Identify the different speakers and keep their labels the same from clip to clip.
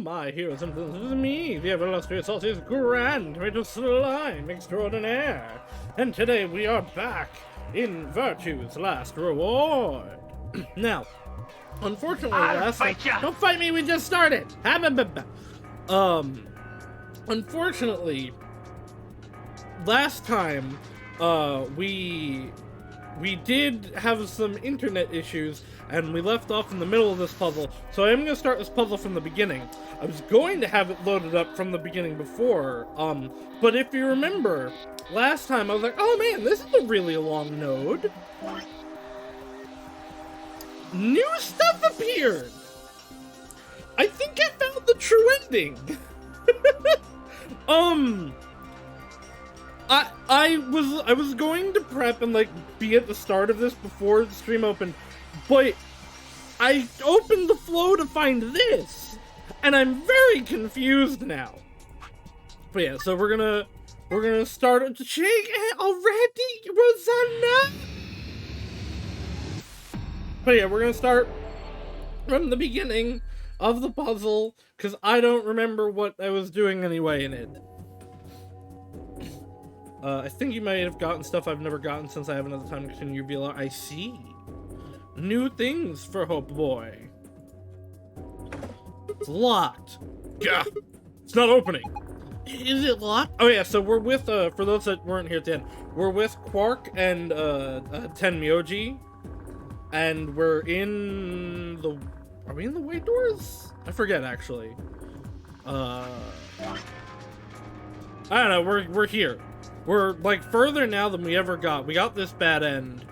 Speaker 1: my heroes and villains. It is me, the illustrious Saus' Grand Tomato Slime Extraordinaire. And today we are back in Virtue's Last Reward. Now, unfortunately, last time... Don't fight me, we just started! Unfortunately, last time, we did have some internet issues, and we left off in the middle of this puzzle, so I am going to start this puzzle from the beginning. I was going to have it loaded up from the beginning before, but if you remember, last time I was like, oh man, this is a really long node. New stuff appeared! I think I found the true ending. I was going to prep and, like, be at the start of this before the stream opened, but I opened the flow to find this, and I'm very confused now. But yeah, so we're gonna start to check already, Rosanna. But yeah, we're gonna start from the beginning of the puzzle, because I don't remember what I was doing anyway in it. I think you might have gotten stuff I've never gotten since I haven't had the time to continue VLR. I see. New things for Hope Boy. It's locked. Yeah, it's not opening. Is it locked? Oh yeah, so we're with, for those that weren't here at the end, we're with Quark and, Tenmyoji. And we're in the... Are we in the white doors? I forget, actually. I don't know, we're here. We're, like, further now than we ever got. We got this bad end.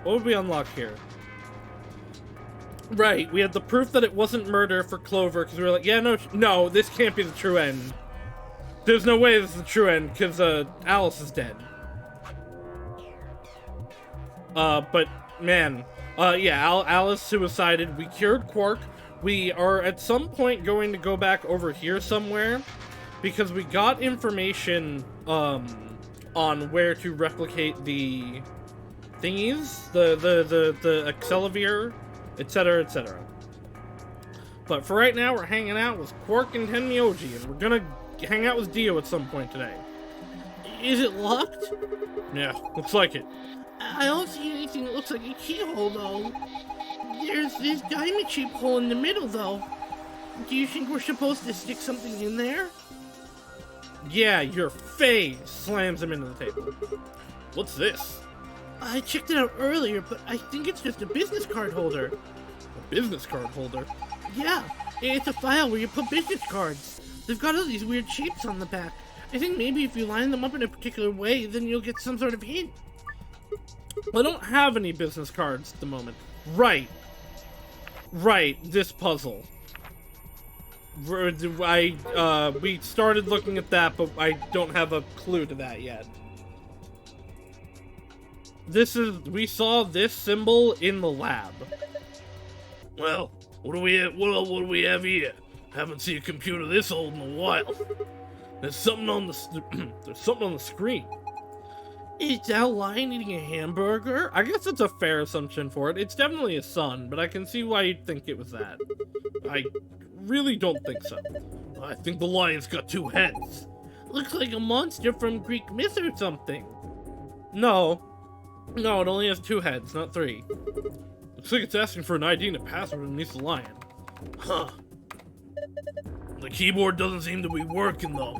Speaker 1: What would we unlock here? Right, we had the proof that it wasn't murder for Clover, because we were like, yeah, no, this can't be the true end. There's no way this is the true end, because, Alice is dead. But, man, yeah, Alice suicided. We cured Quark. We are at some point going to go back over here somewhere, because we got information, on where to replicate the thingies, the Accelavir, etc., etc. But for right now, we're hanging out with Quark and Tenmyoji, and we're gonna hang out with Dio at some point today. Is it locked? Yeah, looks like it. I don't see anything that looks like a keyhole, though. There's this diamond-shaped hole in the middle, though. Do you think we're supposed to stick something in there? Yeah, your face slams him into the table. What's this? I checked it out earlier, but I think it's just a business card holder. A business card holder? Yeah, it's a file where you put business cards. They've got all these weird shapes on the back. I think maybe if you line them up in a particular way, then you'll get some sort of hint. I don't have any business cards at the moment. Right, this puzzle. We started looking at that, but I don't have a clue to that yet. We saw this symbol in the lab. Well, what do we have here? Haven't seen a computer this old in a while. There's something on the screen. It's Al Lion eating a hamburger? I guess it's a fair assumption for it. It's definitely a sun, but I can see why you'd think it was that. I really don't think so. I think the lion's got two heads. Looks like a monster from Greek myth or something. No, it only has two heads, not three. Looks like it's asking for an ID and a password underneath the lion. Huh. The keyboard doesn't seem to be working, though.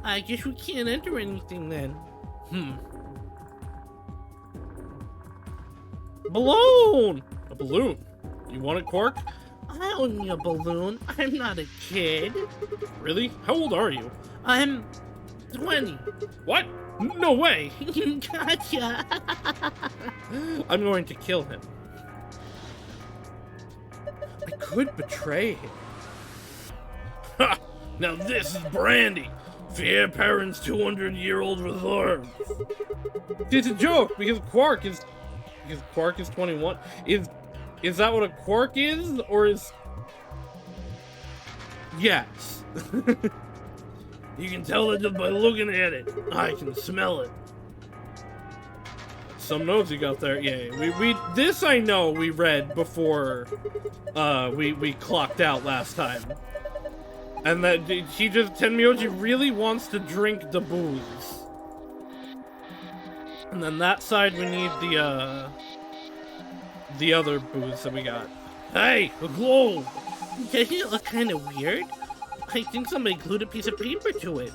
Speaker 1: I guess we can't enter anything, then. Balloon! A balloon. You want it, Quark? I don't need a balloon. I'm not a kid. Really? How old are you? I'm 20. What? No way! Gotcha! I'm going to kill him. I could betray him. Ha! Now this is brandy. Fier Perrin's 200-year-old reserve. It's a joke because Quark is 21. Is that what a quark is, or is... Yes. You can tell it just by looking at it. I can smell it. Some notes you got there. Yeah, we this I know we read before we clocked out last time. And that Tenmyoji really wants to drink the booze. And then that side we need the other booze that we got. Hey, a globe!
Speaker 2: Doesn't it look kind of weird? I think somebody glued a piece of paper to it.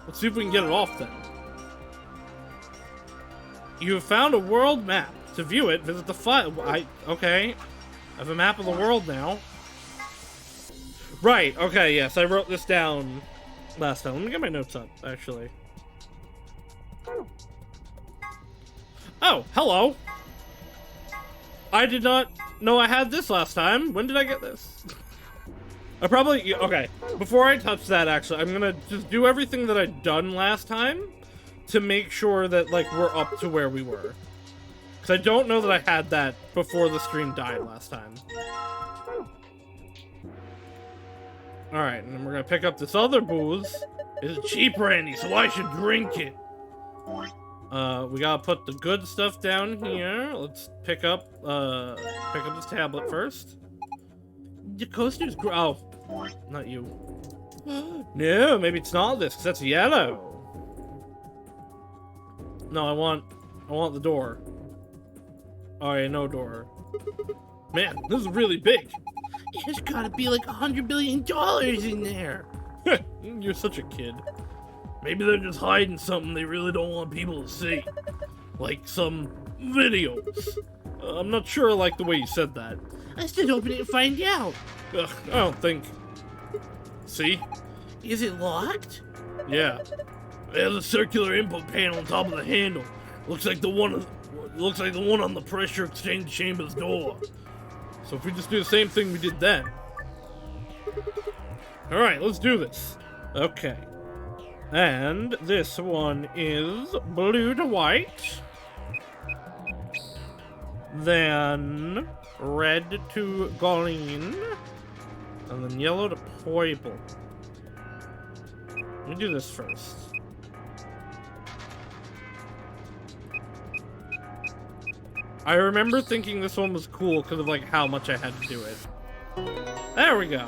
Speaker 1: Let's see if we can get it off then. You have found a world map. To view it, visit the file. Okay. I have a map of the world now. Right, okay, yes, I wrote this down last time. Let me get my notes up, actually. Oh, hello! I did not know I had this last time. When did I get this? Okay, before I touch that, actually, I'm gonna just do everything that I'd done last time to make sure that, like, we're up to where we were. Because I don't know that I had that before the stream died last time. Alright, and then we're gonna pick up this other booze. It's cheap, Randy, so I should drink it. We gotta put the good stuff down here. Let's pick up this tablet first.
Speaker 2: The coaster's
Speaker 1: oh, not you. No, maybe it's not this, because that's yellow. No, I want the door. Alright, no door. Man, this is really big.
Speaker 2: There's gotta be like $100 billion in there.
Speaker 1: You're such a kid.
Speaker 3: Maybe they're just hiding something they really don't want people to see. Like some videos.
Speaker 1: I'm not sure I like the way you said that.
Speaker 2: Let's just open it and find out.
Speaker 1: Ugh, I don't think. See?
Speaker 2: Is it locked?
Speaker 1: Yeah.
Speaker 3: There's a circular input panel on top of the handle. Looks like the one on the pressure exchange chamber's door.
Speaker 1: So if we just do the same thing we did then. Alright, let's do this. Okay. And this one is blue to white. Then red to green. And then yellow to purple. Let me do this first. I remember thinking this one was cool because of like how much I had to do it. There we go.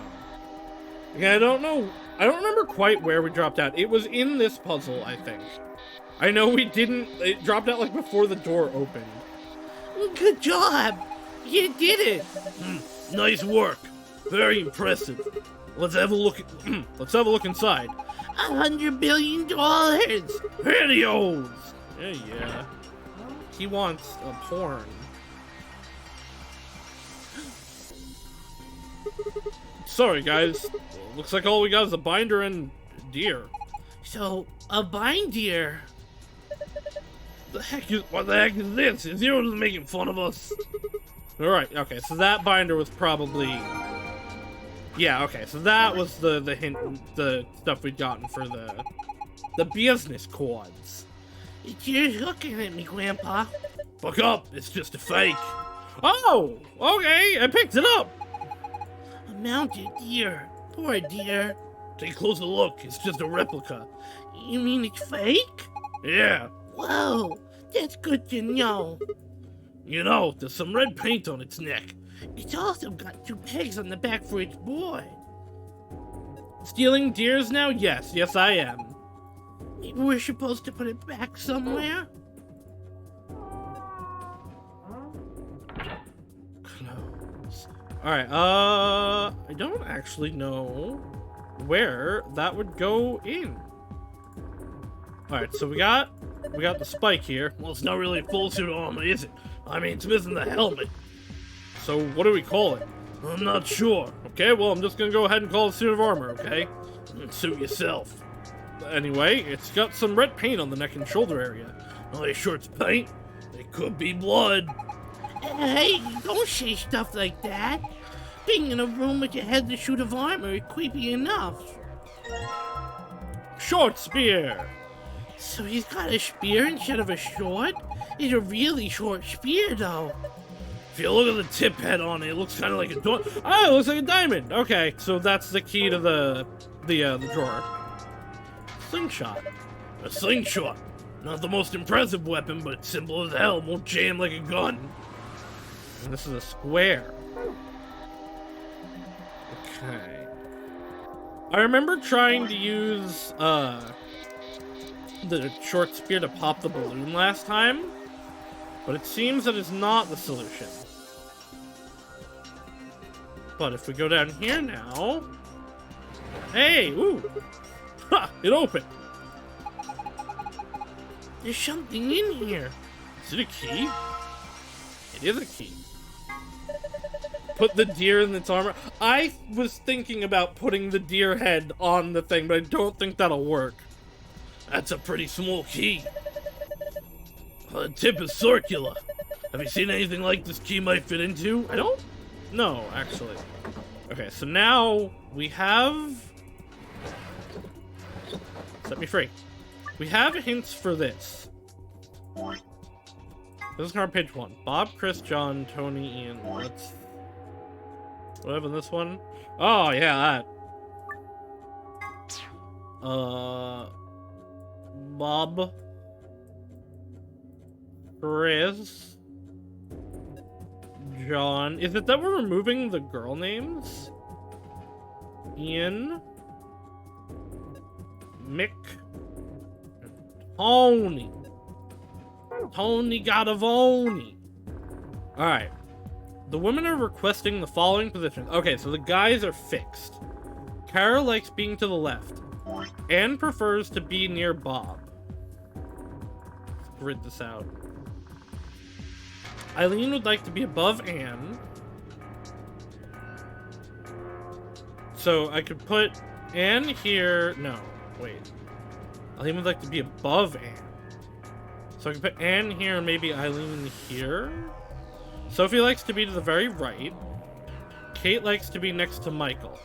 Speaker 1: Okay, I don't remember quite where we dropped out. It was in this puzzle, I think. I know we didn't, it dropped out like before the door opened.
Speaker 2: Good job! You did it!
Speaker 3: Nice work. Very impressive. Let's have a look inside.
Speaker 2: $100 billion!
Speaker 3: Pantyhose!
Speaker 1: Yeah. He wants a porn. Sorry, guys. Looks like all we got is a binder and deer.
Speaker 2: So, a binder?
Speaker 3: What the heck is this? Is you just making fun of us?
Speaker 1: Alright, okay, so that binder was probably... Yeah, okay, so that was the hint, the stuff we'd gotten for the business cards.
Speaker 2: You're looking at me, Grandpa.
Speaker 3: Fuck up, it's just a fake.
Speaker 1: Oh, okay, I picked it up.
Speaker 2: A mounted deer. Poor deer.
Speaker 3: Take a closer look, it's just a replica.
Speaker 2: You mean it's fake?
Speaker 3: Yeah.
Speaker 2: Whoa, that's good to know.
Speaker 3: You know, there's some red paint on its neck.
Speaker 2: It's also got 2 pegs on the back for its board.
Speaker 1: Stealing deers now? Yes, I am.
Speaker 2: Maybe we're supposed to put it back somewhere?
Speaker 1: Close. Alright, I don't actually know where that would go in. Alright, so we got the spike here.
Speaker 3: Well, it's not really a full suit of armor, is it? I mean, it's missing the helmet.
Speaker 1: So what do we call it?
Speaker 3: I'm not sure.
Speaker 1: Okay, well, I'm just gonna go ahead and call it suit of armor, okay?
Speaker 3: Suit yourself.
Speaker 1: Anyway, it's got some red paint on the neck and shoulder area.
Speaker 3: Are you sure it's paint? It could be blood.
Speaker 2: Hey, don't say stuff like that. Being in a room with your head the suit of armor is creepy enough.
Speaker 1: Short spear!
Speaker 2: So he's got a spear instead of a sword? It's a really short spear, though.
Speaker 3: If you look at the tip head on it, it looks kind of like a door.
Speaker 1: Oh, it looks like a diamond! Okay, so that's the key to the drawer. Slingshot.
Speaker 3: A slingshot. Not the most impressive weapon, but it's simple as hell. Won't jam like a gun.
Speaker 1: And this is a square. Okay. I remember trying to use the short spear to pop the balloon last time, but it seems that is not the solution. But if we go down here now... Hey! Ooh! Ha! It opened!
Speaker 2: There's something in here.
Speaker 1: Is it a key? It is a key. Put the deer in its armor. I was thinking about putting the deer head on the thing, but I don't think that'll work.
Speaker 3: That's a pretty small key. The tip is circular. Have you seen anything like this key might fit into?
Speaker 1: I don't know, actually. Okay, so now we have... Set me free. We have hints for this. This is card page 1. Bob, Chris, John, Tony, Ian. Let's... What happened this one? Oh, yeah, that. Bob. Chris. John. Is it that we're removing the girl names? Ian. Mick. Tony. Tony Gattavoni. Alright. The women are requesting the following positions. Okay, so the guys are fixed. Kara likes being to the left. Anne prefers to be near Bob. Let's grid this out. Eileen would like to be above Anne. So I could put Anne here. No, wait. Eileen would like to be above Anne. So I can put Anne here and maybe Eileen here. Sophie likes to be to the very right. Kate likes to be next to Michael.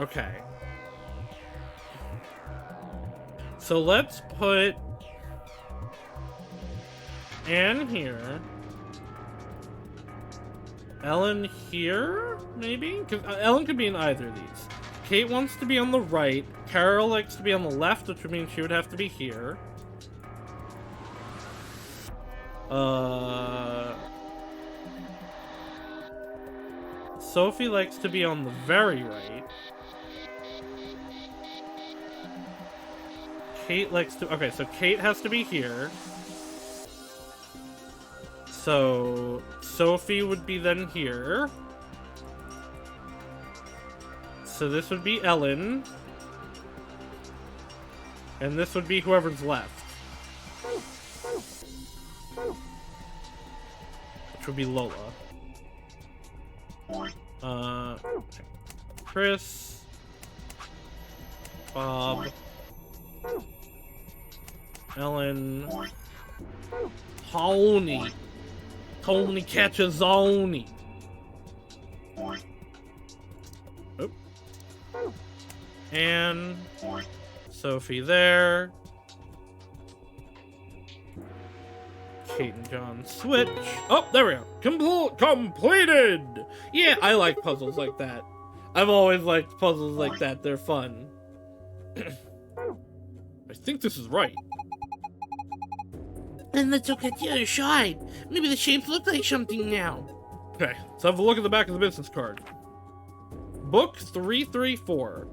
Speaker 1: Okay. So let's put Anne here. Ellen here, maybe? Because Ellen could be in either of these. Kate wants to be on the right. Carol likes to be on the left, which would mean she would have to be here. Sophie likes to be on the very right. Kate likes to... Okay, so Kate has to be here. So Sophie would be then here. So this would be Ellen. And this would be whoever's left. Which would be Lola. Chris. Bob. Ellen. Tony. Tony Cacciazzoni. Oop. And Sophie there. Kate and John switch. Oh, there we go. Completed! Yeah, I like puzzles like that. I've always liked puzzles like that. They're fun. I think this is right.
Speaker 2: Then let's look at the other side. Maybe the shapes look like something now.
Speaker 1: Okay, let's have a look at the back of the business card. Book 334.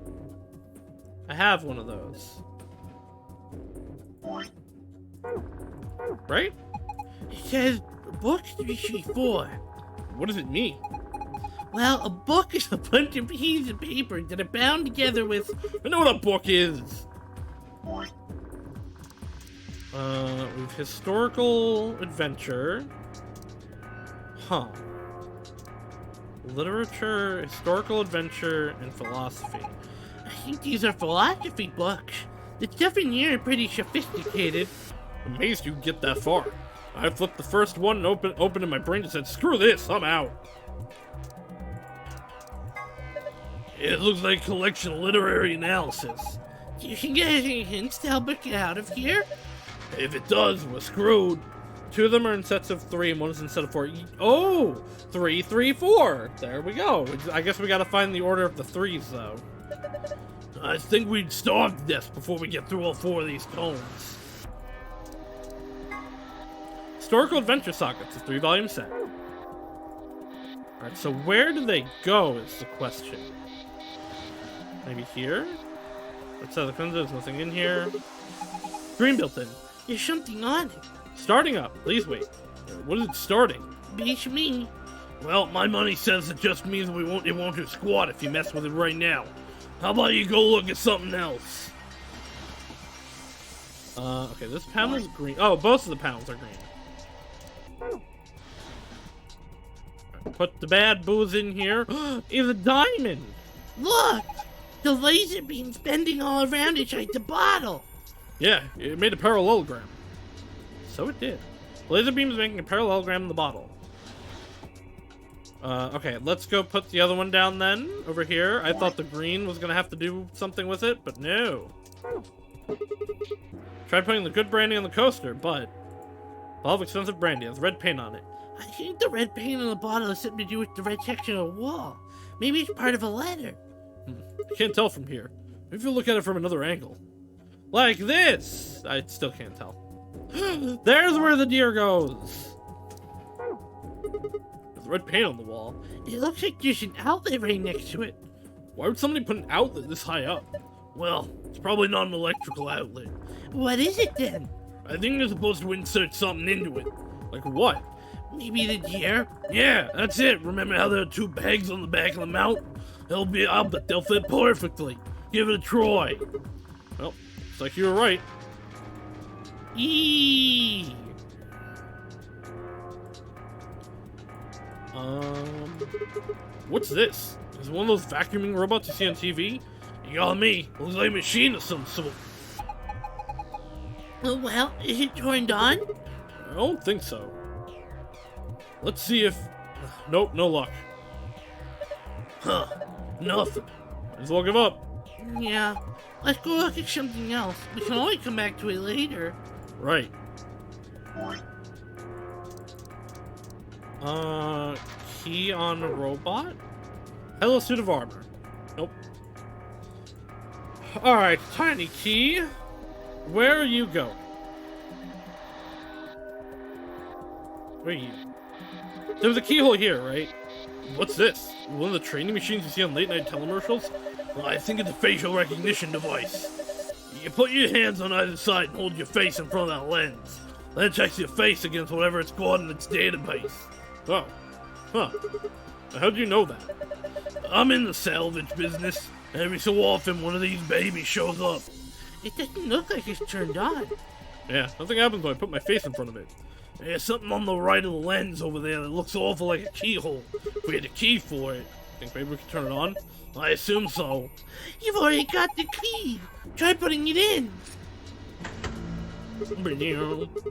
Speaker 1: I have one of those. Right?
Speaker 2: It says book 334.
Speaker 1: What does it mean?
Speaker 2: Well, a book is a bunch of pieces of paper that are bound together with...
Speaker 1: I know what a book is! We've historical adventure. Huh. Literature, historical adventure, and philosophy.
Speaker 2: I think these are philosophy books. The stuff in here are pretty sophisticated.
Speaker 1: Amazed you get that far. I flipped the first one and opened in my brain and said, screw this, I'm out.
Speaker 3: It looks like a collection of literary analysis.
Speaker 2: Do you think it has any hints to help us get out of here?
Speaker 3: If it does, we're screwed.
Speaker 1: Two of them are in sets of 3 and one is in set of 4. Oh! 3, 3, 4. There we go. I guess we gotta find the order of the 3s, though.
Speaker 3: I think we'd starve to death before we get through all 4 of these tomes.
Speaker 1: Historical Adventure Saga. It's a 3-volume set. Alright, so where do they go is the question. Maybe here? Let's have the fence. There's nothing in here. Green built in.
Speaker 2: There's something on it.
Speaker 1: Starting up. Please wait. What is it starting?
Speaker 2: Beats me.
Speaker 3: Well, my money says it just means it won't do squat if you mess with it right now. How about you go look at something else?
Speaker 1: Okay, this panel's green. Oh, both of the panels are green. Put the bad booze in here. It's a diamond!
Speaker 2: Look! The laser beam's bending all around inside the bottle.
Speaker 1: Yeah, it made a parallelogram. So it did. Laser beam is making a parallelogram in the bottle. Okay, let's go put the other one down then, over here. I thought the green was gonna have to do something with it, but no. Tried putting the good brandy on the coaster, but all of expensive brandy has red paint on it.
Speaker 2: I think the red paint on the bottle has something to do with the red section of the wall. Maybe it's part of a letter.
Speaker 1: I can't tell from here. Maybe if you look at it from another angle. Like this! I still can't tell. There's where the deer goes! There's red paint on the wall.
Speaker 2: It looks like there's an outlet right next to it.
Speaker 1: Why would somebody put an outlet this high up?
Speaker 3: Well, it's probably not an electrical outlet.
Speaker 2: What is it then?
Speaker 3: I think they're supposed to insert something into it.
Speaker 1: Like what?
Speaker 2: Maybe the deer?
Speaker 3: Yeah, that's it. Remember how there are two pegs on the back of the mount? I'll bet they'll fit perfectly. Give it a try.
Speaker 1: Well, looks like you were right.
Speaker 2: Eee!
Speaker 1: What's this? Is it one of those vacuuming robots you see on TV?
Speaker 3: You got me. Looks like a machine of some sort.
Speaker 2: Well, is it turned on?
Speaker 1: I don't think so. Let's see if... Nope, no luck.
Speaker 3: Huh. Nothing.
Speaker 1: Might as well give up.
Speaker 2: Yeah. Let's go look at something else. We can always come back to it later.
Speaker 1: Right. Key on a robot? Hello, suit of armor. Nope. Alright, tiny key. Where are you going? Where are you? There's a keyhole here, right? What's this? One of the training machines you see on late night telemarshals?
Speaker 3: Well, I think it's a facial recognition device. You put your hands on either side and hold your face in front of that lens. Then it checks your face against whatever it's got in its database.
Speaker 1: Oh. Huh. How'd you know that?
Speaker 3: I'm in the salvage business. Every so often, one of these babies shows up.
Speaker 2: It doesn't look like it's turned on.
Speaker 1: Yeah, nothing happens when I put my face in front of it.
Speaker 3: There's something on the right of the lens over there that looks awful like a keyhole. If we had a key for it.
Speaker 1: Think maybe we could turn it on?
Speaker 3: I assume so.
Speaker 2: You've already got the key. Try putting it in.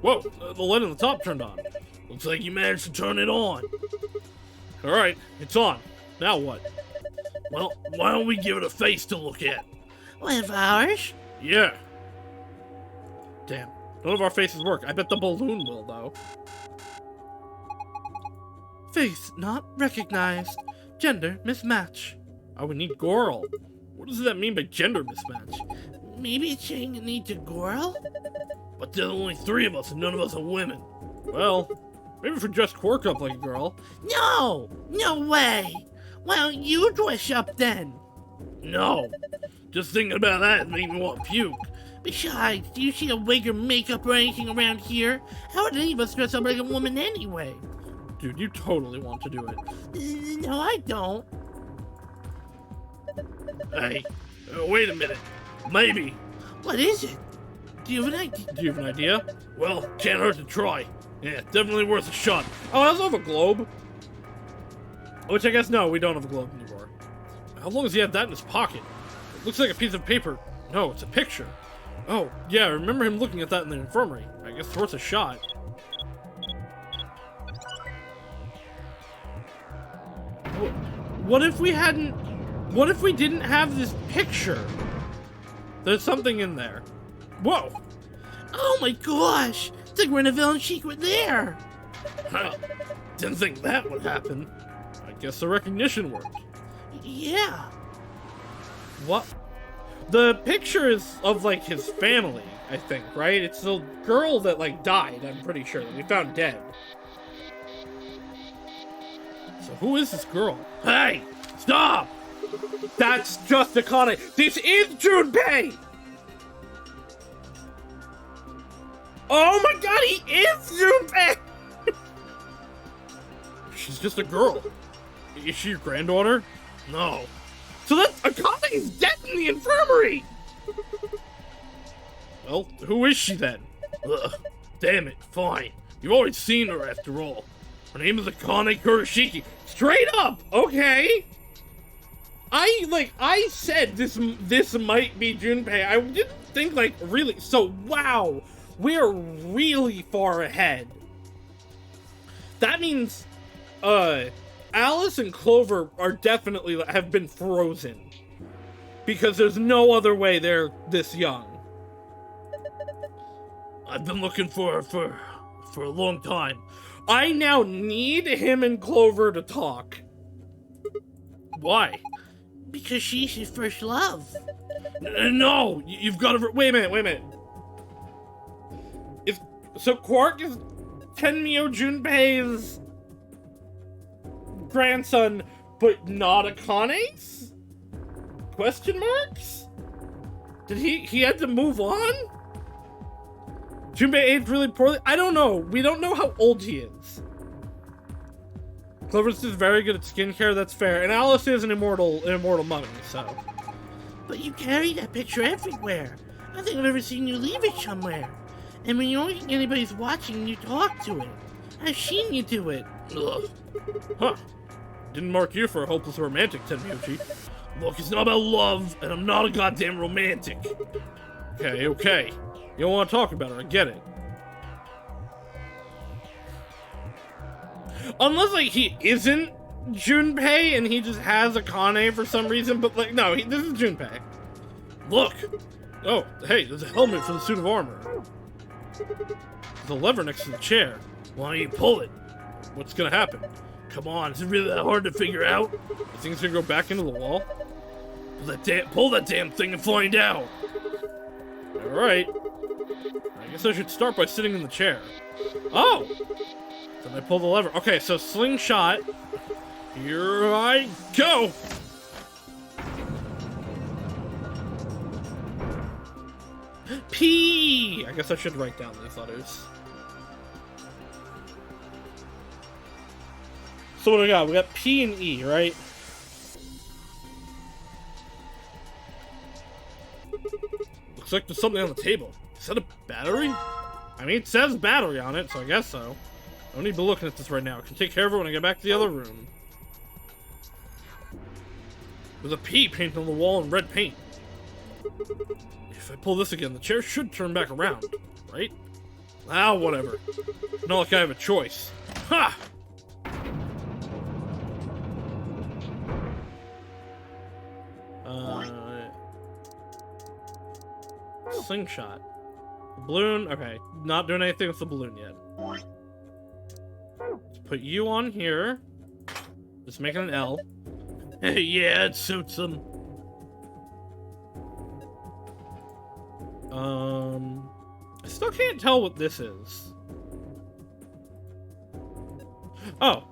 Speaker 1: Whoa, the light on the top turned on.
Speaker 3: Looks like you managed to turn it on.
Speaker 1: Alright, it's on. Now what?
Speaker 3: Well, why don't we give it a face to look at?
Speaker 2: One of ours?
Speaker 3: Yeah.
Speaker 1: Damn, none of our faces work. I bet the balloon will, though. Face not recognized. Gender mismatch. Oh, we need girl. What does that mean by gender mismatch?
Speaker 2: Maybe it's saying it needs a girl?
Speaker 3: But there's only 3 of us and none of us are women.
Speaker 1: Well, maybe if we dress Quark up like a girl.
Speaker 2: No! No way! Why don't you dress up then?
Speaker 3: No. Just thinking about that made me want to puke.
Speaker 2: Besides, do you see a wig or makeup or anything around here? How would any of us dress up like a woman anyway?
Speaker 1: Dude, you totally want to do it.
Speaker 2: No, I don't.
Speaker 3: Hey, wait a minute. Maybe.
Speaker 2: What is it? Do you have an idea?
Speaker 1: Do you have an idea?
Speaker 3: Well, can't hurt to try. Yeah, definitely worth a shot.
Speaker 1: Oh, I also have a globe. Which I guess, no, we don't have a globe anymore. How long does he have that in his pocket? It looks like a piece of paper. No, it's a picture. Oh, yeah, I remember him looking at that in the infirmary. I guess it's worth a shot. What if we hadn't... What if we didn't have this picture? There's something in there. Whoa!
Speaker 2: Oh my gosh! It's like we're in a villain secret there!
Speaker 1: Didn't think that would happen. I guess the recognition worked.
Speaker 2: Yeah.
Speaker 1: What? The picture is of, like, his family, I think, right? It's the girl that, like, died, I'm pretty sure, that we found dead. So who is this girl?
Speaker 3: Hey! Stop!
Speaker 1: That's just Akane. This is Junpei! Oh my god, he is Junpei! She's just a girl. Is she your granddaughter? No. So that's Akane is dead in the infirmary! Well, who is she then?
Speaker 3: Ugh, damn it, fine. You've already seen her after all. Her name is Akane Kurashiki.
Speaker 1: Straight up! Okay. I said this might be Junpei. I didn't think, like, really. So, wow. We're really far ahead. That means, Alice and Clover are definitely have been frozen. Because there's no other way they're this young.
Speaker 3: I've been looking for her for a long time.
Speaker 1: I now need him and Clover to talk.
Speaker 3: Why?
Speaker 2: Because she's his first love.
Speaker 3: No, you've got to.
Speaker 1: Wait a minute. So Quark is Tenmyo Junpei's grandson, but not Akane's? Question marks? Did he had to move on? Junpei aged really poorly? I don't know. We don't know how old he is. Clover's just very good at skincare, that's fair. And Alice is an immortal mummy, so.
Speaker 2: But you carry that picture everywhere. I think I've ever seen you leave it somewhere. And when you don't think anybody's watching, you talk to it. I've seen you do it.
Speaker 3: Ugh.
Speaker 1: Huh. Didn't mark you for a hopeless romantic, Tenmyoji.
Speaker 3: Look, it's not about love, and I'm not a goddamn romantic.
Speaker 1: Okay. You don't want to talk about her, I get it. Unless, like, he isn't Junpei and he just has Akane for some reason, but, like, no, this is Junpei.
Speaker 3: Look!
Speaker 1: Oh, hey, there's a helmet for the suit of armor. There's a lever next to the chair.
Speaker 3: Why don't you pull it?
Speaker 1: What's gonna happen?
Speaker 3: Come on, is it really that hard to figure out?
Speaker 1: You think it's gonna go back into the wall?
Speaker 3: Pull that damn thing and find out!
Speaker 1: Alright. I guess I should start by sitting in the chair. Oh! Then I pull the lever. Okay, so slingshot. Here I go! P! I guess I should write down these letters. So what do we got? We got P and E, right? Looks like there's something on the table. Is that a battery? I mean, it says battery on it, so I guess so. I don't need to be looking at this right now. I can take care of it when I get back to the other room. There's a P painted on the wall in red paint. If I pull this again, the chair should turn back around, right? Ah, whatever. Not like I have a choice. Ha! Slingshot. Balloon, okay. Not doing anything with the balloon yet. Let's put you on here. Just making an L.
Speaker 3: Yeah, it suits him.
Speaker 1: I still can't tell what this is. Oh.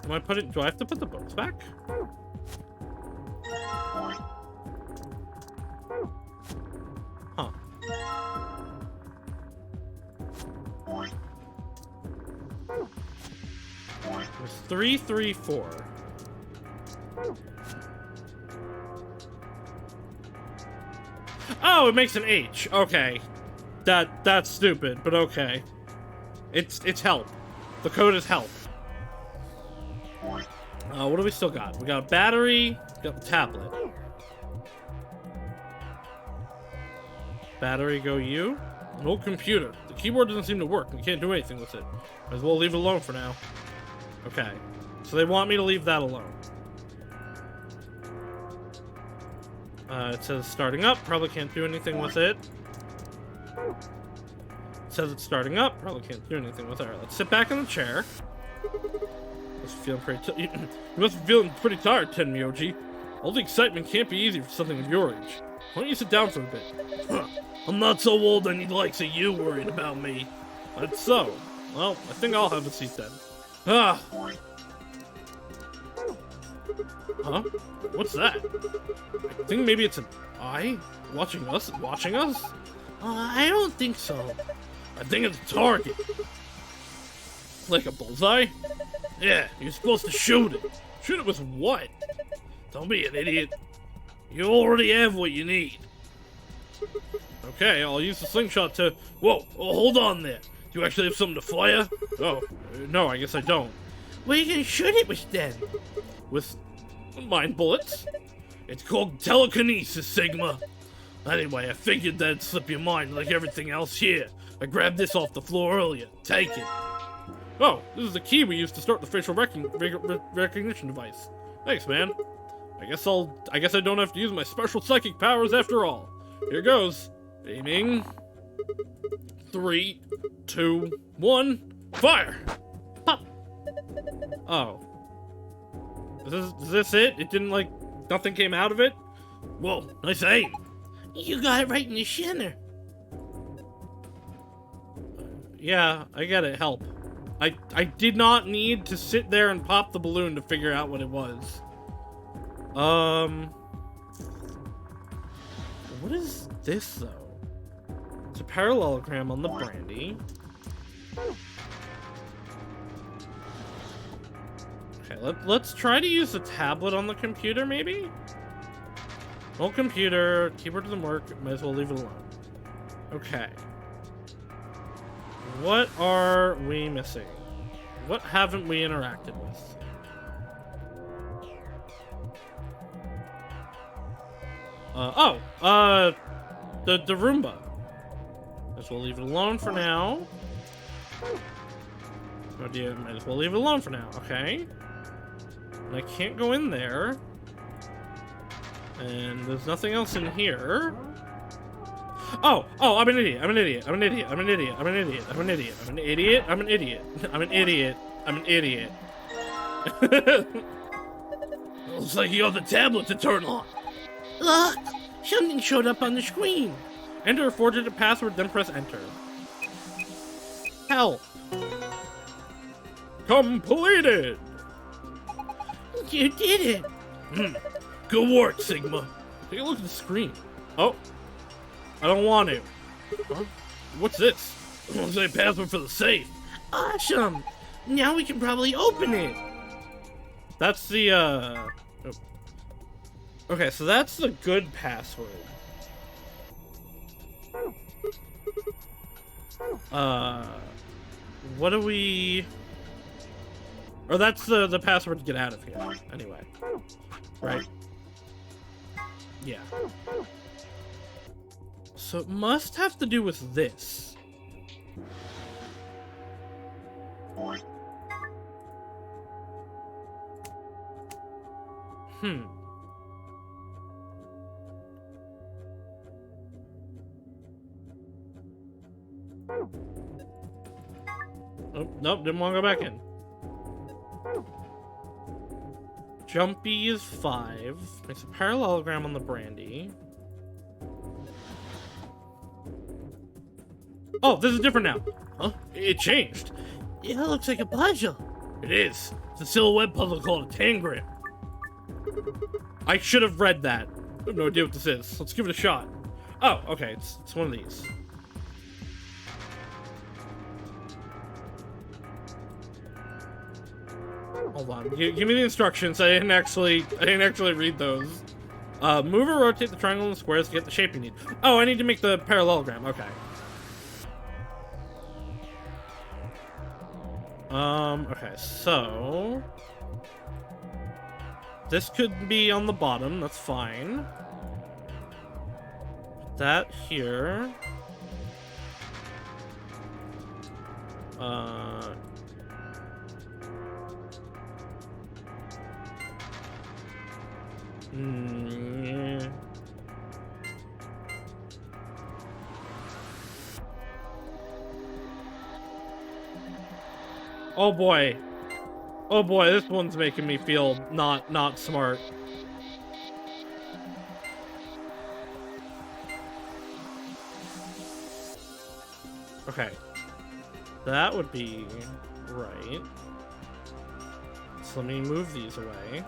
Speaker 1: Do I have to put the books back? Huh. There's 3, 3, 4. Oh, it makes an H. Okay. That's stupid, but okay. It's help. The code is help. What do we still got? We got a battery, we got the tablet. Battery go U. An old computer. The keyboard doesn't seem to work. We can't do anything with it. Might as well leave it alone for now. Okay. So they want me to leave that alone. It says starting up. Probably can't do anything with it. It says it's starting up. Probably can't do anything with it. Alright, let's sit back in the chair. You must be feeling pretty tired, Tenmyoji. All the excitement can't be easy for something of your age. Why don't you sit down for a bit?
Speaker 3: Huh. I'm not so old I need the likes of you worried about me.
Speaker 1: That's so. Well, I think I'll have a seat then. Ah. Huh? What's that? I think maybe it's an eye watching us.
Speaker 2: I don't think so.
Speaker 3: I think it's a target.
Speaker 1: Like a bullseye?
Speaker 3: Yeah, you're supposed to shoot it.
Speaker 1: Shoot it with what?
Speaker 3: Don't be an idiot. You already have what you need.
Speaker 1: Okay, I'll use the slingshot to...
Speaker 3: Whoa, hold on there. Do you actually have something to fire?
Speaker 1: Oh, no, I guess I don't.
Speaker 2: What are you gonna shoot it with then?
Speaker 1: With mind bullets?
Speaker 3: It's called telekinesis, Sigma. Anyway, I figured that'd slip your mind like everything else here. I grabbed this off the floor earlier. Take it.
Speaker 1: Oh, this is the key we used to start the facial recognition device. Thanks, man. I guess I don't have to use my special psychic powers after all. Here goes. Aiming. 3, 2, 1, fire! Pop! Oh. Is this it? It didn't, like, nothing came out of it?
Speaker 3: Whoa, nice aim.
Speaker 2: You got it right in the center.
Speaker 1: Yeah, I get it. Help. I did not need to sit there and pop the balloon to figure out what it was. What is this, though? It's a parallelogram on the brandy. Okay, let's try to use the tablet on the computer, maybe? Old computer, keyboard doesn't work, might as well leave it alone. Okay. What are we missing? What haven't we interacted with? The Roomba. Might as well leave it alone for now. Oh dear, might as well leave it alone for now, okay. And I can't go in there. And there's nothing else in here. Oh, I'm an idiot. I'm an idiot. I'm an idiot. I'm an idiot. I'm an idiot. I'm an idiot. I'm an idiot. I'm an idiot. I'm an idiot. I'm an idiot.
Speaker 3: Looks like you got the tablet to turn on.
Speaker 2: Look! Something showed up on the screen.
Speaker 1: Enter a 4-digit password, then press enter. Help. Completed!
Speaker 2: You did it!
Speaker 3: Good work, Sigma.
Speaker 1: Take a look at the screen. Oh. I don't want to. Huh? What's this?
Speaker 3: Looks like a password for the safe.
Speaker 2: Awesome! Now we can probably open it.
Speaker 1: That's the, oh. Okay, so that's the good password. What do we... Or that's the password to get out of here. Anyway. Right? Yeah. So it must have to do with this. Oh, nope, didn't want to go back in. Jumpy is 5. Makes a parallelogram on the brandy. Oh, this is different now. Huh? It changed.
Speaker 2: Yeah, it looks like a puzzle.
Speaker 3: It is. It's a silhouette puzzle called a tangram.
Speaker 1: I should have read that. I have no idea what this is. Let's give it a shot. Oh, okay, it's one of these. Hold on. Give me the instructions. I didn't actually read those. Move or rotate the triangle and squares to get the shape you need. Oh, I need to make the parallelogram. Okay. Okay, so this could be on the bottom, that's fine. Put that here. Yeah. Oh boy. Oh boy, this one's making me feel not smart. Okay. That would be right. So let me move these away.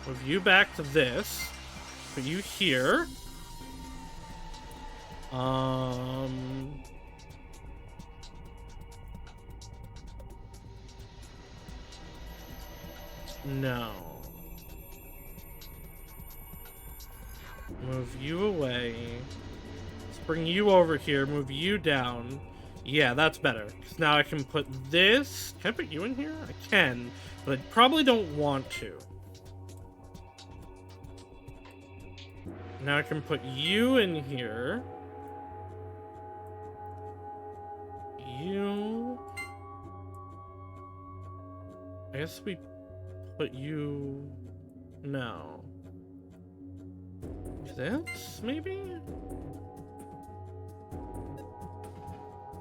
Speaker 1: Move you back to this. Put you here. No. Move you away. Let's bring you over here. Move you down. Yeah, that's better. Because now I can put this... Can I put you in here? I can, but I probably don't want to. Now I can put you in here. You... I guess we put you... No. This, maybe?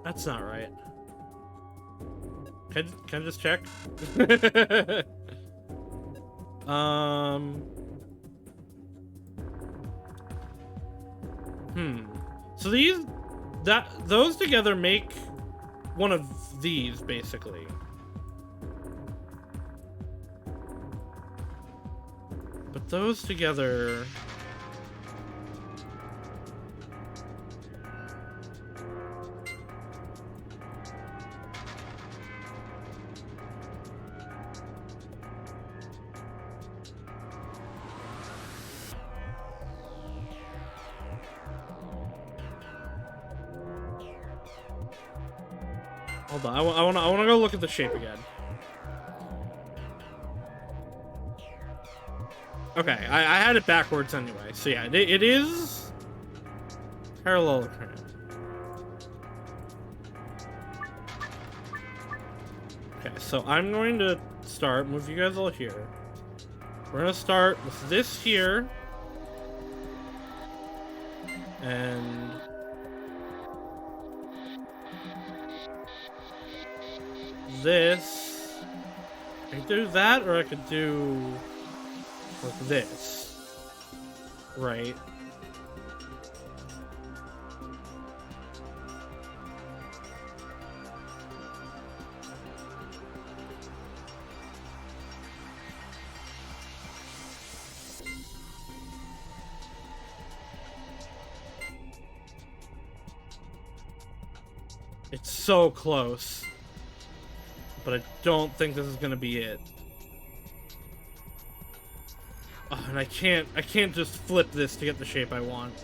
Speaker 1: That's not right. Can I just check? So those together make one of these, basically. But those together... Hold on, I wanna go look at the shape again. Okay, I had it backwards anyway. So yeah, it is parallelogram. Okay, so I'm going to move you guys all here. We're gonna start with this here. And this. I could do that, or I could do like this. Right. It's so close. But I don't think this is gonna be it. Oh, and I can't just flip this to get the shape I want.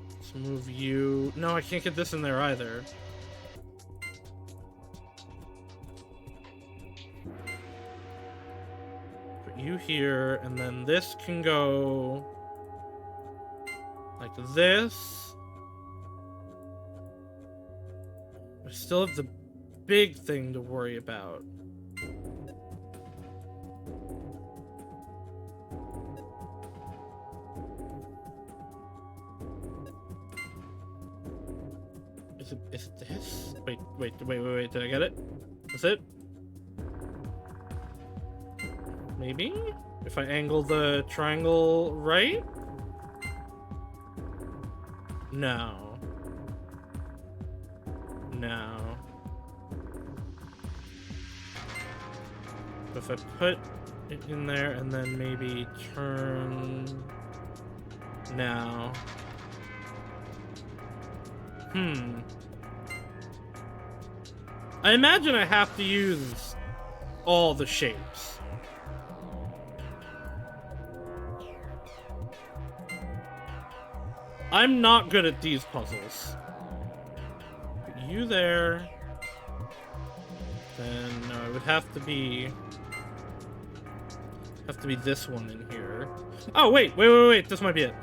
Speaker 1: Let's move you. No, I can't get this in there either. Put you here, and then this can go like this. I still have the big thing to worry about. Is it this? Wait, did I get it? Is it? Maybe? If I angle the triangle right? No. No. If I put it in there and then maybe turn... No. I imagine I have to use all the shapes. I'm not good at these puzzles. Put you there. Then no, it would have to be this one in here. Oh wait, this might be it.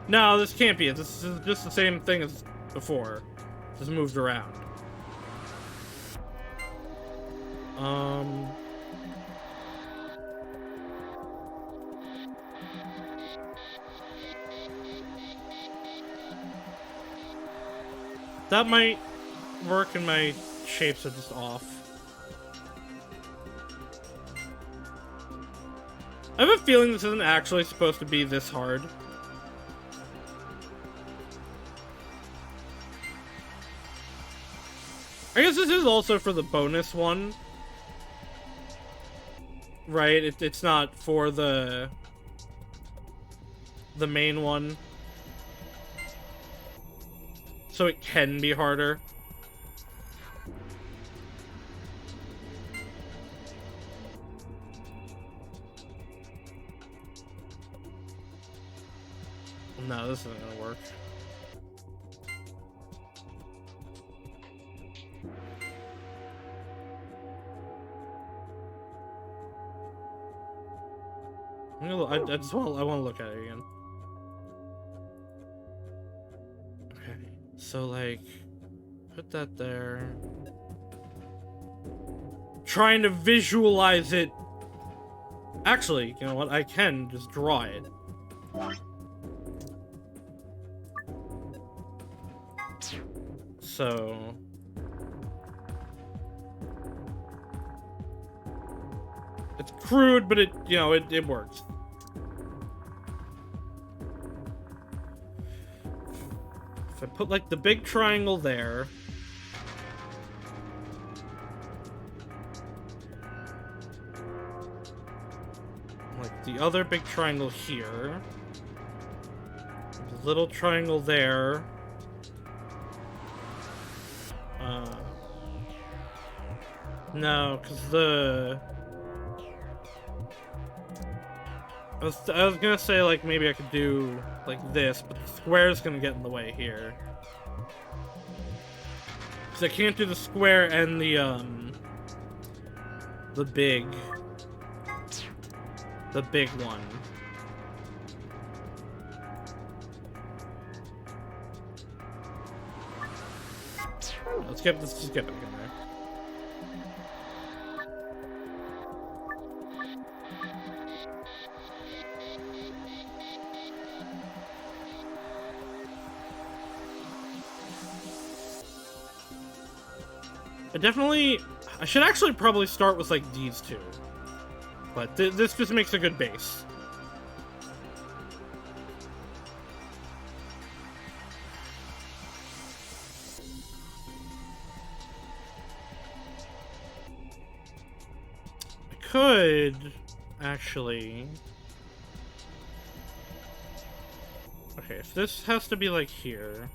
Speaker 1: No, this can't be it. This is just the same thing as before. Just moved around. That might work, and my shapes are just off. I have a feeling this isn't actually supposed to be this hard. I guess this is also for the bonus one. Right? It's not for the main one. So it can be harder. No, this isn't gonna work. I just want to look at it again. Okay, so like, put that there. Trying to visualize it. Actually, you know what? I can just draw it. So it's crude, but it works. If I put like the big triangle there, like the other big triangle here, the little triangle there. No, because I was gonna say, like, maybe I could do, like, this, but the square's gonna get in the way here. Because I can't do the square and the big one. Let's just get back in there. I should actually probably start with, like, these two. But this just makes a good base. I could, actually... Okay, if this has to be, like, here...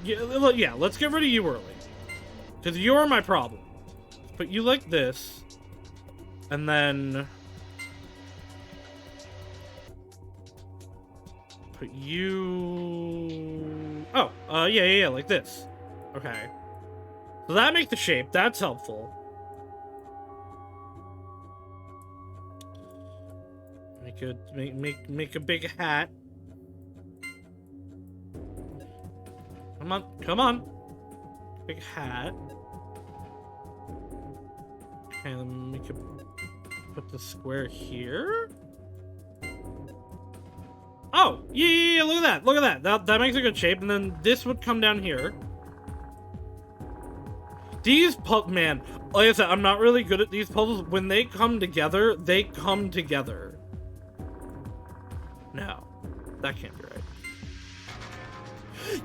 Speaker 1: Yeah, let's get rid of you early. Because you're my problem. Put you like this. And then... Put you... Oh, yeah, like this. Okay. So that makes the shape. That's helpful. Make a big hat. Come on. Big hat. Okay, let me put the square here. Oh, yeah, look at that. That makes a good shape, and then this would come down here. Man, like I said, I'm not really good at these puzzles. When they come together, they come together. No, that can't be right.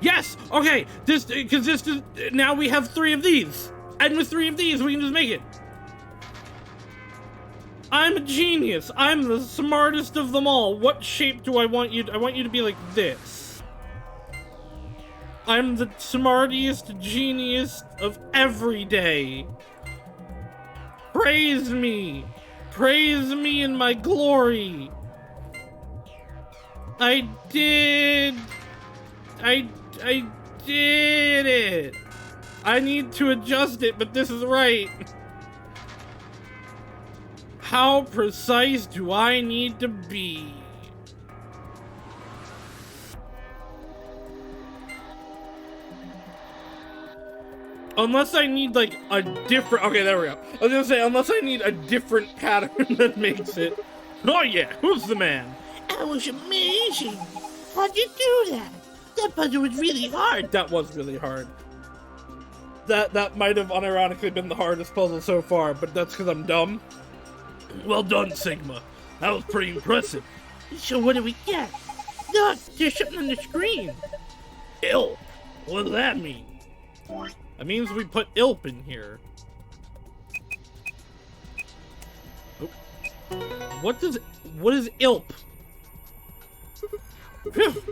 Speaker 1: Yes! Okay! Now we have 3 of these! And with 3 of these, we can just make it! I'm a genius! I'm the smartest of them all! What shape do I want you to... I want you to be like this. I'm the smartest genius of every day. Praise me! Praise me in my glory! I did it! I need to adjust it, but this is right. How precise do I need to be? Unless I need, like, a different... Okay, there we go. I was gonna say, unless I need a different pattern that makes it... Oh yeah, who's the man?
Speaker 2: That was amazing! How'd you do that? That puzzle was really hard.
Speaker 1: That was really hard. That might have unironically been the hardest puzzle so far, but that's because I'm dumb.
Speaker 3: Well done, Sigma. That was pretty impressive.
Speaker 2: So what do we get? Look, there's something on the screen.
Speaker 3: Ill. What does that mean?
Speaker 1: That means we put ILP in here. Oh. What is ILP?
Speaker 3: Phew.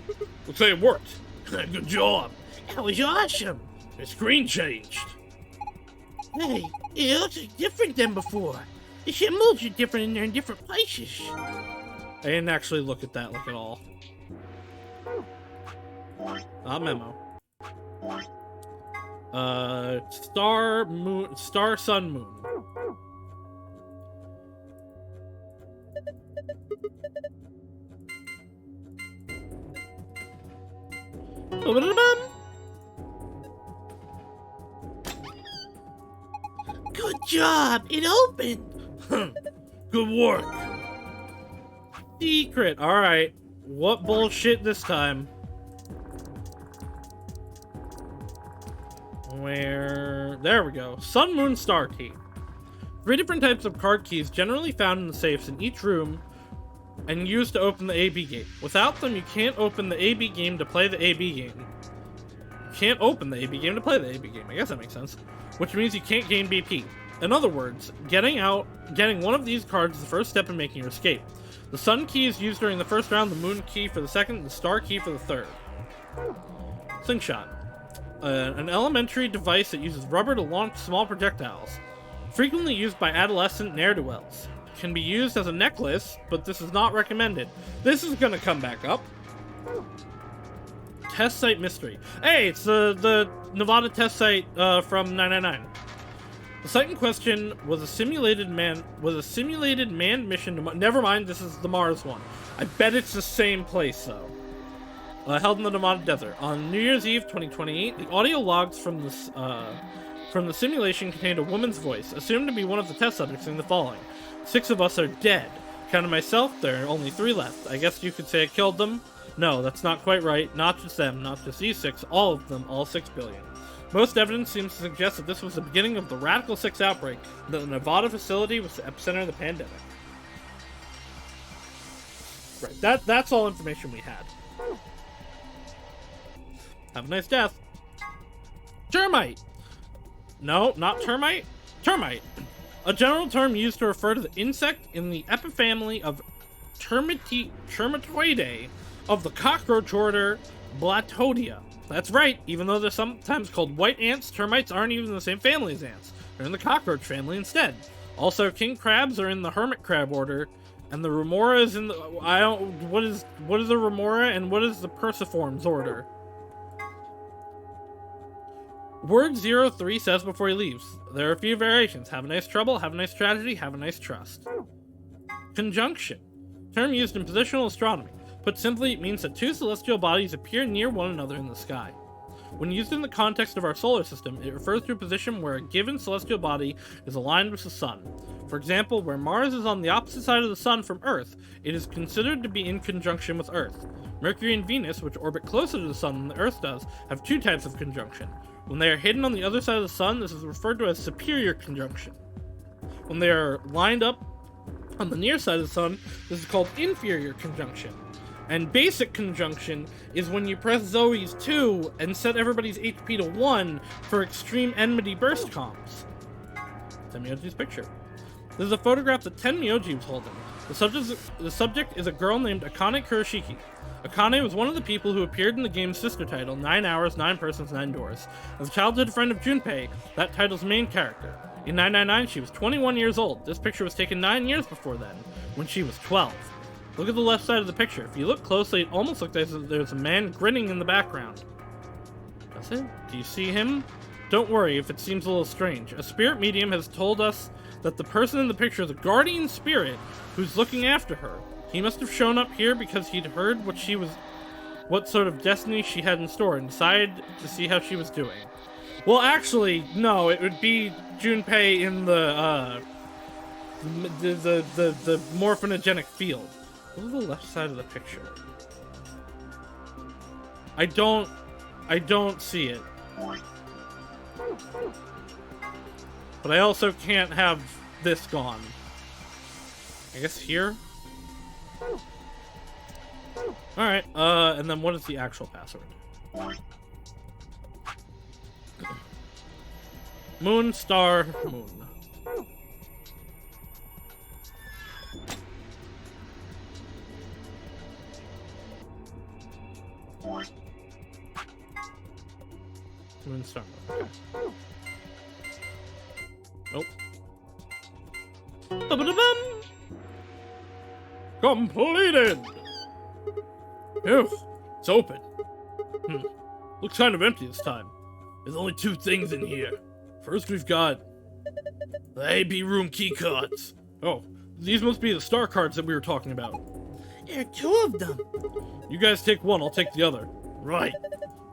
Speaker 3: Looks like it worked. Good job.
Speaker 2: That was awesome.
Speaker 3: The screen changed.
Speaker 2: Hey, it looks different than before. The symbols are different and they're in different places.
Speaker 1: I didn't actually look at that at all. Memo. Star, moon, star, sun, moon.
Speaker 2: Good job, it opened.
Speaker 3: Good work.
Speaker 1: Secret. Alright. What bullshit this time? Where... There we go. Sun, moon, star key. 3 different types of card keys generally found in the safes in each room and used to open the AB game. Without them, you can't open the AB game to play the AB game. You can't open the AB game to play the AB game. I guess that makes sense. Which means you can't gain BP. In other words, getting one of these cards is the first step in making your escape. The sun key is used during the first round, the moon key for the second, and the star key for the third. Slingshot. An elementary device that uses rubber to launch small projectiles. Frequently used by adolescent ne'er-do-wells. Can be used as a necklace, but this is not recommended. This is gonna come back up. Test site mystery. Hey, it's the Nevada test site from 999. The site in question was a simulated manned mission to never mind, this is the Mars one. I bet it's the same place though. Held in the Nevada desert. On New Year's Eve 2028, the audio logs from the simulation contained a woman's voice, assumed to be one of the test subjects, saying the following. 6 of us are dead. Counting myself, there are only 3 left. I guess you could say I killed them. No, that's not quite right. Not just them, not just these 6, all of them, all 6 billion. Most evidence seems to suggest that this was the beginning of the Radical 6 outbreak, and that the Nevada facility was the epicenter of the pandemic. Right, that's all information we had. Have a nice death. Termite! No, not termite. Termite. A general term used to refer to the insect in the epifamily of Termitoidae of the cockroach order Blatodia. That's right, even though they're sometimes called white ants, termites aren't even in the same family as ants. They're in the cockroach family instead. Also, king crabs are in the hermit crab order, and the remora is in the... what is the remora and what is the perciformes order? Word 03 says before he leaves, there are a few variations. Have a nice trouble, have a nice tragedy, have a nice trust. Conjunction. Term used in positional astronomy. Put simply, it means that 2 celestial bodies appear near one another in the sky. When used in the context of our solar system, it refers to a position where a given celestial body is aligned with the sun. For example, where Mars is on the opposite side of the sun from Earth, it is considered to be in conjunction with Earth. Mercury and Venus, which orbit closer to the sun than the Earth does, have 2 types of conjunction. When they are hidden on the other side of the sun, this is referred to as superior conjunction. When they are lined up on the near side of the sun, this is called inferior conjunction. And basic conjunction is when you press Zoe's 2 and set everybody's HP to 1 for extreme enmity burst comps. Tenmyoji's picture. This is a photograph that Tenmyoji was holding. The subject is a girl named Akane Kuroshiki. Akane was one of the people who appeared in the game's sister title, 9 Hours, 9 Persons, 9 Doors. As a childhood friend of Junpei, that title's main character. In 999, she was 21 years old. This picture was taken 9 years before then, when she was 12. Look at the left side of the picture. If you look closely, it almost looks like there's a man grinning in the background. Does it? Do you see him? Don't worry if it seems a little strange. A spirit medium has told us that the person in the picture is a guardian spirit who's looking after her. He must have shown up here because he'd heard what sort of destiny she had in store and decided to see how she was doing. Well, actually, no, it would be Junpei in the morphinogenic field. Look at the left side of the picture. I don't see it. But I also can't have this gone. I guess here? Alright, and then what is the actual password? Moon, star, moon. Moon, star, moon. Nope. Ba-ba-da-bum! Completed! Phew, it's open. Looks kind of empty this time. There's only 2 things in here. First, we've got the AB room key cards. Oh, these must be the star cards that we were talking about.
Speaker 2: There are 2 of them.
Speaker 1: You guys take one, I'll take the other.
Speaker 3: Right.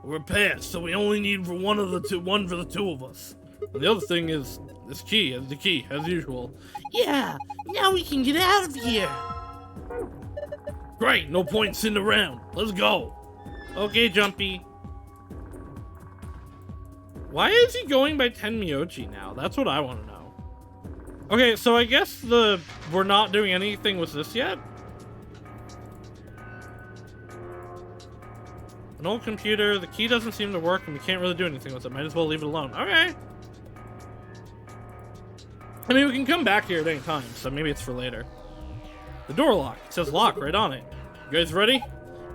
Speaker 3: We're past, so we only need for one for the 2 of us.
Speaker 1: And the other thing is this key, as usual.
Speaker 2: Yeah, now we can get out of here.
Speaker 3: Great, no point sitting around. Let's go.
Speaker 1: Okay, Jumpy. Why is he going by Tenmyoji now? That's what I want to know. Okay, so I guess we're not doing anything with this yet? An old computer, the key doesn't seem to work and we can't really do anything with it. Might as well leave it alone. Okay. I mean, we can come back here at any time, so maybe it's for later. The door lock. It says lock right on it. You guys ready?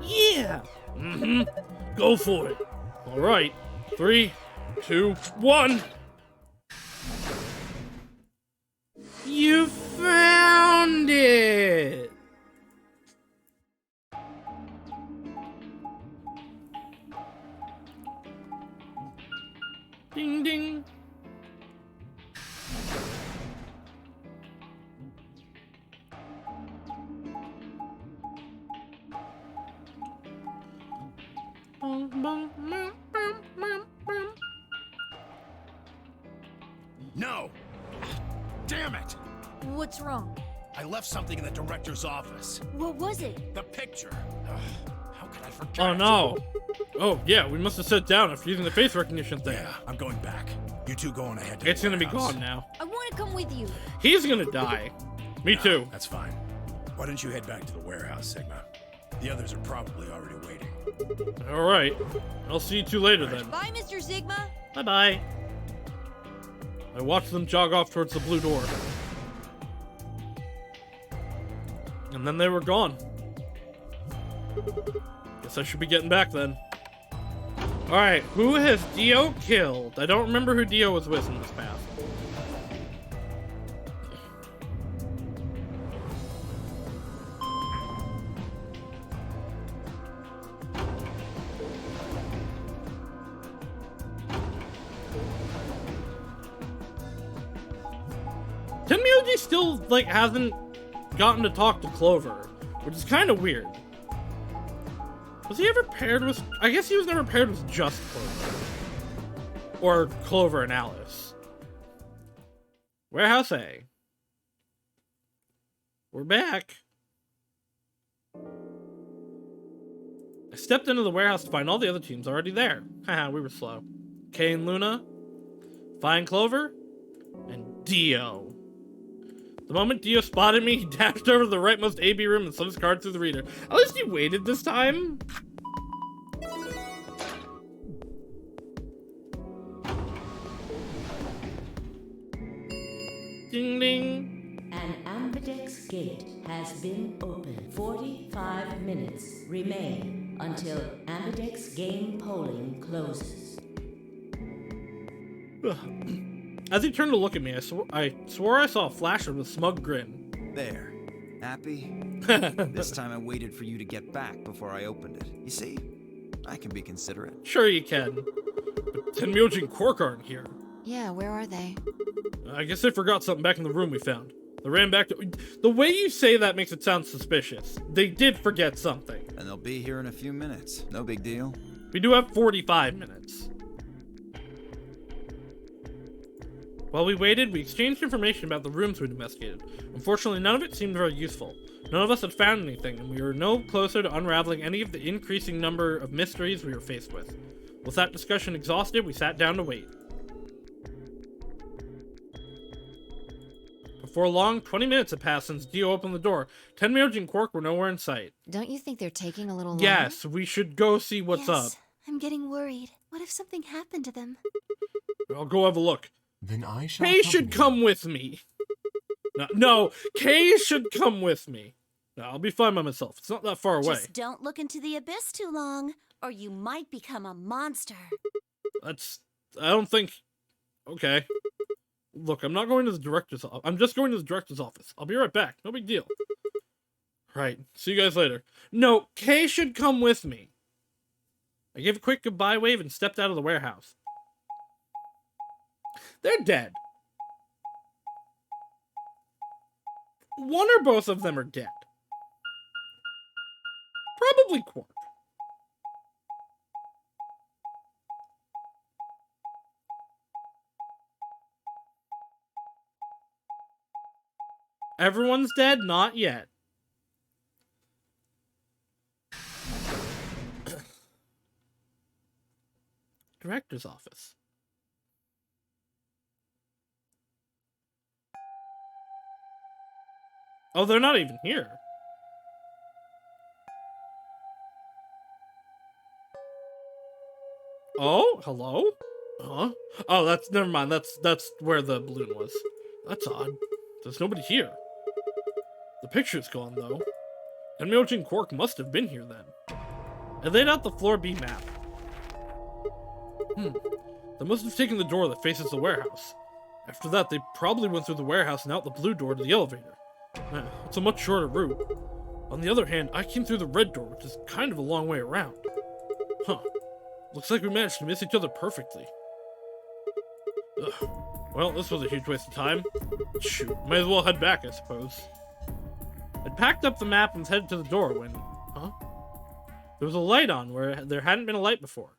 Speaker 2: Yeah.
Speaker 3: Mm-hmm. Go for it.
Speaker 1: All right. 3, 2, 1.
Speaker 2: You found it.
Speaker 1: Ding, ding.
Speaker 4: No! Damn it!
Speaker 5: What's wrong?
Speaker 4: I left something in the director's office.
Speaker 5: What was it?
Speaker 4: The picture. Ugh, how could I forget?
Speaker 1: Oh no. Oh yeah, we must have sat down after using the face recognition thing.
Speaker 4: Yeah, I'm going back. You two going ahead to
Speaker 1: It's
Speaker 4: the
Speaker 1: gonna be
Speaker 4: warehouse.
Speaker 1: gone now.
Speaker 5: I want to come with you.
Speaker 1: He's gonna die. Me too.
Speaker 4: That's fine. Why don't you head back to the warehouse, Sigma? The others are probably already waiting.
Speaker 1: Alright. I'll see you two later then.
Speaker 5: Bye, Mr. Sigma.
Speaker 1: Bye-bye. I watched them jog off towards the blue door. And then they were gone. Guess I should be getting back then. Alright, who has Dio killed? I don't remember who Dio was with in this path. Tenmyoji still, like, hasn't gotten to talk to Clover, which is kind of weird. Was he ever paired with... I guess he was never paired with just Clover. Or Clover and Alice. Warehouse A. We're back. I stepped into the warehouse to find all the other teams already there. Haha, we were slow. Kay and Luna, Fine Clover, and Dio. The moment Dio spotted me, he dashed over to the rightmost AB room and slipped his card through the reader. At least he waited this time. Ding ding.
Speaker 6: An ambidex gate has been opened. 45 minutes remain until ambidex game polling closes.
Speaker 1: As he turned to look at me, I swore I saw a flash of a smug grin.
Speaker 7: There. Happy? This time I waited for you to get back before I opened it. You see? I can be considerate.
Speaker 1: Sure you can. But Tenmyoji and Quark aren't here.
Speaker 5: Yeah, where are they?
Speaker 1: I guess they forgot something back in the room we found. They ran back to... The way you say that makes it sound suspicious. They did forget something.
Speaker 7: And they'll be here in a few minutes. No big deal.
Speaker 1: We do have 45 minutes. While we waited, we exchanged information about the rooms we'd investigated. Unfortunately, none of it seemed very useful. None of us had found anything, and we were no closer to unraveling any of the increasing number of mysteries we were faced with. With that discussion exhausted, we sat down to wait. Before long, 20 minutes had passed since Dio opened the door. Tenmyoji and Quark were nowhere in sight.
Speaker 5: Don't you think they're taking a little longer?
Speaker 1: Yes, we should go see what's up.
Speaker 8: I'm getting worried. What if something happened to them?
Speaker 1: I'll go have a look.
Speaker 8: Then I shall.
Speaker 1: Kay should come with me. No, Kay should come with me. No, I'll be fine by myself. It's not that far away.
Speaker 9: Just don't look into the abyss too long, or you might become a monster.
Speaker 1: I don't think... Okay. Look, I'm not going to the director's office. I'm just going to the director's office. I'll be right back. No big deal. Right. See you guys later. No, Kay should come with me. I gave a quick goodbye wave and stepped out of the warehouse. They're dead. One or both of them are dead. Probably Quark. Everyone's dead? Not yet. Director's office. Oh, they're not even here. Oh, hello? Huh? Oh, never mind. That's where the balloon was. That's odd. There's nobody here. The picture's gone, though. Emioji and Quark must have been here then. I laid out the floor B map. They must have taken the door that faces the warehouse. After that, they probably went through the warehouse and out the blue door to the elevator. It's a much shorter route. On the other hand, I came through the red door, which is kind of a long way around. Huh. Looks like we managed to miss each other perfectly. Ugh. Well, this was a huge waste of time. Shoot, might as well head back, I suppose. I'd packed up the map and was headed to the door when... Huh? There was a light on where there hadn't been a light before.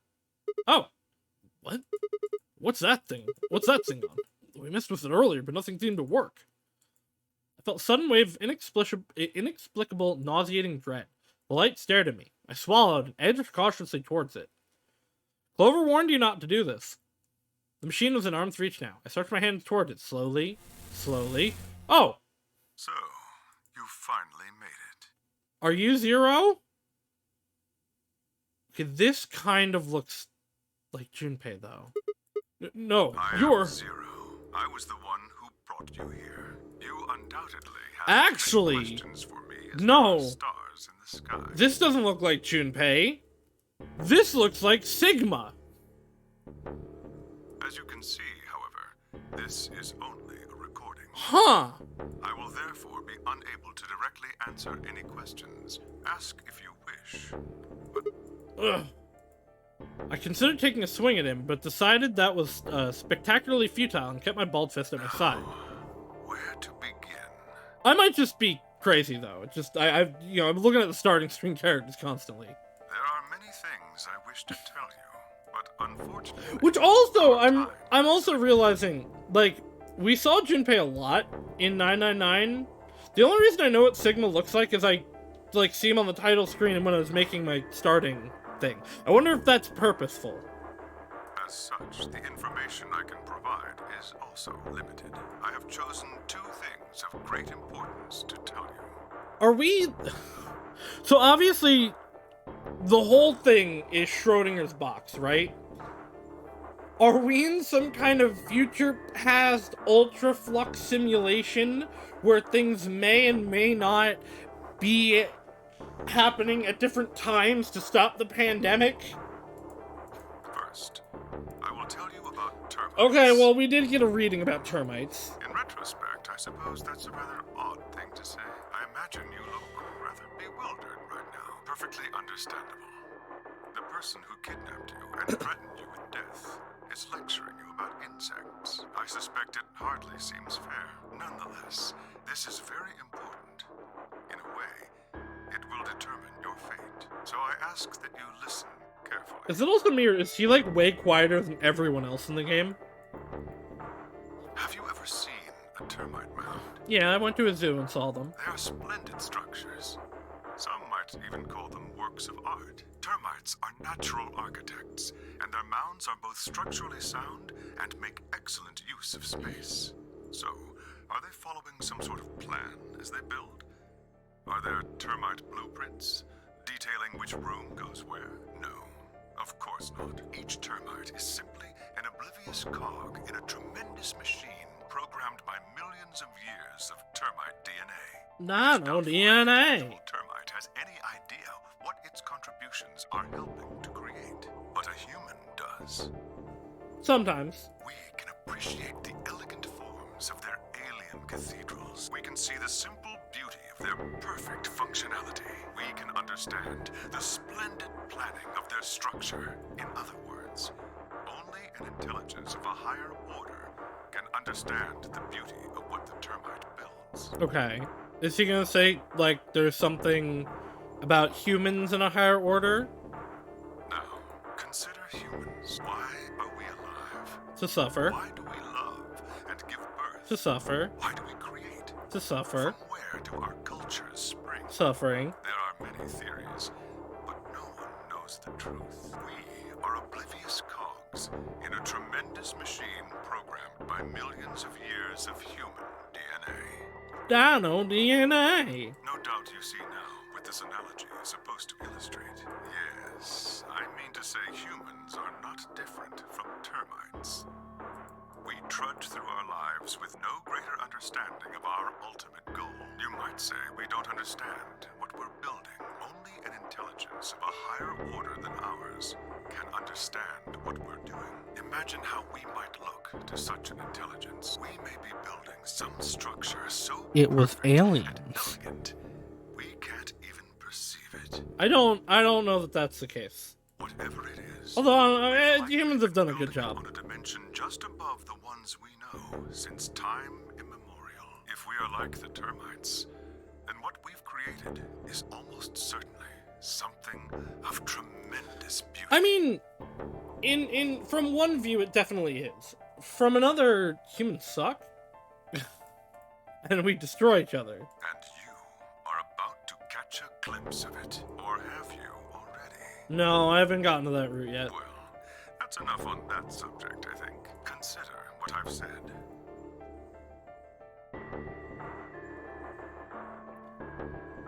Speaker 1: Oh! What? What's that thing? What's that thing on? We messed with it earlier, but nothing seemed to work. I felt a sudden wave of inexplicable, nauseating dread. The light stared at me. I swallowed and edged cautiously towards it. Clover warned you not to do this. The machine was in arm's reach now. I stretched my hands towards it, slowly. Oh!
Speaker 10: So, you finally made it.
Speaker 1: Are you Zero? Okay, this kind of looks like Junpei, though. No, you're...
Speaker 10: Zero. I was the one who brought you here. You undoubtedly have
Speaker 1: Actually,
Speaker 10: questions for me as
Speaker 1: no.
Speaker 10: Stars in the sky.
Speaker 1: This doesn't look like Junpei. This looks like Sigma.
Speaker 10: As you can see, however, this is only a recording.
Speaker 1: Huh.
Speaker 10: I will therefore be unable to directly answer any questions. Ask if you wish. But...
Speaker 1: Ugh. I considered taking a swing at him, but decided that was spectacularly futile and kept my bald fist at my side.
Speaker 10: Where to begin?
Speaker 1: I might just be crazy though. It's just I'm looking at the starting screen characters constantly.
Speaker 10: There are many things I wish to tell you, but unfortunately.
Speaker 1: Which also I'm also realizing, like, we saw Junpei a lot in 999. The only reason I know what Sigma looks like is I see him on the title screen and when I was making my starting thing. I wonder if that's purposeful.
Speaker 10: As such, the information I can provide is also limited. I have chosen two things of great importance to tell you.
Speaker 1: Are we... So obviously, the whole thing is Schrodinger's box, right? Are we in some kind of future past ultra flux simulation where things may and may not be happening at different times to stop the pandemic?
Speaker 10: First, I will tell you about termites.
Speaker 1: Okay, well, we did get a reading about termites.
Speaker 10: In retrospect, I suppose that's a rather odd thing to say. I imagine you look rather bewildered right now. Perfectly understandable. The person who kidnapped you and threatened you with death is lecturing you about insects. I suspect it hardly seems fair. Nonetheless, this is very important. In a way, it will determine your fate. So I ask that you listen carefully.
Speaker 1: Is it also me, or is he, like, way quieter than everyone else in the game?
Speaker 10: Have you ever seen a termite mound?
Speaker 1: Yeah, I went to a zoo and saw them.
Speaker 10: They are splendid structures. Some might even call them works of art. Termites are natural architects, and their mounds are both structurally sound and make excellent use of space. So, are they following some sort of plan as they build? Are there termite blueprints detailing which room goes where? No, of course not. Each termite is simply an oblivious cog in a tremendous machine programmed by millions of years of termite DNA.
Speaker 1: Nano
Speaker 10: It's doubtful
Speaker 1: DNA.
Speaker 10: if the termite has any idea what its contributions are helping to create, but a human does.
Speaker 1: Sometimes.
Speaker 10: We can appreciate the elegant forms of their alien cathedrals. We can see the simple beauty of their perfect functionality. We can understand the splendid planning of their structure. In other words, only an intelligence of a higher order can understand the beauty of what the termite builds.
Speaker 1: Okay. Is he gonna say, like, there's something about humans in a higher order?
Speaker 10: Now, consider humans. Why are we alive?
Speaker 1: To suffer.
Speaker 10: Why do we love and give birth?
Speaker 1: To suffer.
Speaker 10: Why do we create?
Speaker 1: To suffer.
Speaker 10: From where do our cultures spring?
Speaker 1: Suffering.
Speaker 10: There are many theories, but no one knows the truth. We are oblivious cogs in a tremendous machine programmed by millions of years of human DNA.
Speaker 1: Nano DNA.
Speaker 10: No doubt you see now what this analogy is supposed to illustrate. Yes, I mean to say humans are not different from termites. We trudge through our lives with no greater understanding of our ultimate goal. You might say we don't understand what we're building. Only an intelligence of a higher order than ours can understand what we're doing. Imagine how we might look to such an intelligence. We may be building some structure so
Speaker 1: It was
Speaker 10: perfect
Speaker 1: aliens.
Speaker 10: and elegant, we can't even perceive it.
Speaker 1: I don't know that that's the case.
Speaker 10: Whatever it is.
Speaker 1: Although,
Speaker 10: we're likely
Speaker 1: humans have done a good
Speaker 10: building
Speaker 1: job.
Speaker 10: On a dimension just above the ones we know since time immemorial. If we are like the termites, then what we've created is almost certainly something of tremendous beauty.
Speaker 1: I mean, from one view, it definitely is. From another, humans suck. And we destroy each other.
Speaker 10: And you are about to catch a glimpse of it. Or have you already?
Speaker 1: No, I haven't gotten to that route yet.
Speaker 10: Well, that's enough on that subject, I think. Consider what I've said.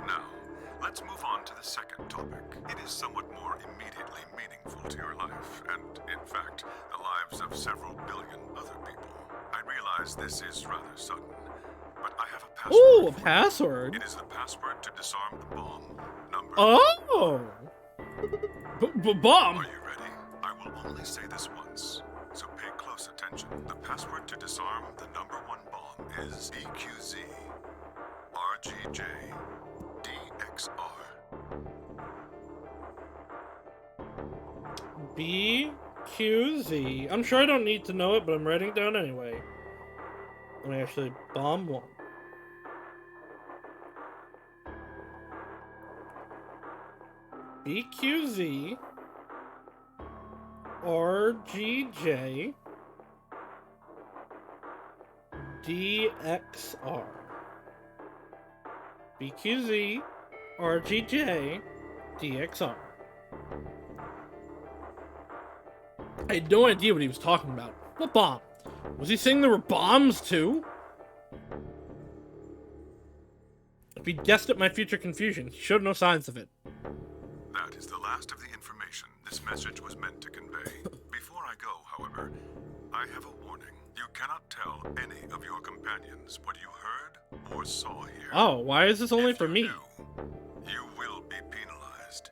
Speaker 10: Now, let's move on to the second topic. It is somewhat more immediately meaningful to your life, and in fact, the lives of several billion other people. I realize this is rather sudden, but I have a password.
Speaker 1: Ooh, a
Speaker 10: for you.
Speaker 1: password.
Speaker 10: It is the password to disarm the bomb. Number.
Speaker 1: Oh! Bomb!
Speaker 10: Are you ready? I will only say this once, so pay close attention. The password to disarm the number one bomb is BQZ RGJ DXR.
Speaker 1: BQZ. I'm sure I don't need to know it, but I'm writing it down anyway. Let me actually bomb one. BQZ RGJ DXR. BQZ RGJ DXR. I had no idea what he was talking about. What bomb? Was he saying there were bombs too? If he guessed at my future confusion, he showed no signs of it.
Speaker 10: That is the last of the information this message was meant to convey. Before I go, however, I have a warning. You cannot tell any of your companions what you heard or saw here.
Speaker 1: Oh, why is this only
Speaker 10: If
Speaker 1: for
Speaker 10: you
Speaker 1: me?
Speaker 10: do, you will be penalized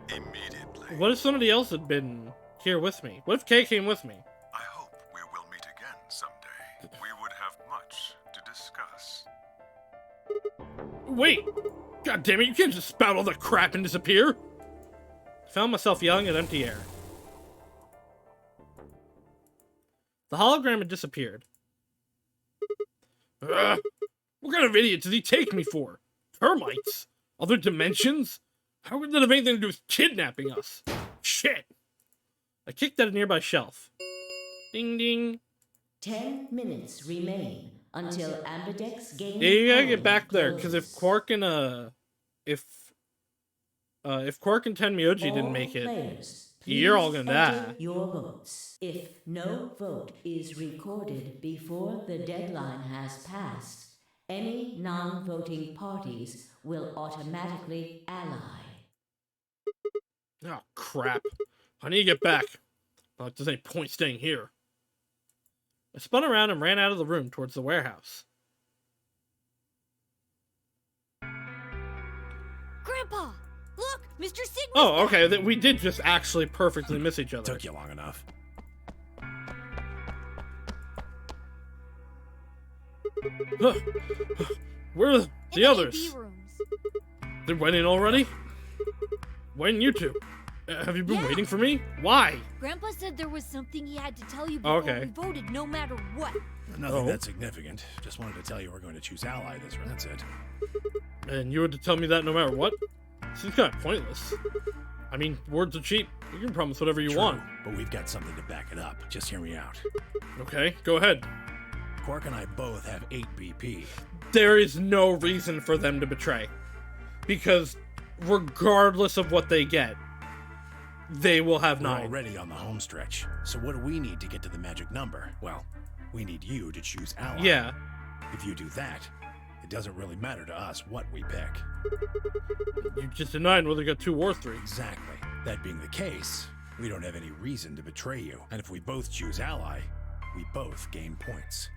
Speaker 10: immediately.
Speaker 1: What if somebody else had been here with me? What if Kay came with me?
Speaker 10: I hope we will meet again someday. We would have much to discuss.
Speaker 1: Wait! God damn it, you can't just spout all that crap and disappear! I found myself yelling at empty air. The hologram had disappeared. Ugh, what kind of idiot does he take me for? Termites? Other dimensions? How could that have anything to do with kidnapping us? Shit! I kicked at a nearby shelf. Ding ding.
Speaker 6: 10 minutes remain until Ambidex game.
Speaker 1: Yeah, you gotta get
Speaker 6: polling
Speaker 1: back there, because if
Speaker 6: closes.
Speaker 1: Quark and if Quark and Tenmyoji didn't
Speaker 6: All
Speaker 1: make it,
Speaker 6: players,
Speaker 1: you're all
Speaker 6: please
Speaker 1: gonna
Speaker 6: enter
Speaker 1: die.
Speaker 6: Your votes. If no vote is recorded before the deadline has passed, any non-voting parties will automatically ally.
Speaker 1: Oh, crap. I need to get back. There's any point staying here. I spun around and ran out of the room towards the warehouse.
Speaker 5: Grandpa, look, Mr. Sigma's
Speaker 1: Oh,
Speaker 5: back.
Speaker 1: okay, we did just actually perfectly miss each other.
Speaker 4: Took you long enough.
Speaker 1: Where are the
Speaker 5: In the
Speaker 1: others?
Speaker 5: AV rooms.
Speaker 1: They went in already? Why didn't you two? Have you been
Speaker 5: Yeah.
Speaker 1: waiting for me? Why?
Speaker 5: Grandpa said there was something he had to tell you
Speaker 1: Oh,
Speaker 5: before
Speaker 1: okay.
Speaker 5: we voted, no matter what.
Speaker 4: Nothing
Speaker 1: Oh.
Speaker 4: that significant. Just wanted to tell you we're going to choose ally this round. That's it.
Speaker 1: And you had to tell me that no matter what? Seems kind of pointless. I mean, words are cheap. You can promise whatever you
Speaker 4: True,
Speaker 1: want.
Speaker 4: but we've got something to back it up. Just hear me out.
Speaker 1: Okay, go ahead.
Speaker 4: Quark and I both have 8 BP.
Speaker 1: There is no reason for them to betray. Because regardless of what they get, they will have
Speaker 4: We're
Speaker 1: 9.
Speaker 4: already on the home stretch. So what do we need to get to the magic number? Well, we need you to choose ally.
Speaker 1: Yeah.
Speaker 4: If you do that, it doesn't really matter to us what we pick.
Speaker 1: You just denied whether you got 2 or 3.
Speaker 4: Exactly. That being the case, we don't have any reason to betray you. And if we both choose ally, we both gain points.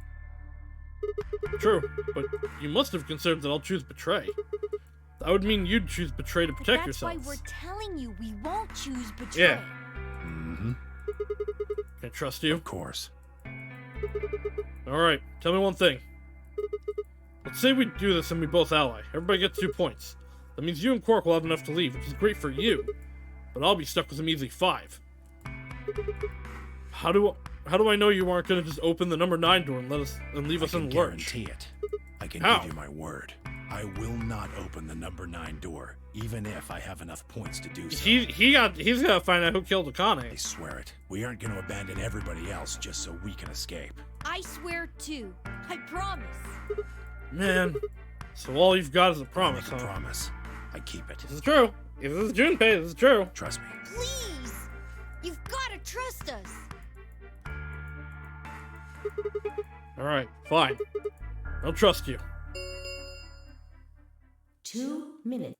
Speaker 1: True, but you must have considered that I'll choose betray. That would mean you'd choose betray to
Speaker 5: But
Speaker 1: protect
Speaker 5: that's
Speaker 1: yourselves.
Speaker 5: why we're telling you we won't choose betray.
Speaker 1: Yeah.
Speaker 4: Mm-hmm.
Speaker 1: Can I trust you?
Speaker 4: Of course.
Speaker 1: Alright, tell me one thing. Let's say we do this and we both ally. Everybody gets 2 points. That means you and Quark will have enough to leave, which is great for you. But I'll be stuck with a measly 5. How do I know you aren't gonna just open the number 9 door and leave us in the lurch?
Speaker 4: Guarantee it. I can
Speaker 1: How?
Speaker 4: give you my word. I will not open the number 9 door, even if I have enough points to do so.
Speaker 1: He's gotta find out who killed
Speaker 4: I
Speaker 1: Akane.
Speaker 4: swear it. We aren't going to abandon everybody else just so we can escape.
Speaker 5: I swear too. I promise.
Speaker 1: Man. So all you've got is a
Speaker 4: I
Speaker 1: promise,
Speaker 4: make a
Speaker 1: huh?
Speaker 4: promise. I keep it.
Speaker 1: This is true. If this is Junpei, this is true.
Speaker 4: Trust me.
Speaker 5: Please! You've gotta trust us.
Speaker 1: Alright, fine. I'll trust you.
Speaker 6: 2 minutes.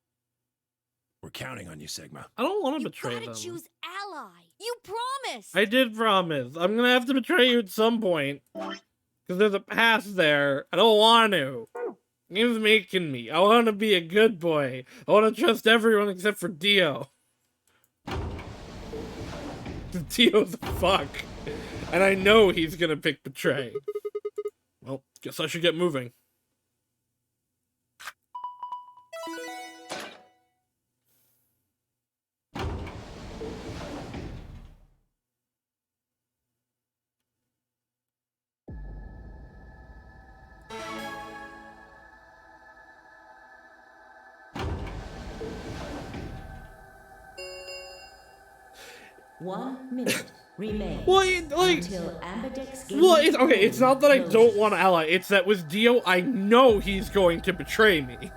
Speaker 4: We're counting on you, Sigma.
Speaker 1: I don't want to
Speaker 5: You
Speaker 1: betray
Speaker 5: gotta
Speaker 1: them.
Speaker 5: choose ally. You promised.
Speaker 1: I did promise. I'm gonna have to betray you at some point. Because there's a past there. I don't want to. Game's making me. I want to be a good boy. I want to trust everyone except for Dio. Dio's a fuck. And I know he's gonna pick betray. Well, guess I should get moving.
Speaker 6: One minute remains
Speaker 1: Well, like,
Speaker 6: until Ambidex
Speaker 1: well, it's okay. It's not that I don't
Speaker 6: closes.
Speaker 1: want to ally. It's that with Dio, I know he's going to betray me.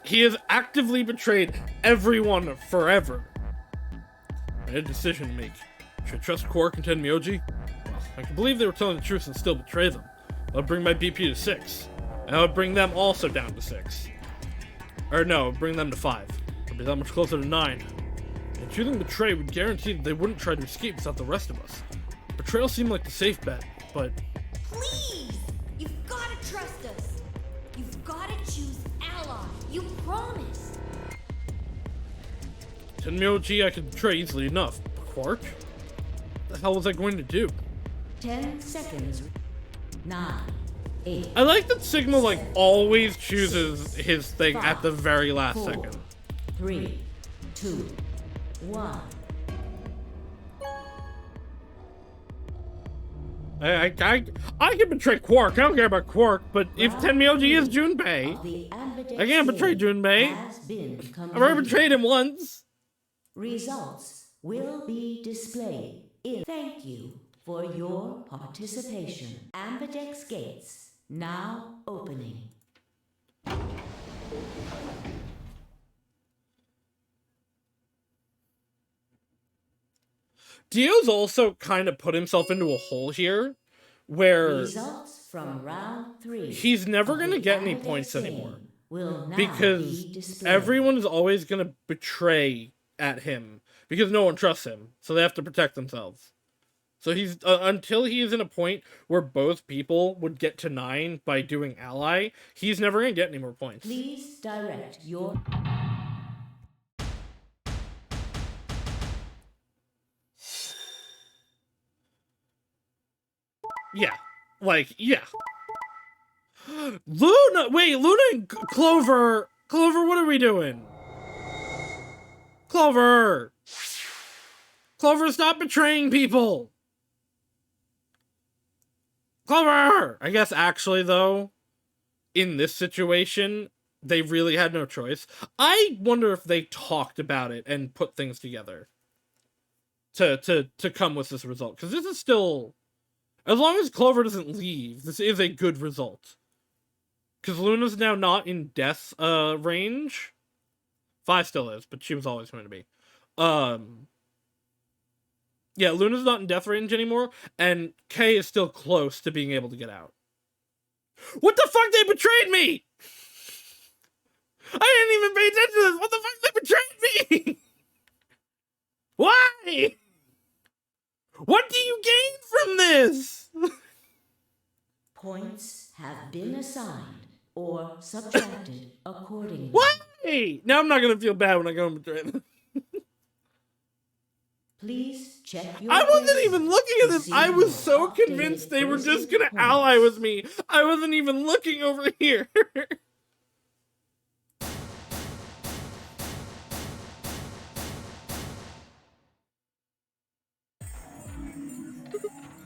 Speaker 1: He has actively betrayed everyone forever. I had a decision to make. Should I trust Quark and Tenmyoji? Well, I can believe they were telling the truth and still betray them. That would bring my BP to 6. And I would bring them also down to 6. Or no, bring them to 5. I'd be that much closer to 9. And choosing betray would guarantee that they wouldn't try to escape without the rest of us. Betrayal seemed like the safe bet, but
Speaker 5: Please! You've gotta trust us. You've gotta choose ally. You promised.
Speaker 1: Tenmyoji I could betray easily enough. But Quark? What the hell was I going to do?
Speaker 6: 10 seconds. 9, 8.
Speaker 1: I like that Sigma, like, always chooses his thing at the very last
Speaker 6: 4,
Speaker 1: second.
Speaker 6: 3, 2, 1.
Speaker 1: I can betray Quark. I don't care about Quark, but if Tenmyoji is Junpei,
Speaker 6: The Ambidex
Speaker 1: I can't betray
Speaker 6: game
Speaker 1: Junpei.
Speaker 6: has been
Speaker 1: I've already
Speaker 6: completed.
Speaker 1: betrayed him once.
Speaker 6: Results will be displayed in. Thank you for your participation. Ambidex gates now opening.
Speaker 1: Dio's also kind of put himself into a hole here, where
Speaker 6: Results from round 3.
Speaker 1: he's never
Speaker 6: of
Speaker 1: going to
Speaker 6: the
Speaker 1: get any
Speaker 6: Ambidex
Speaker 1: points
Speaker 6: game
Speaker 1: anymore.
Speaker 6: will now
Speaker 1: Because
Speaker 6: be displayed.
Speaker 1: everyone is always going to betray at him, because no one trusts him, so they have to protect themselves. So he's until he is in a point where both people would get to 9 by doing ally, he's never gonna get any more points.
Speaker 6: Please direct your...
Speaker 1: Yeah. Like, yeah. Luna! Wait, Luna and Clover! Clover, what are we doing? Clover! Clover, stop betraying people! Clover! I guess actually, though, in this situation, they really had no choice. I wonder if they talked about it and put things together to come with this result. Because this is still... As long as Clover doesn't leave, this is a good result. Because Luna's now not in death range. 5 still is, but she was always going to be. Yeah, Luna's not in death range anymore, and Kay is still close to being able to get out. What the fuck? They betrayed me! I didn't even pay attention to this! What the fuck? They betrayed me! Why? What do you gain from this?
Speaker 6: Points have been assigned or subtracted accordingly.
Speaker 1: Why? Now I'm not gonna feel bad when I go and betray them.
Speaker 6: Please check your...
Speaker 1: I wasn't
Speaker 6: faces
Speaker 1: even looking at
Speaker 6: to
Speaker 1: this.
Speaker 6: see
Speaker 1: I was
Speaker 6: your
Speaker 1: so
Speaker 6: updated
Speaker 1: convinced they were just
Speaker 6: person
Speaker 1: gonna ally
Speaker 6: points.
Speaker 1: with me. I wasn't even looking over here.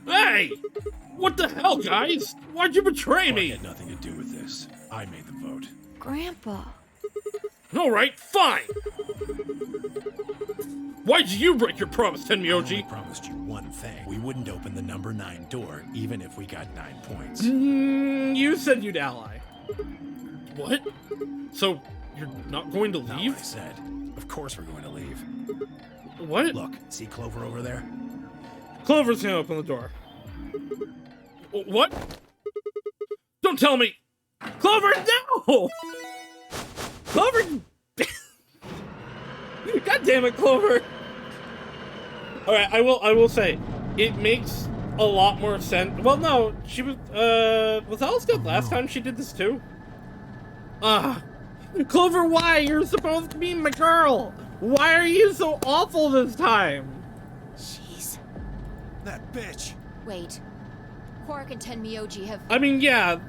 Speaker 1: Hey! What the hell, guys? Why'd you betray
Speaker 4: I
Speaker 1: me?
Speaker 4: had nothing to do with this. I made the vote.
Speaker 9: Grandpa.
Speaker 1: Alright, fine! Why'd you break your promise,
Speaker 4: I only
Speaker 1: Tenmyoji?
Speaker 4: promised you one thing. We wouldn't open the number 9 door, even if we got 9 points.
Speaker 1: You said you'd ally. What? So, you're not going to
Speaker 4: Not
Speaker 1: leave?
Speaker 4: what I said. Of course we're going to leave.
Speaker 1: What?
Speaker 4: Look, see Clover over there?
Speaker 1: Clover's gonna open the door. What? Don't tell me! Clover, no! Clover! God damn it, Clover! Alright, I will say, it makes a lot more sense. Well, no, she was Alice dead last time she did this too? Clover, why? You're supposed to be my girl! Why are you so awful this time?
Speaker 9: Jeez.
Speaker 7: That bitch!
Speaker 9: Wait. Quark and Tenmyoji have...
Speaker 1: I mean, yeah.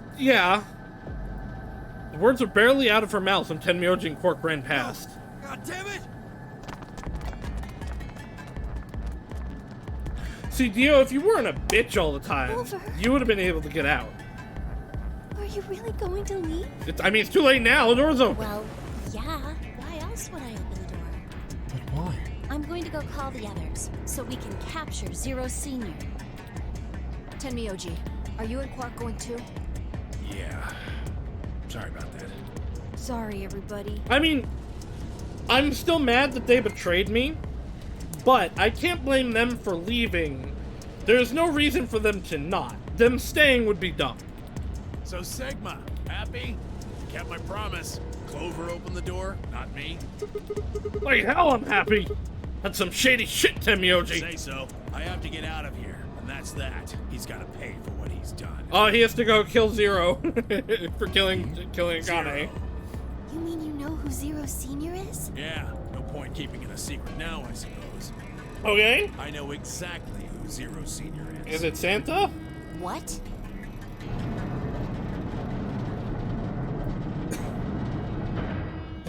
Speaker 1: The words were barely out of her mouth when Tenmyoji and Quark ran past.
Speaker 7: God damn it!
Speaker 1: See, Dio, if you weren't a bitch all the time,
Speaker 9: Clover.
Speaker 1: you would have been able to get out.
Speaker 9: Are you really going to leave?
Speaker 1: I mean, it's too late now. The door's open.
Speaker 9: Well, yeah. Why else would I open the door?
Speaker 4: But why?
Speaker 9: I'm going to go call the others, so we can capture Zero Senior. Tenmyoji, are you and Quark going too?
Speaker 4: Yeah. Sorry about that.
Speaker 9: Sorry, everybody.
Speaker 1: I mean, I'm still mad that they betrayed me, but I can't blame them for leaving. There's no reason for them to not. Them staying would be dumb.
Speaker 4: So Sigma, happy? Kept my promise. Clover opened the door, not me.
Speaker 1: Like hell, I'm happy. That's some shady shit, Tenmyoji.
Speaker 4: Say so. I have to get out of here, and that's that. He's got to pay for what he's done.
Speaker 1: Oh, he has to go kill Zero for killing Akane.
Speaker 4: Zero.
Speaker 9: You mean you know who Zero Senior is?
Speaker 4: Yeah, no point keeping it a secret now, I suppose.
Speaker 1: Okay.
Speaker 4: I know exactly who Zero Senior is.
Speaker 1: Is it Santa?
Speaker 9: What?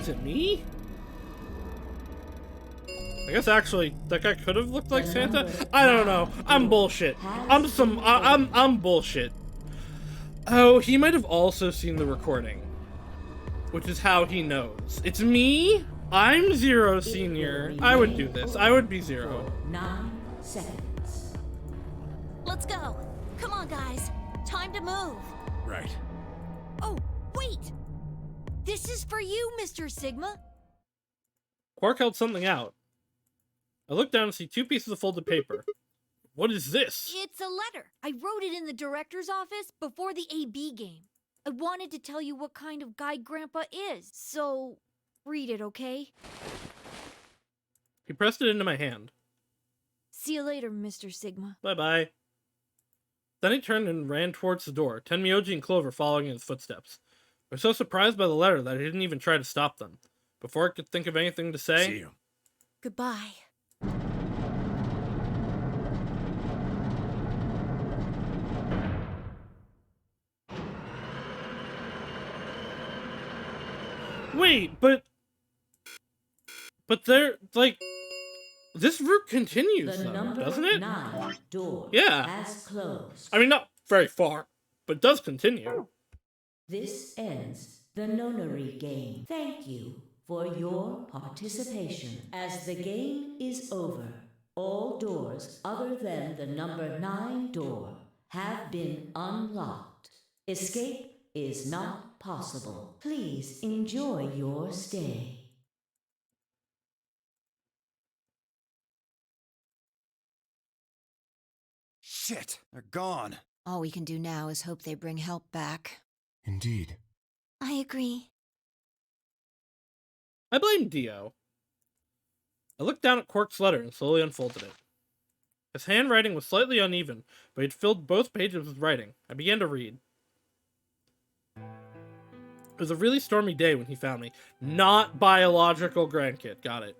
Speaker 1: Is it me? I guess actually that guy could have looked like Santa. I don't know. I'm bullshit. I'm bullshit. Oh, he might have also seen the recording, which is how he knows. It's me. I'm Zero Senior. I would do this. I would be Zero.
Speaker 6: 9 seconds.
Speaker 9: Let's go. Come on, guys. Time to move.
Speaker 4: Right.
Speaker 9: Oh, wait. This is for you, Mr. Sigma.
Speaker 1: Quark held something out. I looked down and see 2 pieces of folded paper. What is this?
Speaker 9: It's a letter. I wrote it in the director's office before the AB game. I wanted to tell you what kind of guy Grandpa is, so read it, okay?
Speaker 1: He pressed it into my hand.
Speaker 9: See you later, Mr. Sigma.
Speaker 1: Bye-bye. Then he turned and ran towards the door, Tenmyoji and Clover following in his footsteps. They were so surprised by the letter that he didn't even try to stop them. Before I could think of anything to say...
Speaker 4: See you.
Speaker 9: Goodbye.
Speaker 1: Wait, but they're, like... This route continues,
Speaker 6: The
Speaker 1: though,
Speaker 6: number
Speaker 1: doesn't it?
Speaker 6: 9 door
Speaker 1: Yeah.
Speaker 6: has closed.
Speaker 1: I mean, not very far, but it does continue.
Speaker 6: This ends the nonary game. Thank you for your participation. As the game is over, all doors other than the number 9 door have been unlocked. Escape is not possible. Please enjoy your stay.
Speaker 7: Shit, they're gone.
Speaker 8: All we can do now is hope they bring help back.
Speaker 4: Indeed.
Speaker 8: I agree.
Speaker 1: I blame Dio. I looked down at Quark's letter and slowly unfolded it. His handwriting was slightly uneven, but he'd filled both pages with writing. I began to read. It was a really stormy day when he found me. Not biological grandkid, got it.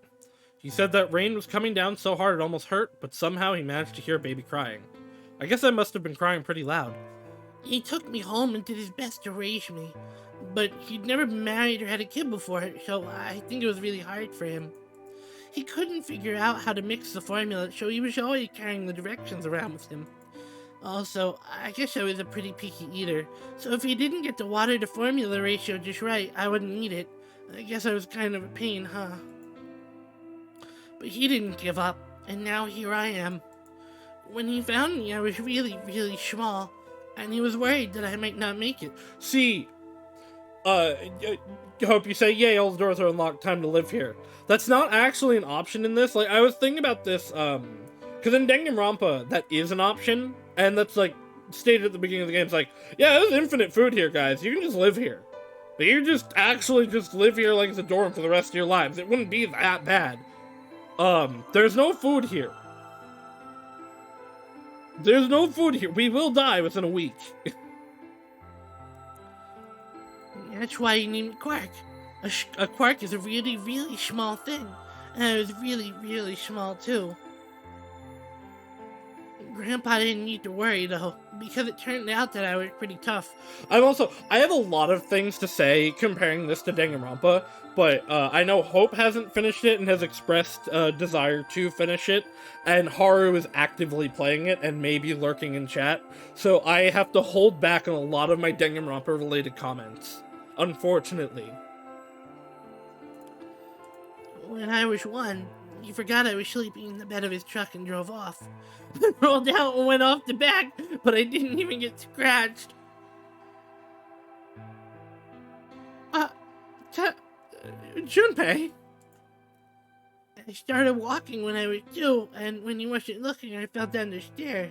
Speaker 1: He said that rain was coming down so hard it almost hurt, but somehow he managed to hear baby crying. I guess I must have been crying pretty loud.
Speaker 2: He took me home and did his best to raise me, but he'd never been married or had a kid before, so I think it was really hard for him. He couldn't figure out how to mix the formula, so he was always carrying the directions around with him. Also, I guess I was a pretty picky eater, so if he didn't get the water to formula ratio just right, I wouldn't eat it. I guess I was kind of a pain, huh? But he didn't give up, and now here I am. When he found me, I was really, really small, and he was worried that I might not make it.
Speaker 1: See, hope you say, yay, all the doors are unlocked, time to live here. That's not actually an option in this. Like, I was thinking about this, because in Danganronpa, that is an option, and that's, like, stated at the beginning of the game. It's like, yeah, there's infinite food here, guys. You can just live here. But you just actually just live here like it's a dorm for the rest of your lives. It wouldn't be that bad. There's no food here. There's no food here. We will die within a week.
Speaker 2: That's why he named me Quark. A quark is a really, really small thing. And I was really, really small too. Grandpa didn't need to worry though, because it turned out that I was pretty tough.
Speaker 1: I have a lot of things to say comparing this to Danganronpa, but I know Hope hasn't finished it and has expressed a desire to finish it, and Haru is actively playing it and maybe lurking in chat, so I have to hold back on a lot of my Danganronpa related comments, unfortunately.
Speaker 2: When I was 1, he forgot I was sleeping in the bed of his truck and drove off. I rolled out and went off the back, but I didn't even get scratched. Junpei. I started walking when I was 2, and when he wasn't looking, I fell down the stairs.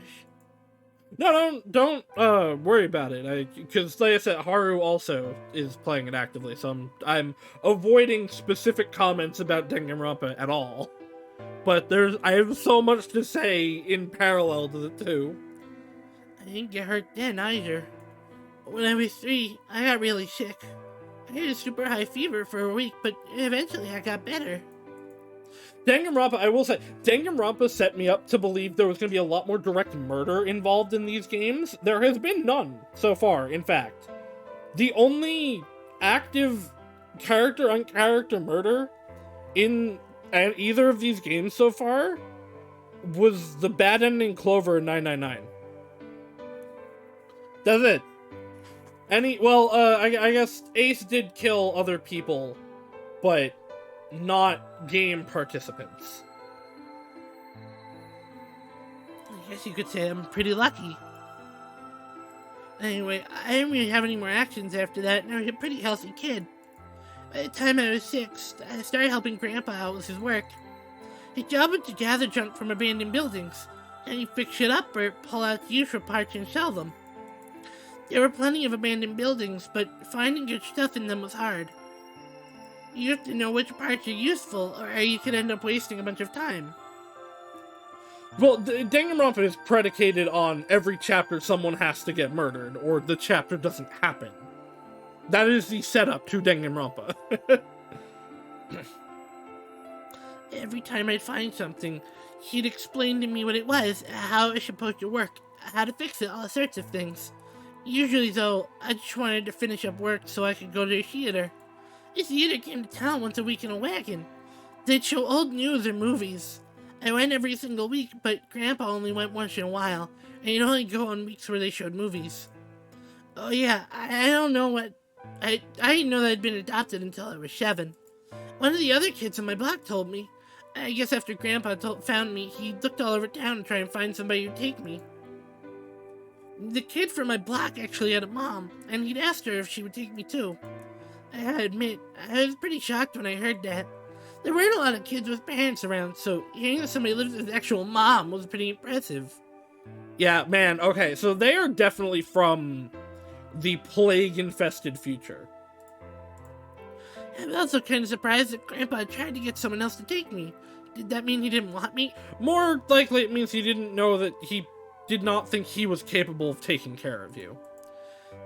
Speaker 1: No, don't worry about it. Because like I said, Haru also is playing it actively, so I'm avoiding specific comments about Danganronpa at all. But I have so much to say in parallel to the two.
Speaker 2: I didn't get hurt then either. When I was 3, I got really sick. I had a super high fever for a week, but eventually I got better.
Speaker 1: Danganronpa, I will say, Danganronpa set me up to believe there was going to be a lot more direct murder involved in these games. There has been none so far, in fact. The only active character-on-character murder in either of these games so far was the bad ending Clover in 999. That's it. I guess Ace did kill other people, but not game participants.
Speaker 2: I guess you could say I'm pretty lucky. Anyway, I didn't really have any more actions after that, and I was a pretty healthy kid. By the time I was 6, I started helping Grandpa out with his work. His job was to gather junk from abandoned buildings, and he'd fix it up or pull out the useful parts and sell them. There were plenty of abandoned buildings, but finding good stuff in them was hard. You have to know which parts are useful, or you could end up wasting a bunch of time.
Speaker 1: Well, Danganronpa is predicated on every chapter someone has to get murdered, or the chapter doesn't happen. That is the setup to Danganronpa.
Speaker 2: Every time I'd find something, he'd explain to me what it was, how it was supposed to work, how to fix it, all sorts of things. Usually, though, I just wanted to finish up work so I could go to the theater. The theater came to town once a week in a wagon. They'd show old news or movies. I went every single week, but Grandpa only went once in a while, and he'd only go on weeks where they showed movies. Oh yeah, I don't know what... I didn't know that I'd been adopted until I was 7. One of the other kids on my block told me. I guess after Grandpa found me, he looked all over town to try and find somebody who'd take me. The kid from my block actually had a mom, and he'd asked her if she would take me too. I admit, I was pretty shocked when I heard that. There weren't a lot of kids with parents around, so hearing that somebody lived with an actual mom was pretty impressive.
Speaker 1: Yeah, man, okay, so they are definitely from the plague-infested future.
Speaker 2: I'm also kind of surprised that Grandpa tried to get someone else to take me. Did that mean he didn't want me?
Speaker 1: More likely it means he didn't know that he did not think he was capable of taking care of you.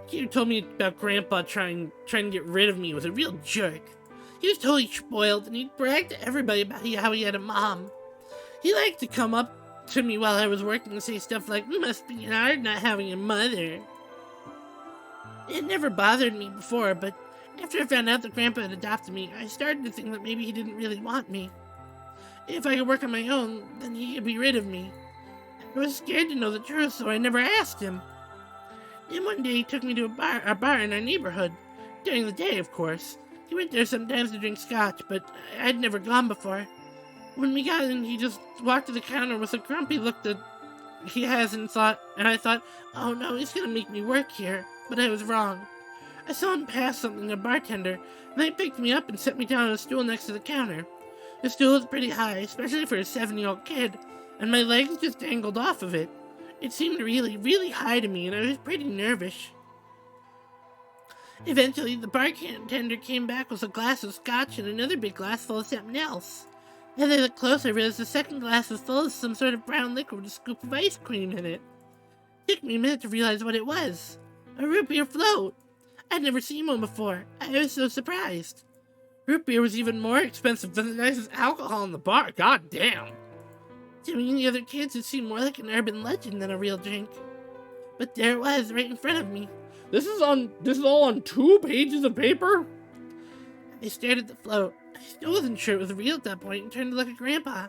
Speaker 2: You told me about Grandpa trying to get rid of me was a real jerk. He was totally spoiled, and he'd brag to everybody about how he had a mom. He liked to come up to me while I was working and say stuff like, "Must be hard not having a mother." It never bothered me before, but after I found out that Grandpa had adopted me, I started to think that maybe he didn't really want me. If I could work on my own, then he could be rid of me. I was scared to know the truth, so I never asked him. Then one day he took me to a bar in our neighborhood. During the day, of course. He went there sometimes to drink scotch, but I'd never gone before. When we got in, he just walked to the counter with a grumpy look that he has and I thought, oh no, he's gonna make me work here. But I was wrong. I saw him pass something to a bartender, and they picked me up and set me down on a stool next to the counter. The stool was pretty high, especially for a 7-year-old kid, and my legs just dangled off of it. It seemed really, really high to me, and I was pretty nervous. Eventually, the bartender came back with a glass of scotch and another big glass full of something else. As I looked closer, I realized the second glass was full of some sort of brown liquid with a scoop of ice cream in it. It took me a minute to realize what it was. A root beer float. I'd never seen one before. I was so surprised. Root beer was even more expensive than the nicest alcohol in the bar. God damn. To me and the other kids, it seemed more like an urban legend than a real drink. But there it was, right in front of me.
Speaker 1: This is all on 2 pages of paper?
Speaker 2: I stared at the float. I still wasn't sure it was real at that point and turned to look at Grandpa.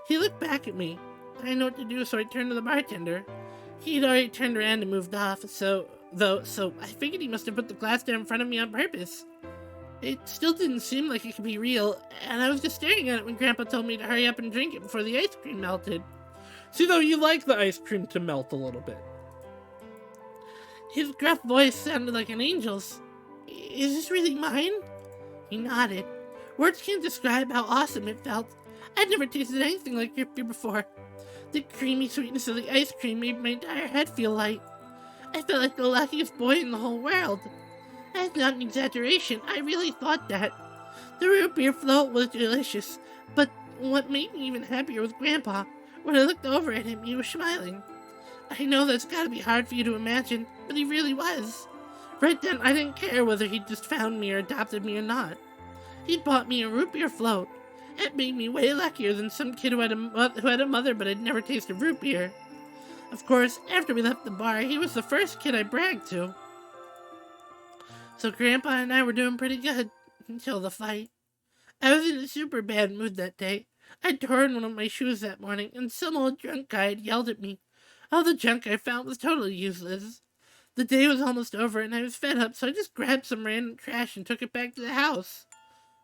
Speaker 2: He looked back at me. I didn't know what to do, so I turned to the bartender. He'd already turned around and moved off, so I figured he must have put the glass down in front of me on purpose. It still didn't seem like it could be real, and I was just staring at it when Grandpa told me to hurry up and drink it before the ice cream melted.
Speaker 1: See, though, you like the ice cream to melt a little bit.
Speaker 2: His gruff voice sounded like an angel's. Is this really mine? He nodded. Words can't describe how awesome it felt. I'd never tasted anything like root beer before. The creamy sweetness of the ice cream made my entire head feel light. I felt like the luckiest boy in the whole world. That's not an exaggeration, I really thought that. The root beer float was delicious, but what made me even happier was Grandpa. When I looked over at him, he was smiling. I know that's gotta be hard for you to imagine, but he really was. Right then, I didn't care whether he'd just found me or adopted me or not. He'd bought me a root beer float. It made me way luckier than some kid who had a mother but had never tasted root beer. Of course, after we left the bar, he was the first kid I bragged to. So Grandpa and I were doing pretty good, until the fight. I was in a super bad mood that day. I'd torn one of my shoes that morning, and some old drunk guy had yelled at me. All the junk I found was totally useless. The day was almost over, and I was fed up, so I just grabbed some random trash and took it back to the house.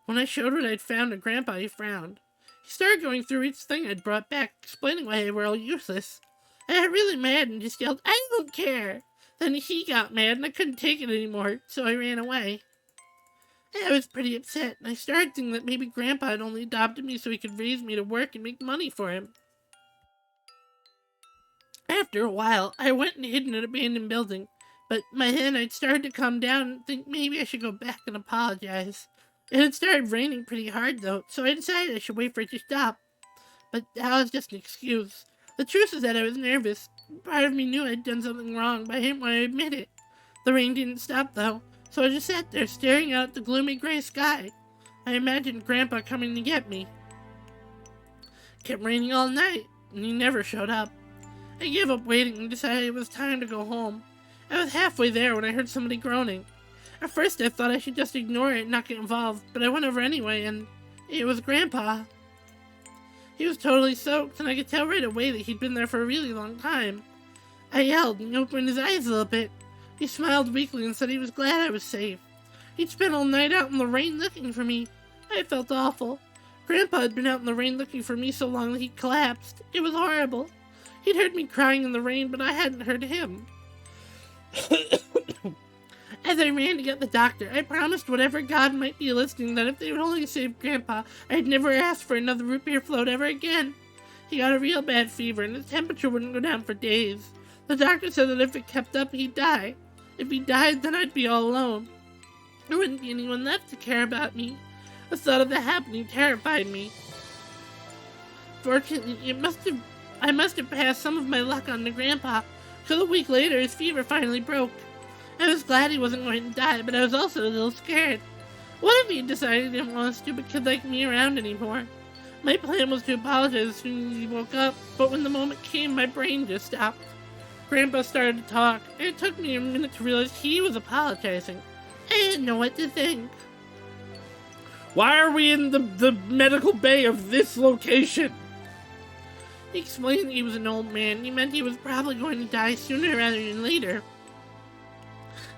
Speaker 2: When I showed what I'd found to Grandpa, he frowned. He started going through each thing I'd brought back, explaining why they were all useless. I got really mad and just yelled, "I don't care!" Then he got mad and I couldn't take it anymore, so I ran away. I was pretty upset, and I started thinking that maybe Grandpa had only adopted me so he could raise me to work and make money for him. After a while, I went and hid in an abandoned building, but by then I'd started to calm down and think maybe I should go back and apologize. It had started raining pretty hard though, so I decided I should wait for it to stop. But that was just an excuse. The truth is that I was nervous. Part of me knew I'd done something wrong, but I didn't want to admit it. The rain didn't stop, though, so I just sat there staring out at the gloomy gray sky. I imagined Grandpa coming to get me. It kept raining all night, and he never showed up. I gave up waiting and decided it was time to go home. I was halfway there when I heard somebody groaning. At first I thought I should just ignore it and not get involved, but I went over anyway, and it was Grandpa. He was totally soaked, and I could tell right away that he'd been there for a really long time. I yelled, and he opened his eyes a little bit. He smiled weakly and said he was glad I was safe. He'd spent all night out in the rain looking for me. I felt awful. Grandpa had been out in the rain looking for me so long that he'd collapsed. It was horrible. He'd heard me crying in the rain, but I hadn't heard him. As I ran to get the doctor, I promised whatever God might be listening that if they would only save Grandpa, I'd never ask for another root beer float ever again. He got a real bad fever, and his temperature wouldn't go down for days. The doctor said that if it kept up, he'd die. If he died, then I'd be all alone. There wouldn't be anyone left to care about me. The thought of that happening terrified me. Fortunately, I must have passed some of my luck on to Grandpa, because a week later his fever finally broke. I was glad he wasn't going to die, but I was also a little scared. What if he decided he didn't want a stupid kid like me around anymore? My plan was to apologize as soon as he woke up, but when the moment came, my brain just stopped. Grandpa started to talk, and it took me a minute to realize he was apologizing. I didn't know what to think.
Speaker 1: Why are we in the medical bay of this location?
Speaker 2: He explained that he was an old man. He meant he was probably going to die sooner rather than later.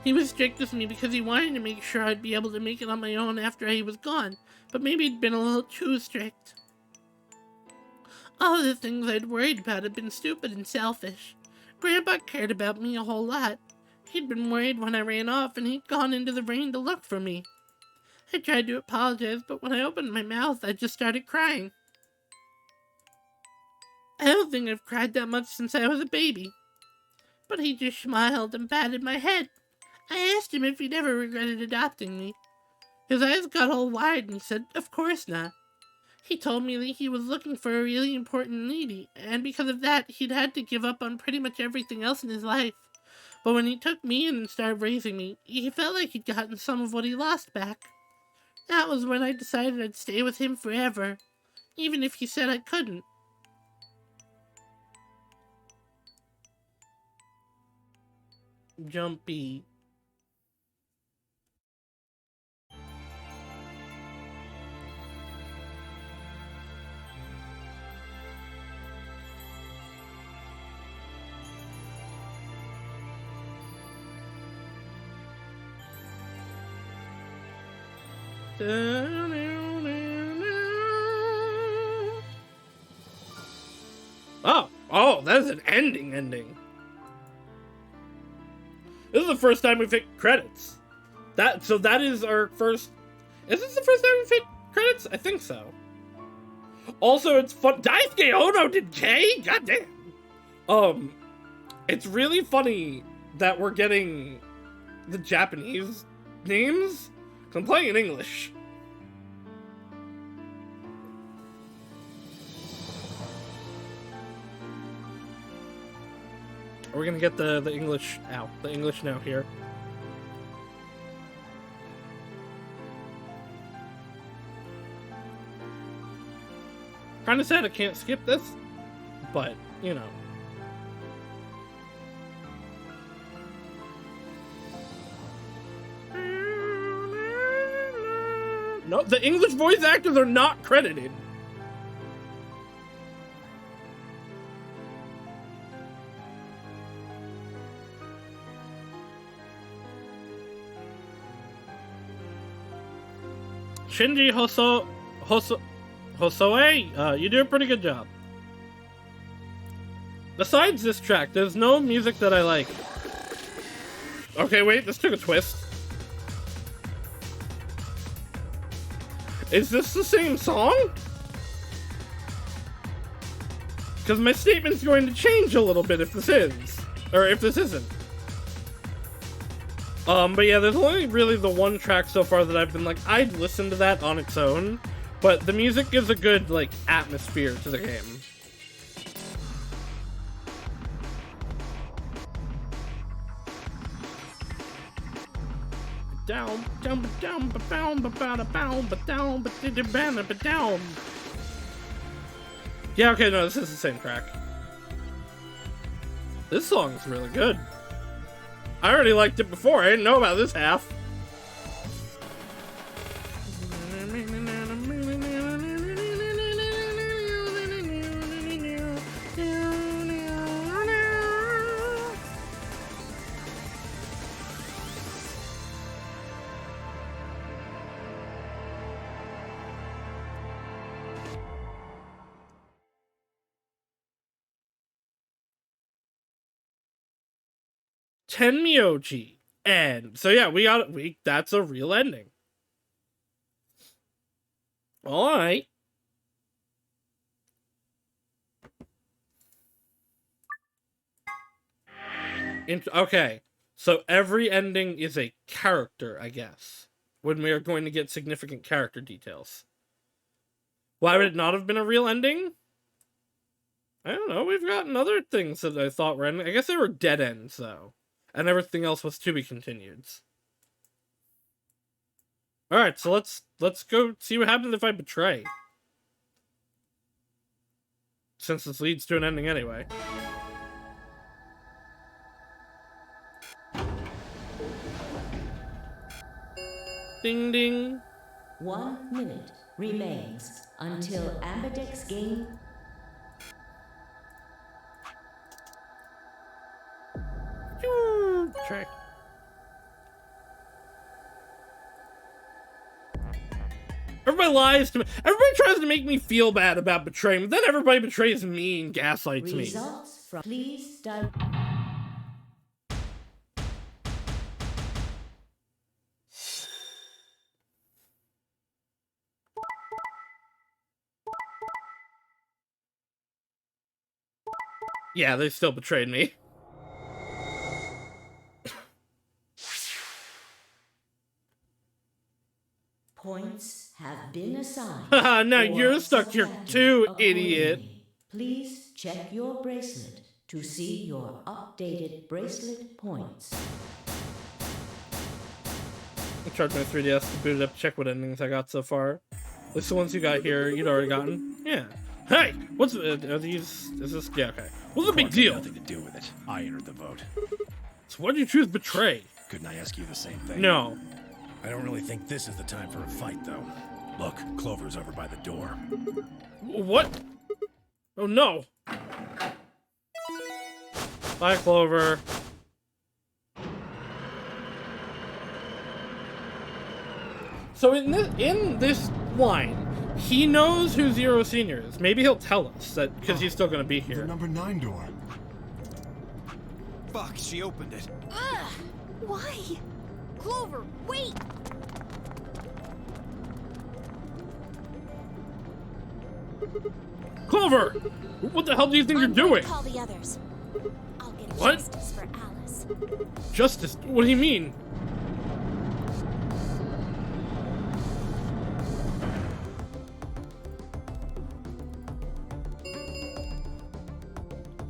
Speaker 2: He was strict with me because he wanted to make sure I'd be able to make it on my own after he was gone, but maybe he'd been a little too strict. All of the things I'd worried about had been stupid and selfish. Grandpa cared about me a whole lot. He'd been worried when I ran off, and he'd gone into the rain to look for me. I tried to apologize, but when I opened my mouth, I just started crying. I don't think I've cried that much since I was a baby. But he just smiled and patted my head. I asked him if he'd ever regretted adopting me. His eyes got all wide and he said, of course not. He told me that he was looking for a really important lady, and because of that, he'd had to give up on pretty much everything else in his life. But when he took me in and started raising me, he felt like he'd gotten some of what he lost back. That was when I decided I'd stay with him forever, even if he said I couldn't.
Speaker 1: Jumpy. Oh, that's an ending. This is the first time we've hit credits. So that is our first. Is this the first time we've hit credits? I think so. Also, it's fun. Daisuke Ono did K? Goddamn. It's really funny that we're getting the Japanese names. 'Cause I'm playing in English. We're gonna get the English out. The English now here. Kinda sad I can't skip this, but, you know. No, the English voice actors are not credited. Shinji Hosoe, you do a pretty good job. Besides this track, there's no music that I like. Okay, wait, this took a twist. Is this the same song? Because my statement's going to change a little bit if this is. Or if this isn't. But yeah, there's only really the one track so far that I've been like, I'd listen to that on its own. But the music gives a good, like, atmosphere to the game. down, down, down, down, down, down, down. Yeah, okay, no, this is the same track. This song's really good. I already liked it before. I didn't know about this half. Tenmyoji. And so yeah, that's a real ending. Alright. Okay. So every ending is a character, I guess. When we are going to get significant character details. Why would it not have been a real ending? I don't know, we've gotten other things that I thought were ending. I guess they were dead ends, though. And everything else was to be continued. Alright, so let's go see what happens if I betray. Since this leads to an ending anyway. Ding ding.
Speaker 6: 1 minute remains until Ambidex game.
Speaker 1: Track. Everybody lies to me. Everybody tries to make me feel bad about betraying, but then everybody betrays me and gaslights me.
Speaker 6: Results from please start.
Speaker 1: Yeah, they still betrayed me.
Speaker 6: Points have been assigned.
Speaker 1: Haha, now you're stuck here too, idiot.
Speaker 6: Please check your bracelet to see your updated bracelet points.
Speaker 1: I charged my 3DS to boot it up to check what endings I got so far. At least the ones you got here, you'd already gotten. Yeah. Hey! What's... are these... is this... yeah, okay. What's the big deal?
Speaker 4: Nothing to do with it. I entered the vote.
Speaker 1: So why'd you choose betray?
Speaker 4: Couldn't I ask you the same thing?
Speaker 1: No.
Speaker 4: I don't really think this is the time for a fight, though. Look, Clover's over by the door.
Speaker 1: What? Oh, no. Bye, Clover. So in this line, he knows who Zero Senior is. Maybe he'll tell us that because he's still gonna be here.
Speaker 10: The number 9 door.
Speaker 7: Fuck, she opened it.
Speaker 9: Ugh! Why? Clover, wait!
Speaker 1: Clover! What the hell do you think you're doing?
Speaker 5: Call the others. I'll get
Speaker 1: What?
Speaker 5: justice for Alice.
Speaker 1: Justice? What do you mean?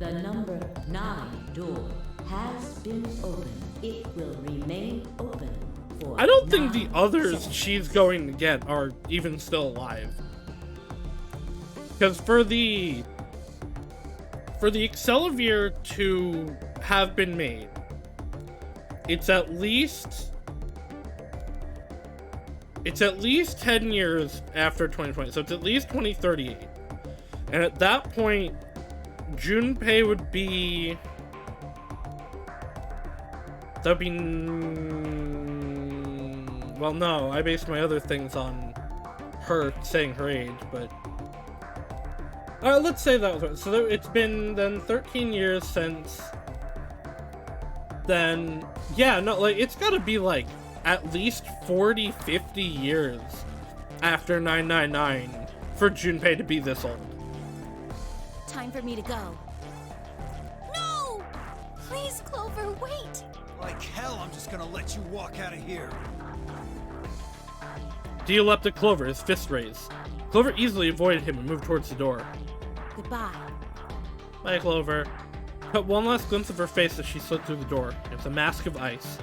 Speaker 6: The number 9 door has been opened. It will remain open for
Speaker 1: I don't think the
Speaker 6: 9
Speaker 1: others
Speaker 6: seconds.
Speaker 1: she's going to get are even still alive. Because for the Excelivir to have been made, it's at least 10 years after 2020, so it's at least 2038. And at that point, Junpei would be... that'd be... well, no, I based my other things on her saying her age, but... let's say that was... so it's been then 13 years since... then... yeah, no, like, it's gotta be, like, at least 40, 50 years after 999 for Junpei to be this old.
Speaker 5: Time for me to go. No! Please, Clover, wait!
Speaker 7: Like hell, I'm just gonna let you walk out of here.
Speaker 1: Dio leapt at Clover, his fist raised. Clover easily avoided him and moved towards the door.
Speaker 5: Goodbye.
Speaker 1: Bye, Clover. Caught one last glimpse of her face as she slid through the door. It was a mask of ice.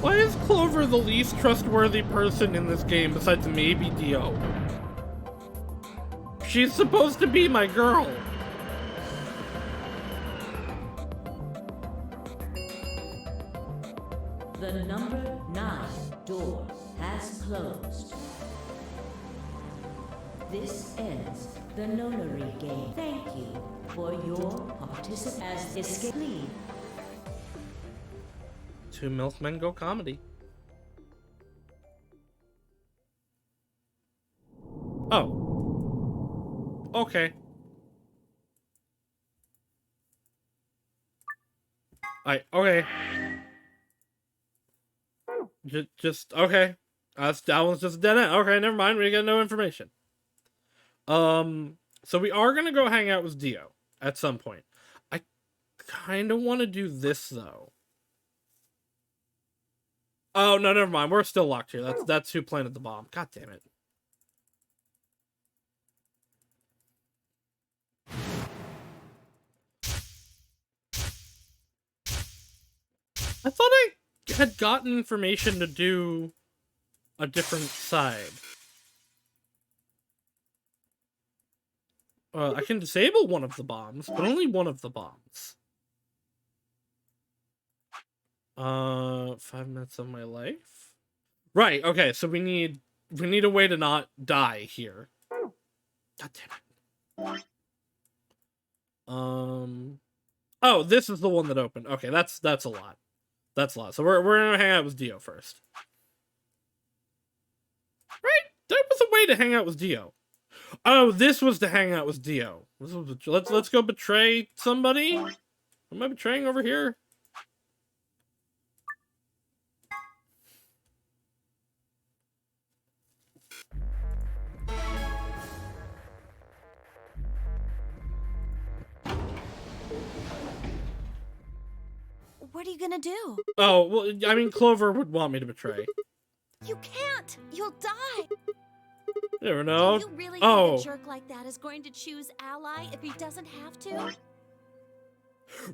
Speaker 1: Why is Clover the least trustworthy person in this game besides maybe Dio? She's supposed to be my girl.
Speaker 6: The number 9 door has closed. This ends the nonary game. Thank you for your participation as escape lead.
Speaker 1: Two milkmen go comedy. Oh. Okay. Okay. Just okay. That one's just a dead end. Okay, never mind. We got no information. So we are gonna go hang out with Dio at some point. I kind of want to do this though. Oh no, never mind. We're still locked here. That's who planted the bomb. God damn it. I thought I had gotten information to do a different side. I can disable one of the bombs, but only one of the bombs. 5 minutes of my life? Right, okay, so we need a way to not die here. God damn it. Oh, this is the one that opened. Okay, that's a lot. That's a lot. So we're gonna hang out with Dio first. Right? There was a way to hang out with Dio. Oh, this was to hang out with Dio. Let's go betray somebody. Am I betraying over here?
Speaker 9: What are you gonna do?
Speaker 1: Oh, well, I mean, Clover would want me to betray.
Speaker 9: You can't! You'll die!
Speaker 1: You never know.
Speaker 9: Do you really
Speaker 1: Oh.
Speaker 9: think a jerk like that is going to choose Ally if he doesn't have to?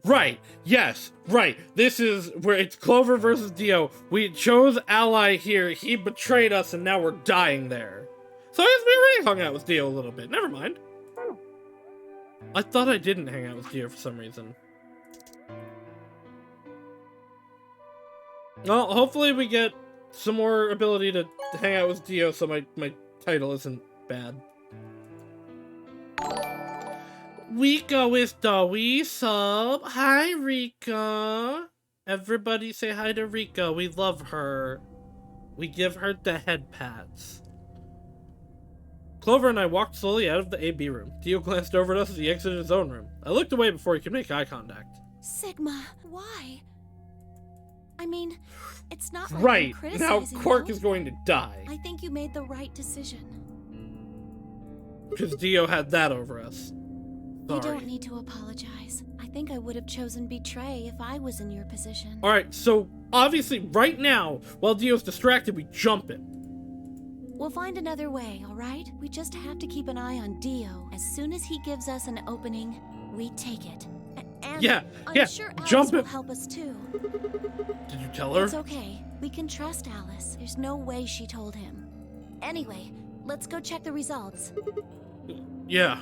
Speaker 1: Right. Yes. Right. This is where it's Clover versus Dio. We chose Ally here. He betrayed us, and now we're dying there. So I guess we already hung out with Dio a little bit. Never mind. I thought I didn't hang out with Dio for some reason. Well, hopefully we get some more ability to hang out with Dio so my title isn't bad. Rika is the wee sub. Hi, Rika. Everybody say hi to Rika. We love her. We give her the head pats. Clover and I walked slowly out of the AB room. Dio glanced over at us as he exited his own room. I looked away before he could make eye contact.
Speaker 9: Sigma, why? I mean, it's not like
Speaker 1: Right.
Speaker 9: I'm
Speaker 1: Now
Speaker 9: criticizing
Speaker 1: Quark
Speaker 9: you.
Speaker 1: is going to die.
Speaker 9: I think you made the right decision.
Speaker 1: Because Dio had that over us.
Speaker 9: You
Speaker 1: Sorry.
Speaker 9: don't need to apologize. I think I would have chosen betray if I was in your position.
Speaker 1: Alright, so obviously right now, while Dio's distracted, we jump him.
Speaker 9: We'll find another way, alright? We just have to keep an eye on Dio. As soon as he gives us an opening, we take it. And
Speaker 1: Yeah,
Speaker 9: I'm
Speaker 1: yeah,
Speaker 9: sure Alice
Speaker 1: jump
Speaker 9: will
Speaker 1: him.
Speaker 9: help us too.
Speaker 1: Did you tell her?
Speaker 9: It's okay. We can trust Alice. There's no way she told him. Anyway, let's go check the results.
Speaker 1: Yeah.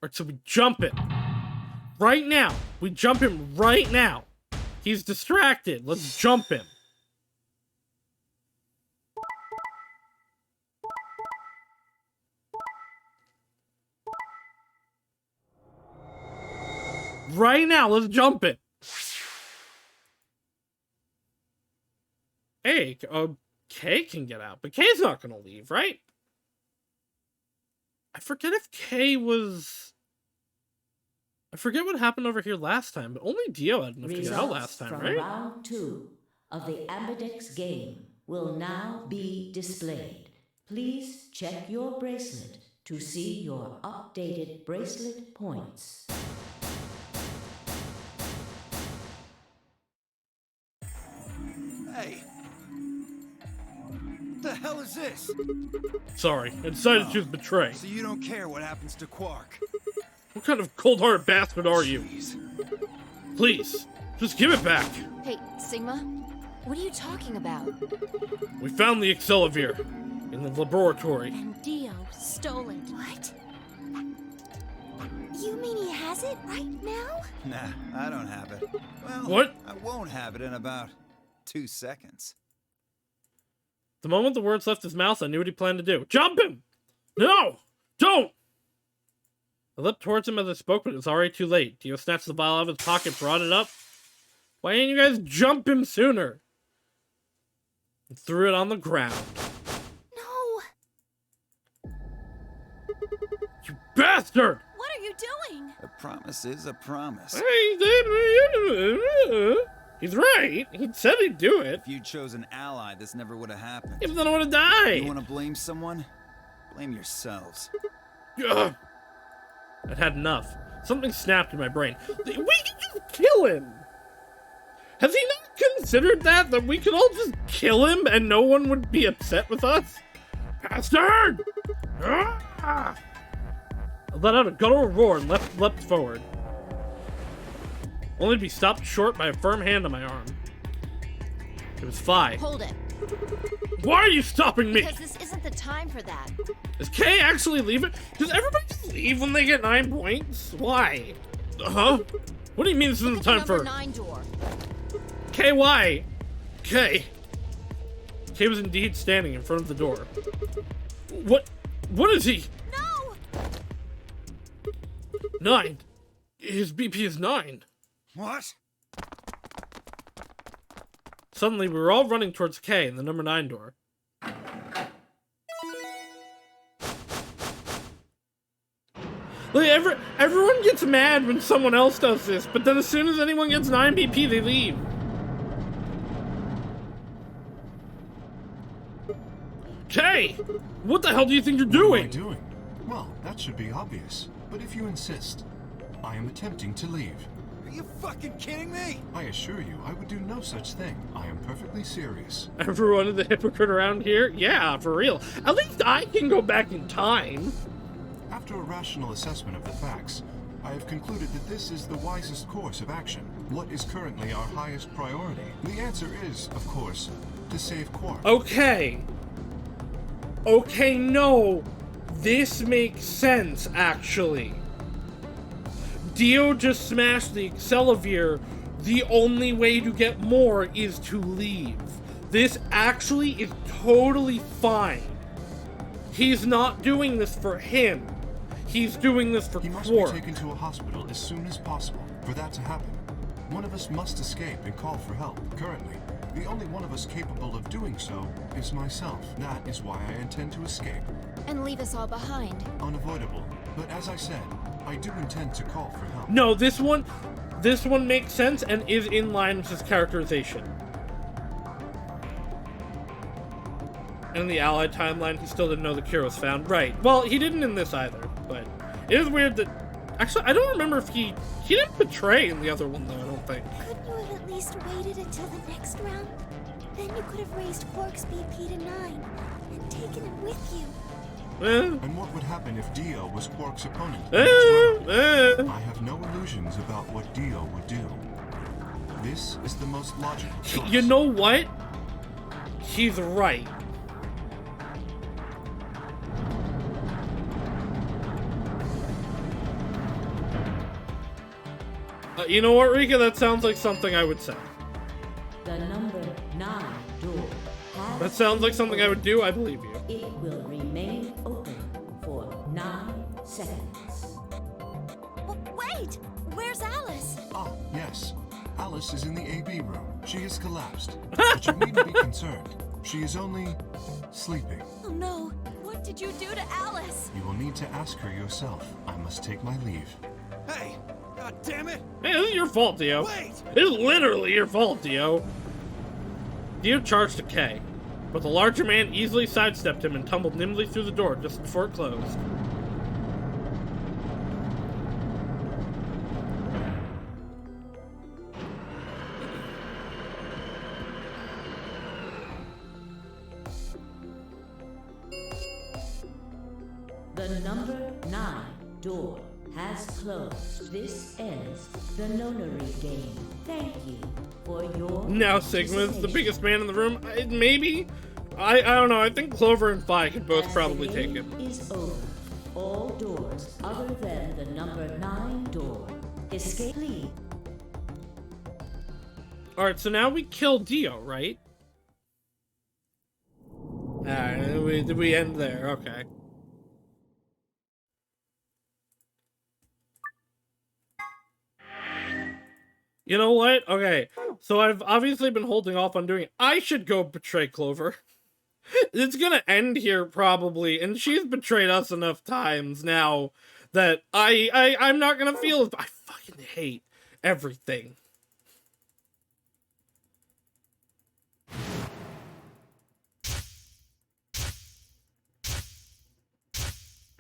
Speaker 1: Alright, so we jump him. Right now. We jump him right now. He's distracted. Let's jump him. Right now, let's jump it. Hey, Kay can get out, but Kay's not gonna leave, right? I forget if Kay was... I forget what happened over here last time, but only Dio had enough to get out last time,
Speaker 6: from
Speaker 1: right?
Speaker 6: round 2 of the Ambidex game will now be displayed. Please check your bracelet to see your updated bracelet points.
Speaker 7: Hey! What the hell is this?
Speaker 1: Sorry, I decided to choose Betray.
Speaker 7: So you don't care what happens to Quark?
Speaker 1: What kind of cold-hearted bastard are you?
Speaker 7: Jeez.
Speaker 3: Please, just give it back.
Speaker 9: Hey, Sigma, what are you talking about?
Speaker 3: We found the Accelavir in the laboratory.
Speaker 9: And Dio stole it.
Speaker 8: What? You mean he has it right now?
Speaker 7: Nah, I don't have it. Well,
Speaker 3: What?
Speaker 7: I won't have it in about 2 seconds.
Speaker 1: The moment the words left his mouth, I knew what he planned to do. Jump him! No! Don't! I leapt towards him as I spoke, but it was already too late. Dio snatched the vial out of his pocket, brought it up. Why didn't you guys jump him sooner? And threw it on the ground.
Speaker 9: No!
Speaker 1: You bastard!
Speaker 9: What are you doing?
Speaker 7: A promise is a promise.
Speaker 1: He's right. He said he'd do it.
Speaker 7: If you chose an ally, this never would have happened.
Speaker 1: Even then I want to die.
Speaker 7: You want to blame someone? Blame yourselves.
Speaker 1: Ugh. I'd had enough. Something snapped in my brain. We could just kill him. Has he not considered that we could all just kill him and no one would be upset with us? Bastard! Ah! I let out a guttural roar and leapt forward. Only to be stopped short by a firm hand on my arm. It was Phi.
Speaker 9: Hold it.
Speaker 1: Why are you stopping me?
Speaker 9: Because this isn't the time for that.
Speaker 1: Is Kay actually leaving? Does everybody just leave when they get 9 points? Why? Huh? What do you mean this isn't the time
Speaker 9: Number
Speaker 1: for...
Speaker 9: 9 door.
Speaker 1: Kay, why? Kay. Kay was indeed standing in front of the door. What is he?
Speaker 9: No!
Speaker 1: 9. His BP is 9.
Speaker 7: What?
Speaker 1: Suddenly, we were all running towards Kay in the number 9 door. Like, everyone gets mad when someone else does this, but then as soon as anyone gets 9 BP, they leave. Kay! What the hell do you think you're doing?
Speaker 10: What am I doing? Well, that should be obvious. But if you insist, I am attempting to leave.
Speaker 7: Are you fucking kidding me?
Speaker 10: I assure you, I would do no such thing. I am perfectly serious.
Speaker 1: Everyone is a hypocrite around here? Yeah, for real. At least I can go back in time.
Speaker 10: After a rational assessment of the facts, I have concluded that this is the wisest course of action. What is currently our highest priority? The answer is, of course, to save Quark.
Speaker 1: Okay. Okay, no. This makes sense, actually. Dio just smashed the Accelavir. The only way to get more is to leave. This actually is totally fine. He's not doing this for him. He's doing this for
Speaker 10: He must
Speaker 1: Quark.
Speaker 10: be taken to a hospital as soon as possible. For that to happen, one of us must escape and call for help. Currently, the only one of us capable of doing so is myself. That is why I intend to escape.
Speaker 9: And leave us all behind.
Speaker 10: Unavoidable. But as I said, I do intend to call for help.
Speaker 1: No, this one makes sense and is in line with his characterization. And in the Allied timeline, he still didn't know the cure was found. Right. Well, he didn't in this either, but it is weird that... Actually, I don't remember if he didn't betray in the other one, though, I don't think.
Speaker 8: Couldn't you have at least waited until the next round? Then you could have raised Quark's BP to 9 and taken him with you.
Speaker 10: And what would happen if Dio was Quark's opponent? I have no illusions about what Dio would do. This is the most logical choice.
Speaker 1: You know what? He's right. You know what, Rika? That sounds like something I would say.
Speaker 6: The number 9 door has
Speaker 1: That sounds like something I would do. I believe you.
Speaker 6: It will remain open for 9 seconds.
Speaker 9: Wait! Where's Alice?
Speaker 10: Ah, yes. Alice is in the AB room. She has collapsed. But you needn't be concerned. She is only sleeping.
Speaker 9: Oh no! What did you do to Alice?
Speaker 10: You will need to ask her yourself. I must take my leave.
Speaker 7: Hey! God damn it!
Speaker 1: Hey, this is your fault, Dio.
Speaker 7: Wait!
Speaker 1: This is literally your fault, Dio. Dio charged to K, but the larger man easily sidestepped him and tumbled nimbly through the door just before it closed.
Speaker 6: The number 9 door has closed. This ends the nonary game. Thank you for your
Speaker 1: Now Sigma's the biggest man in the room. Maybe? I don't know. I think Clover and Phi could both probably take him.
Speaker 6: Is over. All doors other than the number 9 door. Escape, please.
Speaker 1: Alright, so now we kill Dio, right? Alright, we end there. Okay. You know what? Okay, so I've obviously been holding off on doing it. I should go betray Clover. It's gonna end here, probably, and she's betrayed us enough times now that I'm not gonna feel... I fucking hate everything.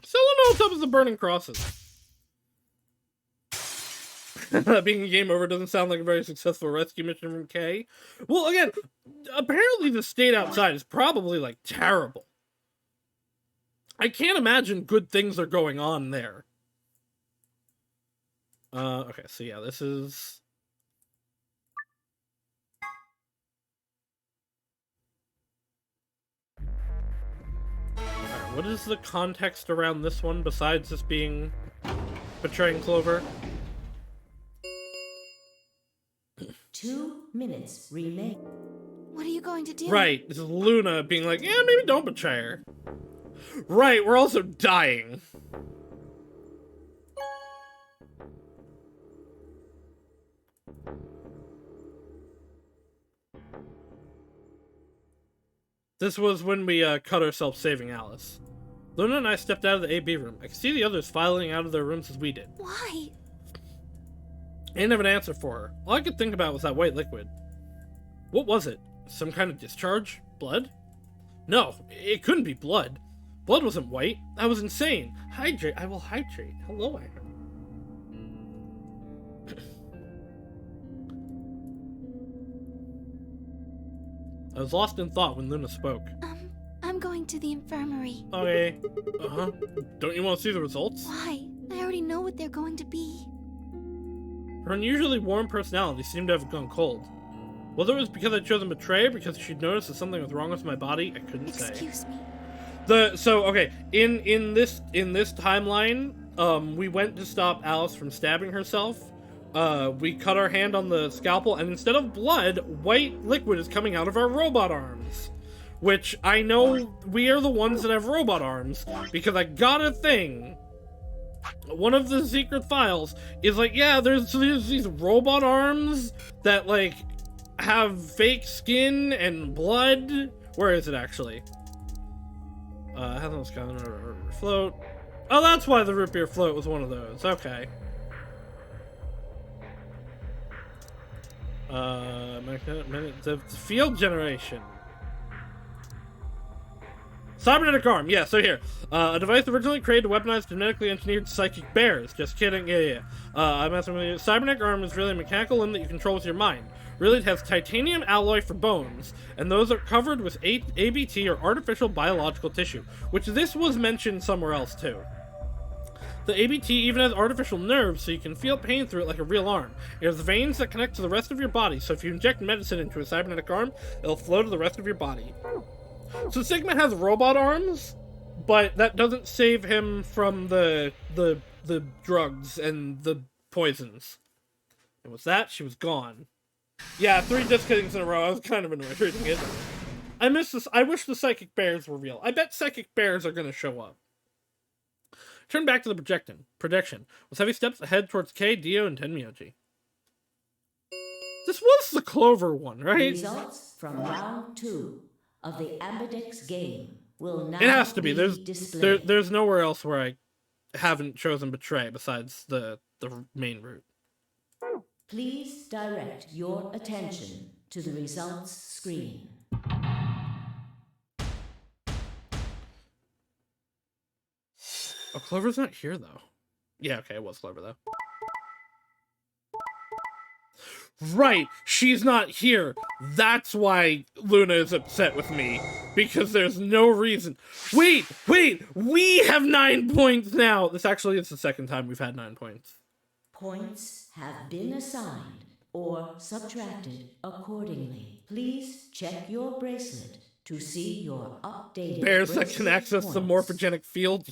Speaker 1: Still don't know what's up with the burning crosses. Being a game over doesn't sound like a very successful rescue mission from Kay. Well, again, apparently the state outside is probably, like, terrible. I can't imagine good things are going on there. Okay, so yeah, this is... Alright, what is the context around this one besides this being betraying Clover?
Speaker 6: 2 minutes remain.
Speaker 9: What are you going to do?
Speaker 1: Right, this is Luna being like, yeah, maybe don't betray her. Right, we're also dying. This was when we cut ourselves saving Alice. Luna and I stepped out of the AB room. I could see the others filing out of their rooms as we did.
Speaker 9: Why?
Speaker 1: I didn't have an answer for her. All I could think about was that white liquid. What was it? Some kind of discharge? Blood? No, it couldn't be blood. Blood wasn't white. That was insane. Hydrate. I will hydrate. Hello, Aaron. I was lost in thought when Luna spoke.
Speaker 8: I'm going to the infirmary.
Speaker 1: Okay. Uh-huh. Don't you want to see the results?
Speaker 8: Why? I already know what they're going to be.
Speaker 1: Her unusually warm personality seemed to have gone cold. Whether it was because I'd chosen betray or because she'd noticed that something was wrong with my body, I couldn't say.
Speaker 8: Excuse me.
Speaker 1: Okay, in this timeline, we went to stop Alice from stabbing herself. We cut our hand on the scalpel, and instead of blood, white liquid is coming out of our robot arms. Which I know we are the ones that have robot arms, because I got a thing. One of the secret files is like, yeah, there's these robot arms that, like, have fake skin and blood. Where is it, actually? Hasn't got a float. Oh, that's why the root beer float was one of those. Okay. The field generation. Cybernetic arm, yeah, so here. A device originally created to weaponize genetically engineered psychic bears. Just kidding, yeah. I'm messing with you. Cybernetic arm is really a mechanical limb that you control with your mind. Really, it has titanium alloy for bones, and those are covered with ABT or artificial biological tissue, which this was mentioned somewhere else too. The ABT even has artificial nerves, so you can feel pain through it like a real arm. It has veins that connect to the rest of your body, so if you inject medicine into a cybernetic arm, it'll flow to the rest of your body. So Sigma has robot arms, but that doesn't save him from the drugs and the poisons. And with that, she was gone. Yeah, 3 disc hittings in a row. I was kind of annoyed reading it. I miss this. I wish the psychic bears were real. I bet psychic bears are going to show up. Turn back to the prediction. With heavy steps ahead towards K, Dio, and Tenmyoji. This was the Clover one, right?
Speaker 6: Results from round 2 of the Ambidex game will now
Speaker 1: it has to be.
Speaker 6: Displayed.
Speaker 1: There's nowhere else where I haven't chosen betray besides the main route.
Speaker 6: Please direct your attention to the results screen.
Speaker 1: Oh, Clover's not here, though. Yeah, okay, it was Clover, though. Right, she's not here. That's why Luna is upset with me. Because there's no reason. Wait, we have 9 points now. This actually is the second time we've had 9 points.
Speaker 6: Points have been assigned or subtracted accordingly. Please check your bracelet to see your updated
Speaker 1: Bears that can access the morphogenic field.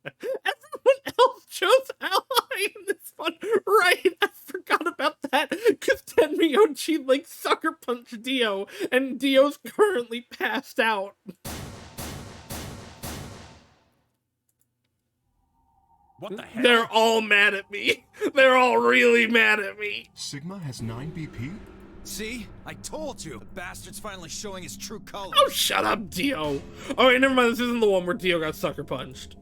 Speaker 1: Everyone else chose ally in this one, right? I forgot about that. Because Tenryochi, like, sucker punched Dio, and Dio's currently passed out.
Speaker 4: What the hell?
Speaker 1: They're all mad at me. They're all really mad at me.
Speaker 10: Sigma has 9 BP?
Speaker 7: See? I told you! The bastard's finally showing his true colors.
Speaker 1: Oh, shut up, Dio. Alright, never mind. This isn't the one where Dio got sucker punched.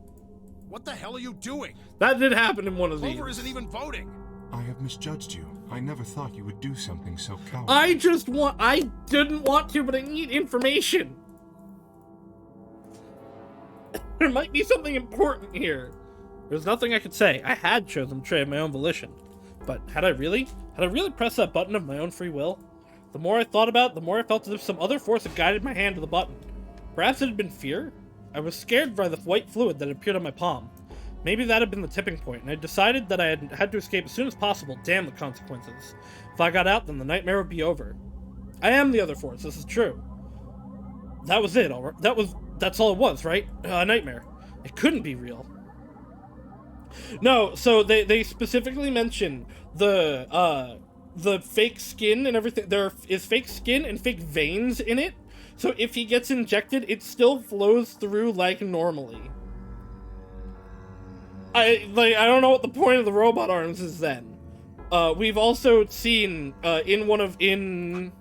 Speaker 4: What the hell are you doing?
Speaker 1: That did happen in one of these.
Speaker 4: Clover isn't even voting.
Speaker 10: I have misjudged you. I never thought you would do something so cowardly.
Speaker 1: I didn't want to, but I need information. There might be something important here. There's nothing I could say. I had chosen betrayal of my own volition. But had I really pressed that button of my own free will? The more I thought about it, the more I felt as if some other force had guided my hand to the button. Perhaps it had been fear? I was scared by the white fluid that appeared on my palm. Maybe that had been the tipping point, and I decided that I had to escape as soon as possible. Damn the consequences. If I got out, then the nightmare would be over. I am the other force, this is true. That was it, alright? That's all it was, right? A nightmare. It couldn't be real. No, so they specifically mention the fake skin and everything. There is fake skin and fake veins in it. So if he gets injected, it still flows through like normally. I don't know what the point of the robot arms is then. We've also seen in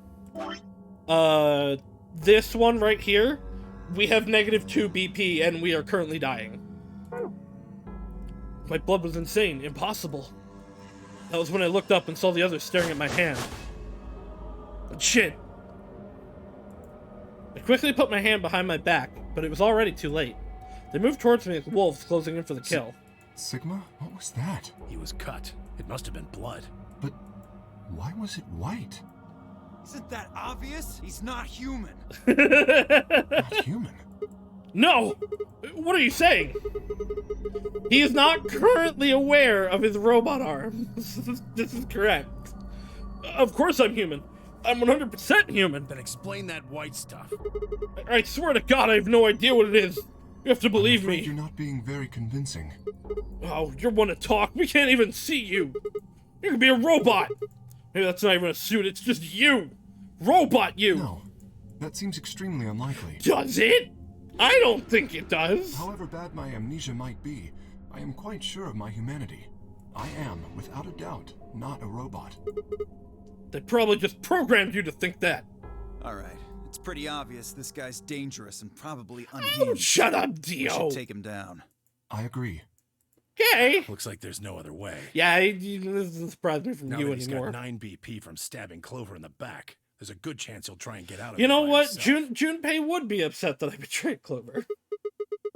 Speaker 1: this one right here, we have -2 BP and we are currently dying. My blood was insane, impossible. That was when I looked up and saw the others staring at my hand. But shit. I quickly put my hand behind my back, but it was already too late. They moved towards me like wolves closing in for the kill.
Speaker 10: Sigma? What was that?
Speaker 4: He was cut. It must have been blood.
Speaker 10: But why was it white?
Speaker 7: Isn't that obvious? He's not human.
Speaker 10: Not human.
Speaker 1: No! What are you saying? He is not currently aware of his robot arms. This is correct. Of course I'm human. I'm 100% human.
Speaker 4: Then explain that white stuff.
Speaker 1: I swear to God, I have no idea what it is. You have to believe me.
Speaker 10: You're not being very convincing.
Speaker 1: Oh, you're one to talk. We can't even see you. You could be a robot. Maybe that's not even a suit. It's just you. Robot you.
Speaker 10: No, that seems extremely unlikely.
Speaker 1: Does it? I don't think it does.
Speaker 10: However bad my amnesia might be, I am quite sure of my humanity. I am, without a doubt, not a robot.
Speaker 1: They probably just programmed you to think that.
Speaker 7: Alright, it's pretty obvious this guy's dangerous and probably
Speaker 1: Oh,
Speaker 7: unhinged.
Speaker 1: shut up,
Speaker 7: We
Speaker 1: Dio.
Speaker 7: should take him down.
Speaker 10: I agree.
Speaker 1: Okay.
Speaker 4: Looks like there's no other way.
Speaker 1: Yeah, this doesn't surprise me from
Speaker 4: Now
Speaker 1: you
Speaker 4: that he's
Speaker 1: anymore.
Speaker 4: got 9 BP from stabbing Clover in the back, there's a good chance he'll try and get out of it.
Speaker 1: You know
Speaker 4: by
Speaker 1: what?
Speaker 4: himself.
Speaker 1: Junpei would be upset that I betrayed Clover.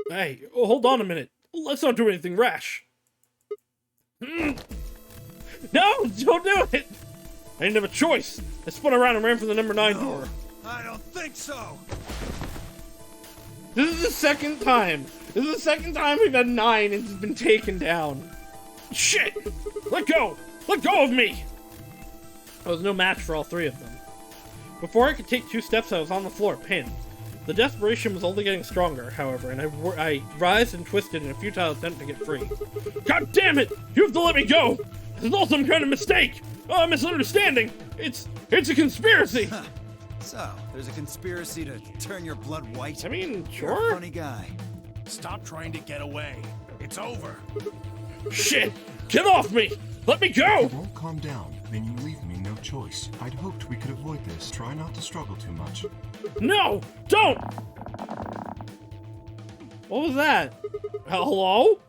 Speaker 1: Hey, hold on a minute. Let's not do anything rash. No, don't do it. I didn't have a choice. I spun around and ran for the number 9 door.
Speaker 7: I don't think so!
Speaker 1: This is the second time. This is the second time we've had 9 and it's been taken down. Shit! Let go! Let go of me! I was no match for all 3 of them. Before I could take 2 steps, I was on the floor, pinned. The desperation was only getting stronger, however, and I writhed and twisted in a futile attempt to get free. God damn it! You have to let me go! It's all some kind of mistake! A misunderstanding! It's a conspiracy!
Speaker 7: So, there's a conspiracy to turn your blood white?
Speaker 1: I mean,
Speaker 7: You're a
Speaker 1: sure.
Speaker 7: funny guy.
Speaker 4: Stop trying to get away. It's over.
Speaker 1: Shit! Get off me! Let me go!
Speaker 10: If you won't calm down, then you leave me no choice. I'd hoped we could avoid this. Try not to struggle too much.
Speaker 1: No! Don't! What was that? Hello?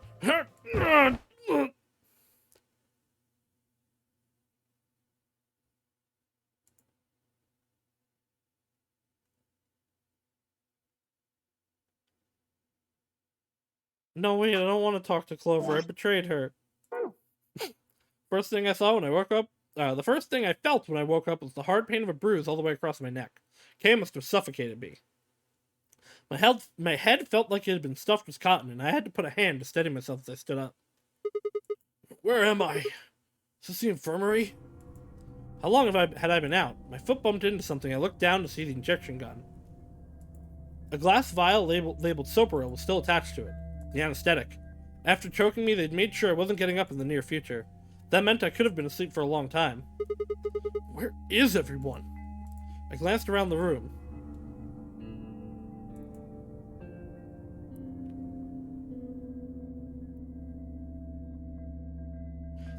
Speaker 1: No, wait, I don't want to talk to Clover. I betrayed her. First thing I saw when I woke up The first thing I felt when I woke up was the hard pain of a bruise all the way across my neck. Kay must have suffocated me. My head felt like it had been stuffed with cotton, and I had to put a hand to steady myself as I stood up. Where am I? Is this the infirmary? How long had I been out? My foot bumped into something. I looked down to see the injection gun. A glass vial labeled Soparil was still attached to it. The anesthetic. After choking me, they'd made sure I wasn't getting up in the near future. That meant I could have been asleep for a long time. Where is everyone? I glanced around the room.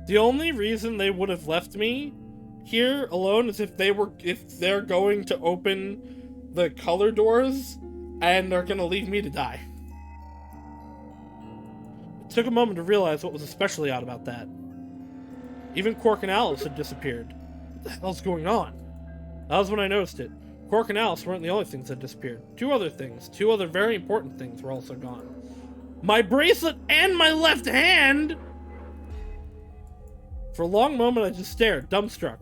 Speaker 1: The only reason they would have left me here alone is if they're going to open the color doors and are going to leave me to die. It took a moment to realize what was especially odd about that. Even Quark and Alice had disappeared. What the hell's going on? That was when I noticed it. Quark and Alice weren't the only things that disappeared. Two other very important things were also gone. My bracelet and my left hand! For a long moment I just stared, dumbstruck.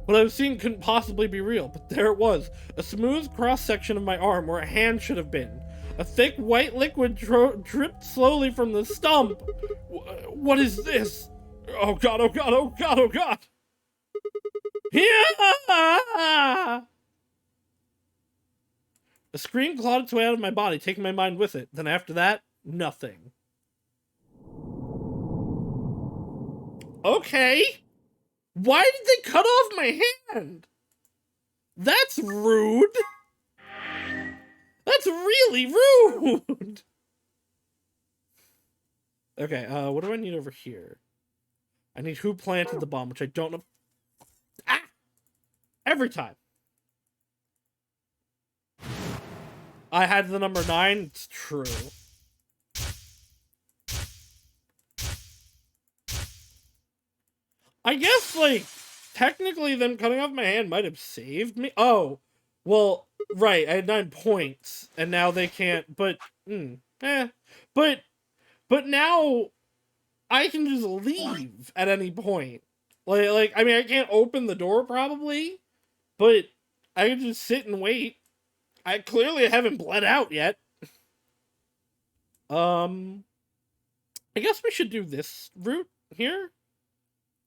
Speaker 1: What I was seeing couldn't possibly be real, but there it was. A smooth cross-section of my arm where a hand should have been. A thick white liquid dripped slowly from the stump. What is this? Oh god, oh god, oh god, oh god! Yeah! A scream clawed its way out of my body, taking my mind with it. Then after that, nothing. Okay. Why did they cut off my hand? That's rude. That's really rude. Okay, what do I need over here? I need who planted the bomb, which I don't know. Ah! Every time. I had the number 9. It's true. I guess, like, technically them cutting off my hand might have saved me. Oh, well, right, I had 9 points, and now they can't, but, But now, I can just leave at any point. Like, I mean, I can't open the door, probably, but I can just sit and wait. I clearly haven't bled out yet. I guess we should do this route here.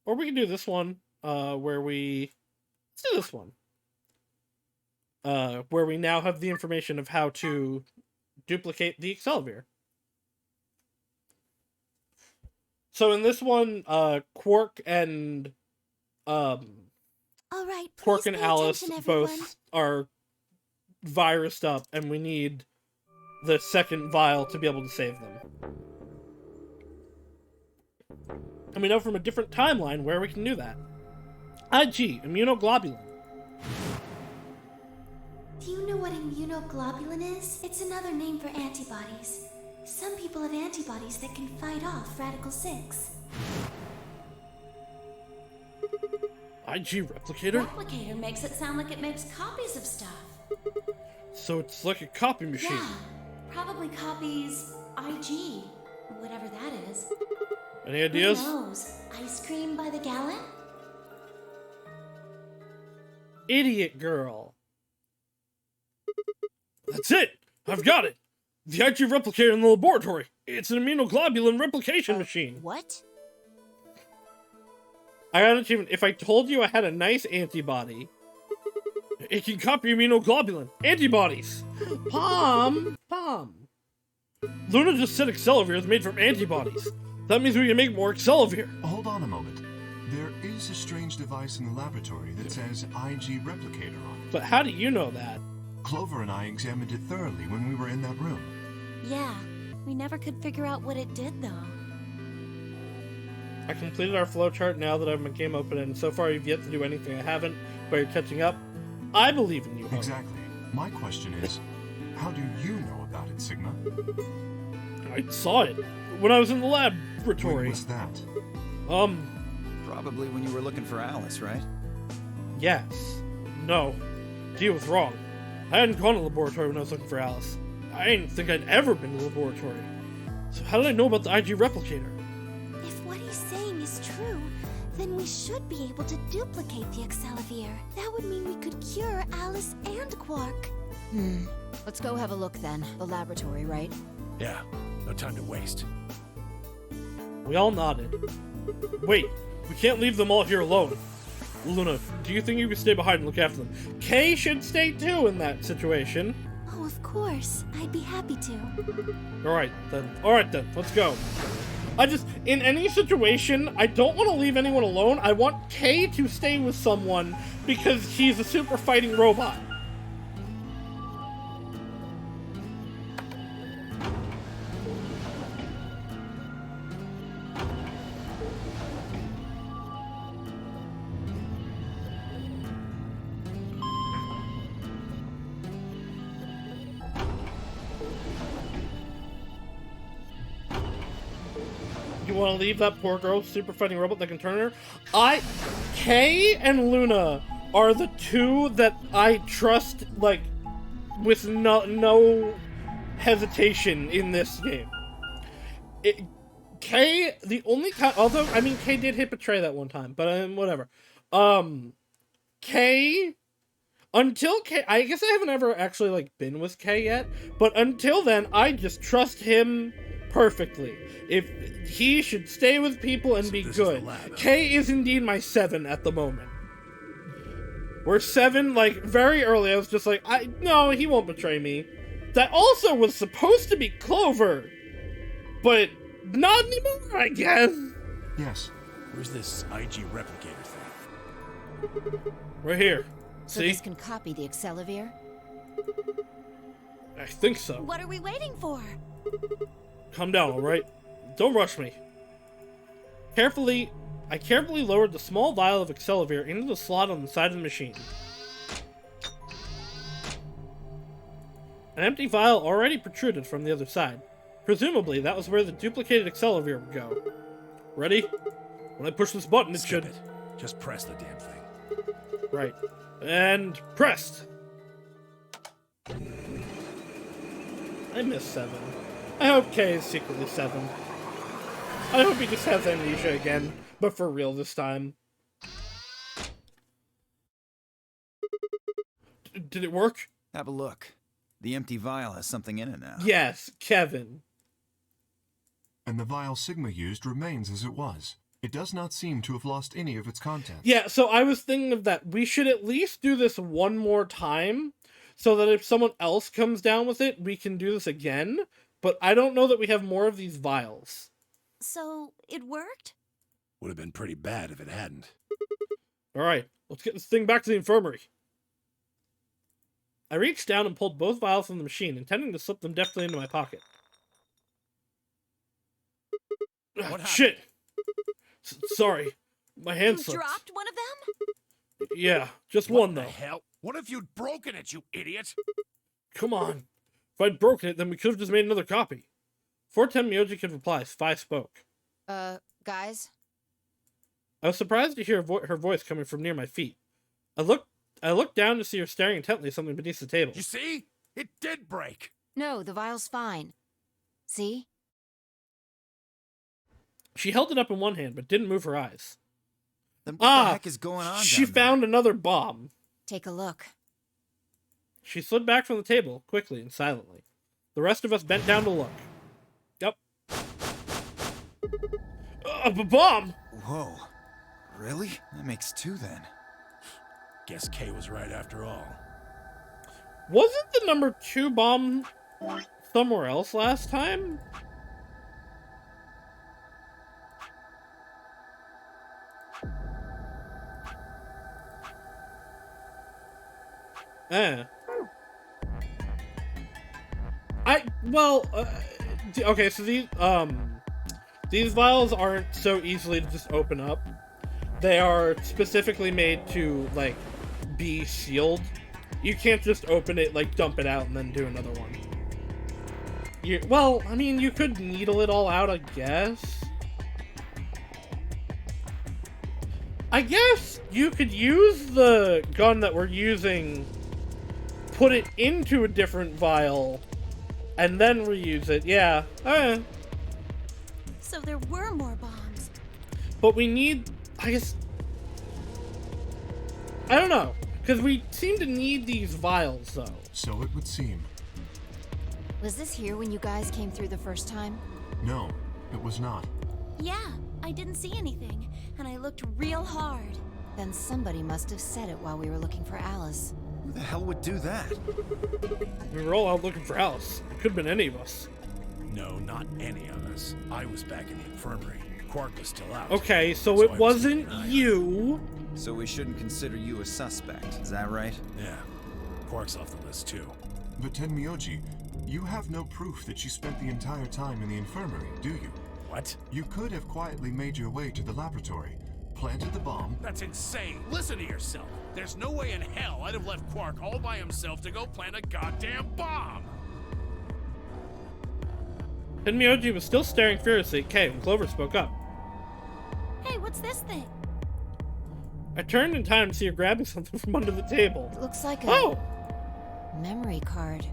Speaker 1: Or we can do this one, where we... Let's do this one. Where we now have the information of how to duplicate the Excelsior. So in this one, Quark and...
Speaker 8: All right,
Speaker 1: Quark and Alice
Speaker 8: everyone.
Speaker 1: both are virused up, and we need the second vial to be able to save them. And we know from a different timeline where we can do that. IG, immunoglobulin.
Speaker 8: Do you know what immunoglobulin is? It's another name for antibodies. Some people have antibodies that can fight off Radical 6.
Speaker 1: IG replicator?
Speaker 6: Replicator makes it sound like it makes copies of stuff.
Speaker 1: So it's like a copy machine.
Speaker 6: Yeah, probably copies IG, whatever that is.
Speaker 1: Any ideas?
Speaker 6: Who knows? Ice cream by the gallon?
Speaker 1: Idiot girl. That's it! I've got it! The IG replicator in the laboratory. It's an immunoglobulin replication machine.
Speaker 9: What?
Speaker 1: I got an achievement. If I told you I had a nice antibody, it can copy immunoglobulin. Antibodies! Pom! Luna just said Excelsior is made from antibodies. That means we can make more Excelsior.
Speaker 10: Hold on a moment. There is a strange device in the laboratory that says IG replicator on it.
Speaker 1: But how do you know that?
Speaker 10: Clover and I examined it thoroughly when we were in that room.
Speaker 9: Yeah, we never could figure out what it did, though.
Speaker 1: I completed our flowchart now that I have my game open, and so far you've yet to do anything I haven't, but you're catching up. I believe in you, Hope.
Speaker 10: Exactly. My question is, how do you know about it, Sigma?
Speaker 1: I saw it when I was in the laboratory.
Speaker 10: When was that?
Speaker 7: Probably when you were looking for Alice, right?
Speaker 1: Yes. No. He was wrong. I hadn't gone to the laboratory when I was looking for Alice. I didn't think I'd ever been to the laboratory. So how did I know about the IG replicator?
Speaker 8: If what he's saying is true, Then we should be able to duplicate the Excelivir. That would mean we could cure Alice and Quark.
Speaker 9: Let's go have a look then. The laboratory, right?
Speaker 4: Yeah, no time to waste.
Speaker 1: We all nodded.
Speaker 3: Wait, we can't leave them all here alone. Luna, do you think you could stay behind and look after them?
Speaker 1: Kay should stay too in that situation.
Speaker 8: Oh, of course. I'd be happy to.
Speaker 1: Alright then, let's go. In any situation, I don't want to leave anyone alone. I want Kay to stay with someone because he's a super fighting robot. You want to leave that poor girl, super fighting robot that can turn her? Kay and Luna are the two that I trust, like, with no hesitation in this game. Kay, the only time, although, I mean, Kay did hit Betray that one time, but whatever. Kay, until Kay, I guess I haven't ever actually, like, been with Kay yet, but until then, I just trust him perfectly. If he should stay with people and be good. Kay is indeed my 7 at the moment. We're 7, like, very early, I was just like, no, he won't betray me. That also was supposed to be Clover, but not anymore, I guess.
Speaker 4: Yes. Where's this IG replicator thing?
Speaker 1: We're here.
Speaker 9: So
Speaker 1: See?
Speaker 9: this can copy the Excelivir?
Speaker 1: I think so.
Speaker 9: What are we waiting for?
Speaker 1: Calm down, alright? Don't rush me. I carefully lowered the small vial of Excelivir into the slot on the side of the machine. An empty vial already protruded from the other side. Presumably, that was where the duplicated Excelivir would go. Ready? When I push this button, it should...
Speaker 4: Just press the damn thing.
Speaker 1: Right. And pressed! I missed 7. I hope Kay is secretly 7. I hope he just has amnesia again, but for real this time. Did it work?
Speaker 7: Have a look. The empty vial has something in it now.
Speaker 1: Yes, Kevin.
Speaker 10: And the vial Sigma used remains as it was. It does not seem to have lost any of its contents.
Speaker 1: Yeah, so I was thinking of that. We should at least do this one more time, so that if someone else comes down with it, we can do this again. But I don't know that we have more of these vials.
Speaker 9: So, it worked?
Speaker 4: Would have been pretty bad if it hadn't.
Speaker 1: Alright, let's get this thing back to the infirmary. I reached down and pulled both vials from the machine, intending to slip them deftly into my pocket.
Speaker 4: What
Speaker 1: Shit! Sorry, my hand
Speaker 9: You
Speaker 1: slipped.
Speaker 9: dropped one of them?
Speaker 1: Yeah, just one though.
Speaker 4: What the hell? What if you'd broken it, you idiot?
Speaker 1: Come on. If I'd broken it, then we could have just made another copy. 410 Myoji could reply. Spy spoke.
Speaker 9: Guys?
Speaker 1: I was surprised to hear her voice coming from near my feet. I looked down to see her staring intently at something beneath the table.
Speaker 4: You see? It did break.
Speaker 9: No, the vial's fine. See?
Speaker 1: She held it up in one hand, but didn't move her eyes.
Speaker 7: Then what the heck is going on
Speaker 1: She
Speaker 7: down there?
Speaker 1: found another bomb.
Speaker 9: Take a look.
Speaker 1: She slid back from the table, quickly and silently. The rest of us bent down to look. Yep. A bomb!
Speaker 7: Whoa. Really? That makes 2 then.
Speaker 4: Guess Kay was right after all.
Speaker 1: Wasn't the number 2 bomb somewhere else last time? Okay, so these vials aren't so easily to just open up. They are specifically made to, like, be sealed. You can't just open it, like, dump it out and then do another one. Well, I mean, you could needle it all out, I guess. I guess you could use the gun that we're using, put it into a different vial, and then reuse it. Yeah.
Speaker 9: So there were more bombs.
Speaker 1: But we need I guess... I don't know. Because we seem to need these vials, though.
Speaker 10: So it would seem.
Speaker 9: Was this here when you guys came through the first time?
Speaker 10: No, it was not.
Speaker 9: Yeah, I didn't see anything, and I looked real hard. Then somebody must have said it while we were looking for Alice.
Speaker 7: Who the hell would do that?
Speaker 1: We were all out looking for Alice. It could have been any of us.
Speaker 4: No, not any of us. I was back in the infirmary. Quark was still out.
Speaker 1: Okay, so it wasn't you.
Speaker 7: So we shouldn't consider you a suspect, is that right?
Speaker 4: Yeah, Quark's off the list too.
Speaker 10: But Tenmyoji, you have no proof that you spent the entire time in the infirmary, do you?
Speaker 4: What?
Speaker 10: You could have quietly made your way to the laboratory, planted the bomb.
Speaker 11: That's insane. Listen to yourself. There's no way in hell I'd have left Quark all by himself to go plant a goddamn bomb.
Speaker 1: Tenmyoji was still staring furiously at Kay when Clover spoke up.
Speaker 9: Hey, what's this thing?
Speaker 1: I turned in time to see her grabbing something from under the table.
Speaker 9: It looks like a
Speaker 1: Oh!
Speaker 9: memory card.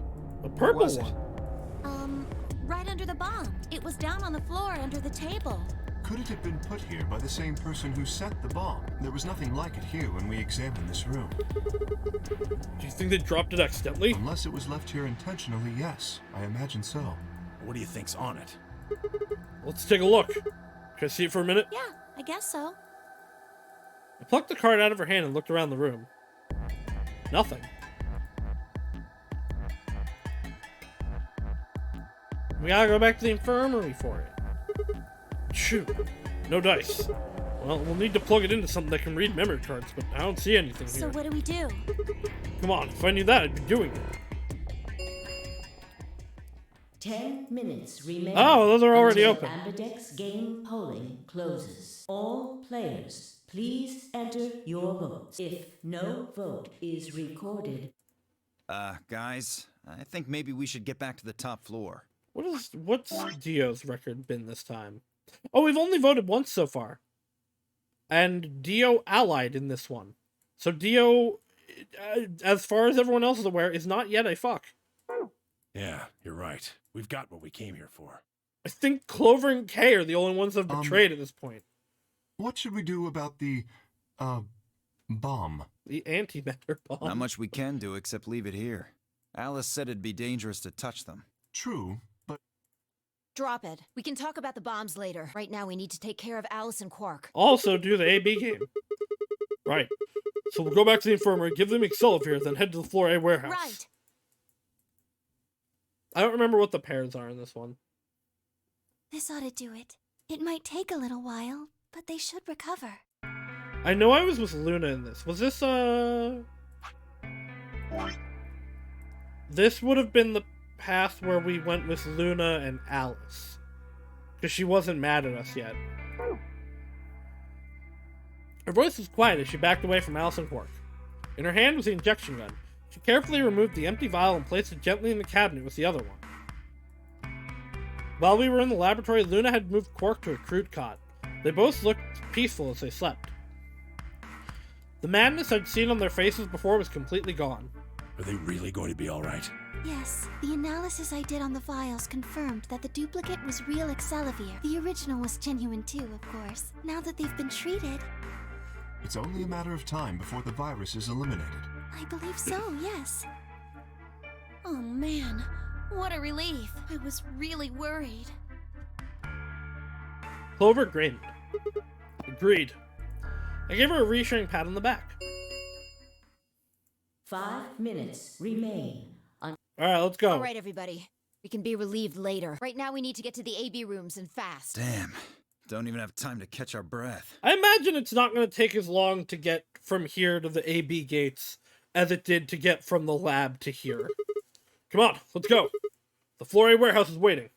Speaker 1: A purple
Speaker 7: was it?
Speaker 1: one.
Speaker 9: Right under the bomb. It was down on the floor under the table.
Speaker 10: Could it have been put here by the same person who set the bomb? There was nothing like it here when we examined this room.
Speaker 1: Do you think they dropped it accidentally?
Speaker 10: Unless it was left here intentionally, yes. I imagine so.
Speaker 4: What do you think's on it?
Speaker 1: Let's take a look. Can I see it for a minute?
Speaker 9: Yeah, I guess so.
Speaker 1: I plucked the card out of her hand and looked around the room. Nothing. We gotta go back to the infirmary for it. Shoot. No dice. Well, we'll need to plug it into something that can read memory cards, but I don't see anything
Speaker 9: So
Speaker 1: here.
Speaker 9: what do we do?
Speaker 1: Come on, if I knew that, I'd be doing it.
Speaker 6: 10 minutes remain.
Speaker 1: Oh, those are already
Speaker 6: until
Speaker 1: open.
Speaker 6: Ambidex game polling closes. All players, please enter your votes. If no vote is recorded.
Speaker 7: Guys, I think maybe we should get back to the top floor.
Speaker 1: What's Dio's record been this time? Oh, we've only voted once so far. And Dio allied in this one. So Dio, as far as everyone else is aware, is not yet a fuck.
Speaker 4: Yeah, you're right. We've got what we came here for.
Speaker 1: I think Clover and Kay are the only ones that have betrayed at this point.
Speaker 10: What should we do about the, bomb?
Speaker 1: The antimatter bomb.
Speaker 7: Not much we can do except leave it here. Alice said it'd be dangerous to touch them.
Speaker 10: True, but...
Speaker 5: Drop it. We can talk about the bombs later. Right now we need to take care of Alice and Quark.
Speaker 1: Also do the AB game. Right. So we'll go back to the infirmary, give them Accelavir, then head to the floor A warehouse.
Speaker 9: Right.
Speaker 1: I don't remember what the pairs are in this one.
Speaker 8: This ought to do it. It might take a little while, but they should recover.
Speaker 1: I know I was with Luna in this. Was this, This would have been the path where we went with Luna and Alice. Because she wasn't mad at us yet. Her voice was quiet as she backed away from Alice and Quark. In her hand was the injection gun. She carefully removed the empty vial and placed it gently in the cabinet with the other one. While we were in the laboratory, Luna had moved Quark to a crude cot. They both looked peaceful as they slept. The madness I'd seen on their faces before was completely gone.
Speaker 4: Are they really going to be all right?
Speaker 8: Yes, the analysis I did on the vials confirmed that the duplicate was real Accelavir. The original was genuine too, of course. Now that they've been treated...
Speaker 10: It's only a matter of time before the virus is eliminated.
Speaker 8: I believe so, yes.
Speaker 9: Oh man, what a relief. I was really worried.
Speaker 1: Clover grinned. Agreed. I gave her a reassuring pat on the back.
Speaker 6: 5 minutes remain.
Speaker 1: Alright, let's go.
Speaker 5: All right, everybody. We can be relieved later. Right now we need to get to the AB rooms and fast.
Speaker 7: Damn. Don't even have time to catch our breath.
Speaker 1: I imagine it's not going to take as long to get from here to the AB gates as it did to get from the lab to here. Come on, let's go. The floor A warehouse is waiting.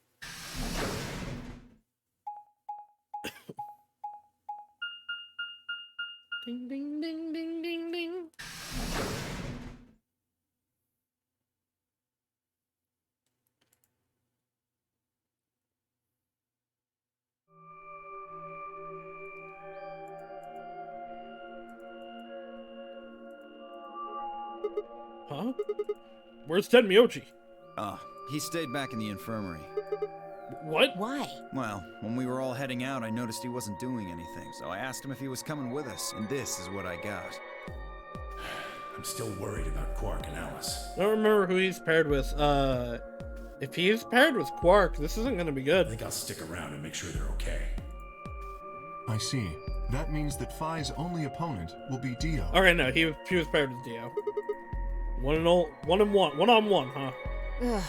Speaker 1: Ding, ding, ding, ding, ding, ding. Huh? Where's Tenmyoji?
Speaker 7: He stayed back in the infirmary.
Speaker 1: What?
Speaker 9: Why?
Speaker 7: Well, when we were all heading out, I noticed he wasn't doing anything, so I asked him if he was coming with us, and this is what I got.
Speaker 4: I'm still worried about Quark and Alice.
Speaker 1: I don't remember who he's paired with. If he's paired with Quark, this isn't gonna be
Speaker 4: I
Speaker 1: good.
Speaker 4: think I'll stick around and make sure they're okay.
Speaker 12: I see. That means that Phi's only opponent will be Dio.
Speaker 1: Okay, no, he was paired with Dio. One on one, huh?
Speaker 9: Ugh.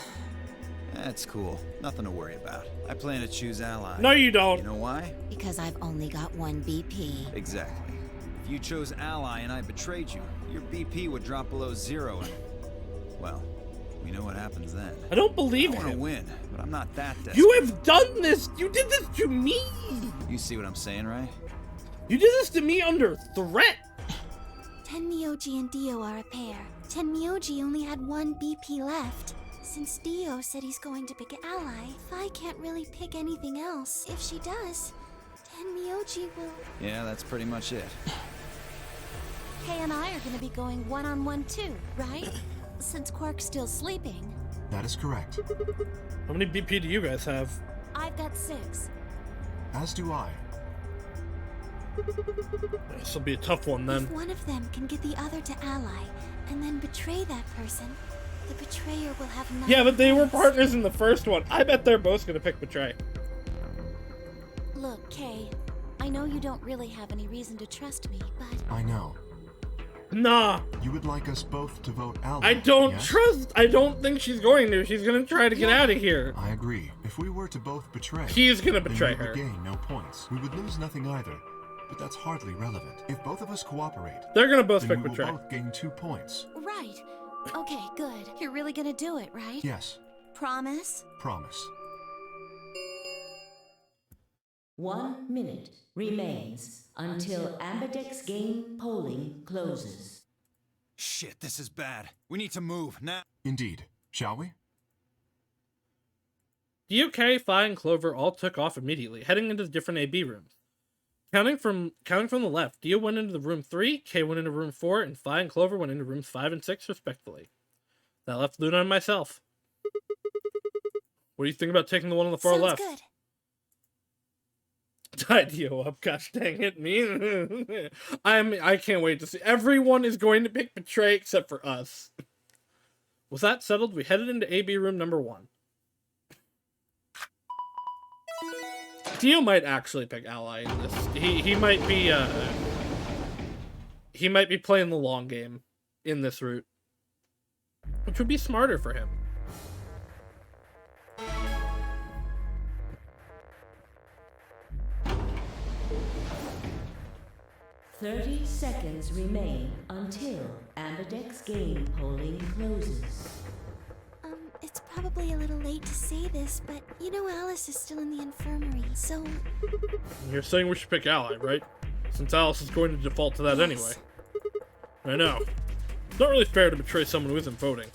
Speaker 7: That's cool. Nothing to worry about. I plan to choose Ally.
Speaker 1: No, you don't.
Speaker 7: You know why?
Speaker 9: Because I've only got one BP.
Speaker 7: Exactly. If you chose Ally and I betrayed you, your BP would drop below 0 and... well, we know what happens then.
Speaker 1: I don't believe
Speaker 7: I want to
Speaker 1: him.
Speaker 7: win, but I'm not that desperate.
Speaker 1: You have done this! You did this to me!
Speaker 7: You see what I'm saying, right?
Speaker 1: You did this to me under threat!
Speaker 8: Tenmyoji and Dio are a pair. Tenmyoji only had one BP left. Since Dio said he's going to pick Ally, Phi can't really pick anything else. If she does, Tenmyoji will...
Speaker 7: Yeah, that's pretty much it.
Speaker 9: Kay and I are gonna be going one-on-one too, right? Since Quark's still sleeping.
Speaker 12: That is correct.
Speaker 1: How many BP do you guys have?
Speaker 9: I've got 6.
Speaker 12: As do I.
Speaker 1: This will be a tough one then.
Speaker 8: If one of them can get the other to Ally, and then betray that person, the betrayer will have nothing.
Speaker 1: Yeah, but they were partners in the first one. I bet they're both gonna pick Betray.
Speaker 9: Look, Kay, I know you don't really have any reason to trust me, but...
Speaker 12: I know.
Speaker 1: Nah,
Speaker 12: You would like us both to vote Ally.
Speaker 1: I don't
Speaker 12: yes?
Speaker 1: trust. I don't think she's going to. She's gonna try to get out of here.
Speaker 12: I agree. If we were to both betray,
Speaker 1: He is gonna
Speaker 12: then
Speaker 1: betray
Speaker 12: we would
Speaker 1: her.
Speaker 12: gain no points. We would lose nothing either. But that's hardly relevant. If both of us cooperate,
Speaker 1: They're gonna both
Speaker 12: then
Speaker 1: pick
Speaker 12: we will
Speaker 1: Betray.
Speaker 12: both gain 2 points.
Speaker 9: Right. Okay, good. You're really gonna do it, right?
Speaker 12: Yes,
Speaker 9: Promise?
Speaker 12: promise.
Speaker 6: 1 minute remains until Ambidex game polling closes.
Speaker 7: Shit, this is bad. We need to move, now.
Speaker 12: Indeed. Shall we?
Speaker 1: DOK, Phi, and Clover all took off immediately, heading into the different AB rooms. Counting from the left, Dio went into the room 3, Kay went into room 4, and Phi and Clover went into rooms 5 and 6, respectively. That left Luna and myself. What do you think about taking the one on the far
Speaker 8: Sounds
Speaker 1: left?
Speaker 8: good.
Speaker 1: Tie Dio up, gosh dang it, me. I can't wait to see. Everyone is going to pick Betray except for us. With that settled, we headed into AB room number 1. Dio might actually pick Ally in this. He might be playing the long game in this route, which would be smarter for him.
Speaker 6: "30 seconds remain until Ambidex game polling closes."
Speaker 8: It's probably a little late to say this, but you know Alice is still in the infirmary, so...
Speaker 1: You're saying we should pick Ally, right? Since Alice is going to default to that
Speaker 8: Yes.
Speaker 1: anyway. I know. It's not really fair to betray someone who isn't voting.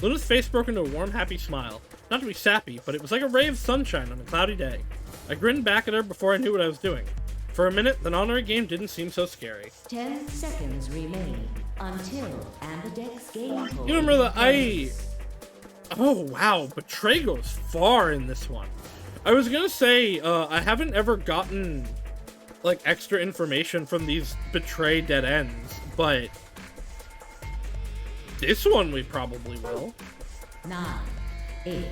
Speaker 1: Luna's face broke into a warm, happy smile. Not to be sappy, but it was like a ray of sunshine on a cloudy day. I grinned back at her before I knew what I was doing. For a minute, the non-honorary game didn't seem so scary.
Speaker 6: 10 seconds remain until Ambidex game polling
Speaker 1: You remember that
Speaker 6: closes.
Speaker 1: Oh wow, Betray goes far in this one. I was gonna say, I haven't ever gotten, like, extra information from these Betray dead ends, but this one we probably will.
Speaker 6: 9, 8,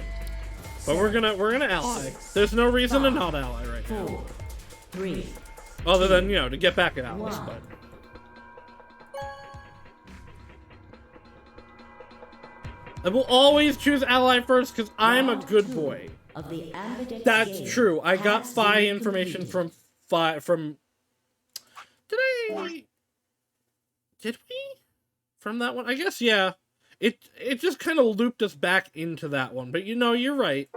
Speaker 1: But we're gonna ally. There's no reason to not ally right now.
Speaker 6: 4, 3,
Speaker 1: Other than, you know, to get back at Alice,
Speaker 6: One.
Speaker 1: but... I will always choose ally first, because I'm a good boy.
Speaker 6: of the Ambidex
Speaker 1: That's
Speaker 6: game
Speaker 1: true. I got
Speaker 6: has
Speaker 1: Phi
Speaker 6: been
Speaker 1: information
Speaker 6: completed.
Speaker 1: from Did we? From that one? I guess, yeah. It just kind of looped us back into that one. But, you know, you're right.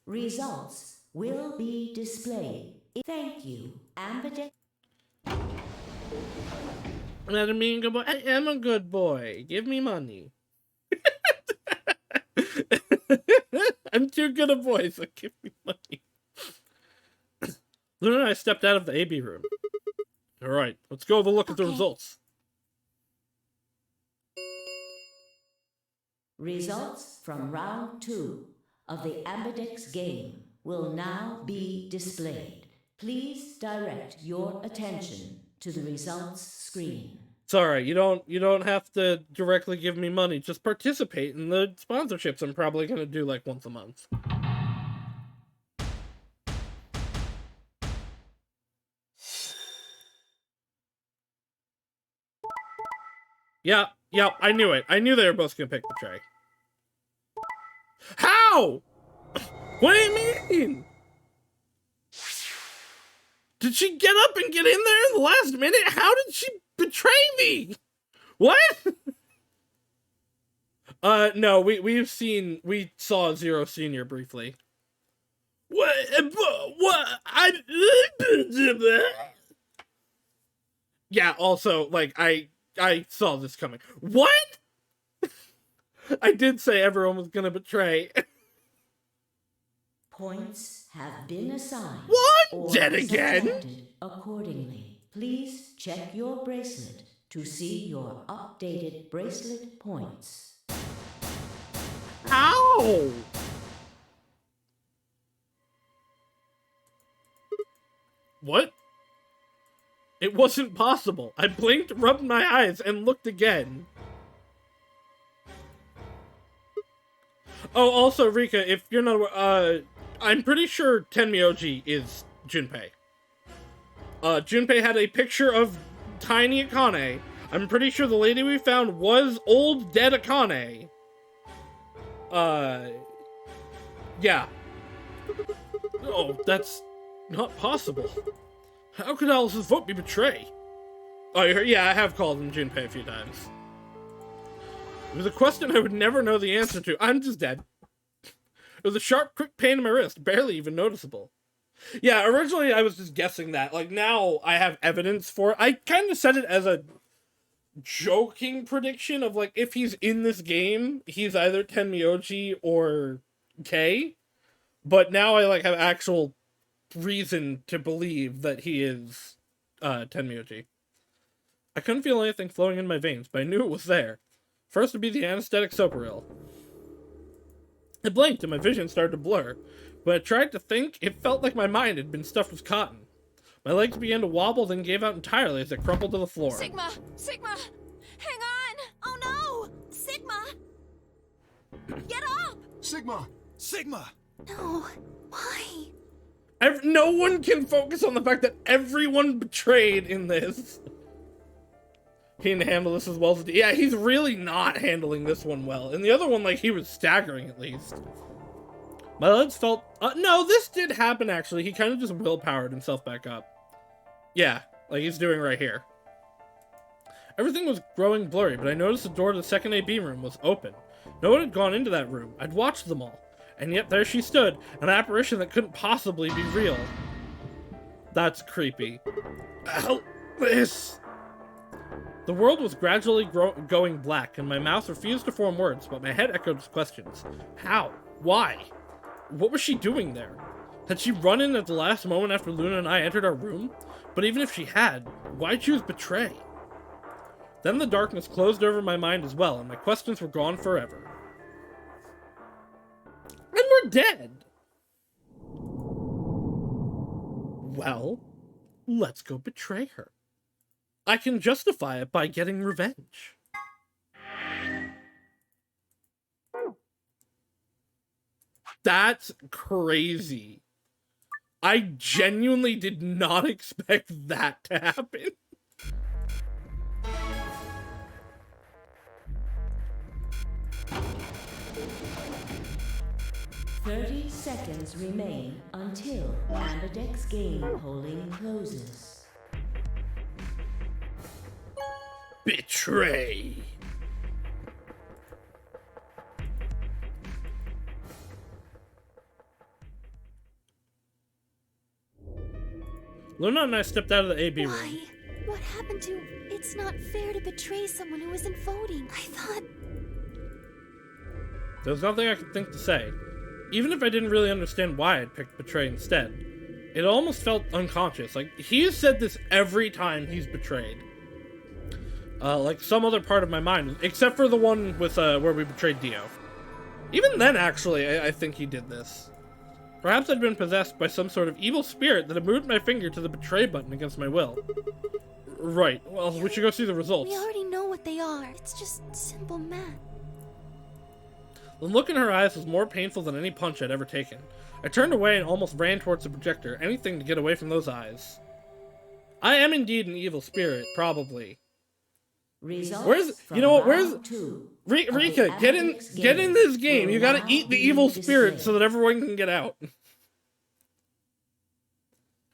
Speaker 6: Results will be displayed. Thank you, Ambidex.
Speaker 1: Not a mean good boy. I am a good boy. Give me money. I'm too good a boy, so give me money. Luna and I stepped out of the AB room. Alright, let's go have a look at the
Speaker 8: Okay.
Speaker 1: results.
Speaker 6: Results from round 2 of the Ambidex game will now be displayed. Please direct your attention to the results screen.
Speaker 1: Sorry, you don't have to directly give me money. Just participate in the sponsorships I'm probably gonna do like once a month. Yeah, I knew it. I knew they were both gonna pick Betray. How? What do you mean? Did she get up and get in there in the last minute? How did she betray me? What? No, we saw Zero Senior briefly. What? Yeah, also, like, I saw this coming. What? I did say everyone was gonna betray.
Speaker 6: Points have been assigned.
Speaker 1: What? Dead again?
Speaker 6: Accordingly, please check your bracelet to see your updated bracelet points.
Speaker 1: Ow! What? It wasn't possible. I blinked, rubbed my eyes, and looked again. Oh, also, Rika, if you're not I'm pretty sure Tenmyoji is Junpei. Junpei had a picture of tiny Akane. I'm pretty sure the lady we found was old dead Akane. Yeah. Oh, that's not possible. How could Alice's vote be betrayed? Oh, yeah, I have called him Junpei a few times. It was a question I would never know the answer to. I'm just dead. It was a sharp, quick pain in my wrist, barely even noticeable. Yeah, originally I was just guessing that. Like, now I have evidence for it. I kind of said it as a joking prediction of, like, if he's in this game, he's either Tenmyoji or Kei. But now I, like, have actual reason to believe that he is Tenmyoji. I couldn't feel anything flowing in my veins, but I knew it was there. First would be the anesthetic Soparil. I blinked and my vision started to blur. When I tried to think, it felt like my mind had been stuffed with cotton. My legs began to wobble, then gave out entirely as I crumpled to the floor.
Speaker 9: Sigma! Sigma! Hang on! Oh no! Sigma! Get up!
Speaker 12: Sigma!
Speaker 7: Sigma!
Speaker 8: No. Why?
Speaker 1: No one can focus on the fact that everyone betrayed in this. He didn't handle this as well as... Yeah, he's really not handling this one well. And the other one, like, he was staggering at least. My legs felt... no, this did happen, actually. He kind of just willpowered himself back up. Yeah, like he's doing right here. Everything was growing blurry, but I noticed the door to the second AB room was open. No one had gone into that room. I'd watched them all. And yet there she stood, an apparition that couldn't possibly be real. That's creepy. Alice! The world was gradually going black, and my mouth refused to form words, but my head echoed with questions. How? Why? What was she doing there? Had she run in at the last moment after Luna and I entered our room? But even if she had, why choose betray? Then the darkness closed over my mind as well, and my questions were gone forever. And we're dead! Well, let's go betray her. I can justify it by getting revenge. That's crazy. I genuinely did not expect that to happen.
Speaker 6: "30 seconds remain until Ambidex game polling closes.
Speaker 1: Betray. Luna and I stepped out of the AB room.
Speaker 8: Why? What happened to... It's not fair to betray someone who isn't voting. I thought...
Speaker 1: There was nothing I could think to say. Even if I didn't really understand why I'd picked betray instead. It almost felt unconscious. Like, he has said this every time he's betrayed. Like some other part of my mind. Except for the one with, where we betrayed Dio. Even then, actually, I think he did this. Perhaps I'd been possessed by some sort of evil spirit that had moved my finger to the betray button against my will. Right, well, we should go see the results.
Speaker 8: We already know what they are. It's just simple math.
Speaker 1: The look in her eyes was more painful than any punch I'd ever taken. I turned away and almost ran towards the projector, anything to get away from those eyes. I am indeed an evil spirit, probably.
Speaker 6: Results
Speaker 1: You know what, where's...
Speaker 6: two
Speaker 1: Rika, get in this game. You gotta eat the evil spirit so that everyone can get out.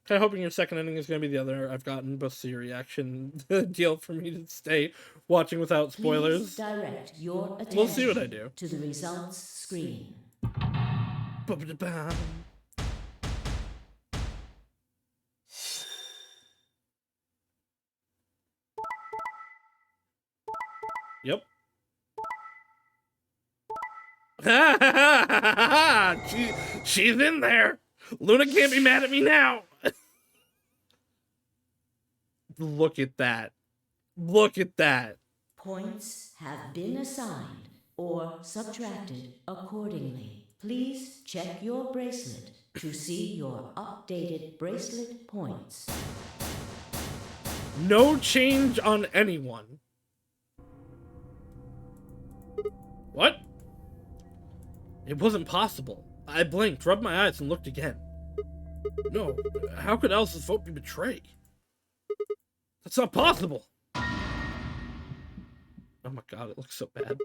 Speaker 1: Kind of hoping your second ending is going to be the other I've gotten, but see your reaction deal for me to stay watching without spoilers.
Speaker 6: Please direct your attention
Speaker 1: We'll see what I do.
Speaker 6: to the results screen.
Speaker 1: Ba-ba-da-bam. Yep. She's in there. Luna can't be mad at me now. Look at that. Look at that.
Speaker 6: Points have been assigned or subtracted accordingly. Please check your bracelet to see your updated bracelet points.
Speaker 1: No change on anyone. What? It wasn't possible. I blinked, rubbed my eyes, and looked again. No, how could Alice's vote be betrayed? That's not possible. Oh my god, it looks so bad.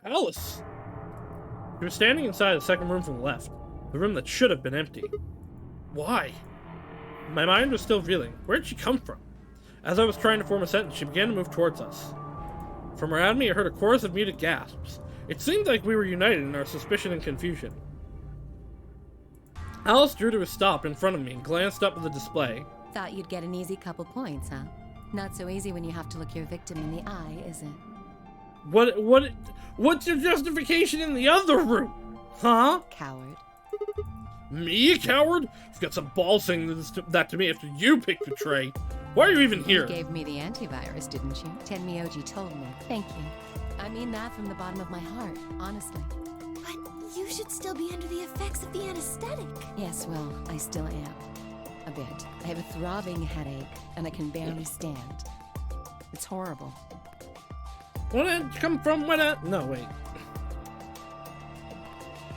Speaker 1: Alice! She was standing inside the second room from the left, the room that should have been empty. Why? My mind was still reeling. Where did she come from? As I was trying to form a sentence, she began to move towards us. From around me, I heard a chorus of muted gasps. It seemed like we were united in our suspicion and confusion. Alice drew to a stop in front of me and glanced up at the display.
Speaker 9: Thought you'd get an easy couple points, huh? Not so easy when you have to look your victim in the eye, is it?
Speaker 1: What's your justification in the other room? Huh?
Speaker 9: Coward.
Speaker 1: Me, a coward? You've got some balls saying that to me after you picked Betray. Why are you even here?
Speaker 9: You gave me the antivirus, didn't you? Tenmyoji told me. Thank you. I mean that from the bottom of my heart, honestly.
Speaker 8: But you should still be under the effects of the anesthetic.
Speaker 9: Yes, well, I still am. A bit. I have a throbbing headache, and I can barely stand. It's horrible.
Speaker 1: Where did you come from? No, wait.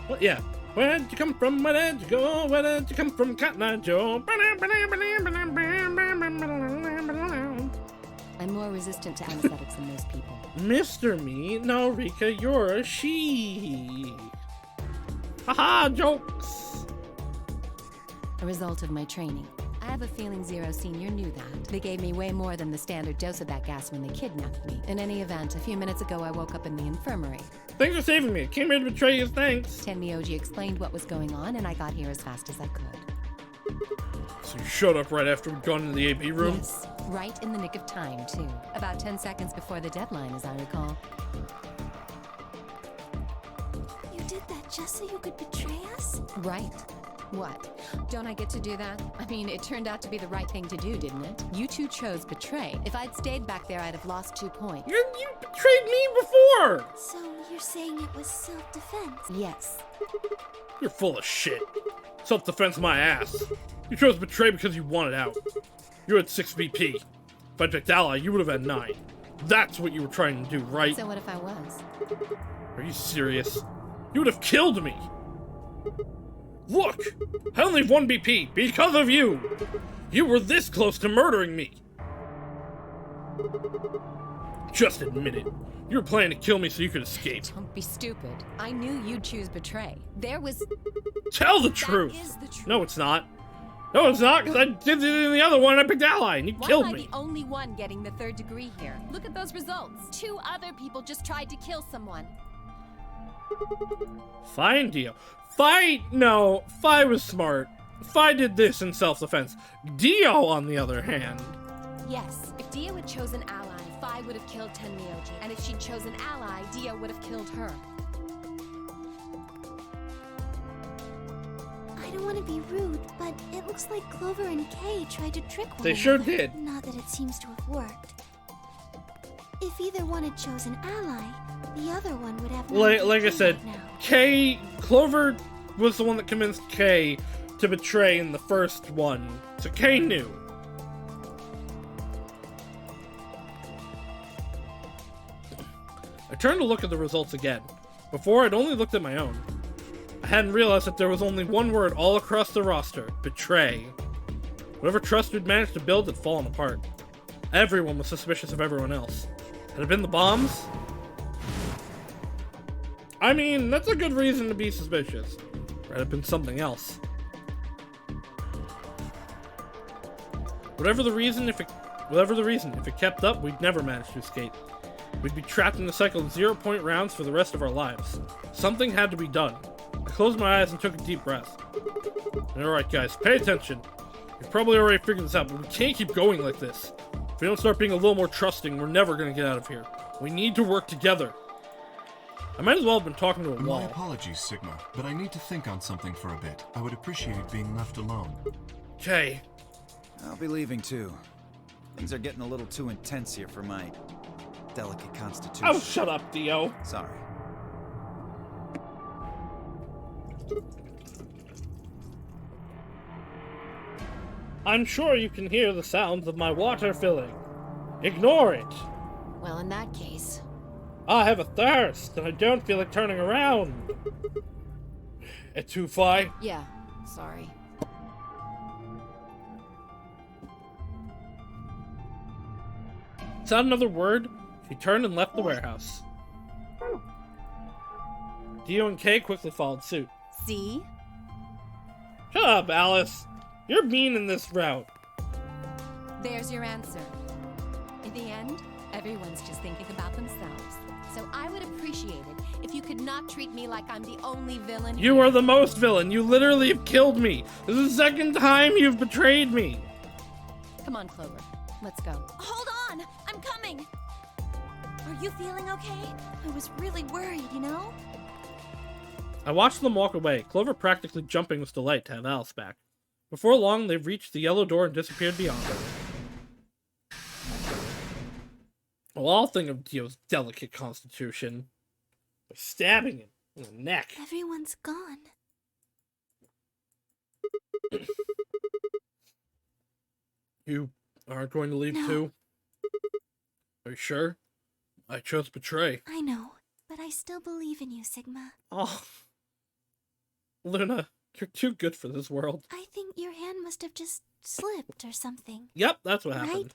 Speaker 1: What? Yeah. Where did you come from? Where did you go? Where did you come from, Cotton Eye Joe?
Speaker 9: I'm more resistant to anesthetics than most people.
Speaker 1: Mr. Me? No, Rika, you're a she. Haha, jokes.
Speaker 9: A result of my training. I have a feeling Zero Senior knew that. They gave me way more than the standard dose of that gas when they kidnapped me. In any event, a few minutes ago I woke up in the infirmary.
Speaker 1: Thanks for saving me. I came here to betray you, thanks.
Speaker 9: Tenmyoji explained what was going on, and I got here as fast as I could.
Speaker 1: So you showed up right after we'd gone into the AP room?
Speaker 9: Yes, right in the nick of time, too. About 10 seconds before the deadline, as I recall.
Speaker 8: You did that just so you could betray us?
Speaker 9: Right. What? Don't I get to do that? I mean, it turned out to be the right thing to do, didn't it? You two chose betray. If I'd stayed back there, I'd have lost 2 points.
Speaker 1: You betrayed me before!
Speaker 8: So you're saying it was self-defense?
Speaker 9: Yes.
Speaker 1: You're full of shit. Self-defense my ass. You chose betray because you wanted out. You had 6 VP. If I'd picked ally, you would have had 9. That's what you were trying to do, right?
Speaker 9: So what if I was?
Speaker 1: Are you serious? You would have killed me! Look! I only have 1 BP because of you! You were this close to murdering me! Just admit it. You were planning to kill me so you could escape.
Speaker 9: Don't be stupid. I knew you'd choose betray. There was...
Speaker 1: Tell the truth!
Speaker 9: That is the truth.
Speaker 1: No, it's not. No, it's not, because I did it in the other one and I picked ally and you killed
Speaker 9: Why
Speaker 1: me.
Speaker 9: am I the only one getting the 3rd degree here? Look at those results. 2 other people just tried to kill someone.
Speaker 1: Fine, Dio. No, Fi was smart. Fi did this in self-defense. Dio, on the other hand...
Speaker 9: Yes, if Dio had chosen ally, Fi would have killed Tenmyoji. And if she'd chosen ally, Dio would have killed her.
Speaker 8: I don't want to be rude, but it looks like Clover and Kay tried to trick one
Speaker 1: They sure
Speaker 8: another.
Speaker 1: did.
Speaker 8: Not that it seems to have worked. If either one had chosen ally, the other one would have...
Speaker 1: Like I said, Kay, Clover was the one that convinced Kay to betray in the first one. So Kay knew. I turned to look at the results again. Before, I'd only looked at my own. I hadn't realized that there was only one word all across the roster: betray. Whatever trust we'd managed to build had fallen apart. Everyone was suspicious of everyone else. Had it been the bombs? I mean, that's a good reason to be suspicious. Or had it been something else? Whatever the reason, if it kept up, we'd never manage to escape. We'd be trapped in a cycle of 0-point rounds for the rest of our lives. Something had to be done. I closed my eyes and took a deep breath. Alright guys, pay attention. You've probably already figured this out, but we can't keep going like this. If we don't start being a little more trusting, we're never gonna get out of here. We need to work together. I might as well have been talking to a wall.
Speaker 12: My apologies, Sigma, but I need to think on something for a bit. I would appreciate being left alone.
Speaker 1: Okay.
Speaker 7: I'll be leaving too. Things are getting a little too intense here for my delicate constitution.
Speaker 1: Oh, shut up, Dio.
Speaker 7: Sorry.
Speaker 1: I'm sure you can hear the sounds of my water filling. Ignore it.
Speaker 9: Well, in that case...
Speaker 1: I have a thirst, and I don't feel like turning around. Etouffai?
Speaker 9: Yeah, sorry.
Speaker 1: Without another word, she turned and left the warehouse. Dio and Kay quickly followed suit.
Speaker 9: See?
Speaker 1: Shut up, Alice. You're mean in this route.
Speaker 9: There's your answer. In the end, everyone's just thinking about themselves. So I would appreciate it if you could not treat me like I'm the only villain.
Speaker 1: You are the most villain. You literally have killed me. This is the second time you've betrayed me.
Speaker 9: Come on, Clover. Let's go.
Speaker 8: Hold on! I'm coming! Are you feeling okay? I was really worried, you know?
Speaker 1: I watched them walk away, Clover practically jumping with delight to have Alice back. Before long, they reached the yellow door and disappeared beyond it. Well, I'll think of Dio's delicate constitution by stabbing him in the neck.
Speaker 8: Everyone's gone.
Speaker 1: You aren't going to leave
Speaker 8: No.
Speaker 1: too? Are you sure? I chose betray.
Speaker 8: I know, but I still believe in you, Sigma.
Speaker 1: Oh. Luna, you're too good for this world.
Speaker 8: I think your hand must have just slipped or something.
Speaker 1: Yep, that's what happened.
Speaker 8: Right?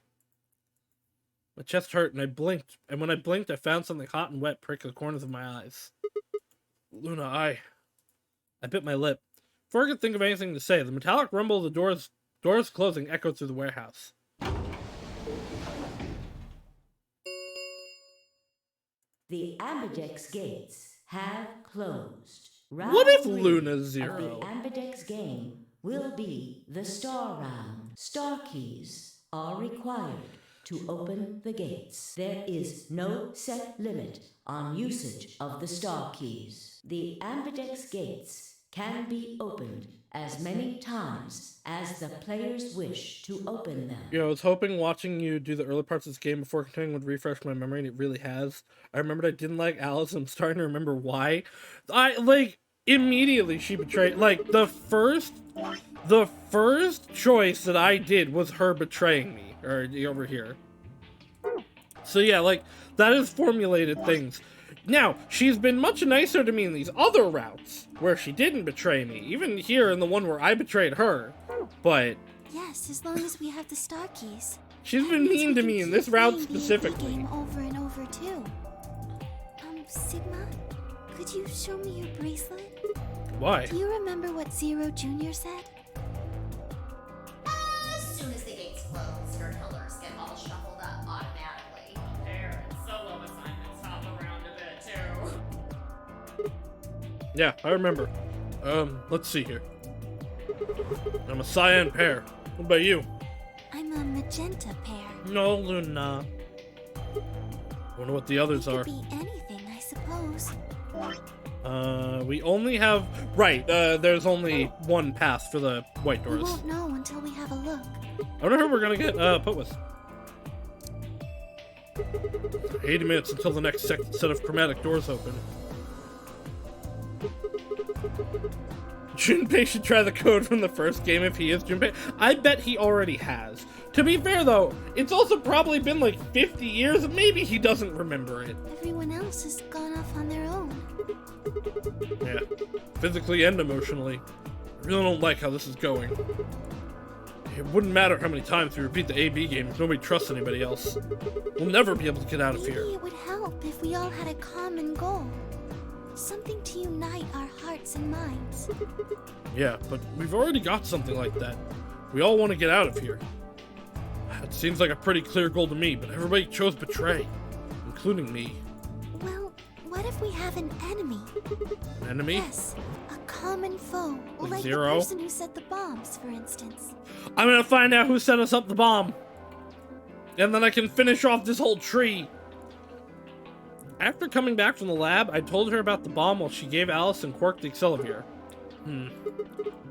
Speaker 1: My chest hurt and I blinked, and when I blinked I found something hot and wet prick the corners of my eyes. Luna, I bit my lip. Before I could think of anything to say, the metallic rumble of the doors closing echoed through the warehouse.
Speaker 6: The Ambidex gates have closed.
Speaker 1: What if
Speaker 6: Round
Speaker 1: Luna's
Speaker 6: three
Speaker 1: zero?
Speaker 6: of the Ambidex game will be the star round. Star keys are required to open the gates. There is no set limit on usage of the star keys. The Ambidex gates can be opened as many times as the players wish to open them.
Speaker 1: You know, I was hoping watching you do the early parts of this game before continuing would refresh my memory, and it really has. I remembered I didn't like Alice, and I'm starting to remember why. Immediately she betrayed, the first choice that I did was her betraying me, or over here. So yeah, that has formulated things. Now, she's been much nicer to me in these other routes, where she didn't betray me, even here in the one where I betrayed her, but...
Speaker 8: Yes, as long as we have the star keys.
Speaker 1: She's been mean to me in this route specifically.
Speaker 8: Game over and over too. Sigma, could you show me your bracelet?
Speaker 1: Why?
Speaker 8: Do you remember what Zero Jr. said?
Speaker 13: As soon as the gates close, your colors get all shuffled up automatically. There, and solo assignments hop around a bit too.
Speaker 1: Yeah, I remember. Let's see here. I'm a cyan pear. What about you?
Speaker 8: I'm a magenta pear.
Speaker 1: No, Luna. Wonder what the others are.
Speaker 8: Could be anything, I suppose.
Speaker 1: We only have... Right, there's only one path for the white
Speaker 8: We
Speaker 1: doors.
Speaker 8: won't know until we have a look.
Speaker 1: I wonder who we're gonna get, put with. 80 minutes until the next set of chromatic doors open. Junpei should try the code from the first game if he is Junpei. I bet he already has. To be fair, though, it's also probably been like 50 years, and maybe he doesn't remember it.
Speaker 8: Everyone else has gone off on their own.
Speaker 1: Yeah, physically and emotionally. I really don't like how this is going. It wouldn't matter how many times we repeat the AB game if nobody trusts anybody else. We'll never be able to get out of here.
Speaker 8: Maybe it would help if we all had a common goal. Something to unite our hearts and minds.
Speaker 1: Yeah, but we've already got something like that. We all want to get out of here. It seems like a pretty clear goal to me, but everybody chose betray, including me.
Speaker 8: Well, what if we have an enemy?
Speaker 1: An enemy?
Speaker 8: Yes, a common foe. Like
Speaker 1: Zero?
Speaker 8: the person who set the bombs, for instance.
Speaker 1: I'm gonna find out who set us up the bomb. And then I can finish off this whole tree. After coming back from the lab, I told her about the bomb while she gave Alice and Quark the Accelavir.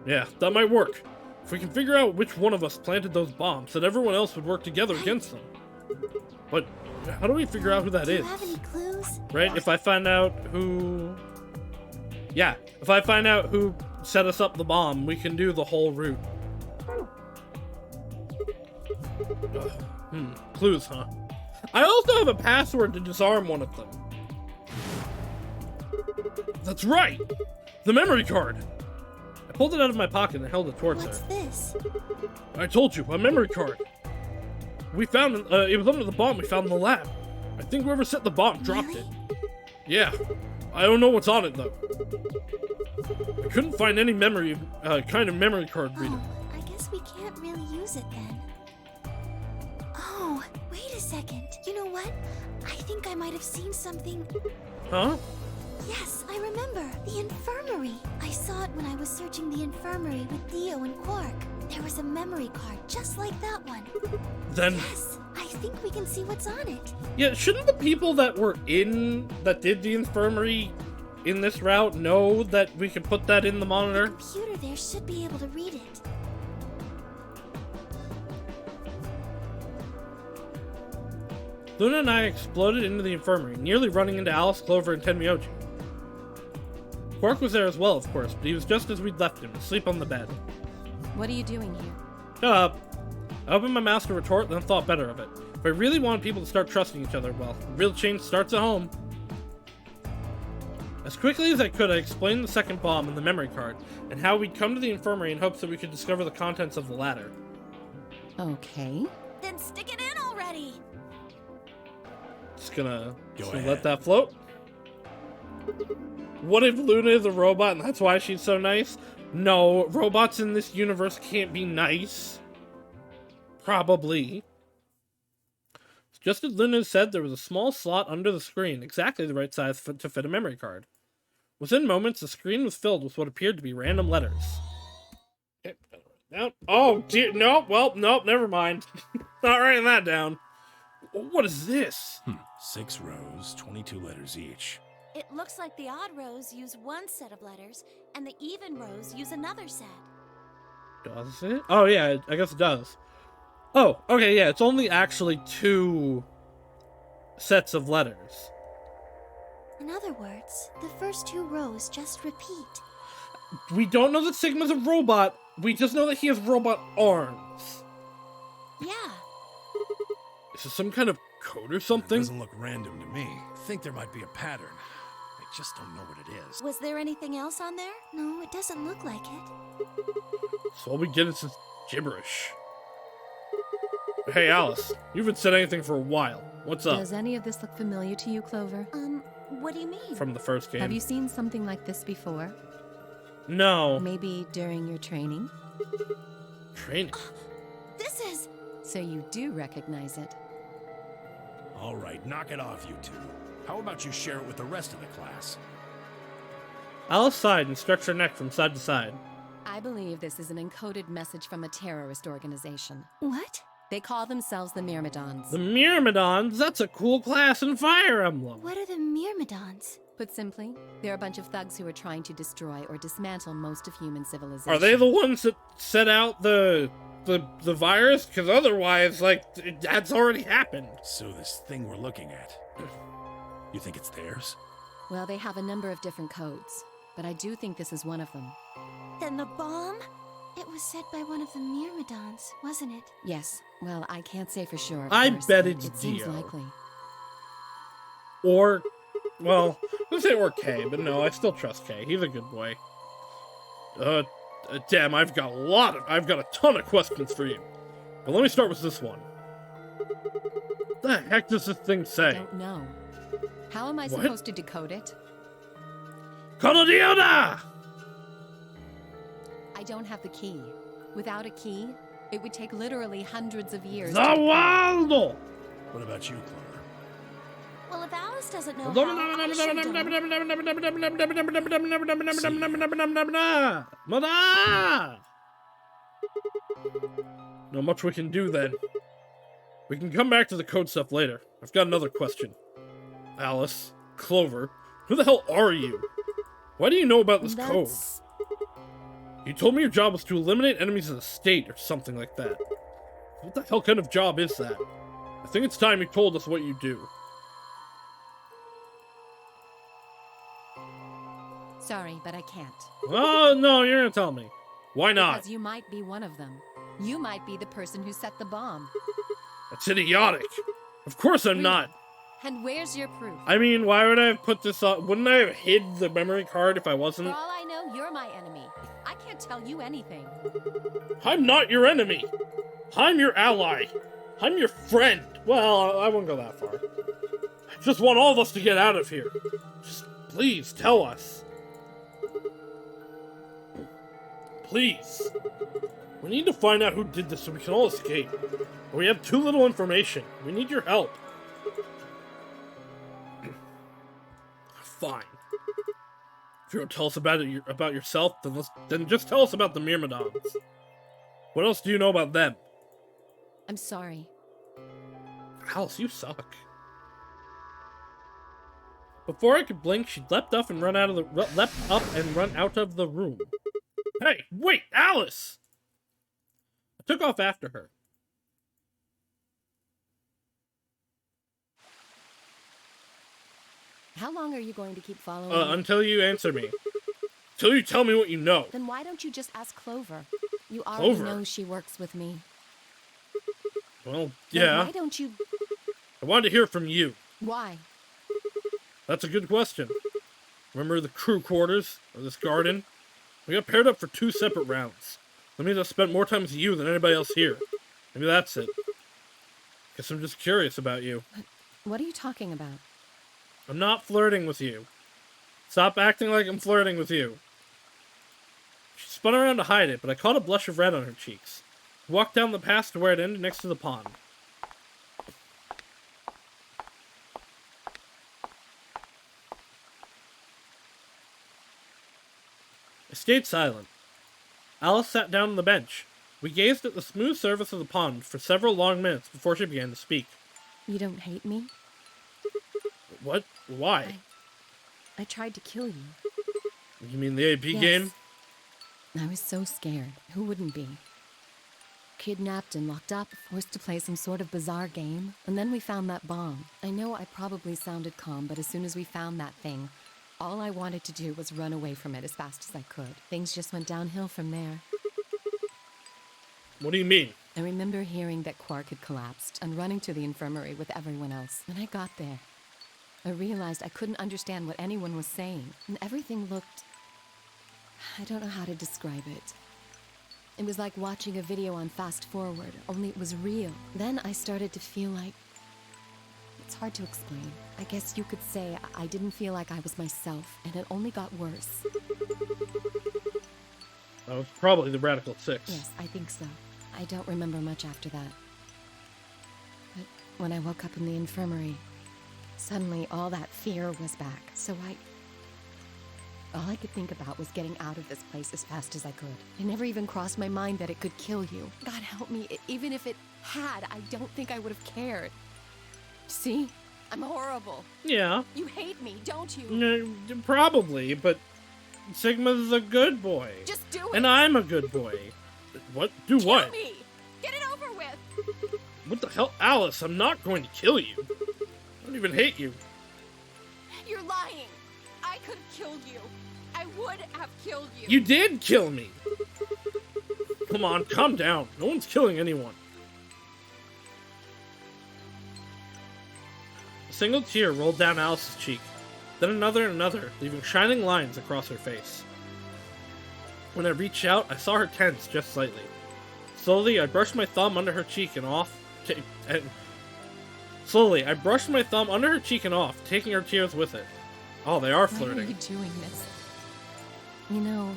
Speaker 1: Yeah, that might work. If we can figure out which one of us planted those bombs, then everyone else would work together against them. But how do we figure out who that
Speaker 8: Do
Speaker 1: is?
Speaker 8: you have any clues?
Speaker 1: Right? If I find out who... Yeah, if I find out who set us up the bomb, we can do the whole route. Clues, huh? I also have a password to disarm one of them. That's right! The memory card! I pulled it out of my pocket and held it towards
Speaker 8: What's
Speaker 1: her.
Speaker 8: this?
Speaker 1: I told you, a memory card. We found it was under the bomb we found in the lab. I think whoever set the bomb dropped it. Yeah, I don't know what's on it though. I couldn't find any kind of memory card reader.
Speaker 8: Oh, I guess we can't really use it then. Oh, wait a second. You know what? I think I might have seen something.
Speaker 1: Huh?
Speaker 8: Yes, I remember. The infirmary. I saw it when I was searching the infirmary with Theo and Quark. There was a memory card just like that one.
Speaker 1: Then...
Speaker 8: Yes, I think we can see what's on it.
Speaker 1: Yeah, shouldn't the people that did the infirmary in this route know that we can put that in the monitor?
Speaker 8: The computer there should be able to read it.
Speaker 1: Luna and I exploded into the infirmary, nearly running into Alice, Clover, and Tenmyoji. Quark was there as well, of course, but he was just as we'd left him, asleep on the bed.
Speaker 9: What are you doing here?
Speaker 1: Shut up. I opened my mouth to retort, then thought better of it. If I really want people to start trusting each other, well, real change starts at home. As quickly as I could, I explained the second bomb and the memory card, and how we'd come to the infirmary in hopes that we could discover the contents of the latter.
Speaker 9: Okay.
Speaker 5: Then stick it in already.
Speaker 1: Just gonna
Speaker 4: ahead.
Speaker 1: let that float. What if Luna is a robot and that's why she's so nice? No, robots in this universe can't be nice. Probably. Just as Luna said, there was a small slot under the screen, exactly the right size to fit a memory card. Within moments, the screen was filled with what appeared to be random letters. Okay, down. Oh, dear. Nope, well, nope, never mind. Not writing that down. What is this?
Speaker 4: 6 rows, 22 letters each.
Speaker 5: It looks like the odd rows use one set of letters, and the even rows use another set.
Speaker 1: Does it? Oh, yeah, I guess it does. Oh, okay, yeah, it's only actually 2 sets of letters.
Speaker 8: In other words, the first 2 rows just repeat.
Speaker 1: We don't know that Sigma's a robot. We just know that he has robot arms.
Speaker 5: Yeah.
Speaker 1: Is this some kind of code or something?
Speaker 4: It doesn't look random to me. I think there might be a pattern. I just don't know what it is.
Speaker 5: Was there anything else on there?
Speaker 8: No, it doesn't look like it.
Speaker 1: So all we get is this gibberish. Hey, Alice, you haven't said anything for a while. What's up?
Speaker 9: Does any of this look familiar to you, Clover?
Speaker 5: What do you mean?
Speaker 1: From the first game.
Speaker 9: Have you seen something like this before?
Speaker 1: No.
Speaker 9: Maybe during your training?
Speaker 1: Training?
Speaker 5: This is...
Speaker 9: So you do recognize it.
Speaker 4: All right, knock it off, you two. How about you share it with the rest of the class?
Speaker 1: Alice sighed and stretched her neck from side to side.
Speaker 9: I believe this is an encoded message from a terrorist organization.
Speaker 8: What?
Speaker 9: They call themselves the Myrmidons.
Speaker 1: The Myrmidons? That's a cool class in Fire Emblem.
Speaker 8: What are the Myrmidons?
Speaker 9: Put simply, they're a bunch of thugs who are trying to destroy or dismantle most of human civilization.
Speaker 1: Are they the ones that set out the virus? Because otherwise, like, that's already happened.
Speaker 4: So this thing we're looking at, you think it's theirs?
Speaker 9: Well, they have a number of different codes. but I do think this is one of them.
Speaker 8: Then the bomb? It was set by one of the Myrmidons, wasn't it?
Speaker 9: Yes. Well, I can't say for sure. Of
Speaker 1: I
Speaker 9: course,
Speaker 1: bet
Speaker 9: but
Speaker 1: it's
Speaker 9: it seems
Speaker 1: Dio.
Speaker 9: likely.
Speaker 1: Or, well, let's say or K, but no, I still trust K. He's a good boy. Damn, I've got a ton of questions for you. But let me start with this one. What the heck does this thing
Speaker 9: I
Speaker 1: say?
Speaker 9: don't know. How am I
Speaker 1: What?
Speaker 9: supposed to decode it?
Speaker 1: Conodiona!
Speaker 9: I don't have the key. Without a key, it would take literally hundreds of years. to
Speaker 1: Zawaldo!
Speaker 4: What about you, Clover?
Speaker 8: Well, if Alice doesn't know how, I should know.
Speaker 1: Not much we can do then. We can come back to the code stuff later. I've got another question. Alice, Clover, who the hell are you? Why do you know about this code? You told me your job was to eliminate enemies of the state or something like that. What the hell kind of job is that? I think it's time you told us what you do.
Speaker 9: Sorry, but I can't.
Speaker 1: Oh, no, you're gonna tell me. Why not?
Speaker 9: Because you might be one of them. You might be the person who set the bomb.
Speaker 1: That's idiotic. Of course I'm not.
Speaker 9: And where's your proof?
Speaker 1: I mean, why would I have put this on? Wouldn't I have hid the memory card if I
Speaker 9: For
Speaker 1: wasn't?
Speaker 9: all I know, you're my enemy. I can't tell you anything.
Speaker 1: I'm not your enemy. I'm your ally. I'm your friend. Well, I won't go that far. I just want all of us to get out of here. Just please tell us. Please. We need to find out who did this so we can all escape. But we have too little information. We need your help. Fine. If you don't tell us about it about yourself, then just tell us about the Myrmidons. What else do you know about them?
Speaker 9: I'm sorry.
Speaker 1: Alice, you suck. Before I could blink, she leapt up and run out of the room. Hey, wait, Alice! I took off after her.
Speaker 9: How long are you going to keep following me?
Speaker 1: Until you answer me. Until you tell me what you know.
Speaker 9: Then why don't you just ask Clover? You already
Speaker 1: Clover?
Speaker 9: know she works with me.
Speaker 1: Well,
Speaker 9: Then
Speaker 1: yeah.
Speaker 9: why don't you...
Speaker 1: I wanted to hear from you.
Speaker 9: Why?
Speaker 1: That's a good question. Remember the crew quarters? Or this garden? We got paired up for 2 separate rounds. That means I spent more time with you than anybody else here. Maybe that's it. Guess I'm just curious about you.
Speaker 9: What are you talking about?
Speaker 1: I'm not flirting with you. Stop acting like I'm flirting with you. She spun around to hide it, but I caught a blush of red on her cheeks. We walked down the path to where it ended next to the pond. I stayed silent. Alice sat down on the bench. We gazed at the smooth surface of the pond for several long minutes before she began to speak.
Speaker 9: You don't hate me?
Speaker 1: What? Why?
Speaker 9: I tried to kill you.
Speaker 1: You mean the AP game?
Speaker 9: I was so scared. Who wouldn't be? Kidnapped and locked up, forced to play some sort of bizarre game. And then we found that bomb. I know I probably sounded calm, but as soon as we found that thing, all I wanted to do was run away from it as fast as I could. Things just went downhill from there.
Speaker 1: What do you mean?
Speaker 9: I remember hearing that Quark had collapsed and running to the infirmary with everyone else. When I got there, I realized I couldn't understand what anyone was saying, and everything looked... I don't know how to describe it. It was like watching a video on fast forward, only it was real. Then I started to feel like... It's hard to explain. I guess you could say I didn't feel like I was myself, and it only got worse.
Speaker 1: That was probably the Radical 6.
Speaker 9: Yes, I think so. I don't remember much after that. But when I woke up in the infirmary, suddenly all that fear was back. So all I could think about was getting out of this place as fast as I could. It never even crossed my mind that it could kill you. God help me, even if it had, I don't think I would have cared. See? I'm horrible.
Speaker 1: Yeah.
Speaker 9: You hate me, don't you?
Speaker 1: Probably, but Sigma's a good boy.
Speaker 9: Just do it.
Speaker 1: And I'm a good boy. What? Do what?
Speaker 9: Kill me! Get it over with!
Speaker 1: What the hell? Alice, I'm not going to kill you. I don't even hate you.
Speaker 9: You're lying. I could have killed you. I would have killed you.
Speaker 1: You did kill me! Come on, calm down. No one's killing anyone. A single tear rolled down Alice's cheek, then another and another, leaving shining lines across her face. When I reached out, I saw her tense just slightly. Slowly, I brushed my thumb under her cheek and off, taking her tears with it. Oh, they are flirting.
Speaker 9: Why are you doing this? You know,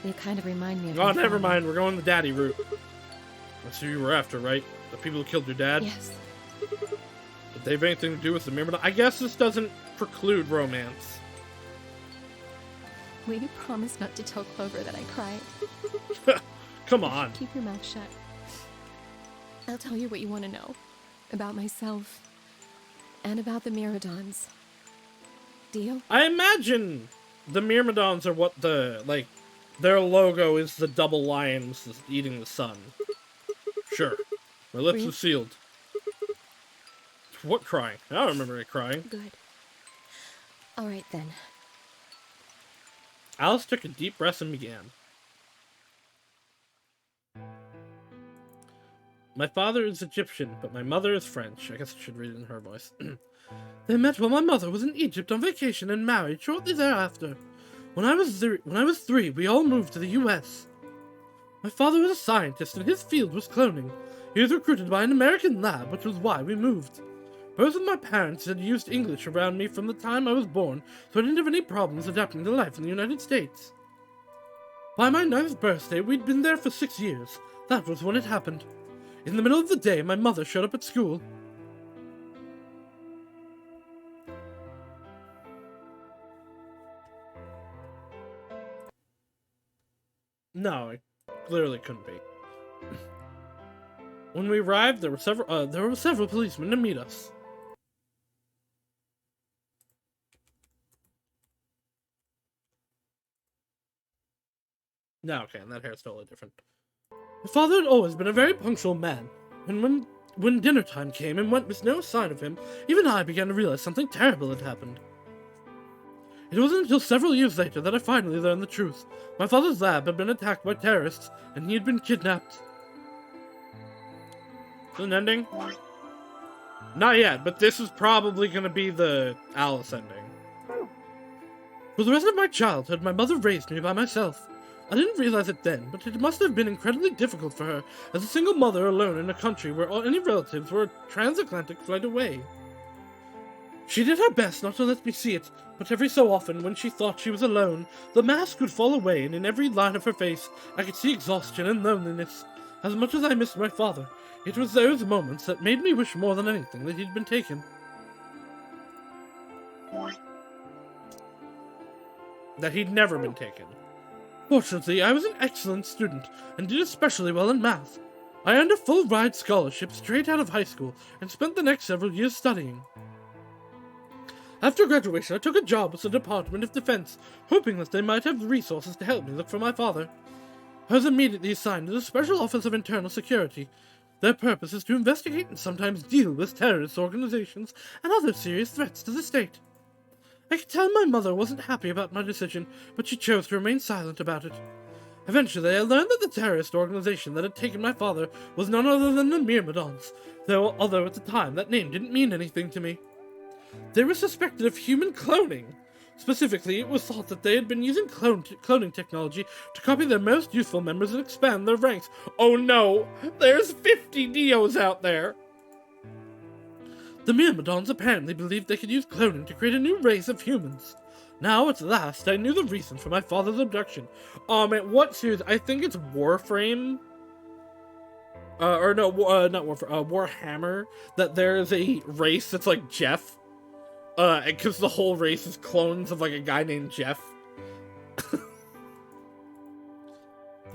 Speaker 9: you kind of remind me of...
Speaker 1: Oh, never mind. We're going the daddy route. That's who you were after, right? The people who killed your dad?
Speaker 9: Yes.
Speaker 1: Did they have anything to do with the Myrmidon? I guess this doesn't preclude romance.
Speaker 9: Will you promise not to tell Clover that I cried?
Speaker 1: Come on.
Speaker 9: Keep your mouth shut. I'll tell you what you want to know. About myself. And about the Myrmidons. Deal?
Speaker 1: I imagine the Myrmidons are what the, their logo is the double lions eating the sun. Sure. My lips are sealed. What crying? I don't remember it crying.
Speaker 9: Good. Alright then.
Speaker 1: Alice took a deep breath and began. My father is Egyptian, but my mother is French. I guess I should read it in her voice. They met while my mother was in Egypt on vacation and married shortly thereafter. When I was 3, we all moved to the U.S. My father was a scientist, and his field was cloning. He was recruited by an American lab, which was why we moved. Both of my parents had used English around me from the time I was born, so I didn't have any problems adapting to life in the United States. By my 9th birthday, we'd been there for 6 years. That was when it happened. In the middle of the day, my mother showed up at school. No, it clearly couldn't be. When we arrived, there were several policemen to meet us. No, okay, and that hair's totally different. My father had always been a very punctual man, and when dinner time came and went with no sign of him, even I began to realize something terrible had happened. It wasn't until several years later that I finally learned the truth. My father's lab had been attacked by terrorists, and he had been kidnapped. Is it an ending? Not yet, but this is probably going to be the Alice ending. For the rest of my childhood, my mother raised me by myself. I didn't realize it then, but it must have been incredibly difficult for her, as a single mother alone in a country where any relatives were a transatlantic flight away. She did her best not to let me see it, but every so often, when she thought she was alone, the mask would fall away, and in every line of her face, I could see exhaustion and loneliness. As much as I missed my father, it was those moments that made me wish more than anything that he'd been taken. That he'd never been taken. Fortunately, I was an excellent student, and did especially well in math. I earned a full-ride scholarship straight out of high school, and spent the next several years studying. After graduation, I took a job with the Department of Defense, hoping that they might have the resources to help me look for my father. I was immediately assigned to the Special Office of Internal Security. Their purpose is to investigate and sometimes deal with terrorist organizations and other serious threats to the state. I could tell my mother wasn't happy about my decision, but she chose to remain silent about it. Eventually, I learned that the terrorist organization that had taken my father was none other than the Myrmidons, although at the time that name didn't mean anything to me. They were suspected of human cloning. Specifically, it was thought that they had been using cloning technology to copy their most useful members and expand their ranks. Oh no! There's 50 Neos out there! The Myrmidons apparently believed they could use cloning to create a new race of humans. Now, at last, I knew the reason for my father's abduction. What series? I think it's Warframe? Not Warframe, Warhammer. That there is a race that's like Jeff. Because the whole race is clones of, like, a guy named Jeff. The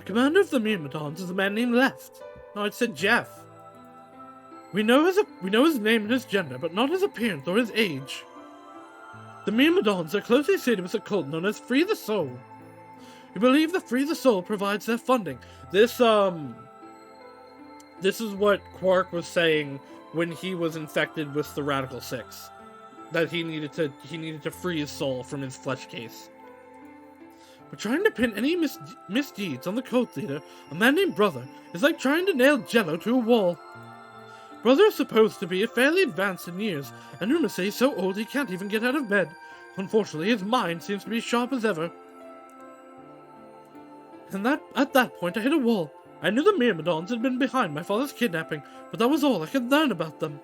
Speaker 1: commander of the Myrmidons is a man named Left. No, it said Jeff. We know his name and his gender, but not his appearance or his age. The Myrmidons are closely associated with a cult known as Free the Soul. We believe that Free the Soul provides their funding. This is what Quark was saying when he was infected with the Radical Six. That he needed to free his soul from his flesh case. But trying to pin any misdeeds on the cult leader, a man named Brother, is like trying to nail Jello to a wall. Brother is supposed to be fairly advanced in years, and rumors say he's so old he can't even get out of bed. Unfortunately, his mind seems to be sharp as ever. And at that point, I hit a wall. I knew the Myrmidons had been behind my father's kidnapping, but that was all I could learn about them.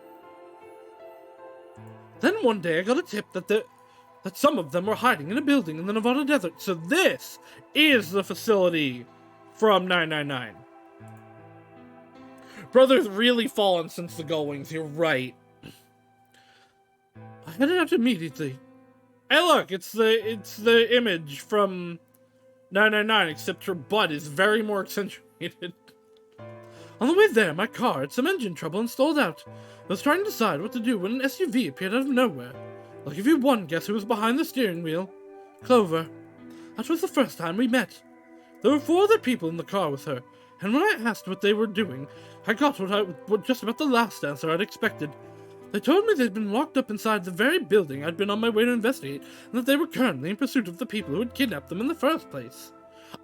Speaker 1: Then one day I got a tip that some of them were hiding in a building in the Nevada desert. So this is the facility from 999. Brother's really fallen since the Gullwings, you're right. I headed out immediately. Hey look, it's the image from 999, except her butt is very more accentuated. On the way there, my car had some engine trouble and stalled out. I was trying to decide what to do when an SUV appeared out of nowhere. I'll give you one guess who was behind the steering wheel. Clover. That was the first time we met. There were 4 other people in the car with her, and when I asked what they were doing, I got just about the last answer I'd expected. They told me they'd been locked up inside the very building I'd been on my way to investigate, and that they were currently in pursuit of the people who had kidnapped them in the first place.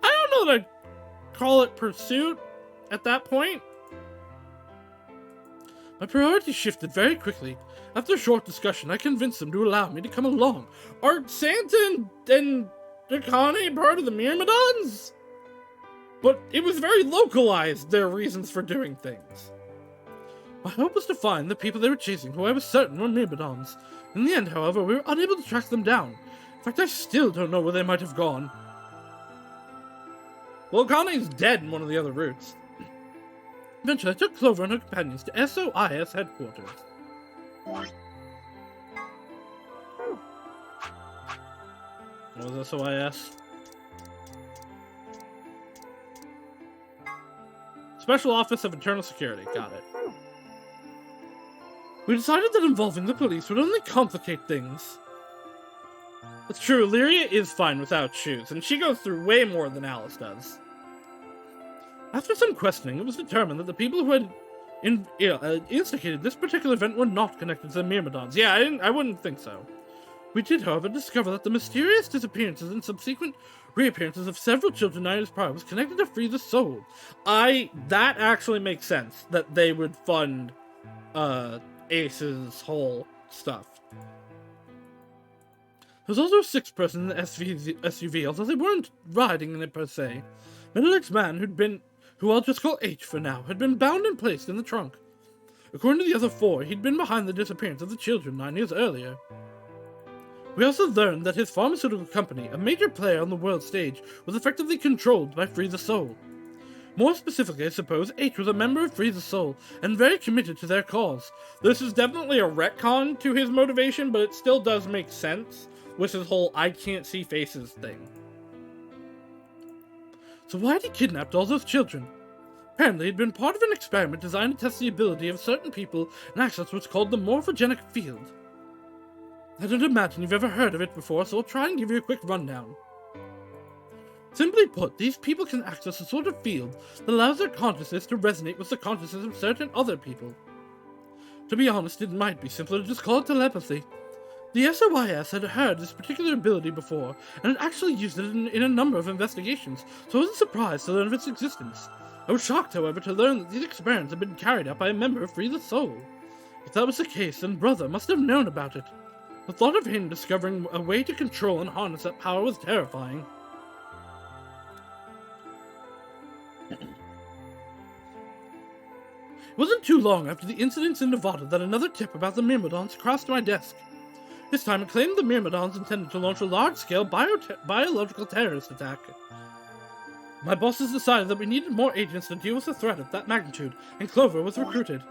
Speaker 1: I don't know that I'd call it pursuit at that point. My priorities shifted very quickly. After a short discussion, I convinced them to allow me to come along. Are Santa and Akane part of the Myrmidons? But it was very localized, their reasons for doing things. My hope was to find the people they were chasing, who I was certain were Myrmidons. In the end, however, we were unable to track them down. In fact, I still don't know where they might have gone. Well, Akane's dead in one of the other routes. Eventually, I took Clover and her companions to SOIS headquarters. What was SOIS? Special Office of Internal Security. Got it. We decided that involving the police would only complicate things. It's true, Lyria is fine without shoes, and she goes through way more than Alice does. After some questioning, it was determined that the people who had instigated this particular event were not connected to the Myrmidons. Yeah, I wouldn't think so. We did, however, discover that the mysterious disappearances and subsequent reappearances of several children 9 years prior was connected to Free the Soul. That actually makes sense, that they would fund, Ace's whole stuff. There was also a 6th person in the SUV, although they weren't riding in it per se. Middle-aged man who I'll just call H for now, had been bound and placed in the trunk. According to the other 4, he'd been behind the disappearance of the children 9 years earlier. We also learned that his pharmaceutical company, a major player on the world stage, was effectively controlled by Free the Soul. More specifically, I suppose, H was a member of Free the Soul, and very committed to their cause. This is definitely a retcon to his motivation, but it still does make sense with his whole I can't see faces thing. So why had he kidnapped all those children? Apparently, he'd been part of an experiment designed to test the ability of certain people and access what's called the morphogenic field. I don't imagine you've ever heard of it before, so I'll try and give you a quick rundown. Simply put, these people can access a sort of field that allows their consciousness to resonate with the consciousness of certain other people. To be honest, it might be simpler to just call it telepathy. The SOIS had heard this particular ability before, and had actually used it in a number of investigations, so I wasn't surprised to learn of its existence. I was shocked, however, to learn that these experiments had been carried out by a member of Free the Soul. If that was the case, then Brother must have known about it. The thought of him discovering a way to control and harness that power was terrifying. It wasn't too long after the incidents in Nevada that another tip about the Myrmidons crossed my desk. This time it claimed the Myrmidons intended to launch a large-scale biological terrorist attack. My bosses decided that we needed more agents to deal with a threat of that magnitude, and Clover was recruited.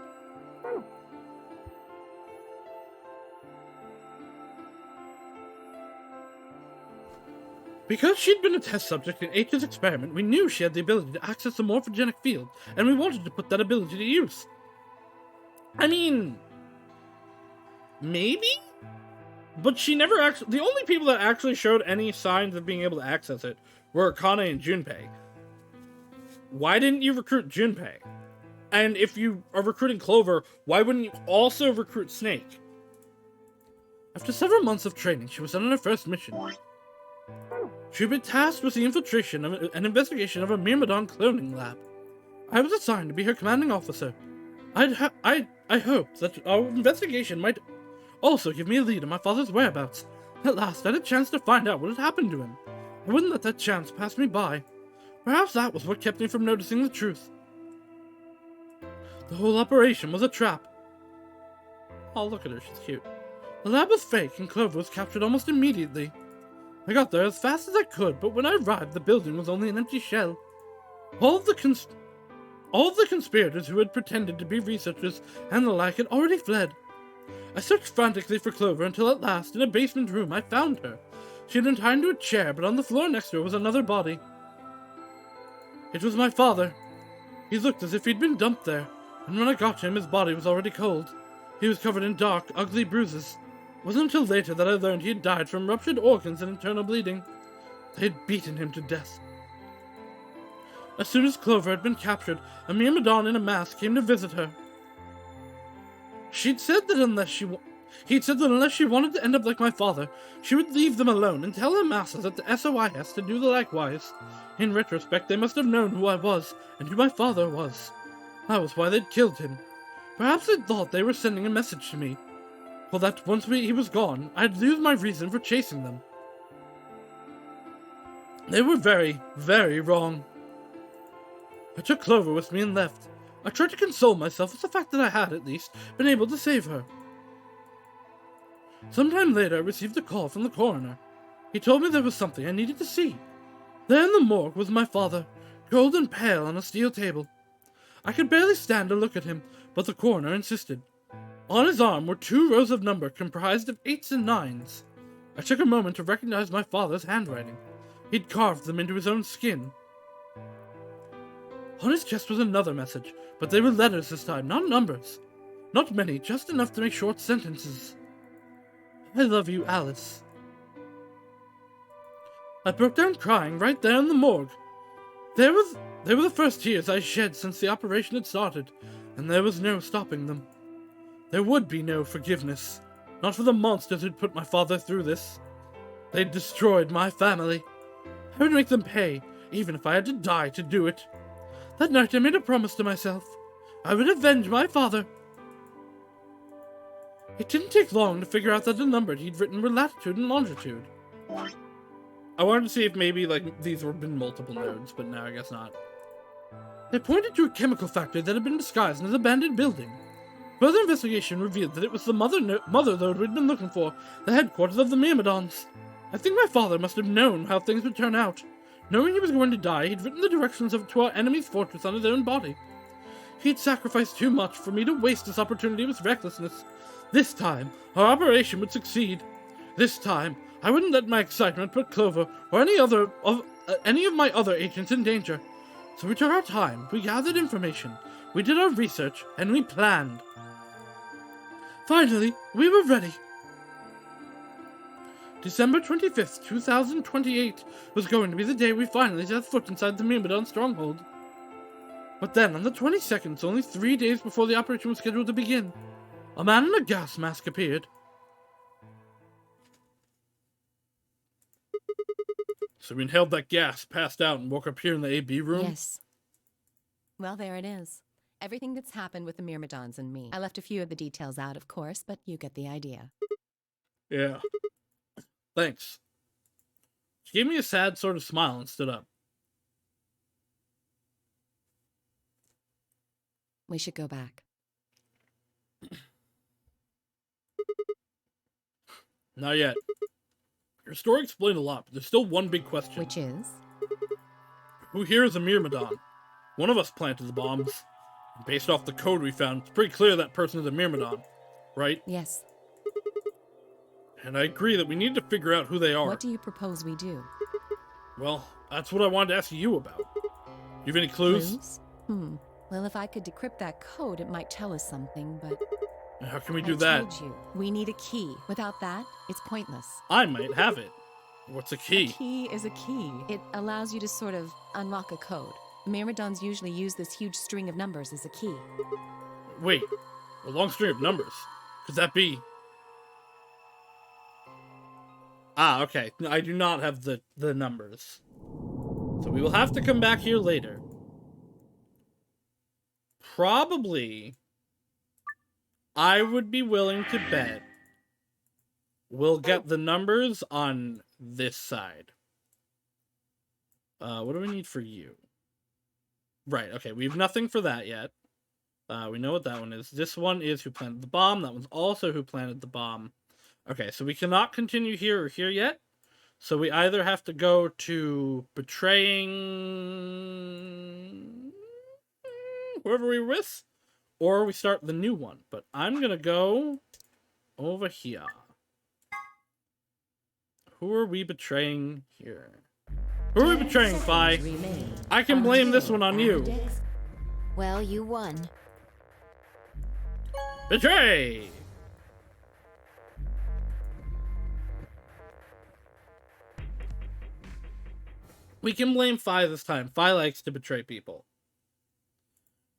Speaker 1: Because she'd been a test subject in H's experiment, we knew she had the ability to access the morphogenic field, and we wanted to put that ability to use. I mean, maybe? But she never actually... The only people that actually showed any signs of being able to access it were Akane and Junpei. Why didn't you recruit Junpei? And if you are recruiting Clover, why wouldn't you also recruit Snake? After several months of training, she was on her first mission. She'd been tasked with the infiltration of an investigation of a Myrmidon cloning lab. I was assigned to be her commanding officer. I hoped that our investigation might also give me a lead on my father's whereabouts. At last, I had a chance to find out what had happened to him. I wouldn't let that chance pass me by. Perhaps that was what kept me from noticing the truth. The whole operation was a trap. Oh, look at her, she's cute. The lab was fake, and Clover was captured almost immediately. I got there as fast as I could, but when I arrived, the building was only an empty shell. All of the conspirators who had pretended to be researchers and the like had already fled. I searched frantically for Clover until at last, in a basement room, I found her. She had been tied to a chair, but on the floor next to her was another body. It was my father. He looked as if he'd been dumped there, and when I got to him, his body was already cold. He was covered in dark, ugly bruises. It wasn't until later that I learned he had died from ruptured organs and internal bleeding. They had beaten him to death. As soon as Clover had been captured, a Myrmidon in a mask came to visit her. He'd said that unless she wanted to end up like my father, she would leave them alone and tell her masters at the SOIS to do the likewise. In retrospect, they must have known who I was and who my father was. That was why they'd killed him. Perhaps they thought they were sending a message to me, or that once he was gone, I'd lose my reason for chasing them. They were very, very wrong. I took Clover with me and left. I tried to console myself with the fact that I had, at least, been able to save her. Sometime later, I received a call from the coroner. He told me there was something I needed to see. There in the morgue was my father, cold and pale on a steel table. I could barely stand to look at him, but the coroner insisted. On his arm were 2 rows of number comprised of 8s and 9s. I took a moment to recognize my father's handwriting. He'd carved them into his own skin. On his chest was another message, but they were letters this time, not numbers. Not many, just enough to make short sentences. I love you, Alice. I broke down crying right there in the morgue. They were the first tears I shed since the operation had started, and there was no stopping them. There would be no forgiveness, not for the monsters who'd put my father through this. They'd destroyed my family. I would make them pay, even if I had to die to do it. That night I made a promise to myself. I would avenge my father. It didn't take long to figure out that the number he'd written were latitude and longitude. I wanted to see if maybe, these would have been multiple nodes, but no, I guess not. They pointed to a chemical factory that had been disguised in an abandoned building. Further investigation revealed that it was the mother node we'd been looking for, the headquarters of the Myrmidons. I think my father must have known how things would turn out. Knowing he was going to die, he'd written the directions to our enemy's fortress on his own body. He'd sacrificed too much for me to waste this opportunity with recklessness. This time, our operation would succeed. This time, I wouldn't let my excitement put Clover or any of my other agents in danger. So we took our time, we gathered information, we did our research, and we planned. Finally, we were ready. December 25th, 2028 was going to be the day we finally set foot inside the Myrmidon stronghold. But then, on the 22nd, only 3 days before the operation was scheduled to begin, a man in a gas mask appeared.
Speaker 3: So we inhaled that gas, passed out, and woke up here in the AB room?
Speaker 9: Yes. Well, there it is. Everything that's happened with the Myrmidons and me. I left a few of the details out, of course, but you get the idea.
Speaker 3: Yeah. Thanks. She gave me a sad sort of smile and stood up.
Speaker 9: We should go back.
Speaker 3: Not yet. Your story explained a lot, but there's still one big question.
Speaker 9: Which is?
Speaker 3: Who here is a Myrmidon? One of us planted the bombs. Based off the code we found, it's pretty clear that person is a Myrmidon, right?
Speaker 9: Yes.
Speaker 3: And I agree that we need to figure out who they are.
Speaker 9: What do you propose we do?
Speaker 3: Well, that's what I wanted to ask you about. You have any clues?
Speaker 9: Clues? Well, if I could decrypt that code, it might tell us something, but...
Speaker 3: How can we do that?
Speaker 9: I told you, we need a key. Without that, it's pointless.
Speaker 3: I might have it. What's a key?
Speaker 9: A key is a key. It allows you to sort of unlock a code. The Myrmidons usually use this huge string of numbers as a key.
Speaker 3: Wait, a long string of numbers? Could that be...
Speaker 1: Ah, okay. I do not have the numbers. So we will have to come back here later. Probably, I would be willing to bet we'll get the numbers on this side. What do we need for you? Right, okay, we have nothing for that yet. We know what that one is. This one is who planted the bomb. That one's also who planted the bomb. Okay, so we cannot continue here or here yet. So we either have to go to betraying whoever we were with, or we start the new one. But I'm gonna go over here. Who are we betraying here? Who are we betraying, Fi? I can blame this one on you.
Speaker 14: Well, you won.
Speaker 1: Betray! We can blame Fi this time. Fi likes to betray people.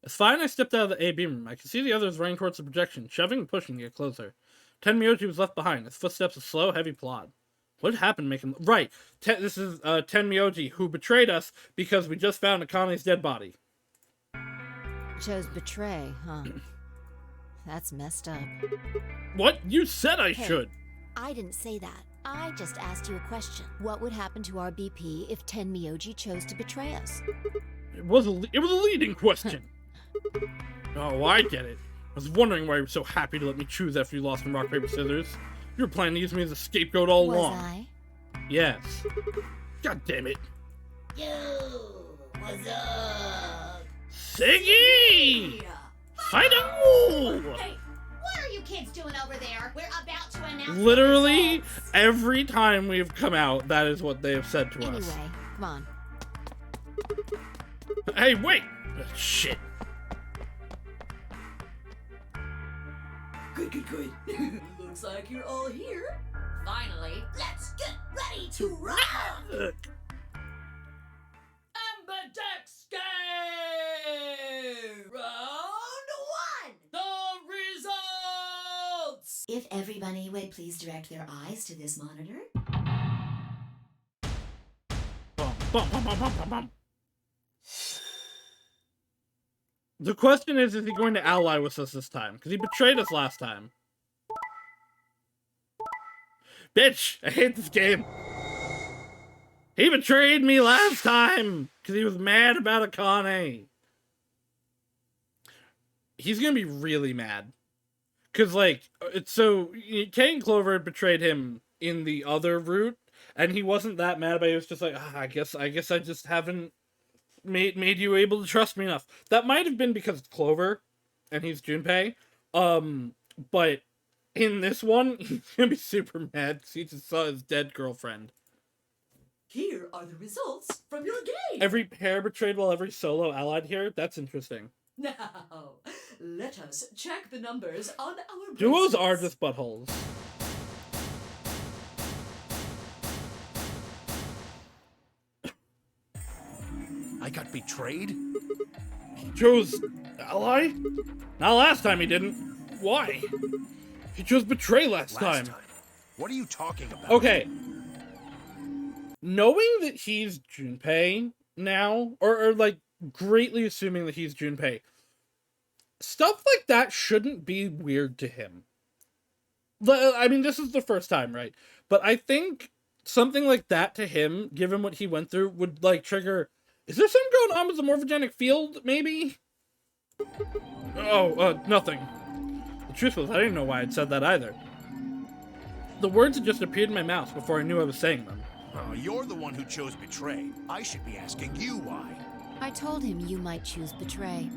Speaker 1: As Fi and I stepped out of the A beam room, I could see the others running towards the projection, shoving and pushing to get closer. Tenmyoji was left behind, his footsteps a slow, heavy plod. What happened making... Right, this is Tenmyoji, who betrayed us because we just found Akane's dead body.
Speaker 14: Chose betray, huh? That's messed up.
Speaker 1: What? You said I should!
Speaker 14: I didn't say that. I just asked you a question. What would happen to our BP if Tenmyoji chose to betray us?
Speaker 1: It was a leading question. Oh, I get it. I was wondering why you were so happy to let me choose after you lost in rock, paper, scissors. You were planning to use me as a scapegoat all along.
Speaker 14: Was I?
Speaker 1: Yes. God damn it.
Speaker 13: Yo, what's up?
Speaker 1: Siggy! Fight a
Speaker 13: Hey, what are you kids doing over there? We're about to announce
Speaker 1: Literally, every time we've come out, that is what they have said to us.
Speaker 14: Anyway, come on.
Speaker 1: Hey, wait! Shit.
Speaker 13: Good. Looks like you're all here. Finally, let's get ready to rock! Amberdex game! Round 1! The results!
Speaker 15: If everybody would please direct their eyes to this monitor.
Speaker 1: Bum. The question is he going to ally with us this time? Because he betrayed us last time. Bitch! I hate this game. He betrayed me last time! Because he was mad about Akane. He's gonna be really mad. Because, like, Kay and Clover had betrayed him in the other route, and he wasn't that mad about it. He was just like, I guess I just haven't made you able to trust me enough. That might have been because it's Clover, and he's Junpei. But in this one, he's gonna be super mad because he just saw his dead girlfriend.
Speaker 13: Here are the results from your game.
Speaker 1: Every pair betrayed while every solo allied here? That's interesting.
Speaker 13: Now, let us check the numbers on our
Speaker 1: Duos
Speaker 13: bracelets.
Speaker 1: are just buttholes.
Speaker 11: I got betrayed?
Speaker 1: He chose ally? Not last time he didn't. Why? He chose betray last time.
Speaker 11: What are you talking about?
Speaker 1: Okay. Knowing that he's Junpei now, or like greatly assuming that he's Junpei, stuff like that shouldn't be weird to him. I mean, this is the first time, right? But I think something like that to him, given what he went through, would like trigger... Is there something going on with the morphogenic field, maybe? Oh, nothing. The truth was, I didn't know why I'd said that either. The words had just appeared in my mouth before I knew I was saying them.
Speaker 11: Oh, you're the one who chose betray. I should be asking you why.
Speaker 14: I told him you might choose betray.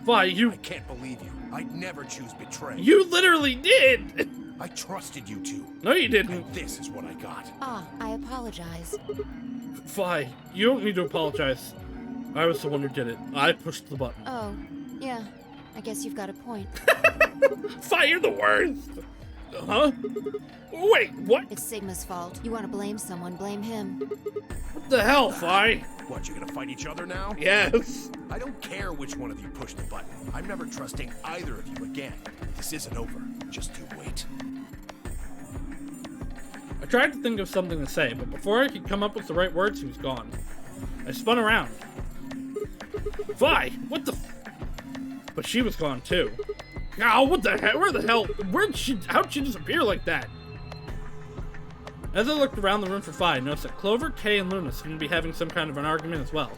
Speaker 1: Why, you...
Speaker 11: I can't believe you. I'd never choose betray.
Speaker 1: You literally did!
Speaker 11: I trusted you two.
Speaker 1: No, you didn't.
Speaker 11: And this is what I got.
Speaker 14: Ah, I apologize.
Speaker 1: Fi, you don't need to apologize. I was the one who did it. I pushed the button.
Speaker 14: Oh, yeah. I guess you've got a point.
Speaker 1: Fi, you're the worst! Huh? Wait, what?
Speaker 14: It's Sigma's fault. You want to blame someone, blame him.
Speaker 1: What the hell, Fi?
Speaker 11: What, you gonna fight each other now?
Speaker 1: Yes.
Speaker 11: I don't care which one of you pushed the button. I'm never trusting either of you again. This isn't over. Just you wait.
Speaker 1: I tried to think of something to say, but before I could come up with the right words, he was gone. I spun around. Vi, what the But she was gone too. Oh, what the heck? Where the hell? How'd she disappear like that? As I looked around the room for Vi, I noticed that Clover, Kay, and Luna seemed to be having some kind of an argument as well.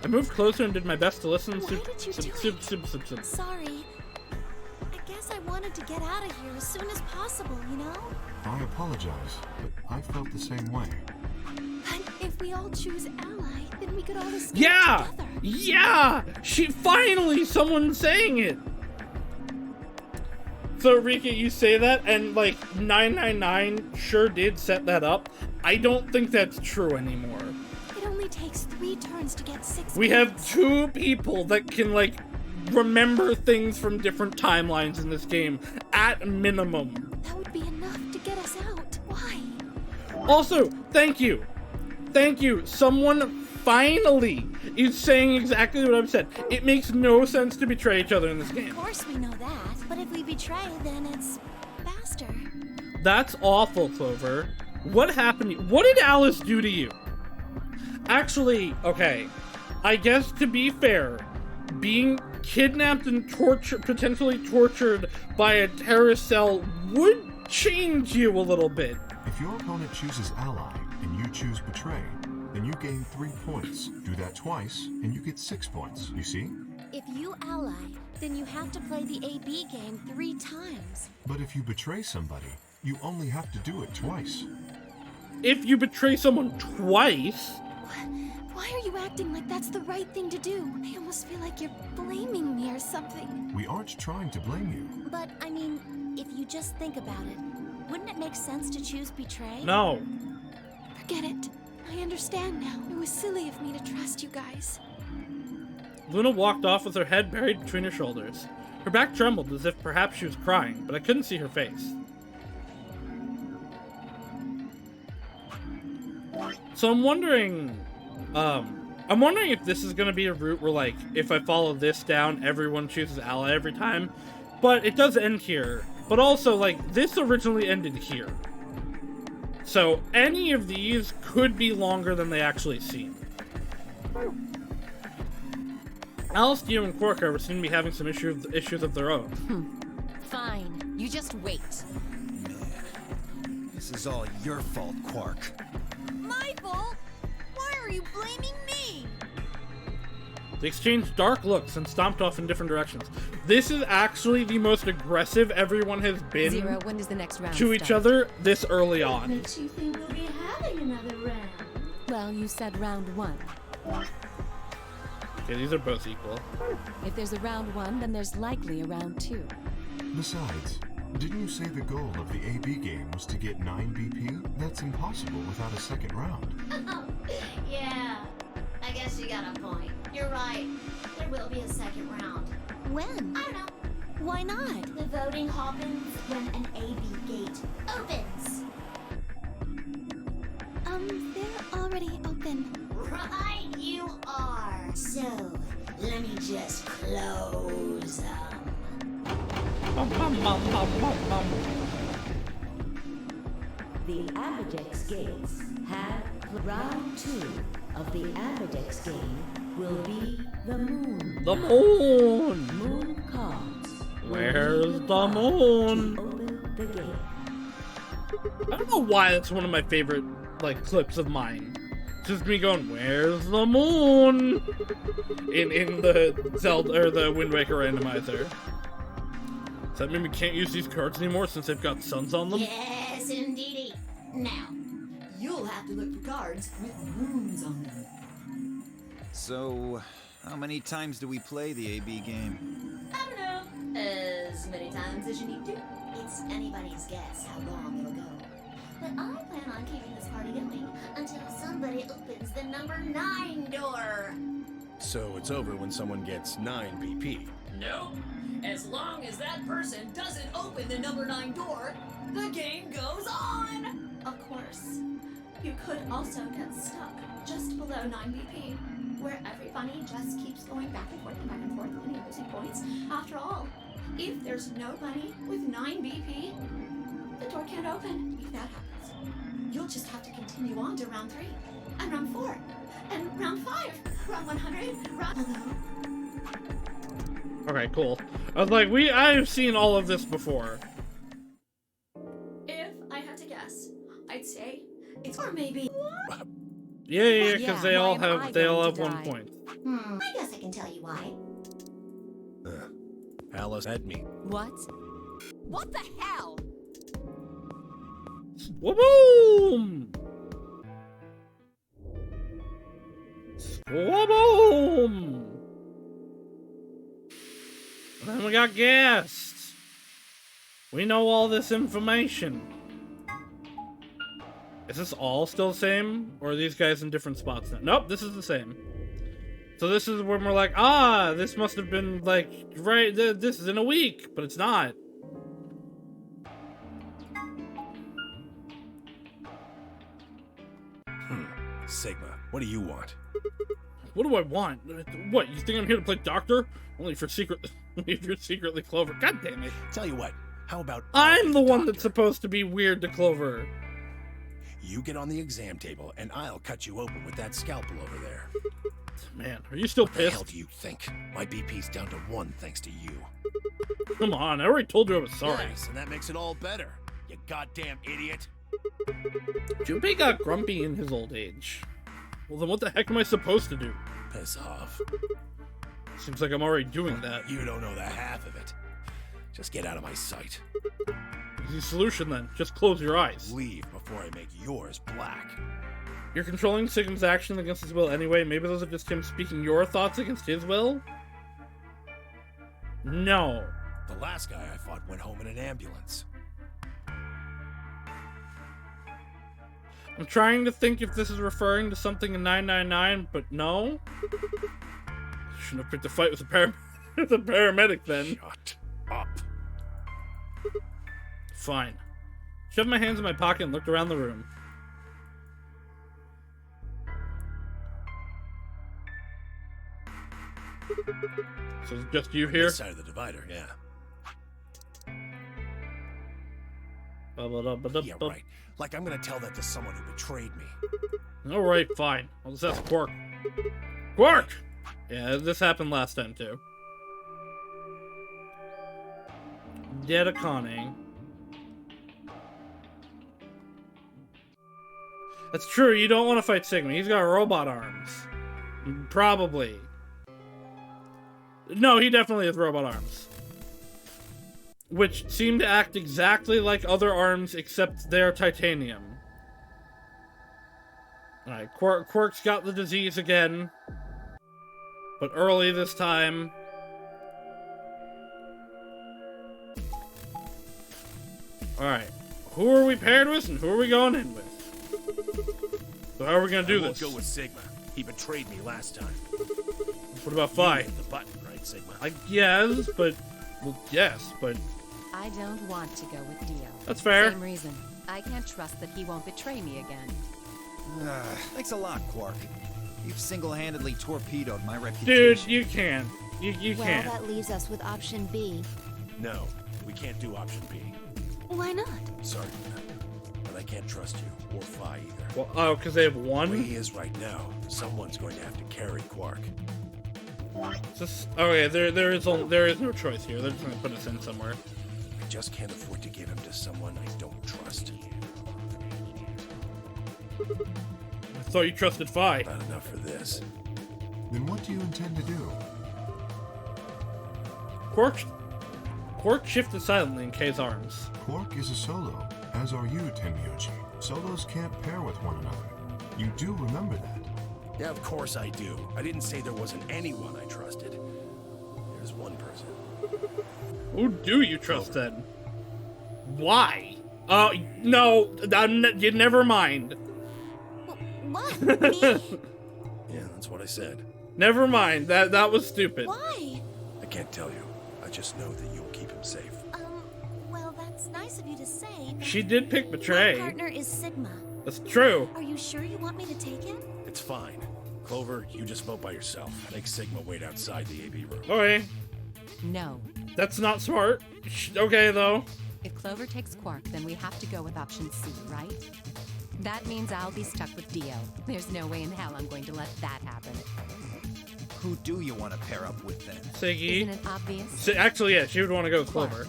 Speaker 1: I moved closer and did my best to listen.
Speaker 8: Why did you do it? Sorry. I guess I wanted to get out of here as soon as possible, you know?
Speaker 12: I apologize, but I felt the same way.
Speaker 8: But if we all choose Ally, then we could all escape
Speaker 1: Yeah!
Speaker 8: together.
Speaker 1: Yeah! Someone's saying it! So, Rika, you say that, and, like, 999 sure did set that up. I don't think that's true anymore.
Speaker 8: It only takes 3 turns to get 6
Speaker 1: We have 2 people that can, like, remember things from different timelines in this game, at minimum.
Speaker 8: That would be enough to get us out. Why?
Speaker 1: Also, thank you. Thank you. Someone finally is saying exactly what I've said. It makes no sense to betray each other in this game.
Speaker 8: Of course we know that, but if we betray, then it's faster.
Speaker 1: That's awful, Clover. What happened? What did Alice do to you? Actually, okay, I guess to be fair, being kidnapped and potentially tortured by a terrorist cell would change you a little bit.
Speaker 12: If your opponent chooses Ally and you choose Betray, then you gain 3 points. Do that twice, and you get 6 points. You see?
Speaker 8: If you ally, then you have to play the AB game 3 times.
Speaker 12: But if you betray somebody, you only have to do it twice.
Speaker 1: If you betray someone twice?
Speaker 8: Why are you acting like that's the right thing to do? I almost feel like you're blaming me or something.
Speaker 12: We aren't trying to blame you.
Speaker 14: But, I mean, if you just think about it, wouldn't it make sense to choose Betray?
Speaker 1: No.
Speaker 8: Forget it. I understand now. It was silly of me to trust you guys.
Speaker 1: Luna walked off with her head buried between her shoulders. Her back trembled as if perhaps she was crying, but I couldn't see her face. So I'm wondering if this is gonna be a route where, like, if I follow this down, everyone chooses Ally every time. But it does end here. But also, like, this originally ended here. So any of these could be longer than they actually seem. Alice, Dio, and Quark, however, seem to be having some issues of their own.
Speaker 9: Fine. You just wait.
Speaker 7: Man, this is all your fault, Quark.
Speaker 5: My fault? Why are you blaming me?
Speaker 1: They exchanged dark looks and stomped off in different directions. This is actually the most aggressive everyone has been
Speaker 9: Zero, when does the next round
Speaker 1: to each other this early
Speaker 6: What
Speaker 1: on.
Speaker 6: makes you think we'll be having another round?
Speaker 9: Well, you said round 1.
Speaker 1: Okay, these are both equal.
Speaker 9: If there's a round 1, then there's likely a round 2.
Speaker 12: Besides, didn't you say the goal of the AB game was to get 9 BP? That's impossible without a second round.
Speaker 13: Yeah, I guess you got a point. You're right. There will be a second round.
Speaker 8: When?
Speaker 13: I don't know.
Speaker 8: Why not?
Speaker 13: The voting happens when an AB gate opens.
Speaker 8: They're already open.
Speaker 13: Right, you are.
Speaker 15: So, let me just close
Speaker 6: The Ambidex gates have round 2 of the Ambidex game will be the moon.
Speaker 1: The moon!
Speaker 6: Moon cards.
Speaker 1: Where's the moon?
Speaker 6: Open the gate.
Speaker 1: I don't know why that's one of my favorite, like, clips of mine. Just me going, "Where's the moon?" in the Zelda or the Wind Waker randomizer. Does that mean we can't use these cards anymore since they've got suns on them?
Speaker 13: Yes, indeedy. Now,
Speaker 15: You'll have to look for cards with moons on them.
Speaker 7: So, how many times do we play the AB game?
Speaker 13: I don't know. As many times as you need to.
Speaker 15: It's anybody's guess how long it'll go.
Speaker 13: But I plan on keeping this party going until somebody opens the number 9 door.
Speaker 4: So it's over when someone gets 9 BP.
Speaker 16: Nope. As long as that person doesn't open the number 9 door, the game goes on!
Speaker 13: Of course. You could also get stuck just below 9 BP, where every bunny just keeps going back and forth and back and forth and you're losing points. After all, if there's no bunny with 9 BP, the door can't open if that happens.
Speaker 15: You'll just have to continue on to round 3, and round 4, and round 5, round 100, round... Hello?
Speaker 1: Okay, cool. I was like, I've seen all of this before.
Speaker 15: If I had to guess, I'd say it's... Or maybe...
Speaker 1: Yeah, because they all have
Speaker 14: going to
Speaker 1: 1
Speaker 14: die?
Speaker 1: point.
Speaker 5: I guess I can tell you why.
Speaker 4: Alice had me.
Speaker 14: What? What the hell?
Speaker 1: Swaboom! Swaboom! And then we got guests. We know all this information. Is this all still the same? Or are these guys in different spots now? Nope, this is the same. So this is when we're like, this must have been like, right, this is in a week, but it's not.
Speaker 4: Sigma, what do you want?
Speaker 1: What do I want? What, you think I'm here to play doctor? Only if you're secretly Clover. God damn it.
Speaker 4: Tell you what, how about
Speaker 1: I'm the one that's supposed to be weird to Clover.
Speaker 4: you get on the exam table and I'll cut you open with that scalpel over there.
Speaker 1: Man, are you still
Speaker 4: What the hell
Speaker 1: pissed?
Speaker 4: do you think? My BP's down to 1 thanks to you.
Speaker 1: Come on, I already told you I was sorry.
Speaker 4: Yes, and that makes it all better. You goddamn idiot.
Speaker 1: Junpei got grumpy in his old age. Well, then what the heck am I supposed to do?
Speaker 4: Piss off.
Speaker 1: Seems like I'm already doing that.
Speaker 4: You don't know the half of it. Just get out of my sight.
Speaker 1: Easy solution then. Just close your eyes.
Speaker 4: Leave before I make yours black.
Speaker 1: You're controlling Sigm's action against his will anyway. Maybe those are just him speaking your thoughts against his will? No.
Speaker 4: The last guy I fought went home in an ambulance.
Speaker 1: I'm trying to think if this is referring to something in 999, but no. Shouldn't have picked a fight with a paramedic then.
Speaker 4: Shut up.
Speaker 1: Fine. Shoved my hands in my pocket and looked around the room. So it's just you here?
Speaker 4: This side of the divider, yeah. Yeah, right. Like I'm gonna tell that to someone who betrayed me.
Speaker 1: Alright, fine. I'll just ask Quark. Quark! Yeah, this happened last time too. Dead conning. That's true, you don't want to fight Sigma. He's got robot arms. Probably. No, he definitely has robot arms. Which seem to act exactly like other arms, except they're titanium. Alright, Quark's got the disease again. But early this time. Alright, who are we paired with and who are we going in with? So how are we gonna do this?
Speaker 4: Go with Sigma. He betrayed me last time.
Speaker 1: What about Phi?
Speaker 4: You hit the button, right, Sigma?
Speaker 1: I guess, but... Well, yes, but...
Speaker 9: I don't want to go with Dio.
Speaker 1: That's fair.
Speaker 9: Same reason. I can't trust that he won't betray me again.
Speaker 7: Thanks a lot, Quark. You've single-handedly torpedoed my reputation.
Speaker 1: Dude, you can. You
Speaker 14: Well,
Speaker 1: can.
Speaker 14: that leaves us with option B.
Speaker 4: No, we can't do option B.
Speaker 14: Why not?
Speaker 4: Sorry, but I can't trust you or Phi either.
Speaker 1: Well, oh, because they have
Speaker 4: The
Speaker 1: one?
Speaker 4: way he is right now, someone's going to have to carry Quark.
Speaker 1: Just, okay, there is no choice here. They're just gonna put us in somewhere.
Speaker 4: I just can't afford to give him to someone I don't trust.
Speaker 1: I thought you trusted Phi.
Speaker 4: Not enough for this.
Speaker 12: Then what do you intend to do?
Speaker 1: Quark shifted silently in Kay's arms.
Speaker 12: Quark is a solo, as are you, Tenmyoji. Solos can't pair with one another. You do remember that.
Speaker 4: Yeah, of course I do. I didn't say there wasn't anyone I trusted. There's one person.
Speaker 1: Who do you trust then? Why? Oh, no, you never mind.
Speaker 8: What? Me?
Speaker 4: Yeah, that's what I said.
Speaker 1: Never mind. That was stupid.
Speaker 8: Why?
Speaker 4: I can't tell you. I just know that you'll keep him safe.
Speaker 8: Well, that's nice of you to say, but
Speaker 1: She did pick betray.
Speaker 8: my partner is Sigma.
Speaker 1: That's true.
Speaker 8: Are you sure you want me to take him?
Speaker 4: It's fine. Clover, you just vote by yourself. Make Sigma wait outside the AB room.
Speaker 1: Okay.
Speaker 9: No.
Speaker 1: That's not smart. Okay, though.
Speaker 9: If Clover takes Quark, then we have to go with option C, right? That means I'll be stuck with Dio. There's no way in hell I'm going to let that happen.
Speaker 7: Who do you want to pair up with then?
Speaker 1: Siggy.
Speaker 9: Isn't it obvious?
Speaker 1: Actually, yeah, she would want to go with Clover.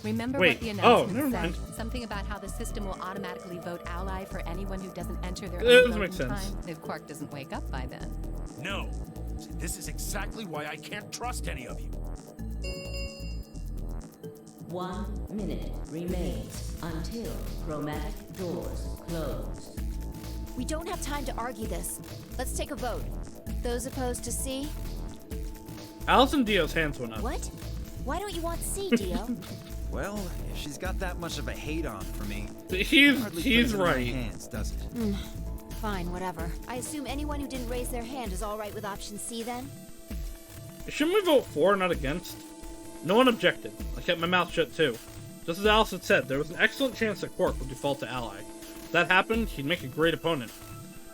Speaker 9: Remember
Speaker 1: Wait.
Speaker 9: what the
Speaker 1: Oh,
Speaker 9: announcement
Speaker 1: never
Speaker 9: said?
Speaker 1: mind.
Speaker 9: Something about how the system will automatically vote ally for anyone who doesn't enter their
Speaker 1: That
Speaker 9: own
Speaker 1: doesn't make
Speaker 9: voting
Speaker 1: sense.
Speaker 9: time if Quark doesn't wake up by then.
Speaker 11: No. See, this is exactly why I can't trust any of you.
Speaker 6: 1 minute remains until chromatic doors close.
Speaker 14: We don't have time to argue this. Let's take a vote. Those opposed to C?
Speaker 1: Alice and Dio's hands went up.
Speaker 14: What? Why don't you want C, Dio?
Speaker 7: Well, if she's got that much of a hate on for me,
Speaker 1: He's
Speaker 7: hardly plays it in my
Speaker 1: right.
Speaker 7: hands, does it?
Speaker 14: Fine, whatever. I assume anyone who didn't raise their hand is all right with option C then?
Speaker 1: Shouldn't we vote for, not against? No one objected. I kept my mouth shut too. Just as Alice had said, there was an excellent chance that Quark would default to ally. If that happened, he'd make a great opponent.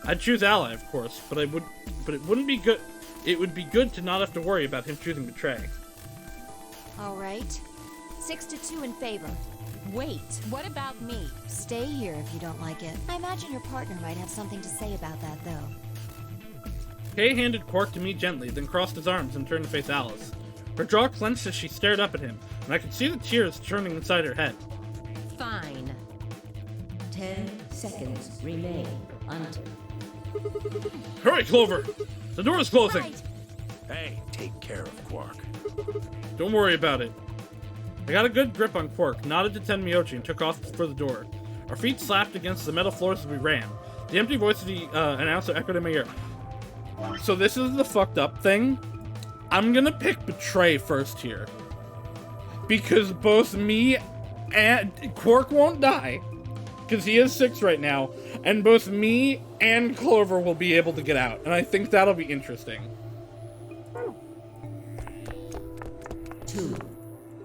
Speaker 1: I'd choose ally, of course, but it wouldn't be good. It would be good to not have to worry about him choosing betray.
Speaker 14: All right. 6-2 in favor.
Speaker 9: Wait, what about me?
Speaker 14: Stay here if you don't like it. I imagine your partner might have something to say about that, though.
Speaker 1: Kay handed Quark to me gently, then crossed his arms and turned to face Alice. Her jaw clenched as she stared up at him, and I could see the tears churning inside her head.
Speaker 9: Fine.
Speaker 6: 10 seconds remain until...
Speaker 1: Hurry, Clover! The door is closing!
Speaker 14: Right.
Speaker 11: Hey, take care of Quark.
Speaker 1: Don't worry about it. I got a good grip on Quark, nodded to Tenmyoji, and took off for the door. Our feet slapped against the metal floors as we ran. The empty voice of the announcer echoed in my ear. So this is the fucked up thing. I'm gonna pick Betray first here. Because both me and Quark won't die, because he is 6 right now, and both me and Clover will be able to get out, and I think that'll be interesting.
Speaker 6: 2,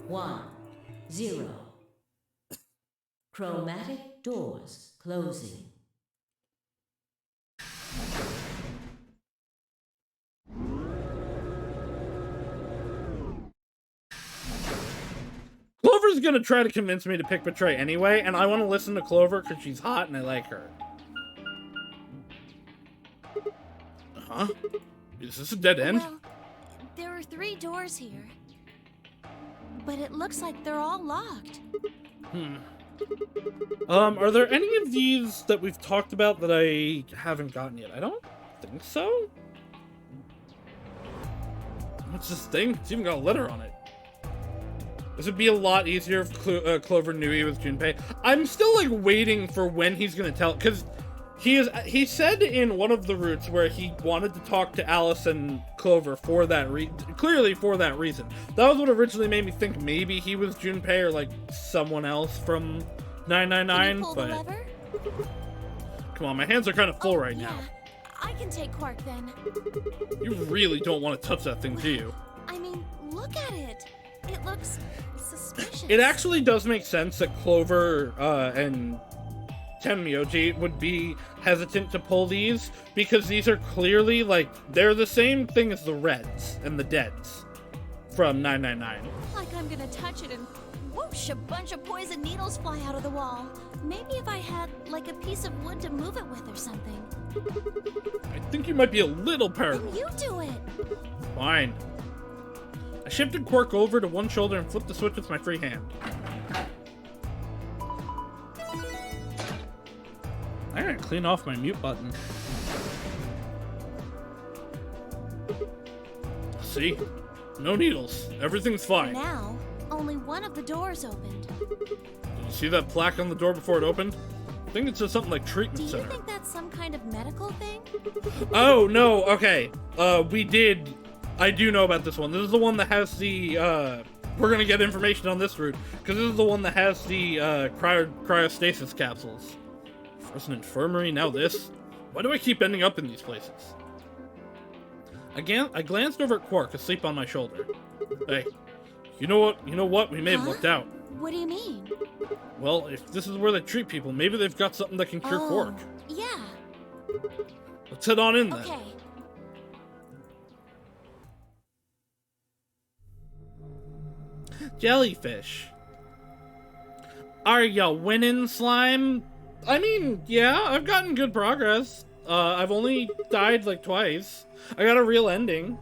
Speaker 6: 1, 0. Chromatic doors closing.
Speaker 1: Clover's gonna try to convince me to pick Betray anyway, and I want to listen to Clover because she's hot and I like her. Huh? Is this a dead end?
Speaker 8: Well, there are 3 doors here. But it looks like they're all locked.
Speaker 1: Are there any of these that we've talked about that I haven't gotten yet? I don't think so. What's this thing? It's even got a letter on it. This would be a lot easier if Clover knew he was Junpei. I'm still, like, waiting for when he's gonna tell, because he said in one of the routes where he wanted to talk to Alice and Clover for that clearly for that reason. That was what originally made me think maybe he was Junpei or, like, someone else from 999,
Speaker 8: Can you pull
Speaker 1: but...
Speaker 8: the lever?
Speaker 1: Come on, my hands are kind of full right now.
Speaker 8: I can take Quark then.
Speaker 1: You really don't want to touch that thing, do you?
Speaker 8: I mean, look at it. It looks suspicious.
Speaker 1: It actually does make sense that Clover and Tenmyoji would be hesitant to pull these, because these are clearly, like, they're the same thing as the Reds and the Deads from 999.
Speaker 8: Like I'm gonna touch it and whoosh, a bunch of poison needles fly out of the wall. Maybe if I had, like, a piece of wood to move it with or something.
Speaker 1: I think you might be a little paranoid.
Speaker 8: Then you do it.
Speaker 1: Fine. I shifted Quark over to one shoulder and flipped the switch with my free hand. I gotta clean off my mute button. See? No needles. Everything's fine.
Speaker 8: Now, only one of the doors opened.
Speaker 1: Did you see that plaque on the door before it opened? I think it says something like
Speaker 8: Do
Speaker 1: treatment
Speaker 8: you
Speaker 1: center.
Speaker 8: think that's some kind of medical thing?
Speaker 1: Oh, no, okay. I do know about this one. This is the one that has the, we're gonna get information on this route, because this is the one that has the, cryostasis capsules. First an infirmary, now this. Why do I keep ending up in these places? Again, I glanced over at Quark, asleep on my shoulder. Hey, you know what? We may have lucked out.
Speaker 8: What do you mean?
Speaker 1: Well, if this is where they treat people, maybe they've got something that can cure Quark.
Speaker 8: Yeah.
Speaker 1: Let's head on in then.
Speaker 8: Okay.
Speaker 1: Jellyfish. Are ya winning, slime? I mean, yeah, I've gotten good progress. I've only died like twice. I got a real ending.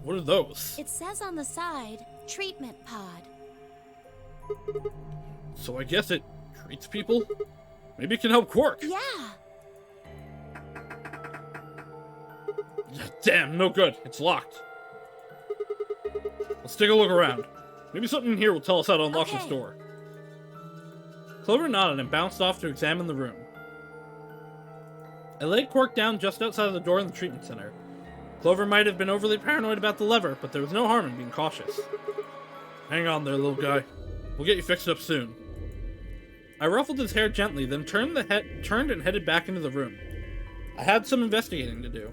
Speaker 1: What are those?
Speaker 8: It says on the side, treatment pod.
Speaker 1: So I guess it treats people? Maybe it can help Quark.
Speaker 8: Yeah.
Speaker 1: Damn, no good. It's locked. Let's take a look around. Maybe something in here will tell us how to unlock this door. Clover nodded and bounced off to examine the room. I laid Quark down just outside of the door in the treatment center. Clover might have been overly paranoid about the lever, but there was no harm in being cautious. Hang on there, little guy. We'll get you fixed up soon. I ruffled his hair gently, then turned and headed back into the room. I had some investigating to do.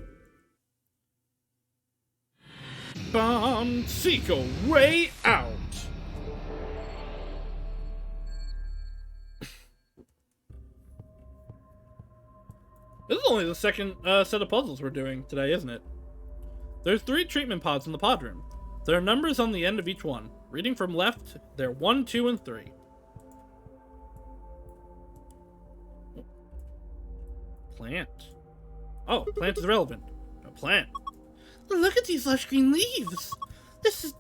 Speaker 1: Seek a way out! This is only the second set of puzzles we're doing today, isn't it? There's 3 treatment pods in the pod room. There are numbers on the end of each one. Reading from left, they're 1, 2, and 3. Plant. Oh, plant is relevant. A plant.
Speaker 2: Look at these lush green leaves. This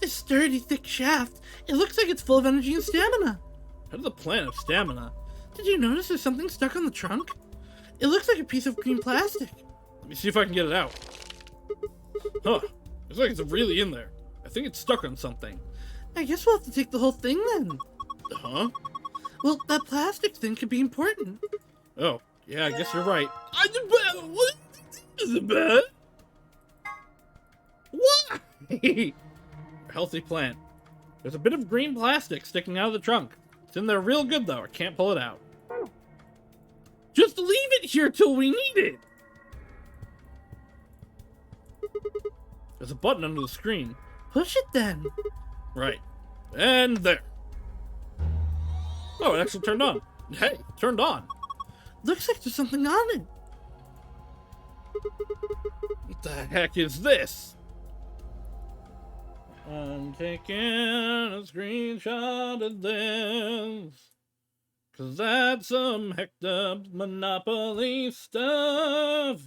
Speaker 2: sturdy, thick shaft. It looks like it's full of energy and stamina.
Speaker 1: How does a plant have stamina?
Speaker 2: Did you notice there's something stuck on the trunk? It looks like a piece of green plastic.
Speaker 1: Let me see if I can get it out. Huh. Looks like it's really in there. I think it's stuck on something.
Speaker 2: I guess we'll have to take the whole thing then.
Speaker 1: Huh?
Speaker 2: Well, that plastic thing could be important.
Speaker 1: Oh, yeah, I guess you're right. What is it bad? What? A healthy plant. There's a bit of green plastic sticking out of the trunk. It's in there real good, though. I can't pull it out. Just leave it here till we need it. There's a button under the screen.
Speaker 2: Push it then.
Speaker 1: Right. And there. Oh, it actually turned on. Hey, turned on.
Speaker 2: Looks like there's something on it.
Speaker 1: What the heck is this? I'm taking a screenshot of this. 'Cause that's some hecked up Monopoly stuff.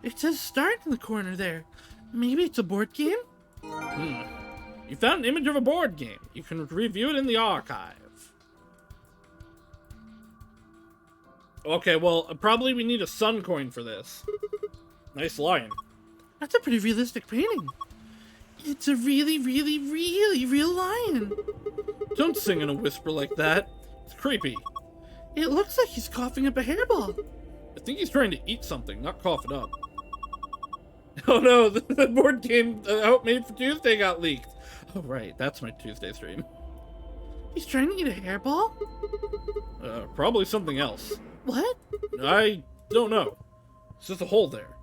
Speaker 2: It says start in the corner there. Maybe it's a board game?
Speaker 1: You found an image of a board game. You can review it in the archive. Okay, well, probably we need a sun coin for this. Nice lion.
Speaker 2: That's a pretty realistic painting. It's a really, really, really real lion.
Speaker 1: Don't sing in a whisper like that. It's creepy.
Speaker 2: It looks like he's coughing up a hairball.
Speaker 1: I think he's trying to eat something, not cough it up. Oh no, the board game out made for Tuesday got leaked. Oh right, that's my Tuesday stream.
Speaker 2: He's trying to eat a hairball?
Speaker 1: Probably something else.
Speaker 2: What?
Speaker 1: I don't know. It's just a hole there.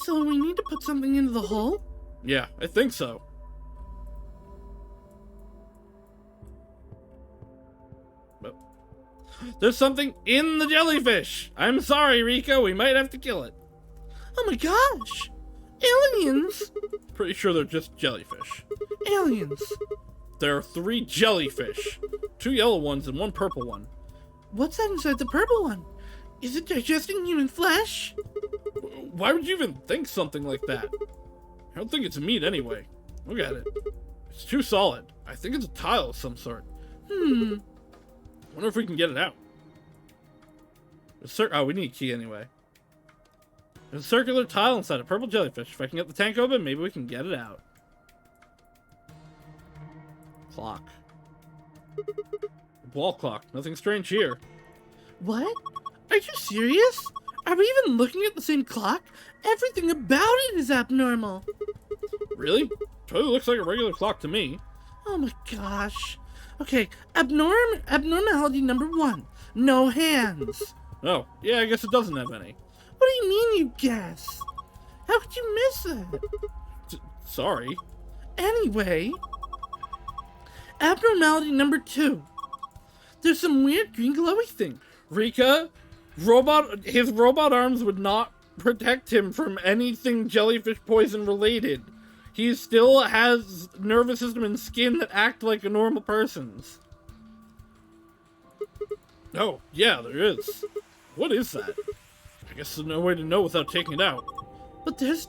Speaker 2: So we need to put something into the hole?
Speaker 1: Yeah, I think so. But there's something in the jellyfish! I'm sorry, Rika, we might have to kill it.
Speaker 2: Oh my gosh! Aliens!
Speaker 1: Pretty sure they're just jellyfish.
Speaker 2: Aliens!
Speaker 1: There are 3 jellyfish. 2 yellow ones and 1 purple one.
Speaker 2: What's that inside the purple one? Is it digesting human flesh?
Speaker 1: Why would you even think something like that? I don't think it's meat anyway. Look at it. It's too solid. I think it's a tile of some sort.
Speaker 2: Wonder
Speaker 1: if we can get it out. Oh, we need a key anyway. There's a circular tile inside a purple jellyfish. If I can get the tank open, maybe we can get it out. Clock. Wall clock. Nothing strange here.
Speaker 2: What? Are you serious? Are we even looking at the same clock? Everything about it is abnormal.
Speaker 1: Really? Totally looks like a regular clock to me.
Speaker 2: Oh my gosh. Okay, abnormality number 1. No hands.
Speaker 1: Oh, yeah, I guess it doesn't have any.
Speaker 2: What do you mean you guess? How could you miss that?
Speaker 1: Sorry.
Speaker 2: Anyway, abnormality number 2. There's some weird green glowy thing.
Speaker 1: Rika, his robot arms would not protect him from anything jellyfish poison related. He still has nervous system and skin that act like a normal person's. Oh, yeah, there is. What is that? I guess there's no way to know without taking it out.
Speaker 2: But there's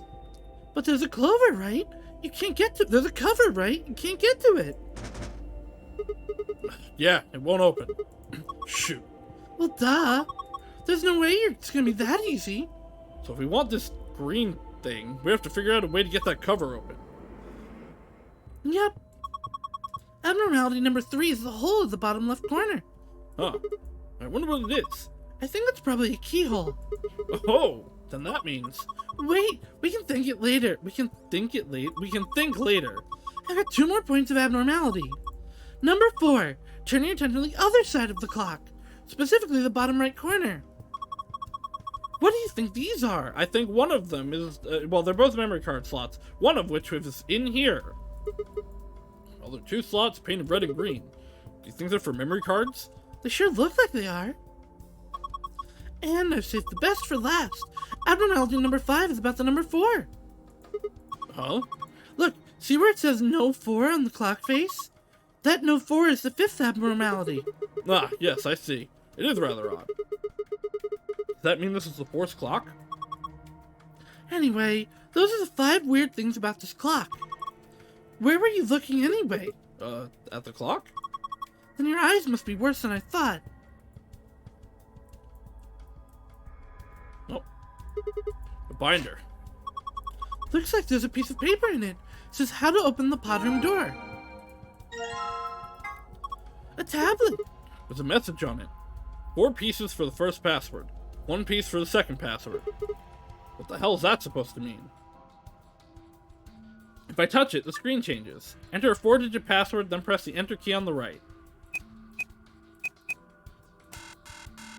Speaker 2: a clover, right? You can't get to. There's a cover, right? You can't get to it.
Speaker 1: Yeah, it won't open. Shoot.
Speaker 2: Well, duh. There's no way it's gonna be that easy.
Speaker 1: So if we want this green thing, we have to figure out a way to get that cover open.
Speaker 2: Yep. Abnormality number 3 is the hole at the bottom left corner.
Speaker 1: Huh. I wonder what it is.
Speaker 2: I think it's probably a keyhole.
Speaker 1: Oh, then that means...
Speaker 2: Wait, we can think it later. We can think later. I got 2 more points of abnormality. Number 4, turn your attention to the other side of the clock, specifically the bottom right corner. What do you think these are?
Speaker 1: I think one of them is, well, they're both memory card slots, one of which is in here. Well, there are 2 slots painted red and green. Do you think they're for memory cards?
Speaker 2: They sure look like they are. And I've saved the best for last. Abnormality number 5 is about the number 4.
Speaker 1: Huh?
Speaker 2: Look, see where it says no 4 on the clock face? That no 4 is the 5th abnormality.
Speaker 1: Ah, yes, I see. It is rather odd. Does that mean this is the 4th clock?
Speaker 2: Anyway, those are the 5 weird things about this clock. Where were you looking anyway?
Speaker 1: At the clock?
Speaker 2: Then your eyes must be worse than I thought.
Speaker 1: Oh. A binder.
Speaker 2: Looks like there's a piece of paper in it. It says how to open the pod room door. A tablet.
Speaker 1: There's a message on it. 4 pieces for the first password. 1 piece for the second password. What the hell is that supposed to mean? If I touch it, the screen changes. Enter a 4-digit password, then press the enter key on the right.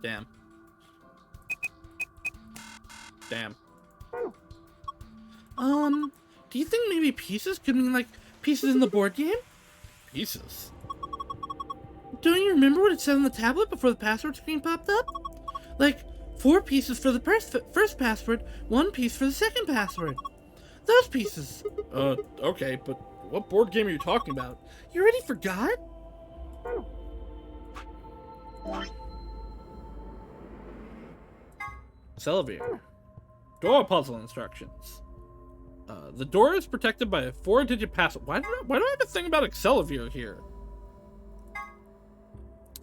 Speaker 1: Damn. Damn.
Speaker 2: Do you think maybe pieces could mean like pieces in the board game?
Speaker 1: Pieces?
Speaker 2: Don't you remember what it said on the tablet before the password screen popped up? Like, 4 pieces for the first password, 1 piece for the second password. Those pieces.
Speaker 1: Okay, but what board game are you talking about?
Speaker 2: You already forgot?
Speaker 1: Elevator. Door puzzle instructions. The door is protected by a 4-digit password. Why do I have a thing about Accelavir here?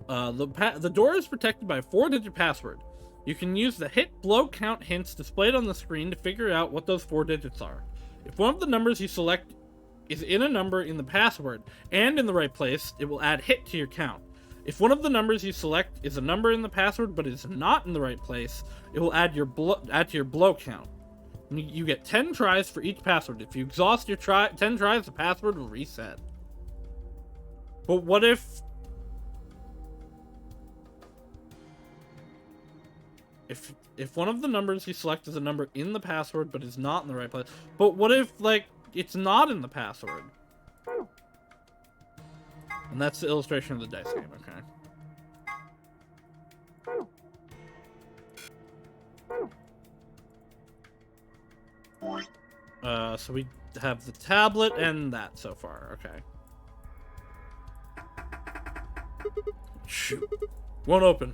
Speaker 1: The door is protected by a 4-digit password. You can use the hit, blow, count hints displayed on the screen to figure out what those 4 digits are. If one of the numbers you select is in a number in the password and in the right place, it will add hit to your count. If one of the numbers you select is a number in the password but is not in the right place, it will add to your blow count. You get 10 tries for each password. If you exhaust your 10 tries, the password will reset. But what if... If one of the numbers you select is a number in the password but is not in the right place... But what if, like, it's not in the password? And that's the illustration of the dice game, okay? So we have the tablet and that so far, okay. Shoot. Won't open.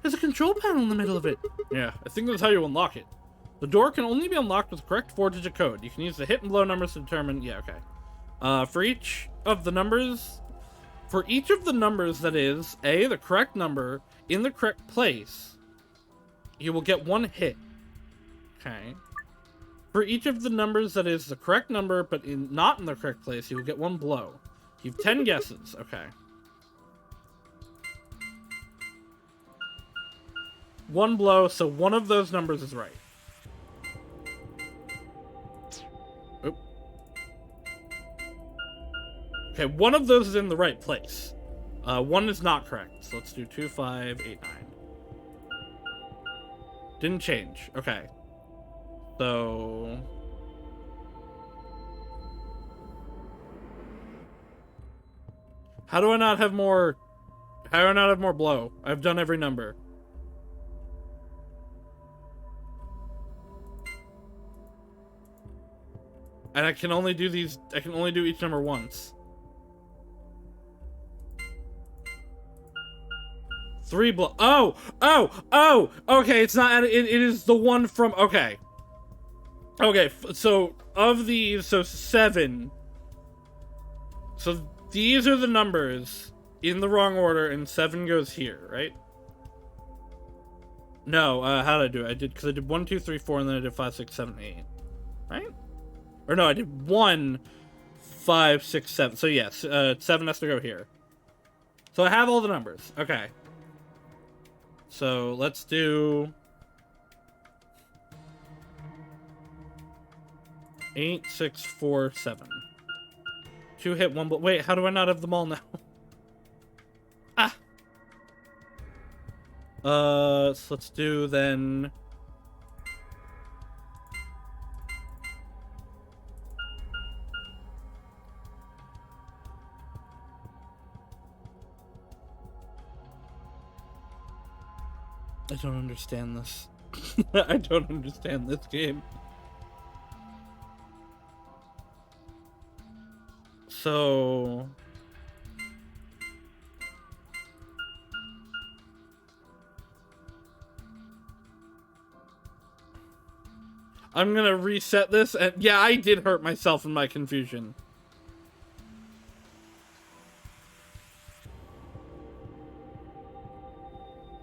Speaker 2: There's a control panel in the middle of it.
Speaker 1: Yeah, I think that's how you unlock it. The door can only be unlocked with the correct 4-digit code. You can use the hit and blow numbers to determine... Yeah, okay. For each of the numbers that is, A, the correct number, in the correct place, you will get 1 hit. Okay. For each of the numbers that is the correct number, but not in the correct place, you will get 1 blow. You have 10 guesses. Okay. 1 blow, so one of those numbers is right. Oop. Okay, one of those is in the right place. 1 is not correct. So let's do 2, 5, 8, 9. Didn't change. Okay. So... How do I not have more blow? I've done every number. And I can only do these, I can only do each number once. 3 blow. Oh! Okay, it's not, it is the one from, okay. Okay, so of these, so 7. So these are the numbers in the wrong order, and 7 goes here, right? No, how did I do it? I did, because I did 1, 2, 3, 4, and then I did 5, 6, 7, 8. Right? Or no, I did 1, 5, 6, 7. So yes, 7 has to go here. So I have all the numbers. Okay. So let's do 8, 6, 4, 7. 2 hit, 1 blow. Wait, how do I not have them all now? Ah! So let's do then... I don't understand this. I don't understand this game. So... I'm gonna reset this, and yeah, I did hurt myself in my confusion.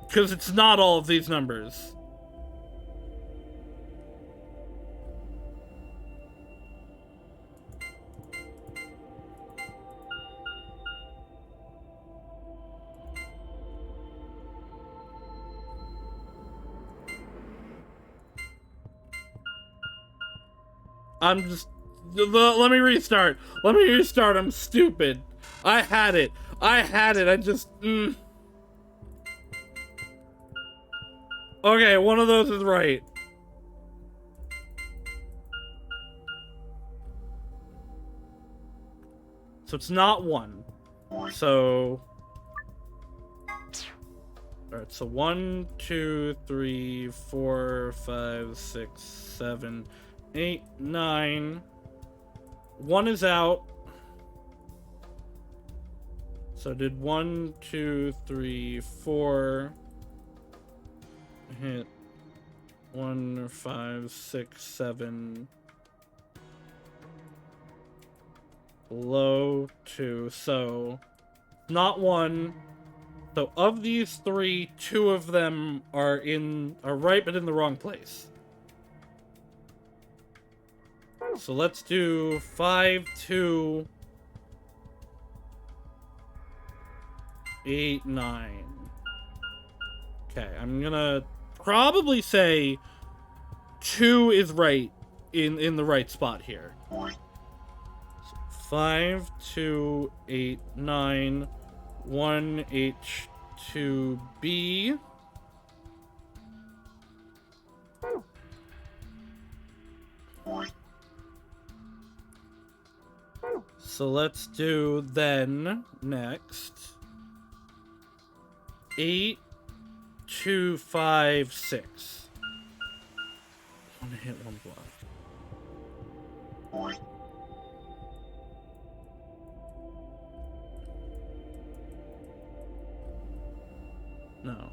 Speaker 1: Because it's not all of these numbers. I'm just... Let me restart. Let me restart. I'm stupid. I had it. I just... Okay, one of those is right. So it's not 1. So... Alright, so 1, 2, 3, 4, 5, 6, 7, 8, 9. 1 is out. So I did 1, 2, 3, 4. Hit 1, 5, 6, 7. Below 2. So not 1. So of these 3, 2 of them are right but in the wrong place. So let's do 5, 2, 8, 9. Okay, I'm gonna probably say 2 is right in the right spot here. So 5, 2, 8, 9, 1 H, 2 B. So let's do then next 8, 2, 5, 6. 1 hit, 1 block. No.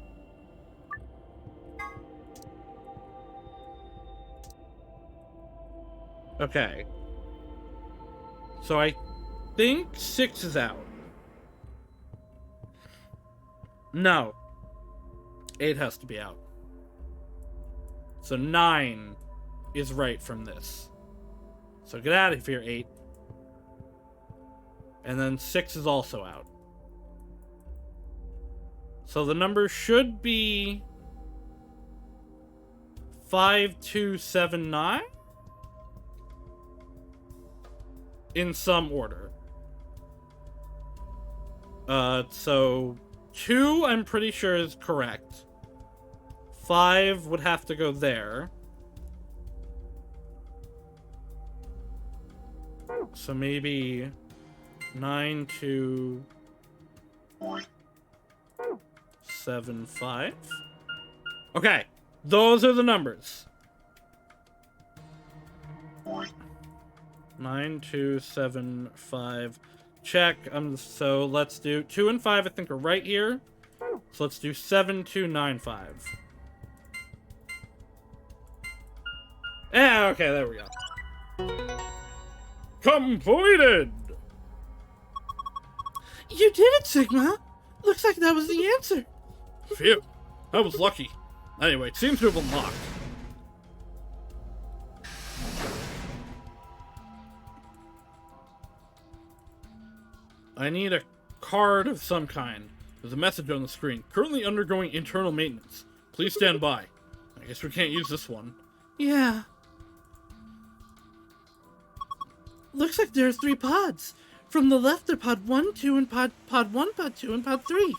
Speaker 1: Okay. So I think 6 is out. No. 8 has to be out. So 9 is right from this. So get out of here, 8. And then 6 is also out. So the number should be 5279 in some order. So 2 I'm pretty sure is correct. 5 would have to go there. So maybe 9, 2, 7, 5. Okay, those are the numbers. 9275. Check. So let's do 2 and 5. I think are right here. So let's do 7295. Yeah. Okay. There we go. Completed.
Speaker 2: You did it, Sigma. Looks like that was the answer.
Speaker 1: Phew. That was lucky. Anyway, it seems to have unlocked. I need a card of some kind. There's a message on the screen. Currently undergoing internal maintenance. Please stand by. I guess we can't use this one.
Speaker 2: Yeah. Looks like there are 3 pods. From the left are pod 1, 2, and pod 1, pod 2, and pod 3.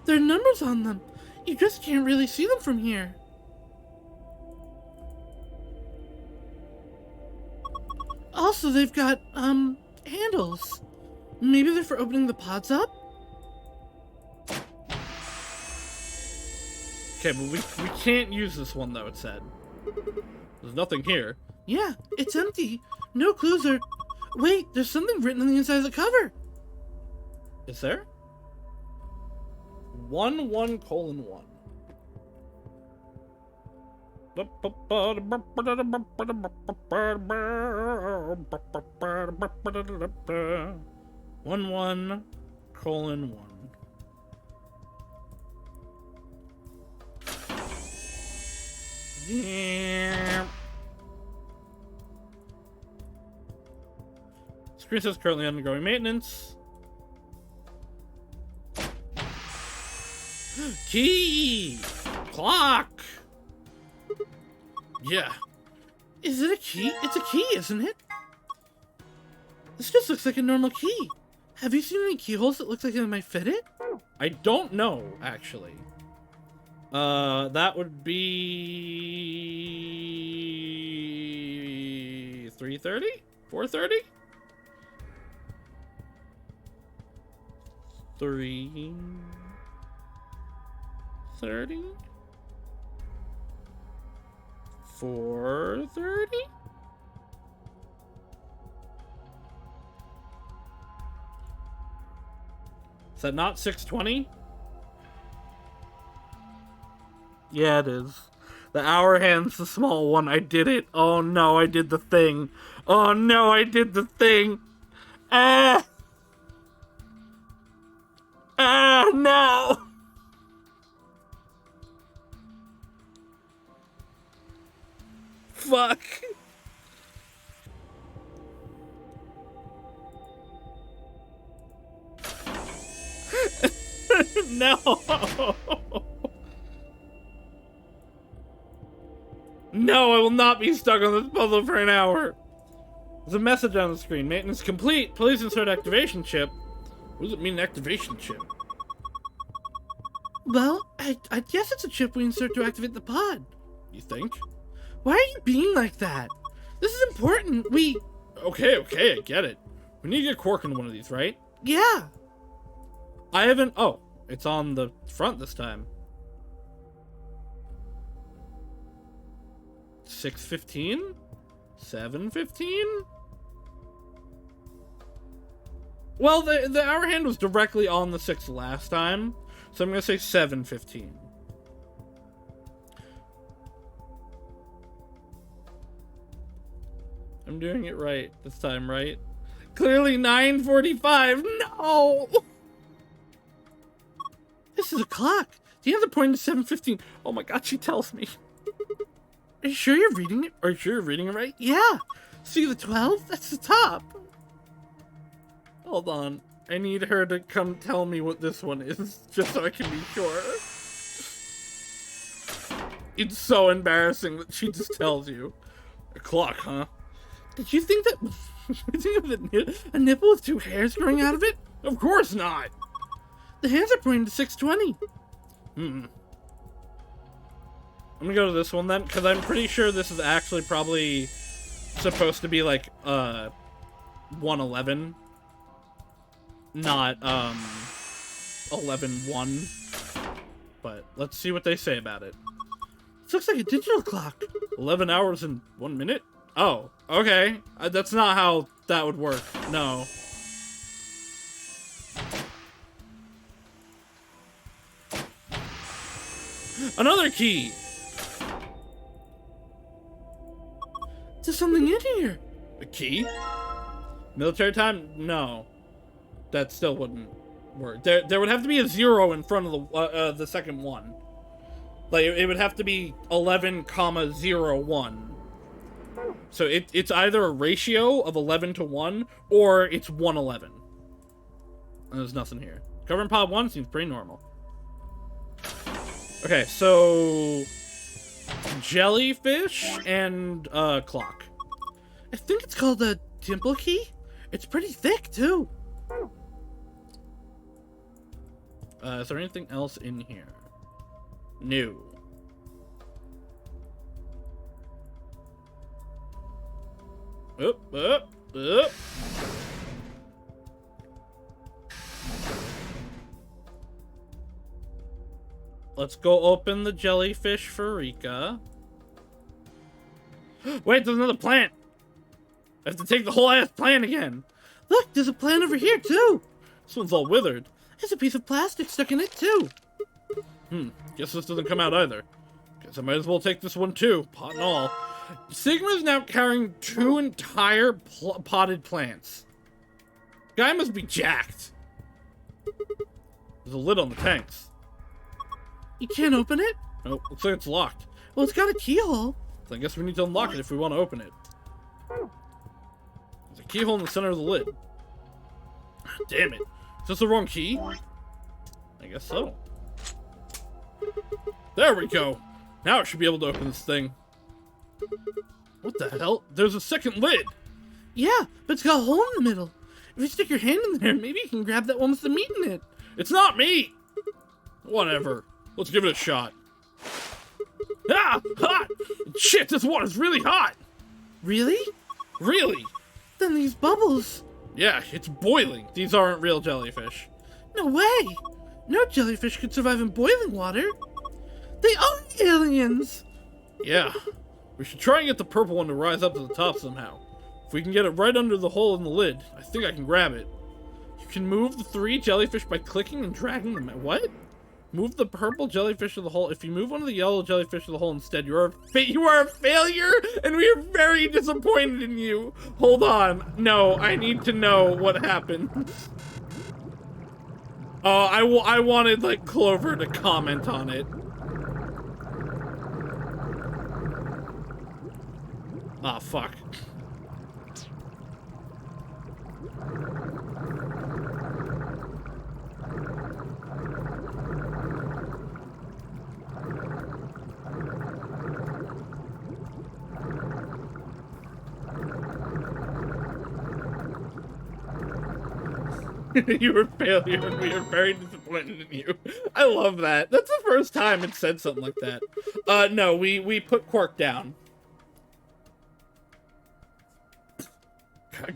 Speaker 2: There are numbers on them. You just can't really see them from here. Also, they've got, handles. Maybe they're for opening the pods up?
Speaker 1: Okay, but we can't use this one, though, it said. There's nothing here.
Speaker 2: Yeah, it's empty. No clues or... Wait, there's something written on the inside of the cover.
Speaker 1: Is there? 11:1. One 1:1. Yeah. Screen says currently undergoing maintenance. Key! Clock! Yeah.
Speaker 2: Is it a key? It's a key, isn't it? This just looks like a normal key. Have you seen any keyholes that look like they might fit it?
Speaker 1: I don't know, actually. That would be 3:30? 4:30? 3:30? 4:30? Is that not 6:20? Yeah, it is. The hour hand's the small one. I did it. Oh no, I did the thing. Oh no, I did the thing. Ah! Ah, no! Fuck. No! No, I will not be stuck on this puzzle for an hour. There's a message on the screen. Maintenance complete. Please insert activation chip. What does it mean, activation chip?
Speaker 2: Well, I guess it's a chip we insert to activate the pod.
Speaker 1: You think?
Speaker 2: Why are you being like that? This is important.
Speaker 1: Okay, I get it. We need to get Quark into one of these, right?
Speaker 2: Yeah.
Speaker 1: I haven't... Oh, it's on the front this time. 6:15? 7:15? Well, the hour hand was directly on the 6 last time, so I'm gonna say 7:15. I'm doing it right this time, right? Clearly 9:45. No!
Speaker 2: This is a clock. The other point is 7:15.
Speaker 1: Oh my god, she tells me.
Speaker 2: Are you sure you're reading it?
Speaker 1: Are you sure you're reading it right?
Speaker 2: Yeah. See the 12? That's the top.
Speaker 1: Hold on. I need her to come tell me what this one is, just so I can be sure. It's so embarrassing that she just tells you. A clock, huh?
Speaker 2: Did you think that... you think of a nipple with 2 hairs growing out of it?
Speaker 1: Of course not!
Speaker 2: The hands are pointing to 6:20.
Speaker 1: I'm gonna go to this one then, because I'm pretty sure this is actually probably supposed to be like 1:11, not 11:1. But let's see what they say about it.
Speaker 2: This looks like a digital clock.
Speaker 1: 11 hours and 1 minute? Oh, okay. That's not how that would work. No. Another key!
Speaker 2: There's something in here.
Speaker 1: A key? Military time? No. That still wouldn't work. There would have to be a 0 in front of the second one. Like, it would have to be 11,01. So it's either a ratio of 11 to 1, or it's 111. And there's nothing here. Covering pod 1 seems pretty normal. Okay, so... jellyfish and, clock.
Speaker 2: I think it's called a temple key. It's pretty thick, too.
Speaker 1: Is there anything else in here? No. Up. Let's go open the jellyfish for Rika. Wait, there's another plant. I have to take the whole ass plant again.
Speaker 2: Look, there's a plant over here, too.
Speaker 1: This one's all withered.
Speaker 2: There's a piece of plastic stuck in it, too.
Speaker 1: Guess this doesn't come out either. Guess I might as well take this one too, pot and all. Sigma's now carrying 2 entire potted plants. Guy must be jacked. There's a lid on the tanks.
Speaker 2: You can't open it?
Speaker 1: Nope, looks like it's locked.
Speaker 2: Well, it's got a keyhole.
Speaker 1: So I guess we need to unlock it if we want to open it. There's a keyhole in the center of the lid. Damn it. Is this the wrong key? I guess so. There we go. Now I should be able to open this thing. What the hell? There's a second lid.
Speaker 2: Yeah, but it's got a hole in the middle. If you stick your hand in there, maybe you can grab that one with the meat in it.
Speaker 1: It's not meat. Whatever. Let's give it a shot. Ah! Hot! Shit, this water's really hot!
Speaker 2: Really?
Speaker 1: Really?
Speaker 2: Then these bubbles...
Speaker 1: Yeah, it's boiling. These aren't real jellyfish.
Speaker 2: No way! No jellyfish could survive in boiling water. They are aliens!
Speaker 1: Yeah. We should try and get the purple one to rise up to the top somehow. If we can get it right under the hole in the lid, I think I can grab it. You can move the 3 jellyfish by clicking and dragging them. What? Move the purple jellyfish to the hole. If you move one of the yellow jellyfish to the hole instead, you are a failure, and we are very disappointed in you. Hold on. No, I need to know what happened. I wanted, like, Clover to comment on it. Ah, fuck. You were a failure and we are very disappointed in you. I love that. That's the first time it said something like that. No, we put Quark down.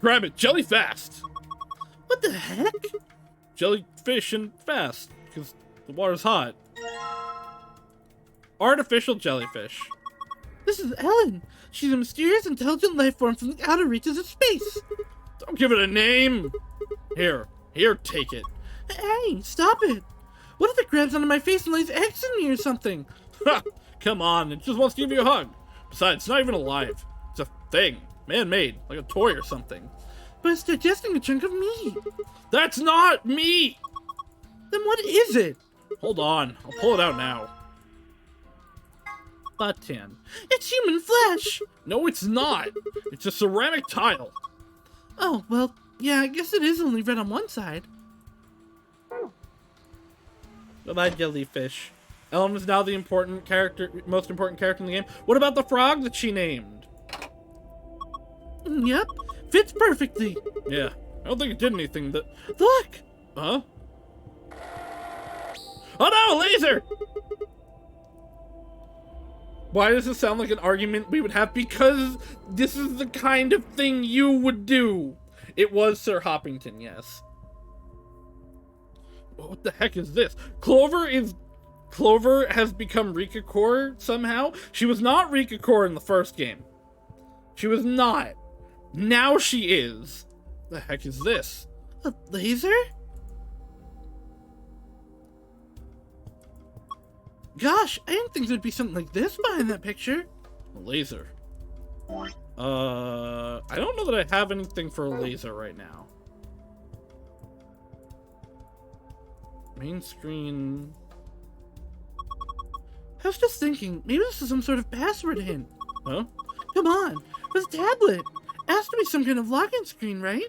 Speaker 1: Grab it. Jelly fast.
Speaker 2: What the heck?
Speaker 1: Jellyfish and fast. Because the water's hot. Artificial jellyfish.
Speaker 2: This is Ellen. She's a mysterious, intelligent life form from the outer reaches of space.
Speaker 1: Don't give it a name. Here, take it.
Speaker 2: Hey, stop it. What if it grabs onto my face and lays eggs in me or something?
Speaker 1: Ha! Come on, it just wants to give you a hug. Besides, it's not even alive. It's a thing. Man-made, like a toy or something.
Speaker 2: But it's digesting a chunk of meat.
Speaker 1: That's not meat!
Speaker 2: Then what is it?
Speaker 1: Hold on, I'll pull it out now. Button.
Speaker 2: It's human flesh!
Speaker 1: No, it's not. It's a ceramic tile.
Speaker 2: Oh, well, yeah, I guess it is only red on one side.
Speaker 1: Bye-bye, jellyfish. Ellen is now the most important character in the game. What about the frog that she named?
Speaker 2: Yep, fits perfectly.
Speaker 1: Yeah, I don't think it did anything, but...
Speaker 2: Look!
Speaker 1: Huh? Oh no, a laser! Why does this sound like an argument we would have? Because this is the kind of thing you would do. It was Sir Hoppington, yes. What the heck is this? Clover has become Rika Core somehow. She was not Rika Core in the first game. She was not. Now she is. The heck is this?
Speaker 2: A laser? Gosh, I didn't think there'd be something like this behind that picture.
Speaker 1: A laser. I don't know that I have anything for a laser right now. Main screen.
Speaker 2: I was just thinking, maybe this is some sort of password hint.
Speaker 1: Huh?
Speaker 2: Come on, it's a tablet. It has to be some kind of login screen, right?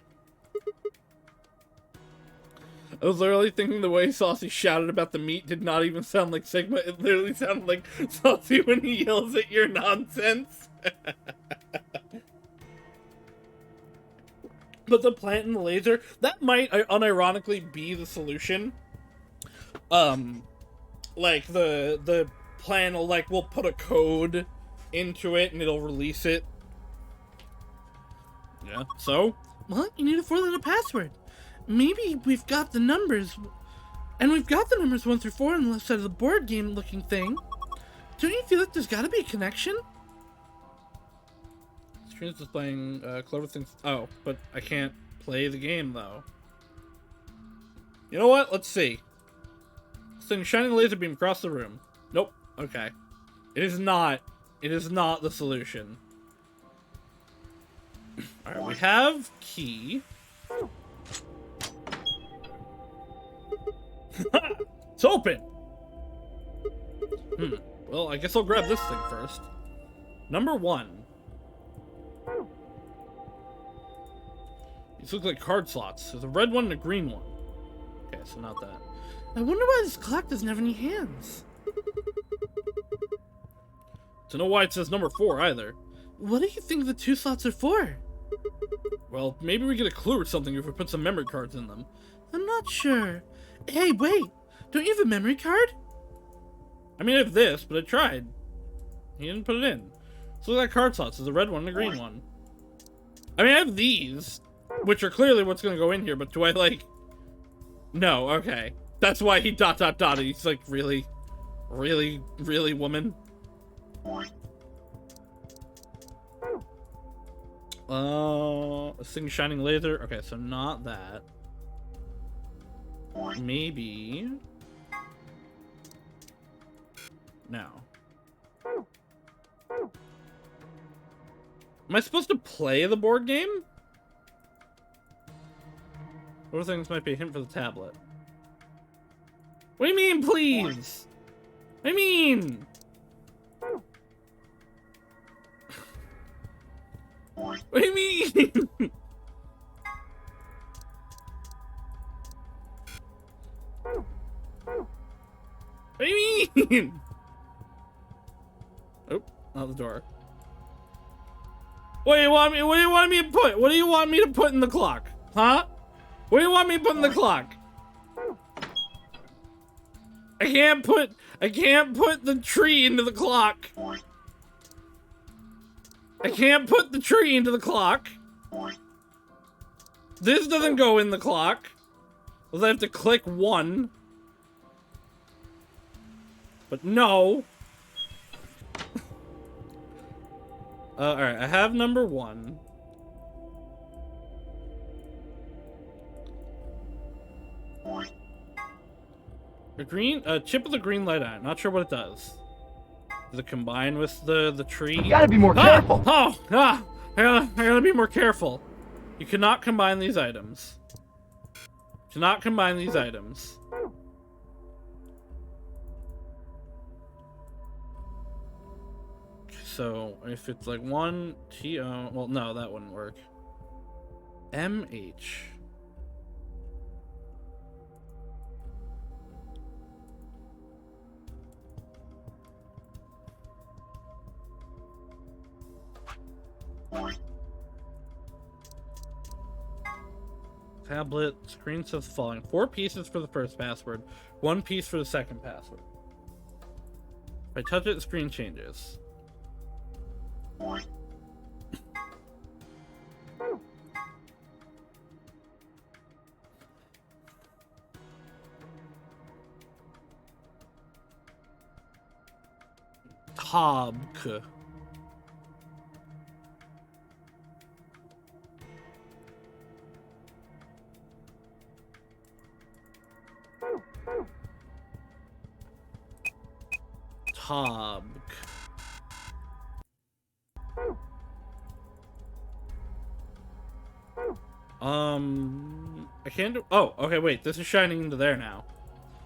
Speaker 1: I was literally thinking the way Saucy shouted about the meat did not even sound like Sigma. It literally sounded like Saucy when he yells at your nonsense. But the plant and the laser, that might unironically be the solution. Like the plan will, like, we'll put a code into it and it'll release it. Yeah, so?
Speaker 2: Well, you need a 4-letter password. Maybe we've got the numbers, and we've got the numbers 1 through 4 on the left side of the board game looking thing. Don't you feel like there's gotta be a connection?
Speaker 1: Screen's displaying clever things. Oh, but I can't play the game though. You know what? Let's see. Sending shining laser beam across the room. Nope. Okay. It is not. It is not the solution. Alright, we have key. It's open! Well, I guess I'll grab this thing first. Number 1. These look like card slots. There's a red one and a green one. Okay, so not that.
Speaker 2: I wonder why this clock doesn't have any hands.
Speaker 1: Don't know why it says number 4 either.
Speaker 2: What do you think the 2 slots are for?
Speaker 1: Well, maybe we get a clue or something if we put some memory cards in them.
Speaker 2: I'm not sure. Hey, wait! Don't you have a memory card?
Speaker 1: I mean, I have this, but I tried. He didn't put it in. So look at that card slots. There's a red one and a green one. I mean, I have these, which are clearly what's going to go in here, but do I, like... No, okay. That's why he ... He's like, really, woman? A thing shining laser. Okay, so not that. Maybe. No. Am I supposed to play the board game? What other things might be a hint for the tablet? What do you mean, please? What do you mean? What do you mean? What do you mean? Oh, out the door. What do you want me to put? What do you want me to put in the clock? Huh? What do you want me to put in the clock? I can't put the tree into the clock. I can't put the tree into the clock. This doesn't go in the clock. I have to click 1. But no. Alright, I have number 1. A green, chip with a green light on it. Not sure what it does. Does it combine with the tree?
Speaker 17: You gotta be more careful.
Speaker 1: I gotta be more careful. You cannot combine these items. Cannot combine these items. So if it's like 1 TO, well, no, that wouldn't work. MH. Tablet, screen says falling. 4 pieces for the first password, 1 piece for the second password. If I touch it, the screen changes. Tabk. Hog. I can't do. Oh, okay, wait. This is shining into there now.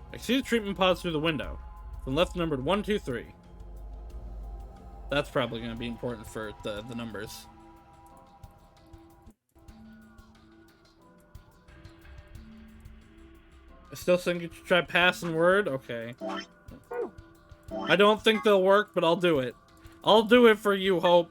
Speaker 1: I can see the treatment pods through the window. From left numbered 1, 2, 3. That's probably going to be important for the numbers. I still think you should try passing word? Okay. I don't think they'll work, but I'll do it. I'll do it for you, Hope.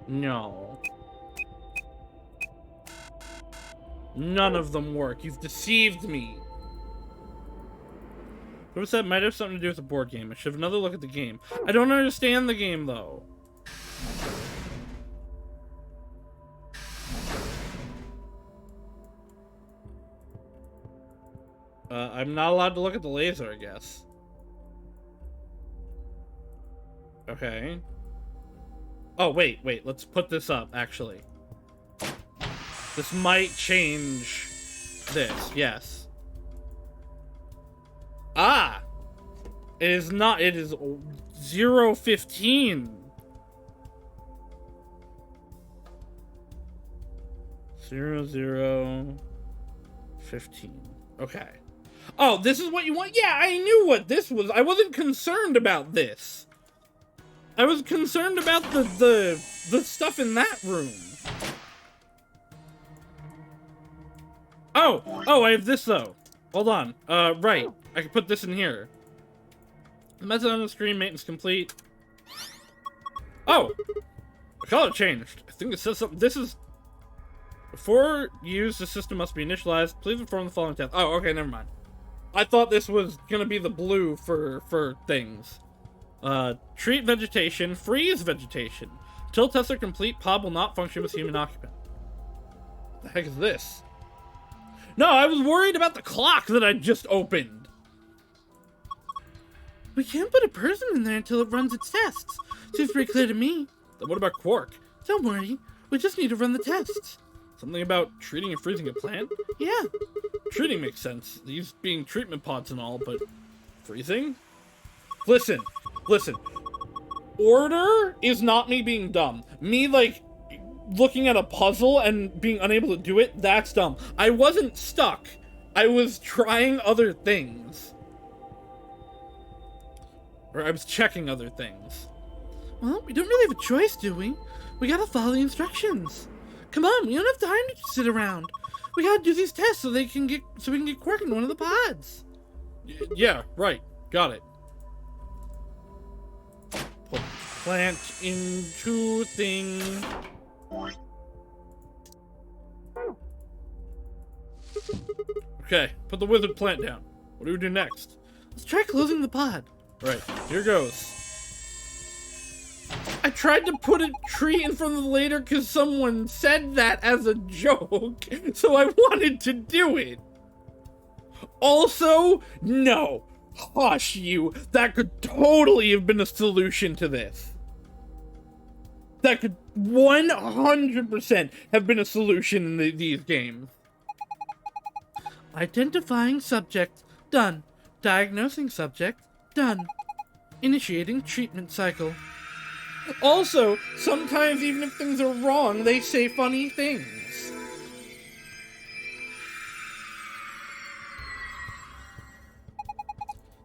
Speaker 1: No. None of them work. You've deceived me. Whoever said might have something to do with the board game. I should have another look at the game. I don't understand the game, though. I'm not allowed to look at the laser, I guess. Okay. Oh, wait. Let's put this up, actually. This might change this, yes. Ah! It is not, it is 015. 0015. Okay. Oh, this is what you want? Yeah, I knew what this was. I wasn't concerned about this. I was concerned about the stuff in that room. Oh, I have this though. Hold on. Right. I can put this in here. Message on the screen, maintenance complete. Oh! The color changed. I think it says something. This is... Before use, the system must be initialized. Please inform the following test. Oh, okay, never mind. I thought this was gonna be the blue for things. Treat vegetation, freeze vegetation. Until tests are complete, pod will not function with human occupant. What the heck is this? No, I was worried about the clock that I just opened.
Speaker 2: We can't put a person in there until it runs its tests. Seems pretty clear to me.
Speaker 1: Then what about Quark?
Speaker 2: Don't worry, we just need to run the tests.
Speaker 1: Something about treating and freezing a plant?
Speaker 2: Yeah.
Speaker 1: Treating makes sense. These being treatment pods and all, but freezing? Listen. Order is not me being dumb. Me, like, looking at a puzzle and being unable to do it, that's dumb. I wasn't stuck. I was trying other things. Or I was checking other things.
Speaker 2: Well, we don't really have a choice, do we? We gotta follow the instructions. Come on, we don't have time to sit around. We gotta do these tests so we can get Quark in one of the pods.
Speaker 1: Yeah, right. Got it. Put plant into thing. Okay, put the wizard plant down. What do we do next?
Speaker 2: Let's try closing the pod.
Speaker 1: Right, here goes. I tried to put a tree in front of the laser because someone said that as a joke, so I wanted to do it. Also, no. Hush you. That could totally have been a solution to this. That could 100% have been a solution in these games.
Speaker 2: Identifying subject. Done. Diagnosing subject. Done. Initiating treatment cycle.
Speaker 1: Also, sometimes even if things are wrong, they say funny things.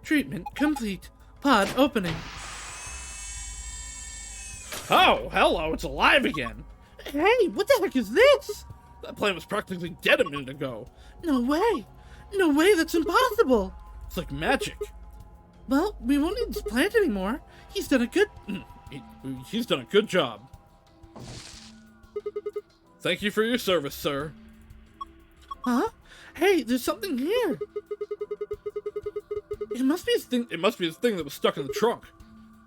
Speaker 2: Treatment complete. Pod opening.
Speaker 1: Oh, hello, it's alive again.
Speaker 2: Hey, what the heck is this?
Speaker 1: That plant was practically dead a minute ago.
Speaker 2: No way. No way, that's impossible.
Speaker 1: It's like magic.
Speaker 2: Well, we won't need this plant anymore. He's done a good...
Speaker 1: He's done a good job. Thank you for your service, sir.
Speaker 2: Huh? Hey, there's something here.
Speaker 1: It must be his thing. It must be his thing that was stuck in the trunk.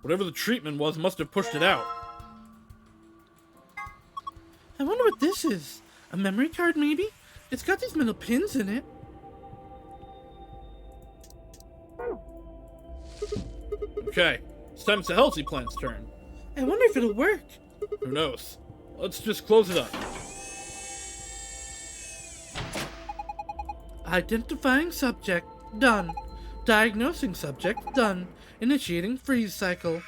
Speaker 1: Whatever the treatment was must have pushed it out.
Speaker 2: I wonder what this is. A memory card, maybe? It's got these metal pins in it.
Speaker 1: Okay, it's time it's the healthy plant's turn.
Speaker 2: I wonder if it'll work.
Speaker 1: Who knows? Let's just close it up.
Speaker 2: Identifying subject, done. Diagnosing subject, done. Initiating freeze cycle.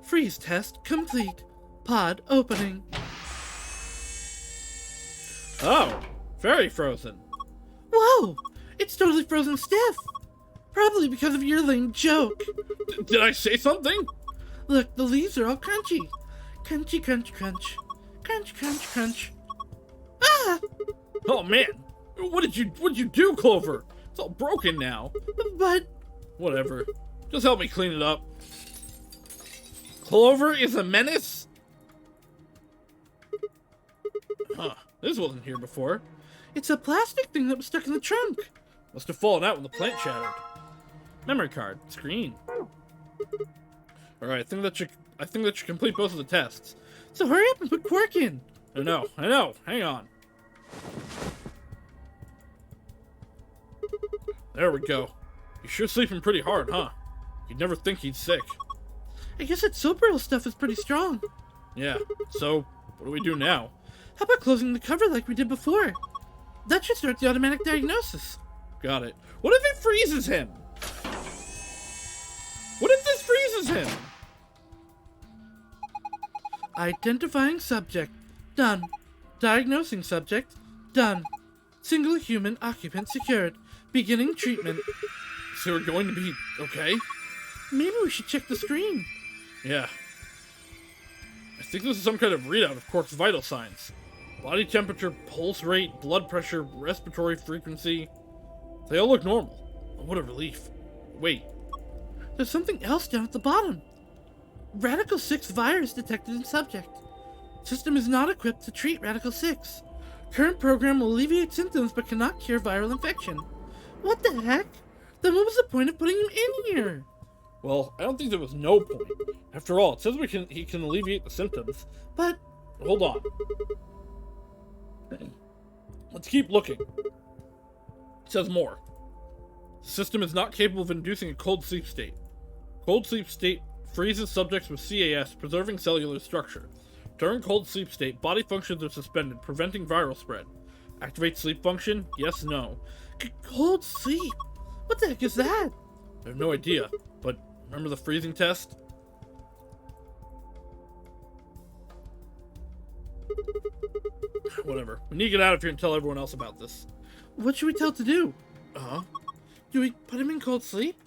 Speaker 2: Freeze test complete. Pod opening.
Speaker 1: Oh, very frozen.
Speaker 2: Whoa! It's totally frozen stiff! Probably because of your lame joke.
Speaker 1: Did I say something?
Speaker 2: Look, the leaves are all crunchy. Crunchy, crunch, crunch. Crunch, crunch, crunch. Ah!
Speaker 1: Oh man, what did you do, Clover? It's all broken now.
Speaker 2: But...
Speaker 1: Whatever. Just help me clean it up. Clover is a menace? Huh, this wasn't here before.
Speaker 2: It's a plastic thing that was stuck in the trunk.
Speaker 1: Must have fallen out when the plant shattered. Memory card. Screen. Alright, I think that should complete both of the tests.
Speaker 2: So hurry up and put Quark in.
Speaker 1: I know. Hang on. There we go. He's sure sleeping pretty hard, huh? You'd never think he's sick.
Speaker 2: I guess that soap barrel stuff is pretty strong.
Speaker 1: Yeah, so what do we do now?
Speaker 2: How about closing the cover like we did before? That should start the automatic diagnosis.
Speaker 1: Got it. What if it freezes him? What if this freezes him?
Speaker 2: Identifying subject. Done. Diagnosing subject. Done. Single human occupant secured. Beginning treatment.
Speaker 1: So we're going to be okay?
Speaker 2: Maybe we should check the screen.
Speaker 1: Yeah. I think this is some kind of readout of Quark's vital signs. Body temperature, pulse rate, blood pressure, respiratory frequency. They all look normal. Oh, what a relief. Wait.
Speaker 2: There's something else down at the bottom. Radical 6 virus detected in subject. System is not equipped to treat Radical 6. Current program will alleviate symptoms but cannot cure viral infection. What the heck? Then what was the point of putting him in here?
Speaker 1: Well, I don't think there was no point. After all, it says he can alleviate the symptoms.
Speaker 2: But...
Speaker 1: Hold on. Let's keep looking. It says more. The system is not capable of inducing a cold sleep state. Cold sleep state freezes subjects with CAS, preserving cellular structure. During cold sleep state, body functions are suspended, preventing viral spread. Activate sleep function? Yes, no.
Speaker 2: Cold sleep? What the heck is that?
Speaker 1: I have no idea, but remember the freezing test? Whatever. We need to get out of here and tell everyone else about this.
Speaker 2: What should we tell to do?
Speaker 1: Uh-huh.
Speaker 2: Do we put him in cold sleep?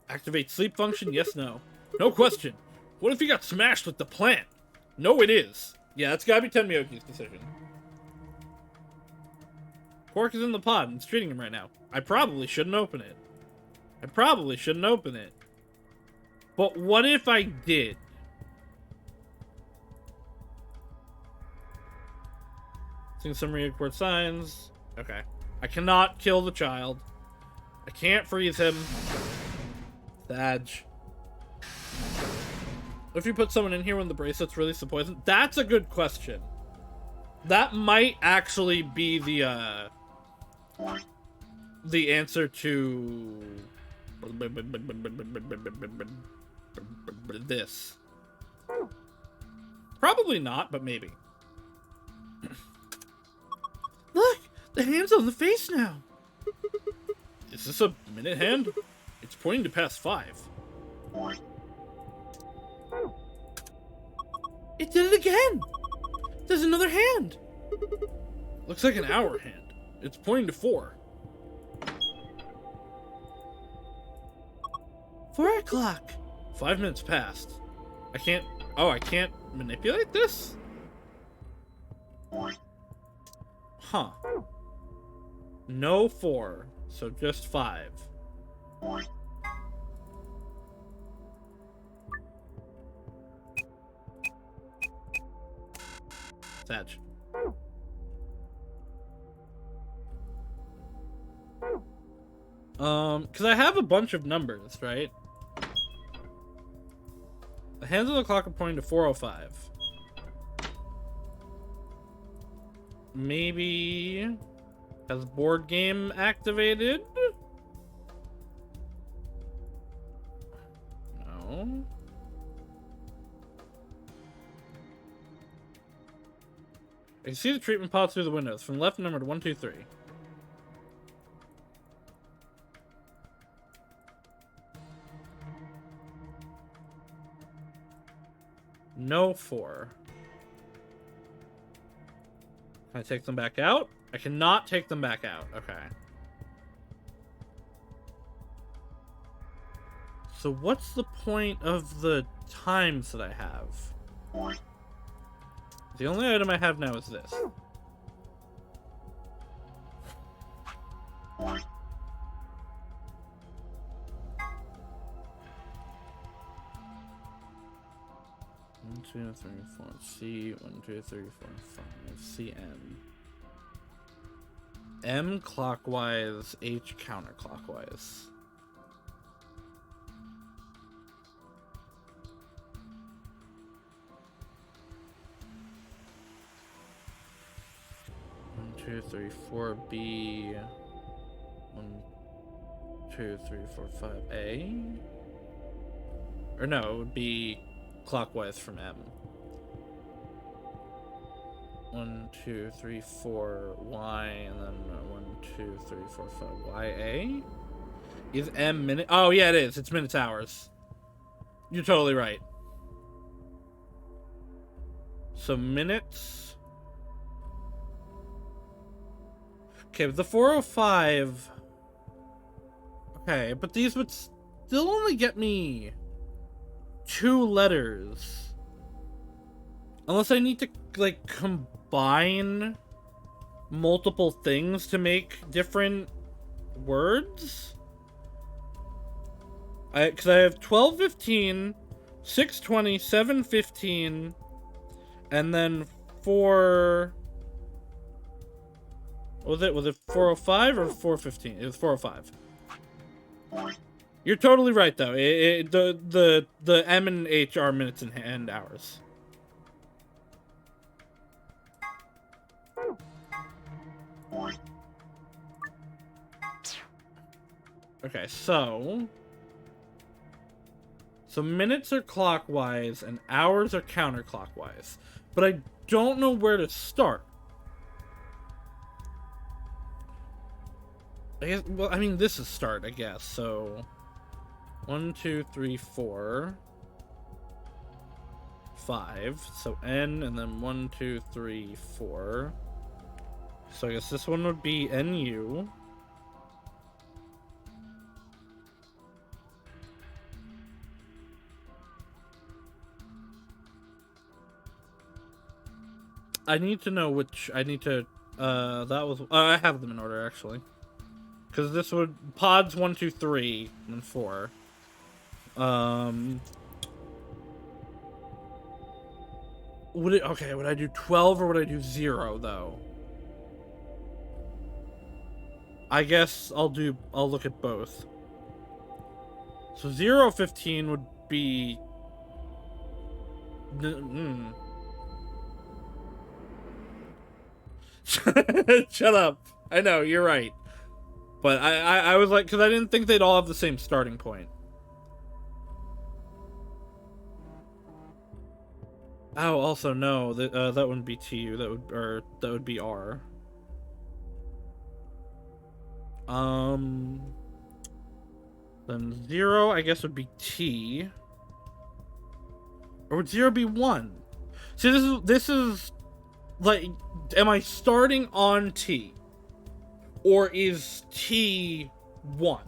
Speaker 1: Activate sleep function? Yes, no. No question. What if he got smashed with the plant? No, it is. Yeah, that's gotta be Tenmyoji's decision. Quark is in the pod and it's treating him right now. I probably shouldn't open it. But what if I did? Seeing summary of court signs. Okay. I cannot kill the child. I can't freeze him. Thadge. What if you put someone in here when the bracelet's release the poison? That's a good question. That might actually be the answer to this. Probably not, but maybe.
Speaker 2: Look! The hand's on the face now!
Speaker 1: Is this a minute hand? It's pointing to past 5.
Speaker 2: It did it again! There's another hand!
Speaker 1: Looks like an hour hand. It's pointing to 4.
Speaker 2: 4 o'clock.
Speaker 1: 5 minutes passed. I can't manipulate this? Huh. No 4, so just 5. Satch. Because I have a bunch of numbers, right? The hands on the clock are pointing to 4:05. maybe has board game activated? No. I can see the treatment pods through the windows. From left, numbered 1, 2, 3. No 4. Can I take them back out? I cannot take them back out. Okay. So what's the point of the times that I have? The only item I have now is this. One, two, three, four. C. 1, 2, 3, 4, 5. C M. M clockwise. H counterclockwise. One, 2, 3, 4. B. 1, 2, 3, 4, 5. A. Or no, it would be clockwise from M. 1, 2, 3, 4, Y, and then 1, 2, 3, 4, 5, YA? Is M minute? Oh, yeah, it is. It's minutes, hours. You're totally right. So minutes. Okay, but the 405. Okay, but these would still only get me 2 letters. Unless I need to, like, combine multiple things to make different words? Because I have 1215, 620, 715, and then 4... What was it? Was it 405 or 415? It was 405. You're totally right, though. The M and H are minutes and hours. Okay, so minutes are clockwise and hours are counterclockwise. But I don't know where to start. I guess, well, I mean, this is start, I guess, so 1, 2, 3, 4, 5, so N, and then 1, 2, 3, 4, so I guess this one would be NU, I need to know which, I need to, that was, I have them in order, actually. Because this would, pods 1, 2, 3, and 4. Would it, okay, would I do 12 or would I do 0, though? I guess I'll look at both. So 0, 15 would be... Shut up. I know, you're right. But I was like, because I didn't think they'd all have the same starting point. Oh, also no, that wouldn't be TU. That would be R. Then 0, I guess, would be T. Or would 0 be 1? See, this is like, am I starting on T? Or is T 1?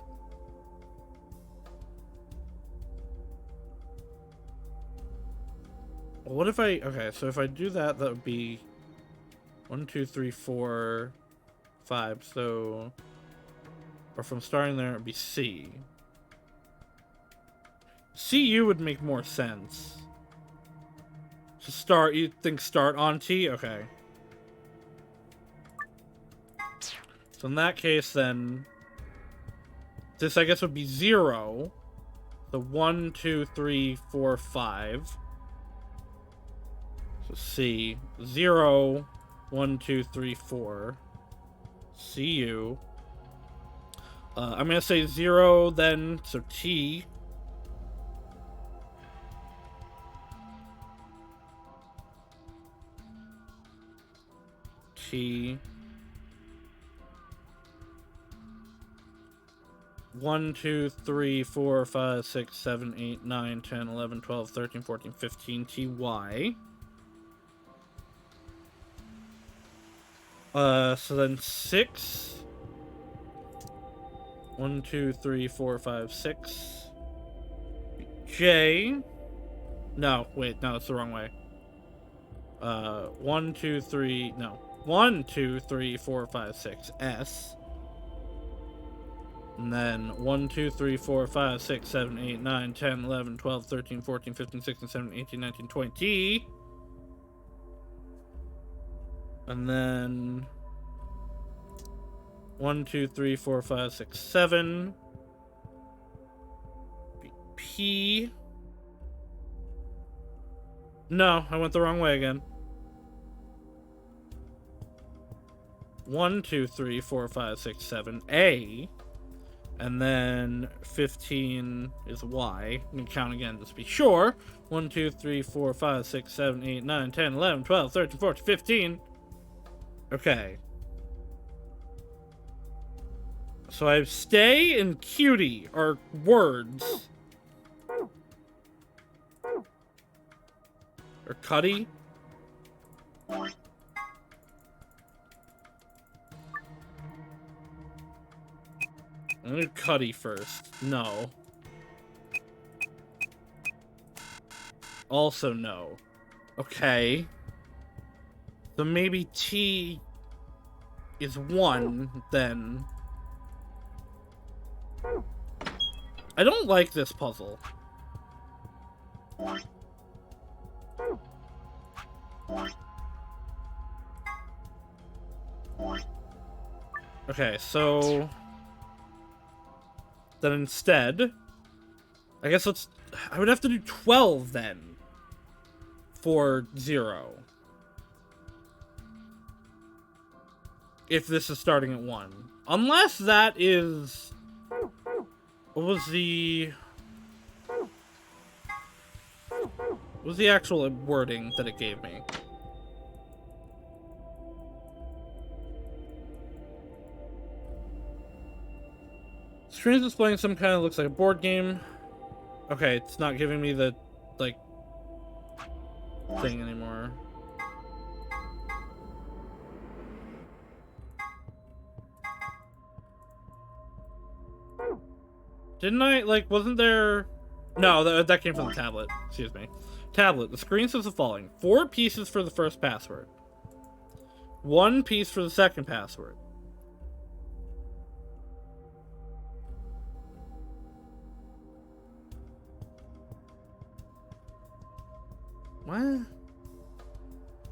Speaker 1: What if I... Okay, so if I do that, that would be 1, 2, 3, 4, 5. So... Or from starting there, it would be C. CU would make more sense. So start... You think start on T? Okay. So in that case, then, this, I guess, would be 0. So 1, 2, 3, 4, 5. So C. 0, 1, 2, 3, 4. CU. I'm gonna say 0 then, so T. T. 1, 2, 3, 4, 5, 6, 7, 8, 9, 10, 11, 12, 13, 14, 15, TY. So then 6. 1, 2, 3, 4, 5, 6. J. No, wait, no, it's the wrong way. 1, 2, 3, no. 1, 2, 3, 4, 5, 6, S. And then 1, 2, 3, 4, 5, 6, 7, 8, 9, 10, 11, 12, 13, 14, 15, 16, 17, 18, 19, 20. And then 1, 2, 3, 4, 5, 6, 7. P. No, I went the wrong way again. 1, 2, 3, 4, 5, 6, 7. A. And then 15 is Y. I'm going to count again just to be sure. 1, 2, 3, 4, 5, 6, 7, 8, 9, 10, 11, 12, 13, 14, 15. Okay. So I have stay and cutie are words. Or cutty. I'm gonna do Cuddy first. No. Also no. Okay. So maybe T is 1, then. I don't like this puzzle. Okay, so then instead, I guess I would have to do 12 then for 0. If this is starting at 1. Unless that is, what was the actual wording that it gave me? Screen's displaying some kind of looks like a board game. Okay, it's not giving me the, like, thing anymore. Didn't I, like, wasn't there... No, that came from the tablet. Excuse me. Tablet. The screen says the following. 4 pieces for the first password. 1 piece for the second password. What?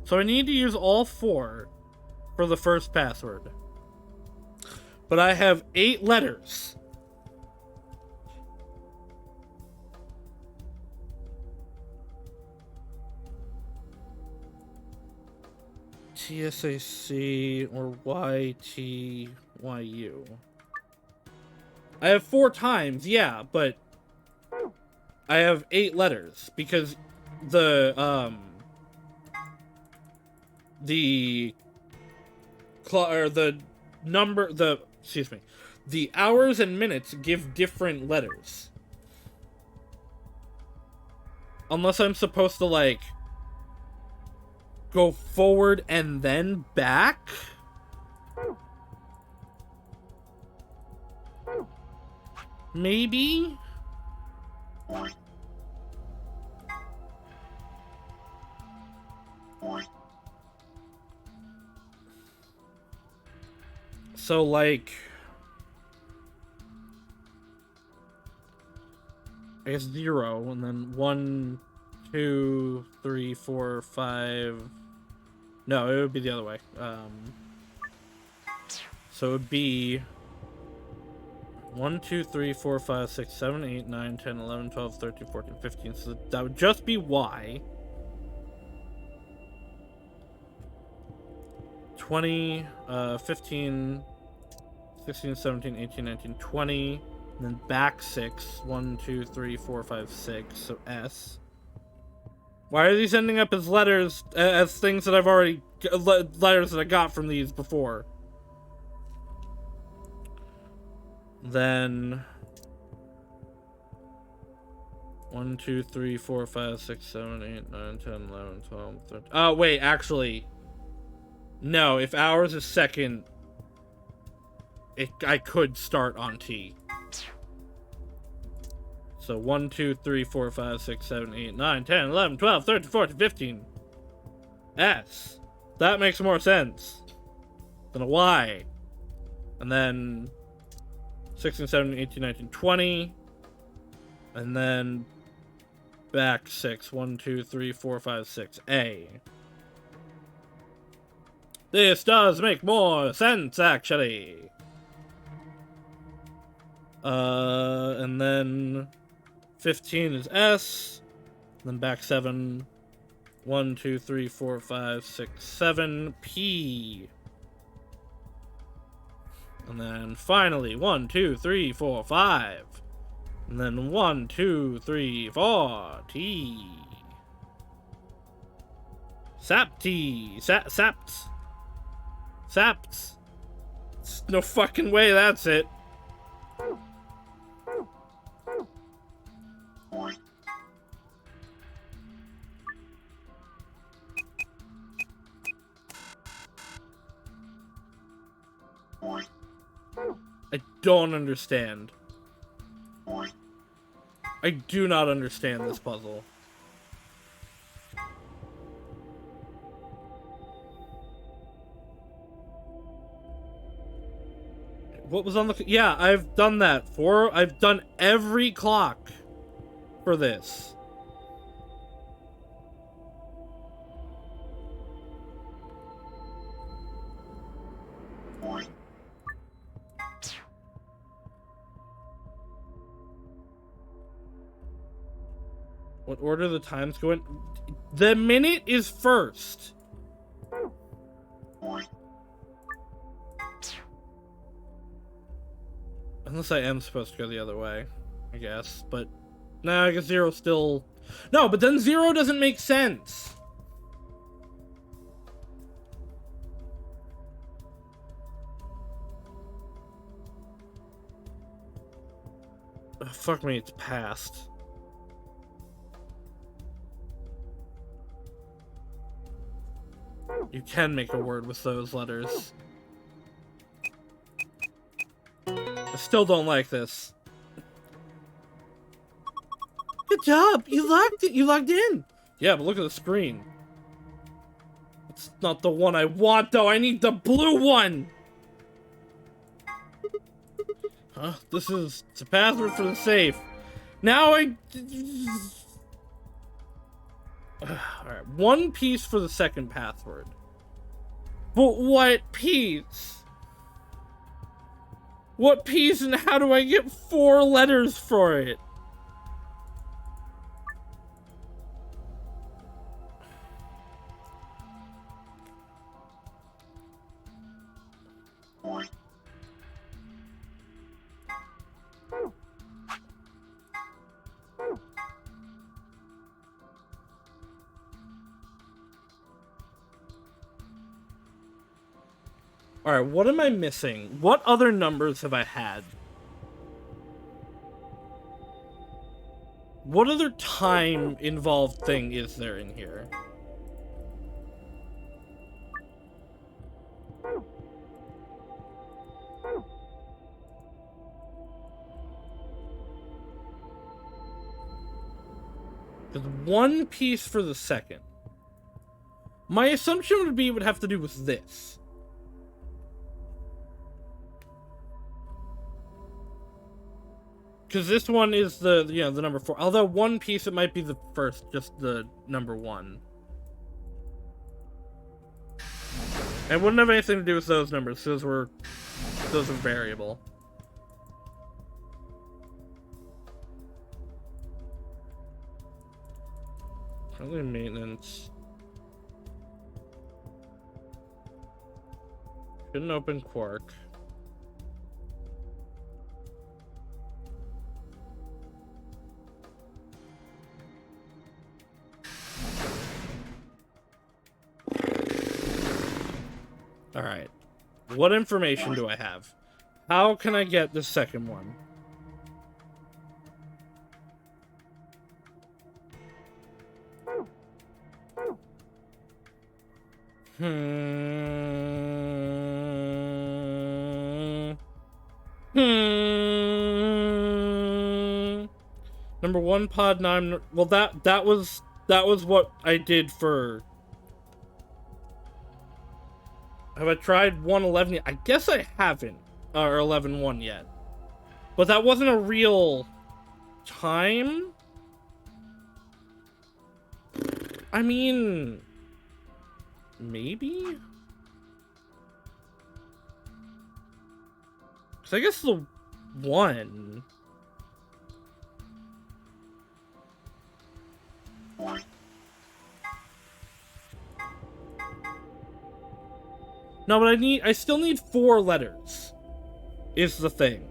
Speaker 1: So I need to use all 4 for the first password. But I have 8 letters. TSAC or YTYU. I have 4 times, yeah, but I have 8 letters because the hours and minutes give different letters. Unless I'm supposed to, like, go forward and then back? Maybe? So, like, I guess 0, and then 1, 2, 3, 4, 5. No, it would be the other way. So it would be 1, 2, 3, 4, 5, 6, 7, 8, 9, 10, 11, 12, 13, 14, 15. So that would just be Y. 20, 15, 16, 17, 18, 19, 20, and then back 6. 1, 2, 3, 4, 5, 6. So S. Why are these ending up as letters, as things that I've already, letters that I got from these before? Then 1, 2, 3, 4, 5, 6, 7, 8, 9, 10, 11, 12, 13. Oh, wait, actually. No, if ours is second, I could start on T. So 1, 2, 3, 4, 5, 6, 7, 8, 9, 10, 11, 12, 13, 14, 15. S. That makes more sense than a Y. And then 16, 17, 18, 19, 20. And then back 6. 1, 2, 3, 4, 5, 6. A. This does make more sense, actually. And then 15 is S. Then back 7. 1, 2, 3, 4, 5, 6, 7. P. And then finally 1, 2, 3, 4, 5. And then 1, 2, 3, 4. T. Sapti. Sapt. Sapt. No fucking way that's it. I don't understand. I do not understand this puzzle. What was on the... Yeah, I've done that for... I've done every clock for this. What order the times go in? The minute is first. Unless I am supposed to go the other way, I guess. But, nah, I guess 0 still... No, but then 0 doesn't make sense. Oh, fuck me, it's past. You can make a word with those letters. I still don't like this.
Speaker 2: Good job! You logged it! You logged in!
Speaker 1: Yeah, but look at the screen. It's not the one I want, though. I need the blue one! Huh? It's a password for the safe. Now Alright, 1 piece for the second password. But what piece? What piece and how do I get 4 letters for it? Alright, what am I missing? What other numbers have I had? What other time-involved thing is there in here? There's 1 piece for the second. My assumption would be it would have to do with this. Because this one is the number 4. Although 1 piece, it might be the first, just the number 1. And it wouldn't have anything to do with those numbers. Those were variable. Probably maintenance. Couldn't open Quark. Alright. What information do I have? How can I get the second one? Number 1 pod 9. Well, that was what I did for. Have I tried 111 yet? I guess I haven't, or 11.1 yet. But that wasn't a real time. I mean, maybe. So I guess the 1. No, but I still need 4 letters. Is the thing.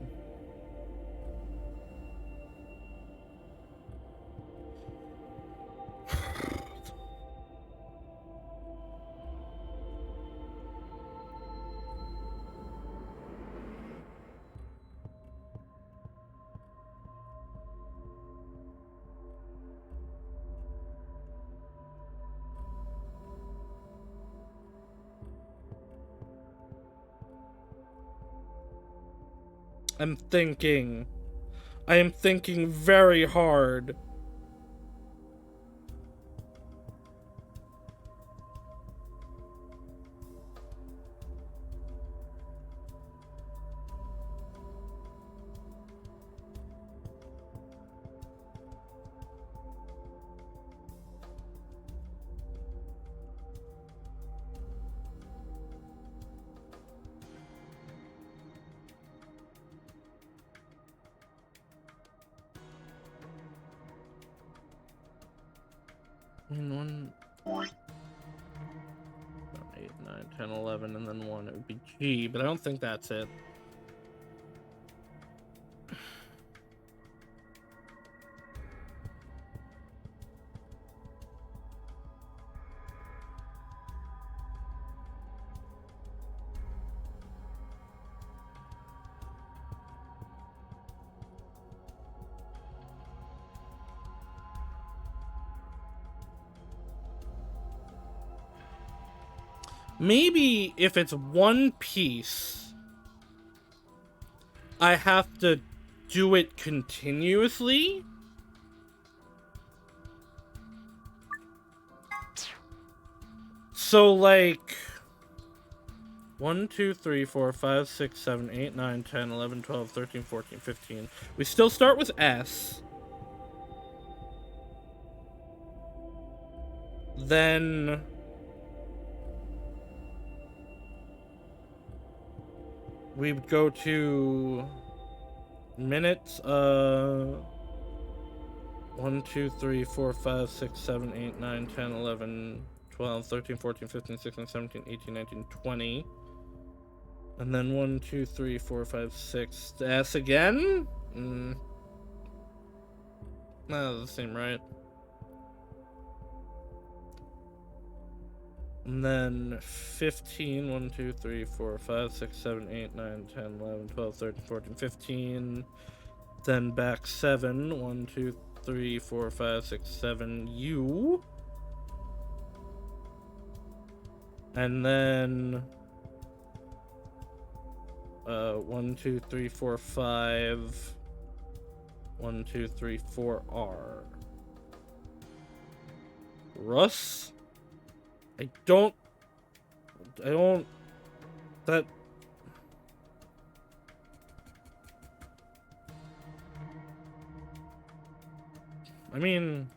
Speaker 1: I am thinking very hard. I mean, 1, 8, 9, 10, 11, and then 1. It would be G, but I don't think that's it. Maybe if it's one piece, I have to do it continuously. So like 1, 2, 3, 4, 5, 6, 7, 8, 9, 10, 11, 12, 13, 14, 15. We still start with S. Then we would go to minutes. 1, 2, 3, 4, 5, 6, 7, 8, 9, 10, 11, 12, 13, 14, 15, 16, 17, 18, 19, 20. And then 1, 2, 3, 4, 5, 6. S again? No, that doesn't seem right. And then 15, 1, 2, 3, 4, 5, 6, 7, 8, 9, 10, 11, 12, 13, 14, 15. Then back 7, 1, 2, 3, 4, 5, 6, 7, U. And then 1, 2, 3, 4, 5. 1, 2, 3, 4, R. Russ? I don't, that, I mean,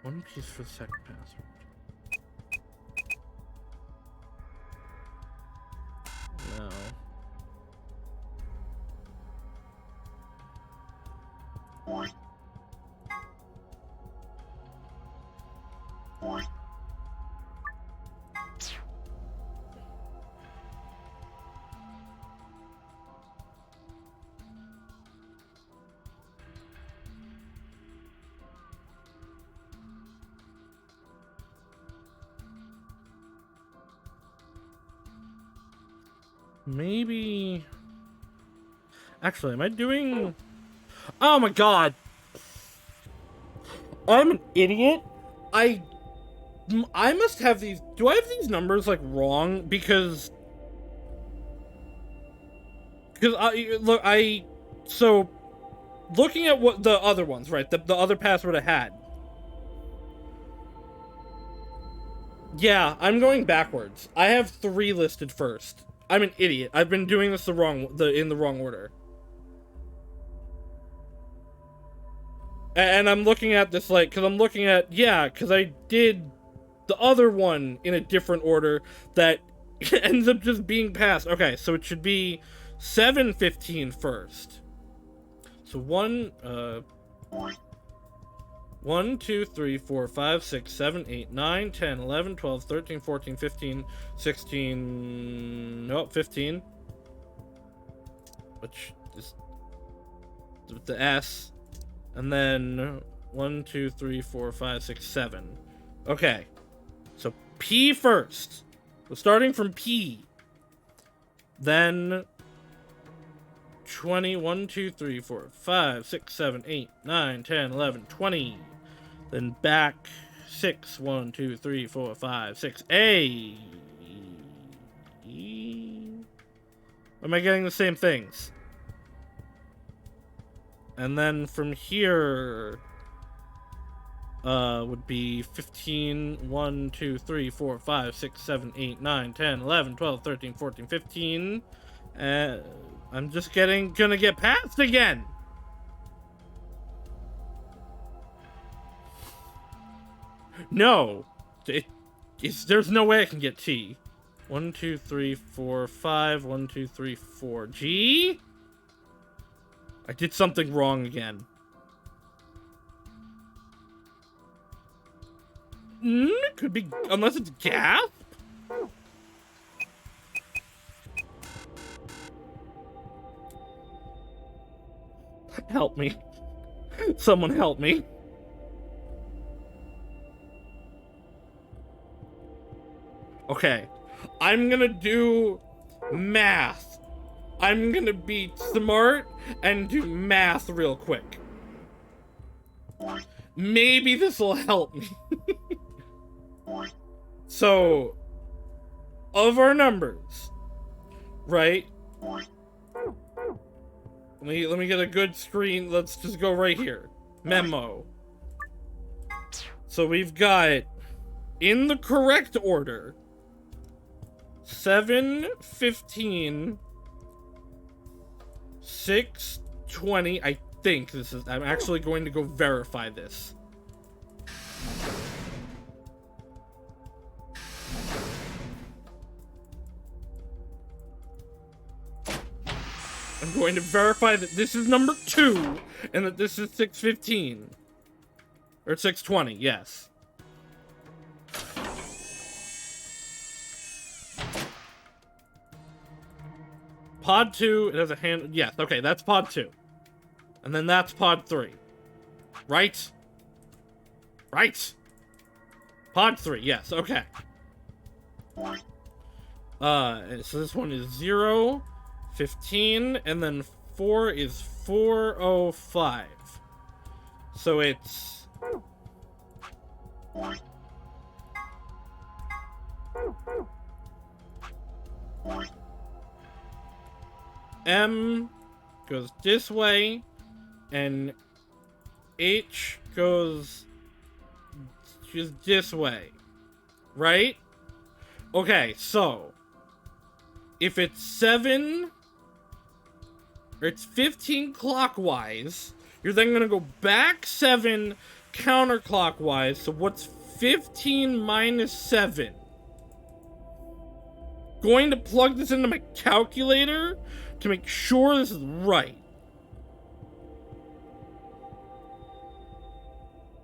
Speaker 1: one piece for the second password. No. Maybe... Actually, am I doing... Oh my god! I'm an idiot. I must have these... Do I have these numbers, like, wrong? Because so, looking at what the other ones, right? The other password I had. Yeah, I'm going backwards. I have 3 listed first. I'm an idiot. I've been doing this in the wrong order. And I'm looking at this, like, because I did the other one in a different order that ends up just being passed. Okay, so it should be 7:15 first. So 1, 2, 3, 4, 5, 6, 7, 8, 9, 10, 11, 12, 13, 14, 15, 16... No, 15. Which is the S. And then 1, 2, 3, 4, 5, 6, 7. Okay. So P first. We're starting from P. Then 20, 1, 2, 3, 4, 5, 6, 7, 8, 9, 10, 11, 20. Then back 6, 1, 2, 3, 4, 5, 6. A. Am I getting the same things? And then from here would be 15, 1, 2, 3, 4, 5, 6, 7, 8, 9, 10, 11, 12, 13, 14, 15. I'm just gonna get passed again. No. There's no way I can get T. 1, 2, 3, 4, 5. 1, 2, 3, 4. G? I did something wrong again. It could be, unless it's gasp? Help me. Someone help me. Okay. I'm gonna do math. I'm gonna be smart and do math real quick. Maybe this will help me. So, of our numbers, right? Let me get a good screen. Let's just go right here. Memo. So we've got, in the correct order, 7:15, 6:20. I think this is... I'm actually going to go verify this. I'm going to verify that this is number 2 and that this is 6:15. Or 6:20, yes. Pod 2, it has a hand... Yes, okay, that's pod 2. And then that's pod 3. Right? Right? Pod 3, yes, okay. So this one is 0, 15, and then 4 is 405. So it's... M goes this way, and H goes just this way, right? Okay, so if it's 7 or it's 15 clockwise, you're then gonna go back 7 counterclockwise. So what's 15 minus 7? Going to plug this into my calculator to make sure this is right.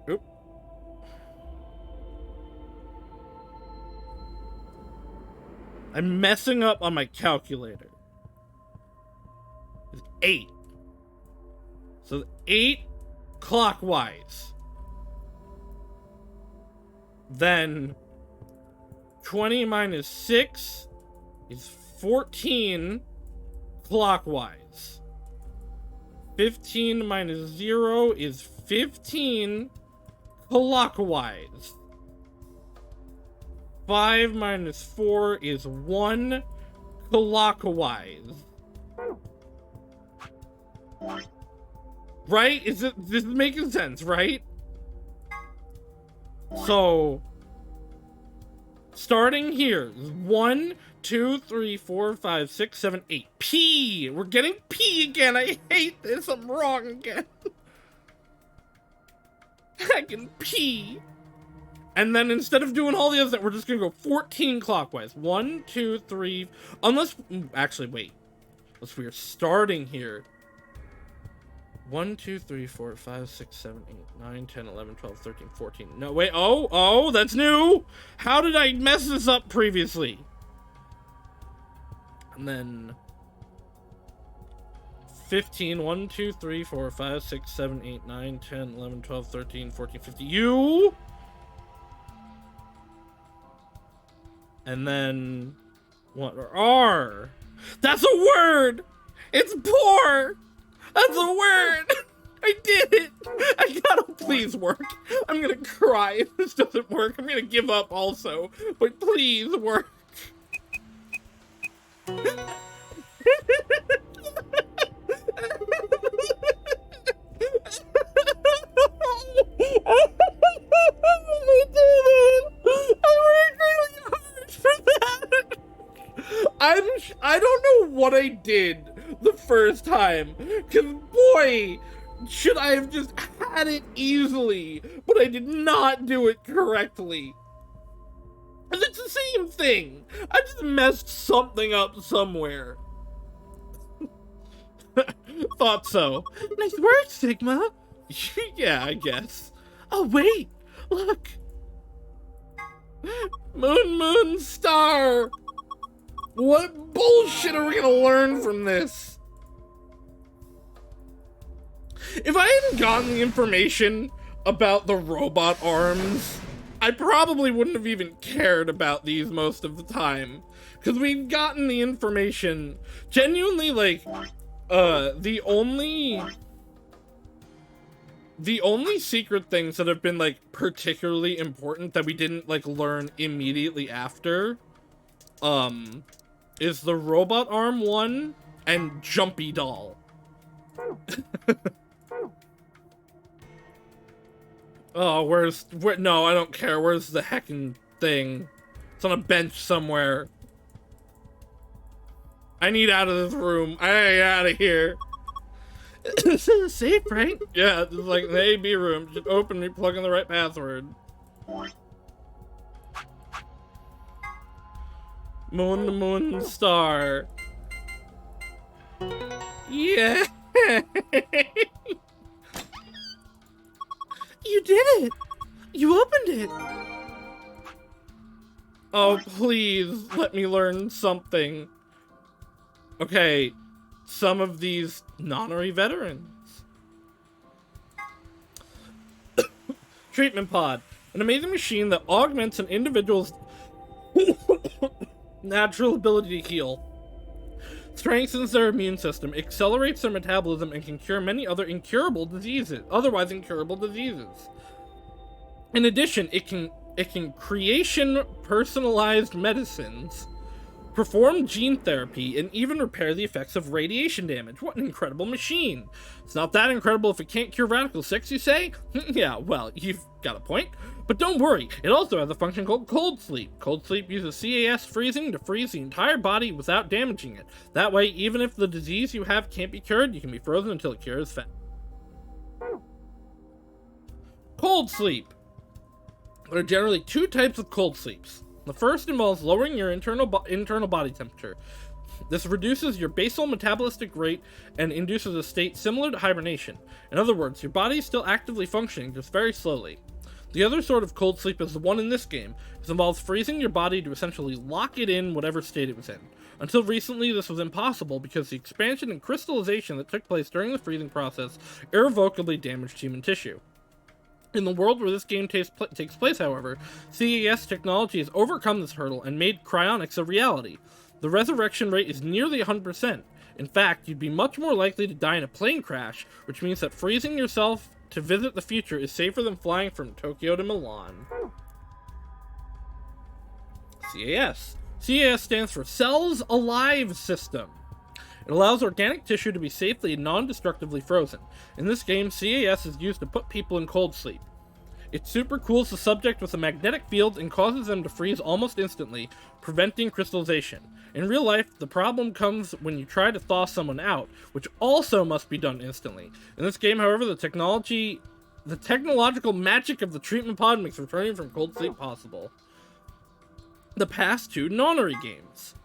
Speaker 1: Oop. I'm messing up on my calculator. It's 8. So 8 clockwise. Then 20 minus 6 is 14 clockwise. 15 minus 0 is 15 clockwise. 5 minus 4 is 1 clockwise. Right? This is making sense, right? So, starting here, 1, 2, 3, 4, 5, 6, 7, 8. P! We're getting P again. I hate this. I'm wrong again. I can P. And then instead of doing all the others, we're just going to go 14 clockwise. 1, 2, 3. Unless, actually, wait. Unless we are starting here. 1, 2, 3, 4, 5, 6, 7, 8, 9, 10, 11, 12, 13, 14. No, wait. Oh, that's new. How did I mess this up previously? And then 15. 1, 2, 3, 4, 5, 6, 7, 8, 9, 10, 11, 12, 13, 14, 15. You. And then what? R. That's a word. It's poor. That's a word! I did it! I gotta please work. I'm gonna cry if this doesn't work. I'm gonna give up also. But please work. I don't know what I did the first time, because boy, should I have just had it easily, but I did not do it correctly. And it's the same thing. I just messed something up somewhere. Thought so.
Speaker 2: Nice work, Sigma.
Speaker 1: Yeah, I guess.
Speaker 2: Oh, wait. Look.
Speaker 1: Moon, star. What bullshit are we gonna learn from this? If I hadn't gotten the information about the robot arms, I probably wouldn't have even cared about these most of the time. Because we've gotten the information. Genuinely, like, the only secret things that have been, like, particularly important that we didn't, like, learn immediately after, is the robot arm one and Jumpy Doll. Oh, no, I don't care. Where's the heckin' thing? It's on a bench somewhere. I need out of this room. I need out of here.
Speaker 2: This is safe, right?
Speaker 1: Yeah, it's like the A-B room. Just open me, plug in the right password. Moon, star. Yeah.
Speaker 2: You did it. You opened it.
Speaker 1: Oh, please let me learn something. Okay, some of these nonary veterans. Treatment pod. An amazing machine that augments an individual's natural ability to heal, strengthens their immune system, accelerates their metabolism, and can cure many other otherwise incurable diseases. In addition, it can creation personalized medicines, perform gene therapy, and even repair the effects of radiation damage. What an incredible machine. It's not that incredible if it can't cure radical 6, you say? Yeah, well, you've got a point. But don't worry, it also has a function called cold sleep. Cold sleep uses CAS freezing to freeze the entire body without damaging it. That way, even if the disease you have can't be cured, you can be frozen until the cure is found. Cold sleep. There are generally two types of cold sleeps. The first involves lowering your internal body temperature. This reduces your basal metabolistic rate and induces a state similar to hibernation. In other words, your body is still actively functioning, just very slowly. The other sort of cold sleep is the one in this game. It involves freezing your body to essentially lock it in whatever state it was in. Until recently, this was impossible because the expansion and crystallization that took place during the freezing process irrevocably damaged human tissue. In the world where this game takes place, however, CAS technology has overcome this hurdle and made cryonics a reality. The resurrection rate is nearly 100%. In fact, you'd be much more likely to die in a plane crash, which means that freezing yourself to visit the future is safer than flying from Tokyo to Milan. CAS. CAS stands for Cells Alive System. It allows organic tissue to be safely and non-destructively frozen. In this game, CAS is used to put people in cold sleep. It super cools the subject with a magnetic field and causes them to freeze almost instantly, preventing crystallization. In real life, the problem comes when you try to thaw someone out, which also must be done instantly. In this game, however, the technological magic of the treatment pod makes returning from cold sleep possible. The past two nonary games.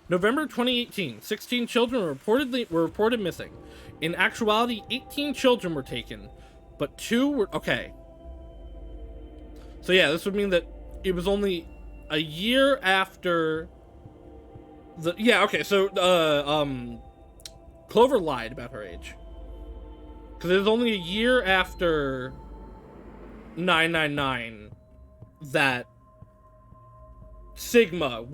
Speaker 1: November 2018, 16 children were reported missing. In actuality, 18 children were taken, but 2 were... Okay. So yeah, this would mean that it was only a year after the... Yeah, okay, so, Clover lied about her age. Because it was only a year after 999 that Sigma,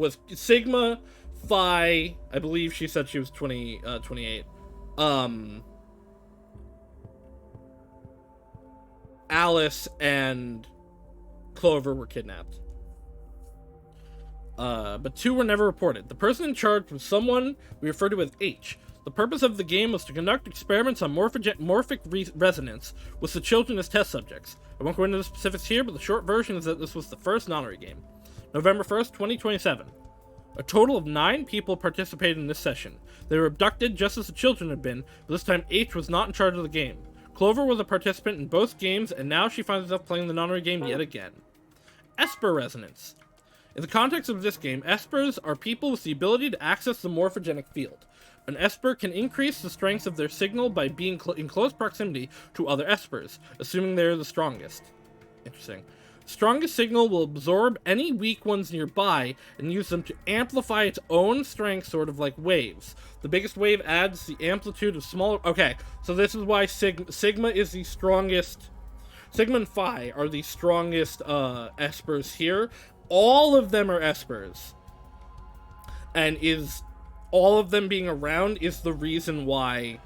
Speaker 1: Phi, I believe she said she was 28. Alice and Clover were kidnapped. But 2 were never reported. The person in charge was someone we refer to as H. The purpose of the game was to conduct experiments on morphic resonance with the children as test subjects. I won't go into the specifics here, but the short version is that this was the first nonary game. November 1st, 2027. A total of 9 people participated in this session. They were abducted just as the children had been, but this time H was not in charge of the game. Clover was a participant in both games, and now she finds herself playing the nonary game yet again. Esper Resonance. In the context of this game, Espers are people with the ability to access the morphogenic field. An Esper can increase the strength of their signal by being in close proximity to other Espers, assuming they are the strongest. Interesting. Strongest signal will absorb any weak ones nearby and use them to amplify its own strength, sort of like waves. The biggest wave adds the amplitude of smaller... Okay, so this is why Sigma is the strongest... Sigma and Phi are the strongest Espers here. All of them are Espers. And all of them being around is the reason why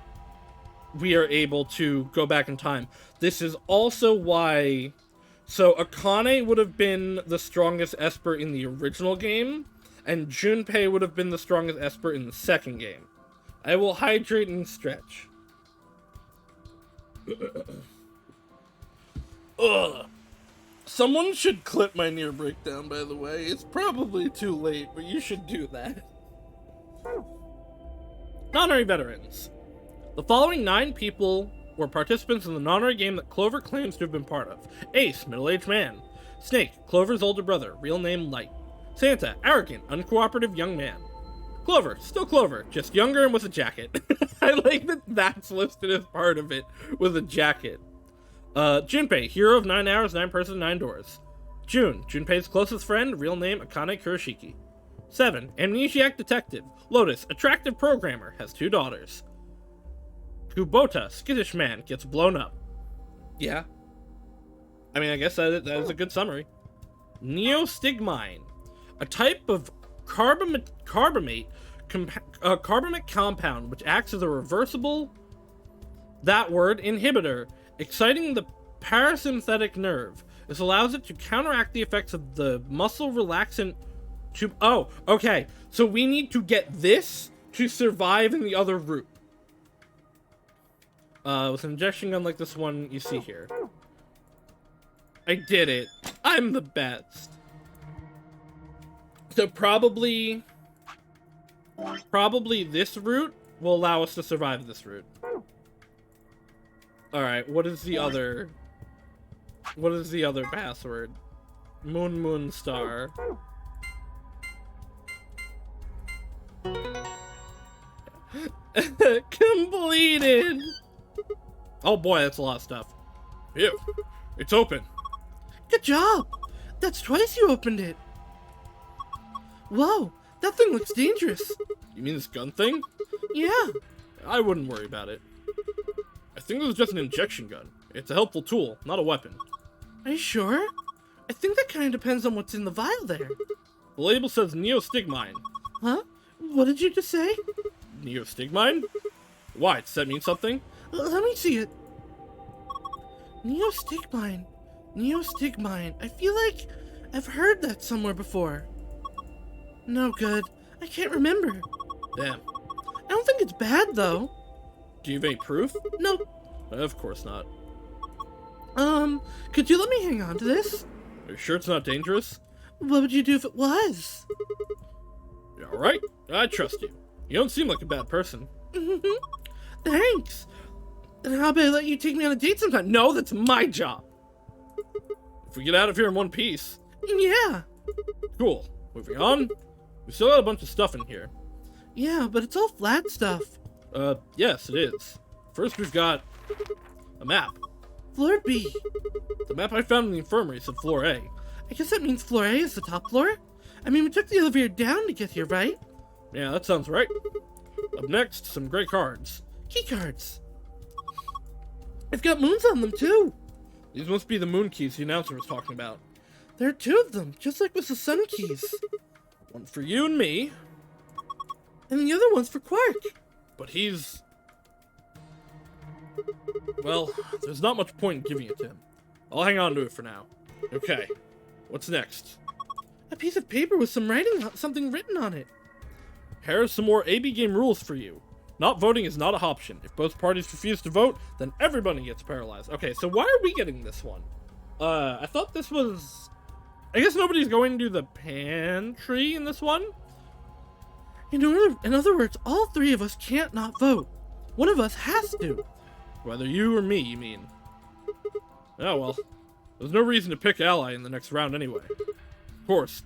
Speaker 1: we are able to go back in time. This is also why... So, Akane would have been the strongest Esper in the original game, and Junpei would have been the strongest Esper in the second game. I will hydrate and stretch. Ugh. Someone should clip my near breakdown, by the way. It's probably too late, but you should do that. Nonary veterans. The following 9 people were participants in the nonary game that Clover claims to have been part of. Ace, middle-aged man. Snake, Clover's older brother, real name Light. Santa, arrogant, uncooperative young man. Clover, still Clover, just younger and with a jacket. I like that that's listed as part of it, with a jacket. Junpei, hero of 9 hours, 9 persons, 9 doors. June, Junpei's closest friend, real name Akane Kurashiki. 7, amnesiac detective. Lotus, attractive programmer, has 2 daughters. Kubota, skittish man, gets blown up. Yeah. I mean, I guess that is a good summary. Neostigmine, a type of carbamate compound which acts as a reversible, inhibitor, exciting the parasympathetic nerve. This allows it to counteract the effects of the muscle relaxant tube. Oh, okay. So we need to get this to survive in the other route. With an injection gun like this one you see here. I did it. I'm the best. So probably this route will allow us to survive this route. Alright, what is the other password? Moon Star. Completed! Oh boy, that's a lot of stuff.
Speaker 3: Here, it's open.
Speaker 2: Good job! That's twice you opened it. Whoa, that thing looks dangerous.
Speaker 3: You mean this gun thing?
Speaker 2: Yeah.
Speaker 3: I wouldn't worry about it. I think it was just an injection gun. It's a helpful tool, not a weapon.
Speaker 2: Are you sure? I think that kind of depends on what's in the vial there.
Speaker 3: The label says Neostigmine.
Speaker 2: Huh? What did you just say?
Speaker 1: Neostigmine? Why, does that mean something?
Speaker 2: Let me see it. Neostigmine. Neostigmine. I feel like I've heard that somewhere before. No good. I can't remember.
Speaker 1: Damn.
Speaker 2: I don't think it's bad, though.
Speaker 1: Do you have any proof?
Speaker 2: Nope.
Speaker 1: Of course not.
Speaker 2: Could you let me hang on to this?
Speaker 1: Are you sure it's not dangerous?
Speaker 2: What would you do if it was?
Speaker 1: Alright, I trust you. You don't seem like a bad person.
Speaker 2: Thanks. Then how about I let you take me on a date sometime?
Speaker 1: No, that's my job. If we get out of here in one piece.
Speaker 2: Yeah.
Speaker 1: Cool. Moving on. We still got a bunch of stuff in here.
Speaker 2: Yeah, but it's all flat stuff.
Speaker 1: Yes, it is. First we've got a map.
Speaker 2: Floor B.
Speaker 1: The map I found in the infirmary said floor A.
Speaker 2: I guess that means floor A is the top floor? I mean, we took the elevator down to get here, right?
Speaker 1: Yeah, that sounds right. Up next, some gray cards.
Speaker 2: Key cards. I've got moons on them, too.
Speaker 1: These must be the moon keys the announcer was talking about.
Speaker 2: There are two of them, just like with the sun keys.
Speaker 1: One for you and me.
Speaker 2: And the other one's for Quark.
Speaker 1: But he's... Well, there's not much point in giving it to him. I'll hang on to it for now. Okay, what's next?
Speaker 2: A piece of paper with some something written on it.
Speaker 1: Here's some more AB game rules for you. Not voting is not an option. If both parties refuse to vote, then everybody gets paralyzed. Okay, so why are we getting this one? I thought this was... I guess nobody's going to the pantry in this one?
Speaker 2: In other words, all three of us can't not vote. One of us has to.
Speaker 1: Whether you or me, you mean? Oh, well. There's no reason to pick Ally in the next round anyway. Of course,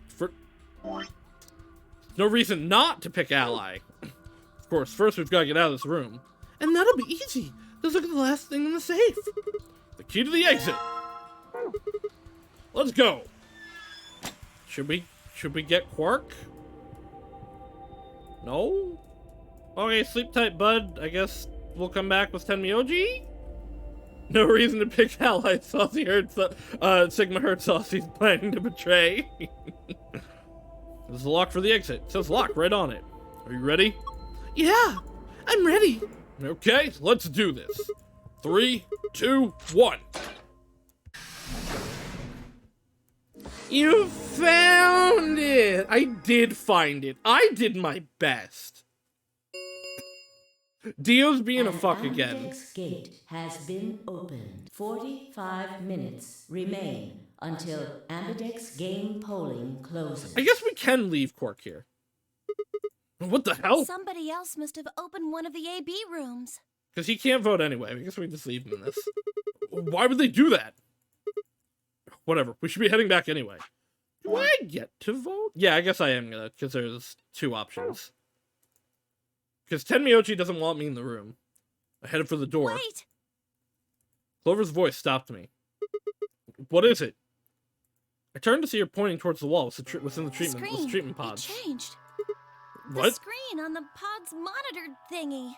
Speaker 1: no reason not to pick Ally. Of course, first we've got to get out of this room.
Speaker 2: And that'll be easy. Just look at the last thing in the safe.
Speaker 1: The key to the exit. Let's go. Should we get Quark? No? Okay, sleep tight, bud. I guess we'll come back with Tenmyoji? No reason to pick Ally. Saucy Sigma heard Saucy's planning to betray. This is a lock for the exit. It says lock right on it. Are you ready?
Speaker 2: Yeah, I'm ready.
Speaker 1: Okay, let's do this. 3, 2, 1.
Speaker 2: You found it! I did find it. I did my best.
Speaker 1: Dio's being a fuck again.
Speaker 6: Amdex gate has been opened. 45 minutes remain until Amdex game polling closes.
Speaker 1: I guess we can leave Quark here. What the hell?
Speaker 8: Somebody else must have opened one of the AB rooms.
Speaker 1: Because he can't vote anyway. I guess we just leave him in this. Why would they do that? Whatever. We should be heading back anyway. Do I get to vote? Yeah, I guess I am gonna, because there's two options. Because Tenmyoji doesn't want me in the room. I headed for the door.
Speaker 8: Wait!
Speaker 1: Clover's voice stopped me. What is it? I turned to see her pointing towards the wall within the treatment pods.
Speaker 8: It changed.
Speaker 1: What?
Speaker 8: The screen on the pod's monitor thingy.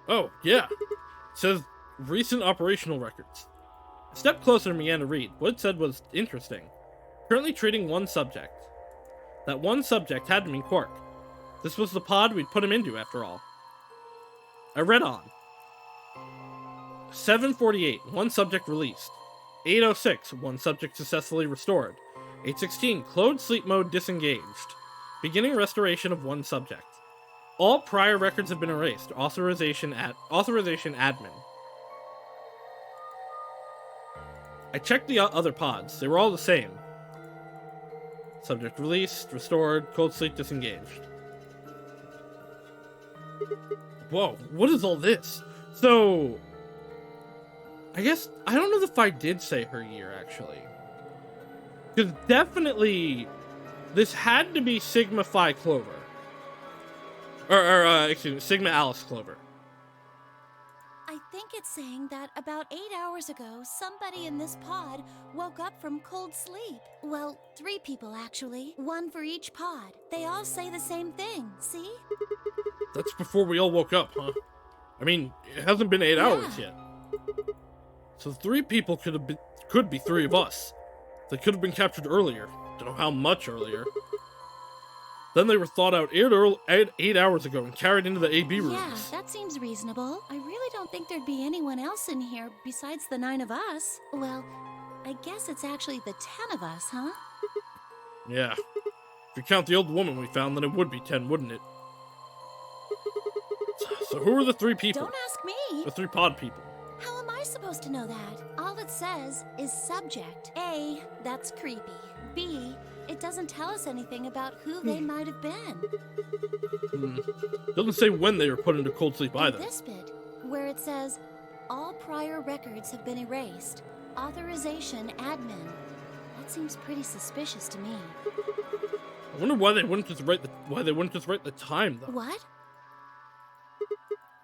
Speaker 1: Oh, yeah. It says recent operational records. I stepped closer and began to read. What it said was interesting. Currently treating one subject. That one subject had to mean Quark. This was the pod we'd put him into, after all. I read on. 7:48, one subject released. 8:06, one subject successfully restored. 8:16, closed sleep mode disengaged. Beginning restoration of one subject. All prior records have been erased. Authorization admin. I checked the other pods. They were all the same. Subject released, restored, cold sleep disengaged. Whoa, what is all this? So, I guess, I don't know if I did say her year, actually. Because definitely, this had to be Sigma Phi Clover. Excuse me, Sigma Alice Clover.
Speaker 8: I think it's saying that about 8 hours ago, somebody in this pod woke up from cold sleep. Well, 3 people actually. 1 for each pod. They all say the same thing, see?
Speaker 1: That's before we all woke up, huh? I mean, it hasn't been 8 hours yet. So 3 people could have could be 3 of us. They could have been captured earlier. Don't know how much earlier. Then they were thawed out 8 hours ago and carried into the AB rooms.
Speaker 14: Yeah, that seems reasonable. I really don't think there'd be anyone else in here besides the 9 of us. Well, I guess it's actually the 10 of us, huh?
Speaker 1: Yeah. If you count the old woman we found, then it would be 10, wouldn't it? So who are the 3 people?
Speaker 14: Don't ask me.
Speaker 1: The 3 pod people.
Speaker 14: How am I supposed to know that? All it says is subject. A, that's creepy. B, it doesn't tell us anything about who they might have been.
Speaker 1: Doesn't say when they were put into cold sleep either.
Speaker 14: And this bit, where it says, all prior records have been erased. Authorization admin. That seems pretty suspicious to me.
Speaker 1: I wonder why they wouldn't just write the time though.
Speaker 14: What?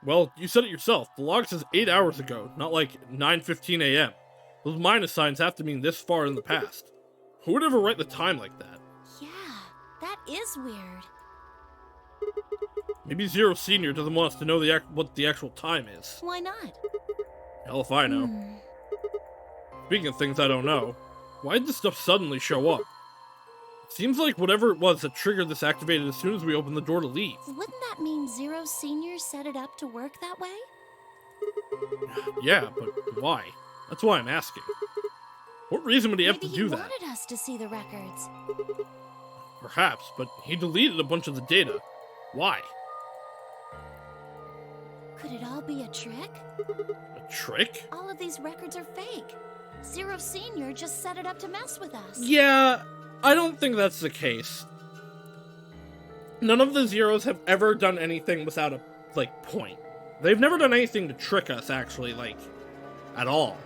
Speaker 1: Well, you said it yourself. The log says 8 hours ago, not like 9:15 a.m. Those minus signs have to mean this far in the past. Who would ever write the time like that?
Speaker 14: Yeah, that is weird.
Speaker 1: Maybe Zero Senior doesn't want us to know what the actual time is.
Speaker 14: Why not?
Speaker 1: Hell if I know. Speaking of things I don't know, why did this stuff suddenly show up? It seems like whatever it was that triggered this activated as soon as we opened the door to leave.
Speaker 14: Wouldn't that mean Zero Senior set it up to work that way?
Speaker 1: Yeah, but why? That's why I'm asking. What reason would he have to do that?
Speaker 14: Maybe he wanted us to see the records.
Speaker 1: Perhaps, but he deleted a bunch of the data. Why?
Speaker 14: Could it all be a trick?
Speaker 1: A trick?
Speaker 14: All of these records are fake. Zero Senior just set it up to mess with us.
Speaker 1: Yeah, I don't think that's the case. None of the Zeros have ever done anything without a, point. They've never done anything to trick us, actually, at all.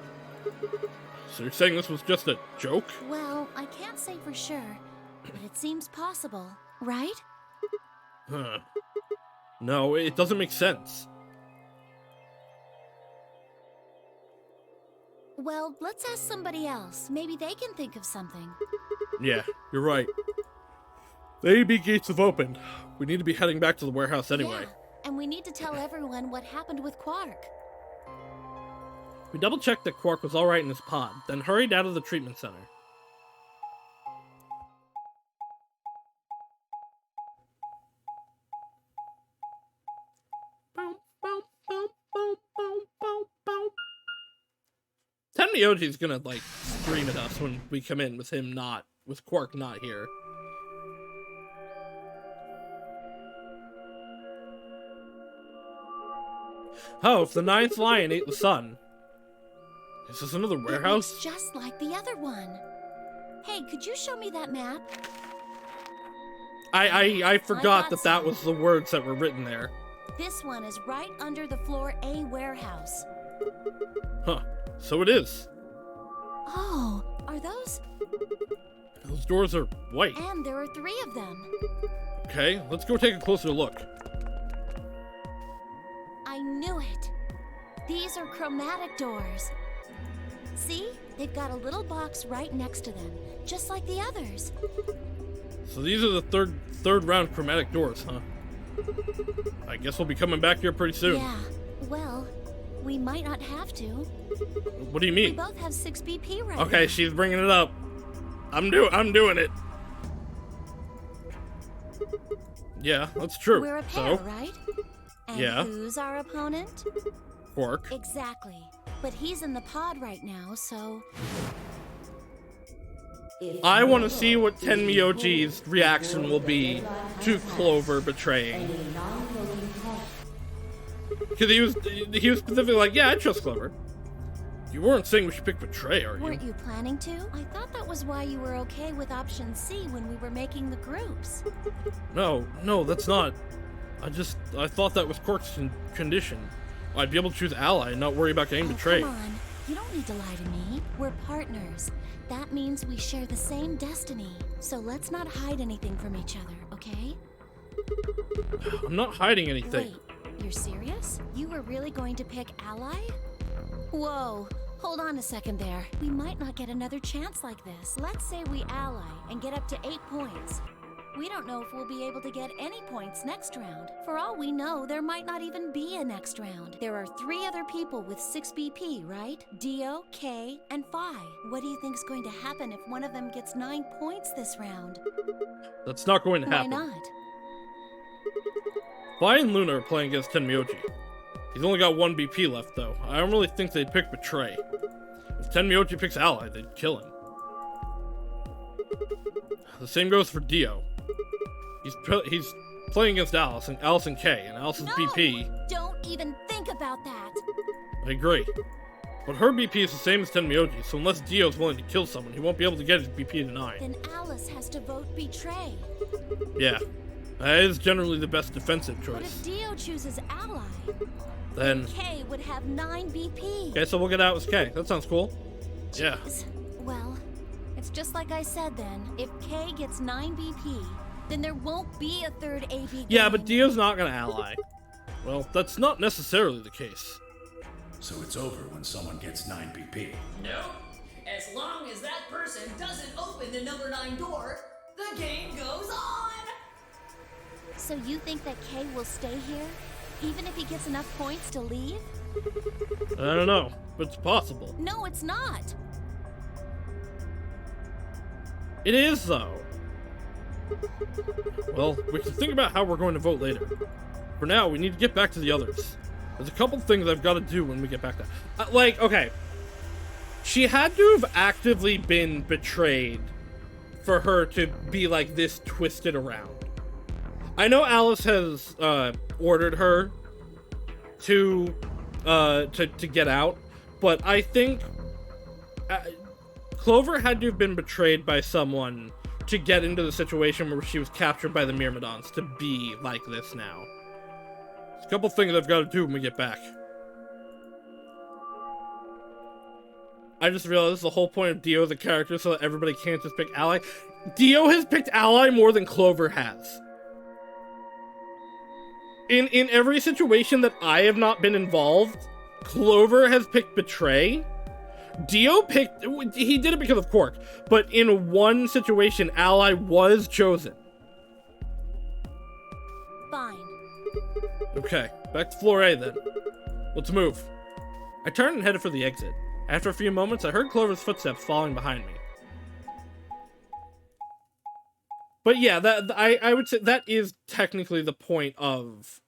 Speaker 1: So you're saying this was just a joke?
Speaker 14: Well, I can't say for sure, but it seems possible, right?
Speaker 1: Huh. No, it doesn't make sense.
Speaker 14: Well, let's ask somebody else. Maybe they can think of something.
Speaker 1: Yeah, you're right. The AB gates have opened. We need to be heading back to the warehouse anyway.
Speaker 14: Yeah, and we need to tell everyone what happened with Quark.
Speaker 1: We double-checked that Quark was alright in his pod, then hurried out of the treatment center. Tenmyoji's gonna, scream at us when we come in with Quark not here. Oh, if the 9th lion ate the sun. Is this another warehouse?
Speaker 14: It's just like the other one. Hey, could you show me that map?
Speaker 1: I forgot that was the words that were written there.
Speaker 14: This one is right under the floor A warehouse.
Speaker 1: Huh. So it is.
Speaker 14: Oh, are those?
Speaker 1: Those doors are white.
Speaker 14: And there are 3 of them.
Speaker 1: Okay, let's go take a closer look.
Speaker 14: I knew it. These are chromatic doors. See? They've got a little box right next to them, just like the others.
Speaker 1: So these are the third round chromatic doors, huh? I guess we'll be coming back here pretty soon.
Speaker 14: Yeah, well, we might not have to.
Speaker 1: What do you mean?
Speaker 14: We both have 6 BP right
Speaker 1: Okay,
Speaker 14: now.
Speaker 1: she's bringing it up. I'm doing it. Yeah, that's true.
Speaker 14: We're a pair,
Speaker 1: so,
Speaker 14: right? And
Speaker 1: yeah.
Speaker 14: who's our opponent?
Speaker 1: Quark.
Speaker 14: Exactly. But he's in the pod right now, so...
Speaker 1: I want to see what Tenmyoji's reaction will be to Clover betraying. Because he was specifically like, yeah, I trust Clover. You weren't saying we should pick Betray, are you?
Speaker 14: Weren't you planning to? I thought that was why you were okay with option C when we were making the groups.
Speaker 1: No, that's not. I thought that was Quark's condition. I'd be able to choose Ally and not worry about getting betrayed.
Speaker 14: Come on. You don't need to lie to me. We're partners. That means we share the same destiny. So let's not hide anything from each other, okay?
Speaker 1: I'm not hiding anything.
Speaker 14: Wait, you're serious? You were really going to pick Ally? Whoa, hold on a second there. We might not get another chance like this. Let's say we ally and get up to 8 points. We don't know if we'll be able to get any points next round. For all we know, there might not even be a next round. There are 3 other people with 6 BP, right? Dio, Kay, and Phi. What do you think's going to happen if one of them gets 9 points this round?
Speaker 1: That's not going to happen.
Speaker 14: Why not?
Speaker 1: Phi and Luna are playing against Tenmyoji. He's only got 1 BP left, though. I don't really think they'd pick Betray. If Tenmyoji picks Ally, they'd kill him. The same goes for Dio. He's playing against Alice and Kay, and Alice's BP.
Speaker 14: Don't even think about that.
Speaker 1: I agree. But her BP is the same as Tenmyoji, so unless Dio's willing to kill someone, he won't be able to get his BP to 9.
Speaker 14: Then Alice has to vote Betray.
Speaker 1: Yeah. That is generally the best defensive choice.
Speaker 14: But if Dio chooses Ally,
Speaker 1: then
Speaker 14: Kay would have 9 BP.
Speaker 1: Okay, so we'll get Alice Kay. That sounds cool. Yeah.
Speaker 14: Well, it's just like I said then. If Kay gets 9 BP, then there won't be a third AB game.
Speaker 1: Yeah, but Dio's not gonna ally. Well, that's not necessarily the case.
Speaker 4: So it's over when someone gets 9 BP.
Speaker 16: No. As long as that person doesn't open the number 9 door, the game goes on!
Speaker 14: So you think that Kay will stay here, even if he gets enough points to leave?
Speaker 1: I don't know, but it's possible.
Speaker 14: No, it's not.
Speaker 1: It is, though. Well, we can think about how we're going to vote later. For now, we need to get back to the others. There's a couple things I've got to do when we get back to... okay. She had to have actively been betrayed for her to be, like, this twisted around. I know Alice has, ordered her to get out, but I think... Clover had to have been betrayed by someone to get into the situation where she was captured by the Myrmidons to be like this now. There's a couple things I've got to do when we get back. I just realized the whole point of Dio as a character so that everybody can't just pick Ally. Dio has picked Ally more than Clover has. In every situation that I have not been involved, Clover has picked Betray. Dio picked... He did it because of Quark, but in one situation, Ally was chosen.
Speaker 14: Fine.
Speaker 1: Okay, back to floor A then. Let's move. I turned and headed for the exit. After a few moments, I heard Clover's footsteps following behind me. But yeah, I would say that is technically the point of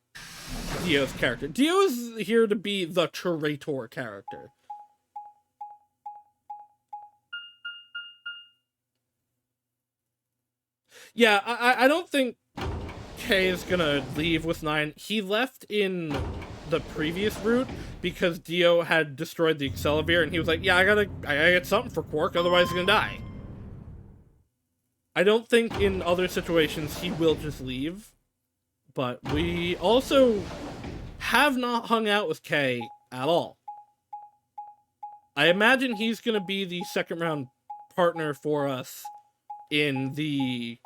Speaker 1: Dio's character. Dio is here to be the traitor character. Yeah, I don't think Kay is gonna leave with 9. He left in the previous route because Dio had destroyed the Accelavir, and he was like, yeah, I gotta get something for Quark, otherwise he's gonna die. I don't think in other situations he will just leave, but we also have not hung out with Kay at all. I imagine he's gonna be the second round partner for us in the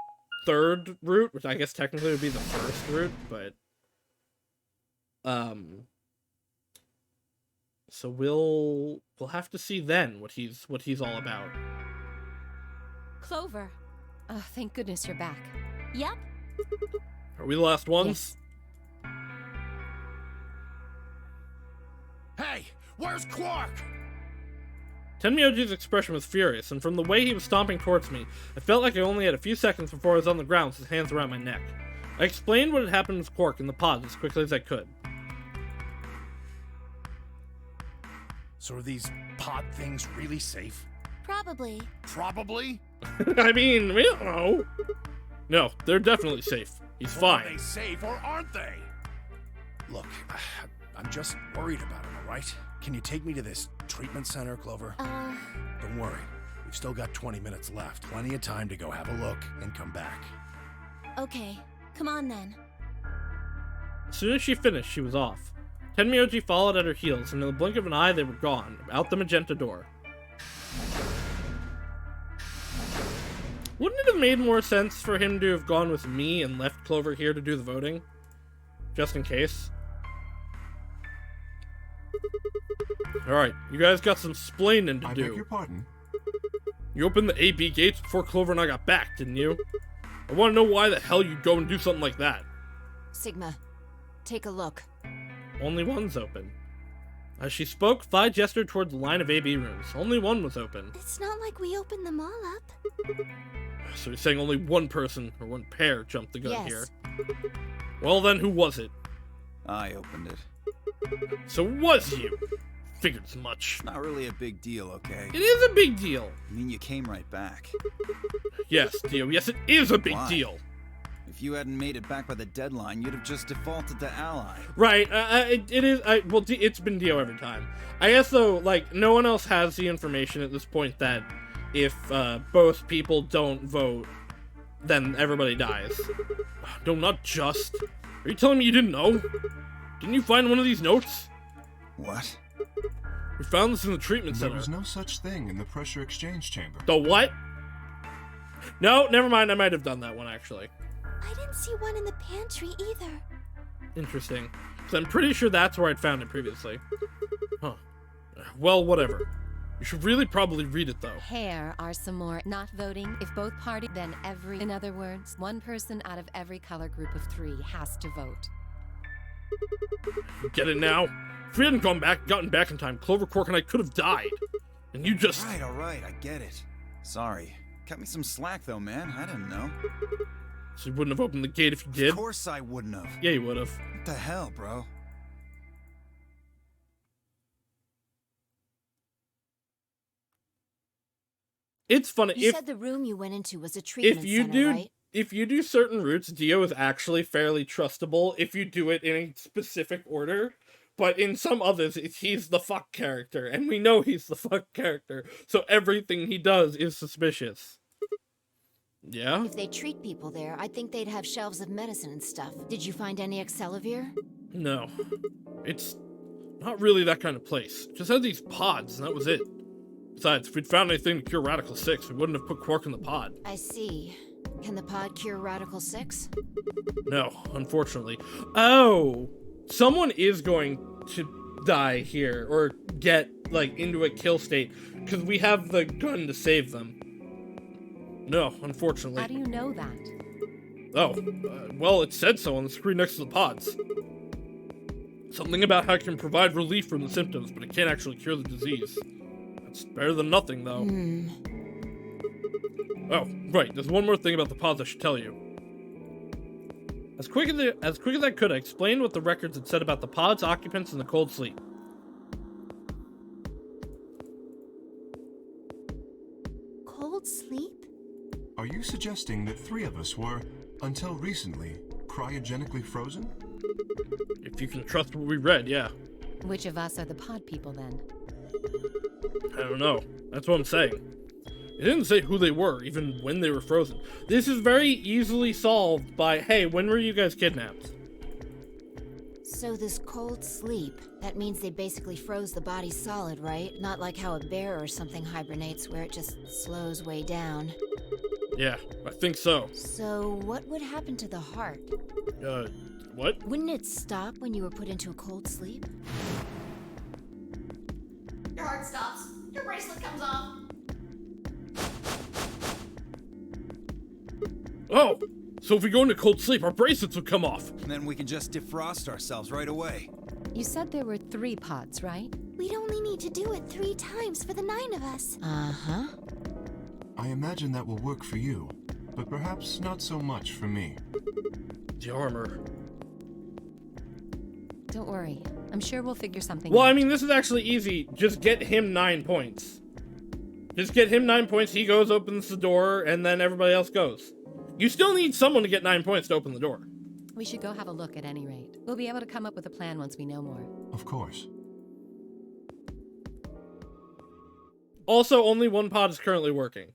Speaker 1: third route, which I guess technically would be the first route, but so we'll have to see then what he's all about.
Speaker 14: Clover.
Speaker 9: Oh, thank goodness you're back.
Speaker 14: Yep.
Speaker 1: Are we the last ones?
Speaker 11: Yes. Hey, where's Quark?
Speaker 1: Tenmyoji's expression was furious, and from the way he was stomping towards me, I felt like I only had a few seconds before I was on the ground with his hands around my neck. I explained what had happened with Quark in the pod as quickly as I could.
Speaker 4: So are these pod things really safe?
Speaker 14: Probably.
Speaker 11: Probably?
Speaker 1: I mean, we don't know. No, they're definitely safe. He's fine.
Speaker 11: Are they safe or aren't they?
Speaker 4: Look, I'm just worried about him, alright? Can you take me to this treatment center, Clover? Don't worry. We've still got 20 minutes left. Plenty of time to go have a look and come back.
Speaker 14: Okay, come on then.
Speaker 1: As soon as she finished, she was off. Tenmyoji followed at her heels, and in the blink of an eye, they were gone, out the magenta door. Wouldn't it have made more sense for him to have gone with me and left Clover here to do the voting? Just in case. Alright, you guys got some splaining to do.
Speaker 12: I beg your pardon?
Speaker 1: You opened the AB gates before Clover and I got back, didn't you? I want to know why the hell you'd go and do something like that.
Speaker 9: Sigma, take a look.
Speaker 1: Only one's open. As she spoke, Phi gestured toward the line of AB rooms. Only one was open.
Speaker 8: It's not like we opened them all up.
Speaker 1: So you're saying only one person, or one pair, jumped the gun
Speaker 9: Yes.
Speaker 1: here? Well then, who was it?
Speaker 7: I opened it.
Speaker 1: So it was you. Figured as much.
Speaker 7: It's not really a big deal, okay?
Speaker 1: It is a big deal.
Speaker 7: I mean, you came right back.
Speaker 1: Yes, Dio, yes, it is a big
Speaker 7: Why?
Speaker 1: deal.
Speaker 7: If you hadn't made it back by the deadline, you'd have just defaulted to ally.
Speaker 1: Right, it is, well, it's been Dio every time. I guess, though, like, no one else has the information at this point that if both people don't vote, then everybody dies. No, not just. Are you telling me you didn't know? Didn't you find one of these notes?
Speaker 7: What?
Speaker 1: We found this in the treatment
Speaker 12: There
Speaker 1: center.
Speaker 12: was no such thing in the pressure exchange chamber.
Speaker 1: The what? No, never mind, I might have done that one, actually.
Speaker 8: I didn't see one in the pantry either.
Speaker 1: Interesting. Because I'm pretty sure that's where I'd found it previously. Huh. Well, whatever. You should really probably read it, though.
Speaker 9: Here are some more not voting. If both parties, then every. In other words, one person out of every color group of 3 has to vote.
Speaker 1: You get it now? If we hadn't gotten back in time, Clover, Quark, and I could have died. And you just...
Speaker 7: All right, I get it. Sorry. Cut me some slack, though, man. I didn't know.
Speaker 1: So you wouldn't have opened the gate if you did?
Speaker 7: Of course I wouldn't have.
Speaker 1: Yeah, you would have.
Speaker 7: What the hell, bro?
Speaker 1: It's funny.
Speaker 14: You said the room you went into was a treatment center, right?
Speaker 1: If you do certain routes, Dio is actually fairly trustable if you do it in a specific order. But in some others, he's the fuck character, and we know he's the fuck character, so everything he does is suspicious. Yeah?
Speaker 14: If they treat people there, I'd think they'd have shelves of medicine and stuff. Did you find any Accelavir?
Speaker 1: No. It's not really that kind of place. It just had these pods, and that was it. Besides, if we'd found anything to cure Radical 6, we wouldn't have put Quark in the pod.
Speaker 14: I see. Can the pod cure Radical 6?
Speaker 1: No, unfortunately. Oh! Someone is going to die here, or get, like, into a kill state, because we have the gun to save them. No, unfortunately.
Speaker 9: How do you know that?
Speaker 1: Oh, well, it said so on the screen next to the pods. Something about how it can provide relief from the symptoms, but it can't actually cure the disease. That's better than nothing, though. Oh, right, there's one more thing about the pods I should tell you. As quick as I could, I explained what the records had said about the pod's occupants and the cold sleep.
Speaker 8: Cold sleep?
Speaker 12: Are you suggesting that 3 of us were, until recently, cryogenically frozen?
Speaker 1: If you can trust what we read, yeah.
Speaker 9: Which of us are the pod people, then?
Speaker 1: I don't know. That's what I'm saying. It didn't say who they were, even when they were frozen. This is very easily solved by, hey, when were you guys kidnapped?
Speaker 14: So this cold sleep, that means they basically froze the body solid, right? Not like how a bear or something hibernates where it just slows way down.
Speaker 1: Yeah, I think so.
Speaker 14: So what would happen to the heart?
Speaker 1: What?
Speaker 14: Wouldn't it stop when you were put into a cold sleep?
Speaker 13: Your heart stops. Your bracelet comes off.
Speaker 1: Oh, so if we go into cold sleep, our bracelets will come off.
Speaker 7: And then we can just defrost ourselves right away.
Speaker 9: You said there were 3 pods, right?
Speaker 8: We'd only need to do it 3 times for the 9 of us.
Speaker 14: Uh-huh.
Speaker 12: I imagine that will work for you, but perhaps not so much for me.
Speaker 1: The armor.
Speaker 9: Don't worry. I'm sure we'll figure something
Speaker 1: Well,
Speaker 9: out.
Speaker 1: I mean, this is actually easy. Just get him 9 points. Just get him 9 points, he goes, opens the door, and then everybody else goes. You still need someone to get 9 points to open the door.
Speaker 9: We should go have a look at any rate. We'll be able to come up with a plan once we know more.
Speaker 12: Of course.
Speaker 1: Also, only one pod is currently working.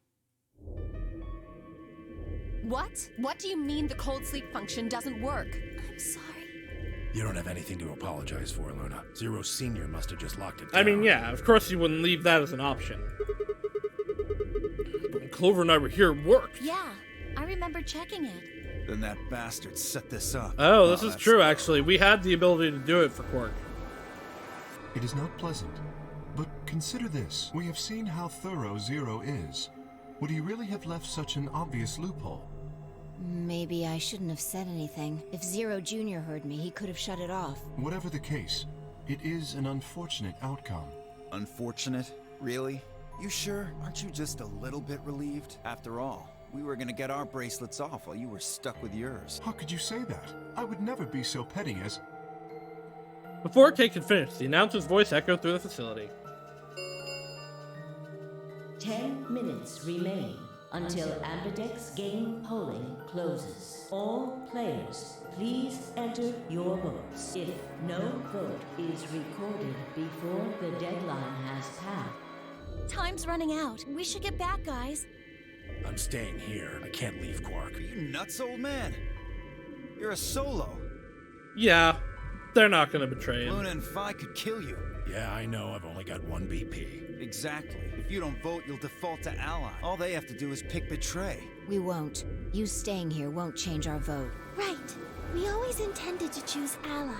Speaker 9: What? What do you mean the cold sleep function doesn't work?
Speaker 8: I'm sorry.
Speaker 4: You don't have anything to apologize for, Luna. Zero Senior must have just locked it down.
Speaker 1: I mean, yeah, of course you wouldn't leave that as an option. But when Clover and I were here, it worked.
Speaker 14: Yeah, I remember checking it.
Speaker 7: Then that bastard set this up.
Speaker 1: Oh, this is
Speaker 7: that's
Speaker 1: true,
Speaker 7: bad.
Speaker 1: actually. We had the ability to do it for Quark.
Speaker 12: It is not pleasant, but consider this. We have seen how thorough Zero is. Would he really have left such an obvious loophole?
Speaker 17: Maybe I shouldn't have said anything. If Zero Jr. heard me, he could have shut it off.
Speaker 12: Whatever the case, it is an unfortunate outcome.
Speaker 7: Unfortunate? Really? You sure? Aren't you just a little bit relieved? After all, we were gonna get our bracelets off while you were stuck with yours.
Speaker 12: How could you say that? I would never be so petty as...
Speaker 1: Before Kate could finish, the announcer's voice echoed through the facility.
Speaker 6: 10 minutes remain until Ambidex game polling closes. All players, please enter your votes. If no vote is recorded before the deadline has passed...
Speaker 14: Time's running out. We should get back, guys.
Speaker 4: I'm staying here. I can't leave Quark.
Speaker 7: Are you nuts, old man? You're a solo.
Speaker 1: Yeah, they're not gonna betray him.
Speaker 7: Luna and Phi could kill you.
Speaker 4: Yeah, I know. I've only got one BP.
Speaker 7: Exactly. If you don't vote, you'll default to Ally. All they have to do is pick Betray.
Speaker 17: We won't. You staying here won't change our vote.
Speaker 8: Right. We always intended to choose Ally.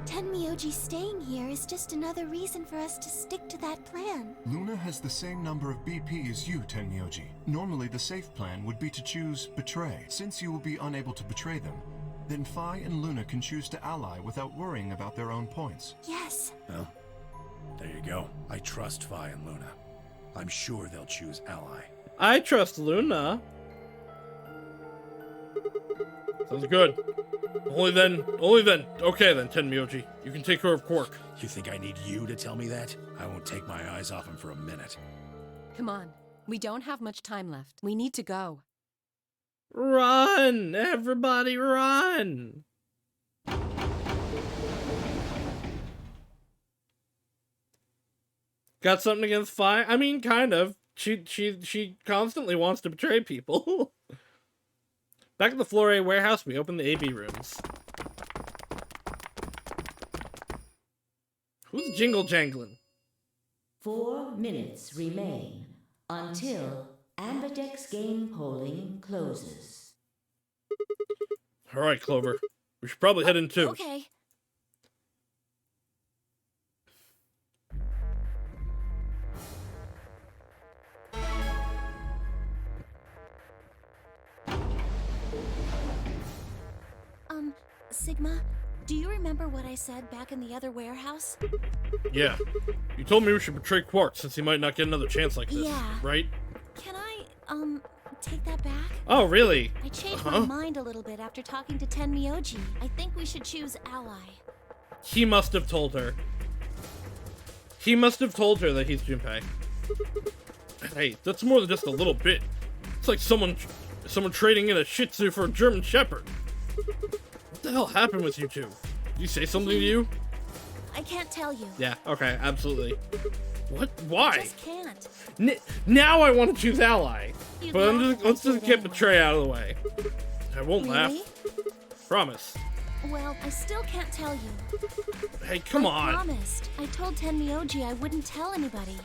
Speaker 8: Tenmyoji staying here is just another reason for us to stick to that plan.
Speaker 12: Luna has the same number of BP as you, Tenmyoji. Normally, the safe plan would be to choose Betray. Since you will be unable to betray them, then Phi and Luna can choose to ally without worrying about their own points.
Speaker 8: Yes.
Speaker 4: Well, there you go. I trust Phi and Luna. I'm sure they'll choose Ally.
Speaker 1: I trust Luna. Sounds good. Only then. Okay then, Tenmyoji. You can take care of Quark.
Speaker 4: You think I need you to tell me that? I won't take my eyes off him for a minute.
Speaker 9: Come on. We don't have much time left. We need to go.
Speaker 1: Run! Everybody run! Got something against Phi? I mean, kind of. She constantly wants to betray people. Back at the Floor A warehouse, we open the AB rooms. Who's jingle jangling?
Speaker 6: 4 minutes remain until Ambidex game polling closes.
Speaker 1: Alright, Clover. We should probably head in too.
Speaker 14: Okay. Sigma, do you remember what I said back in the other warehouse?
Speaker 1: Yeah. You told me we should betray Quark since he might not get another chance like this,
Speaker 14: Yeah.
Speaker 1: right?
Speaker 14: Can I, take that back?
Speaker 1: Oh, really?
Speaker 14: I changed my mind a little bit after talking to Tenmyoji. I think we should choose Ally.
Speaker 1: He must have told her. He must have told her that he's Junpei. Hey, that's more than just a little bit. It's like someone trading in a Shih Tzu for a German Shepherd. What the hell happened with you two? Did you say something to you?
Speaker 14: I can't tell you.
Speaker 1: Yeah, okay, absolutely. What? Why?
Speaker 14: I just can't.
Speaker 1: Now I want to choose Ally.
Speaker 14: You'd
Speaker 1: But
Speaker 14: laugh if I
Speaker 1: let's just
Speaker 14: did
Speaker 1: get
Speaker 14: anyway.
Speaker 1: Betray out of the way. I won't
Speaker 14: Really?
Speaker 1: laugh. Promise.
Speaker 14: Well, I still can't tell you.
Speaker 1: Hey, come
Speaker 14: I
Speaker 1: on.
Speaker 14: promised. I told Tenmyoji I wouldn't tell anybody.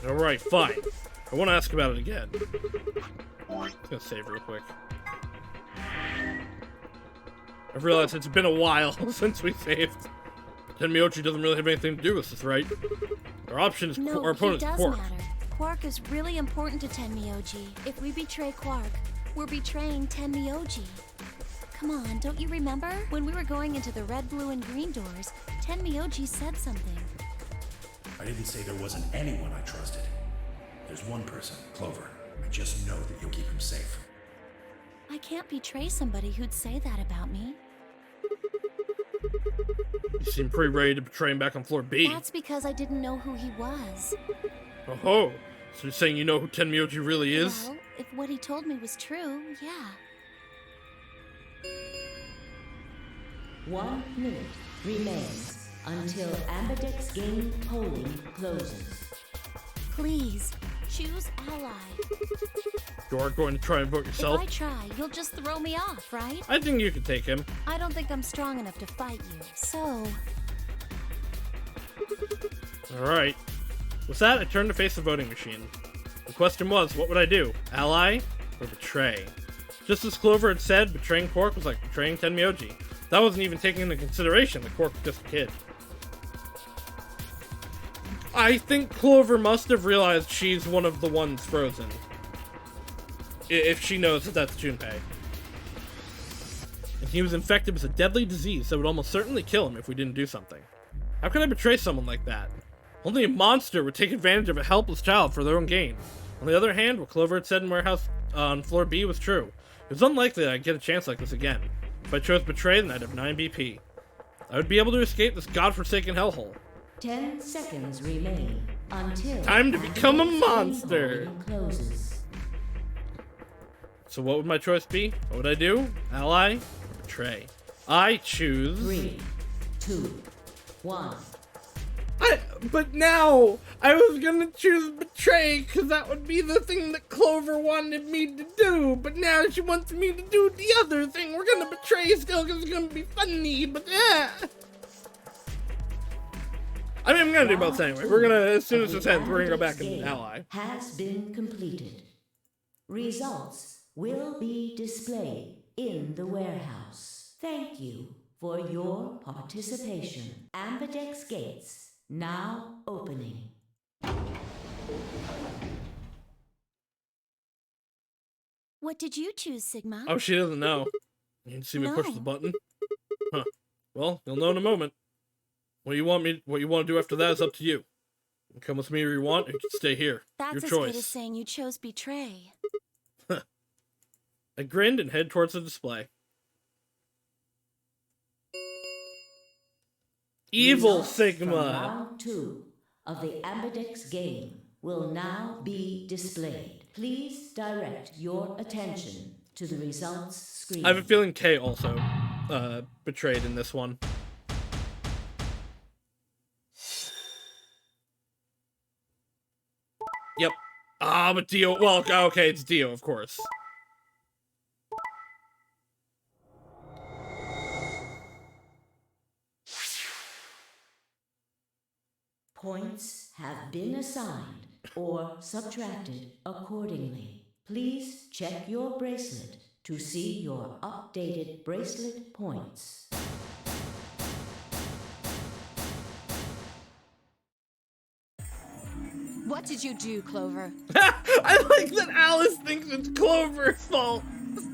Speaker 1: Alright, fine. I want to ask about it again. I'm just gonna save real quick. I realized it's been a while since we saved. Tenmyoji doesn't really have anything to do with this, right? Our option is
Speaker 14: No,
Speaker 1: our opponent's
Speaker 14: he does
Speaker 1: Quark.
Speaker 14: matter. Quark is really important to Tenmyoji. If we betray Quark, we're betraying Tenmyoji. Come on, don't you remember? When we were going into the red, blue, and green doors, Tenmyoji said something.
Speaker 4: I didn't say there wasn't anyone I trusted. There's one person, Clover. I just know that you'll keep him safe.
Speaker 14: I can't betray somebody who'd say that about me.
Speaker 1: You seem pretty ready to betray him back on floor B.
Speaker 14: That's because I didn't know who he was.
Speaker 1: Oh, so you're saying you know who Tenmyoji really is?
Speaker 14: Well, if what he told me was true, yeah.
Speaker 6: 1 minute remains until Ambidex game polling closes.
Speaker 14: Please, choose Ally.
Speaker 1: You aren't going to try and vote yourself?
Speaker 14: If I try, you'll just throw me off, right?
Speaker 1: I think you can take him.
Speaker 14: I don't think I'm strong enough to fight you, so...
Speaker 1: Alright. With that, I turned to face the voting machine. The question was, what would I do? Ally or betray? Just as Clover had said, betraying Quark was like betraying Tenmyoji. That wasn't even taking into consideration that Quark was just a kid. I think Clover must have realized she's one of the ones frozen. If she knows that that's Junpei. And he was infected with a deadly disease that would almost certainly kill him if we didn't do something. How can I betray someone like that? Only a monster would take advantage of a helpless child for their own gain. On the other hand, what Clover had said in warehouse on floor B was true. It was unlikely that I'd get a chance like this again. If I chose betray, then I'd have 9 BP. I would be able to escape this godforsaken hellhole.
Speaker 6: 10 seconds remain until
Speaker 1: time to become a monster.
Speaker 6: Closes.
Speaker 1: So what would my choice be? What would I do? Ally or betray? I choose
Speaker 6: 3, 2, 1.
Speaker 1: But now I was gonna choose betray because that would be the thing that Clover wanted me to do. But now she wants me to do the other thing. We're gonna betray still because it's gonna be funny. But I mean, I'm gonna do both anyway. We're gonna, as soon as this ends, we're gonna go back and ally.
Speaker 6: Has been completed. Results will be displayed in the warehouse. Thank you for your participation. Ambidex gates now opening.
Speaker 14: What did you choose, Sigma?
Speaker 1: Oh, she doesn't know. You didn't see me push the button? Huh. Well, you'll know in a moment. What you want to do after that is up to you. You can come with me if you want, or you can stay here.
Speaker 14: That's
Speaker 1: Your
Speaker 14: as
Speaker 1: choice.
Speaker 14: good as saying you chose betray.
Speaker 1: I grinned and headed towards the display. Evil
Speaker 6: Results
Speaker 1: Sigma!
Speaker 6: From round 2 of the Ambidex game will now be displayed. Please direct your attention to the results screen.
Speaker 1: I have a feeling Kay also betrayed in this one. Yep. But Dio. Well, okay, it's Dio, of course.
Speaker 6: Points have been assigned or subtracted accordingly. Please check your bracelet to see your updated bracelet points.
Speaker 9: What did you do, Clover?
Speaker 1: I like that Alice thinks it's Clover's fault.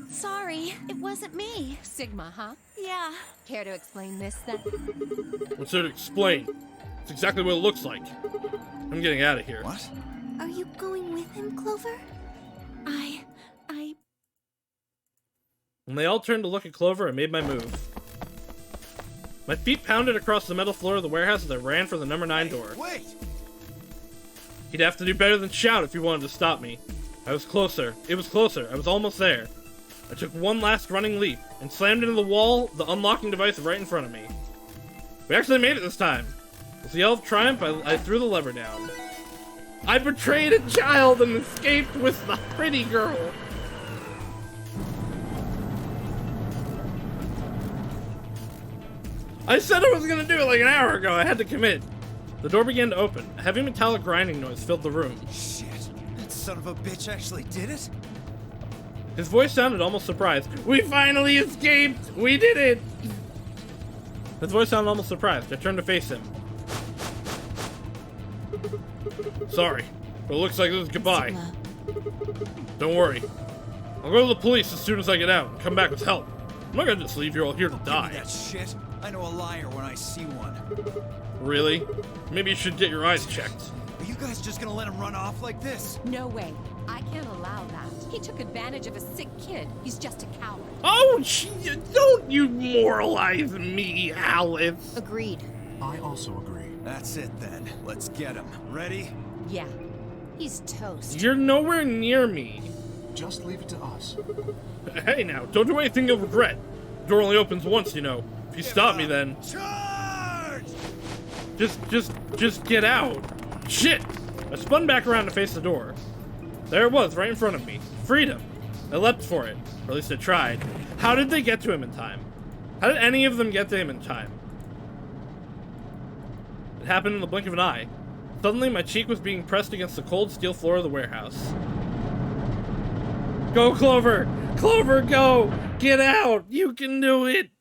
Speaker 14: Sorry, it wasn't me.
Speaker 9: Sigma, huh?
Speaker 14: Yeah.
Speaker 9: Care to explain this, then?
Speaker 1: What's there to explain? It's exactly what it looks like. I'm getting out of here.
Speaker 7: What?
Speaker 8: Are you going with him, Clover?
Speaker 1: When they all turned to look at Clover, I made my move. My feet pounded across the metal floor of the warehouse as I ran for the number 9 door.
Speaker 7: Wait!
Speaker 1: He'd have to do better than shout if he wanted to stop me. I was closer. It was closer. I was almost there. I took one last running leap and slammed into the wall, the unlocking device right in front of me. We actually made it this time. With a yell of triumph, I threw the lever down. I betrayed a child and escaped with the pretty girl. I said I was gonna do it like an hour ago. I had to commit. The door began to open. A heavy metallic grinding noise filled the room.
Speaker 7: Shit, that son of a bitch actually did it?
Speaker 1: His voice sounded almost surprised. We finally escaped! We did it! His voice sounded almost surprised. I turned to face him. Sorry, but it looks like this is goodbye. Don't worry. I'll go to the police as soon as I get out and come back with help. I'm not gonna just leave you all here to die.
Speaker 7: Give me that shit. I know a liar when I see one.
Speaker 1: Really? Maybe you should get your eyes checked.
Speaker 7: Are you guys just gonna let him run off like this?
Speaker 9: No way. I can't allow that. He took advantage of a sick kid. He's just a coward.
Speaker 1: Oh, don't you moralize me, Alice.
Speaker 9: Agreed.
Speaker 12: I also agree.
Speaker 7: That's it then. Let's get him. Ready?
Speaker 9: Yeah. He's toast.
Speaker 1: You're nowhere near me.
Speaker 12: Just leave it to us.
Speaker 1: Hey now, don't do anything you'll regret. The door only opens once, you know. If you stop me, then...
Speaker 7: Charge!
Speaker 1: Just get out. Shit! I spun back around to face the door. There it was, right in front of me. Freedom. I leapt for it. Or at least I tried. How did they get to him in time? How did any of them get to him in time? It happened in the blink of an eye. Suddenly, my cheek was being pressed against the cold steel floor of the warehouse. Go, Clover! Clover, go! Get out! You can do it!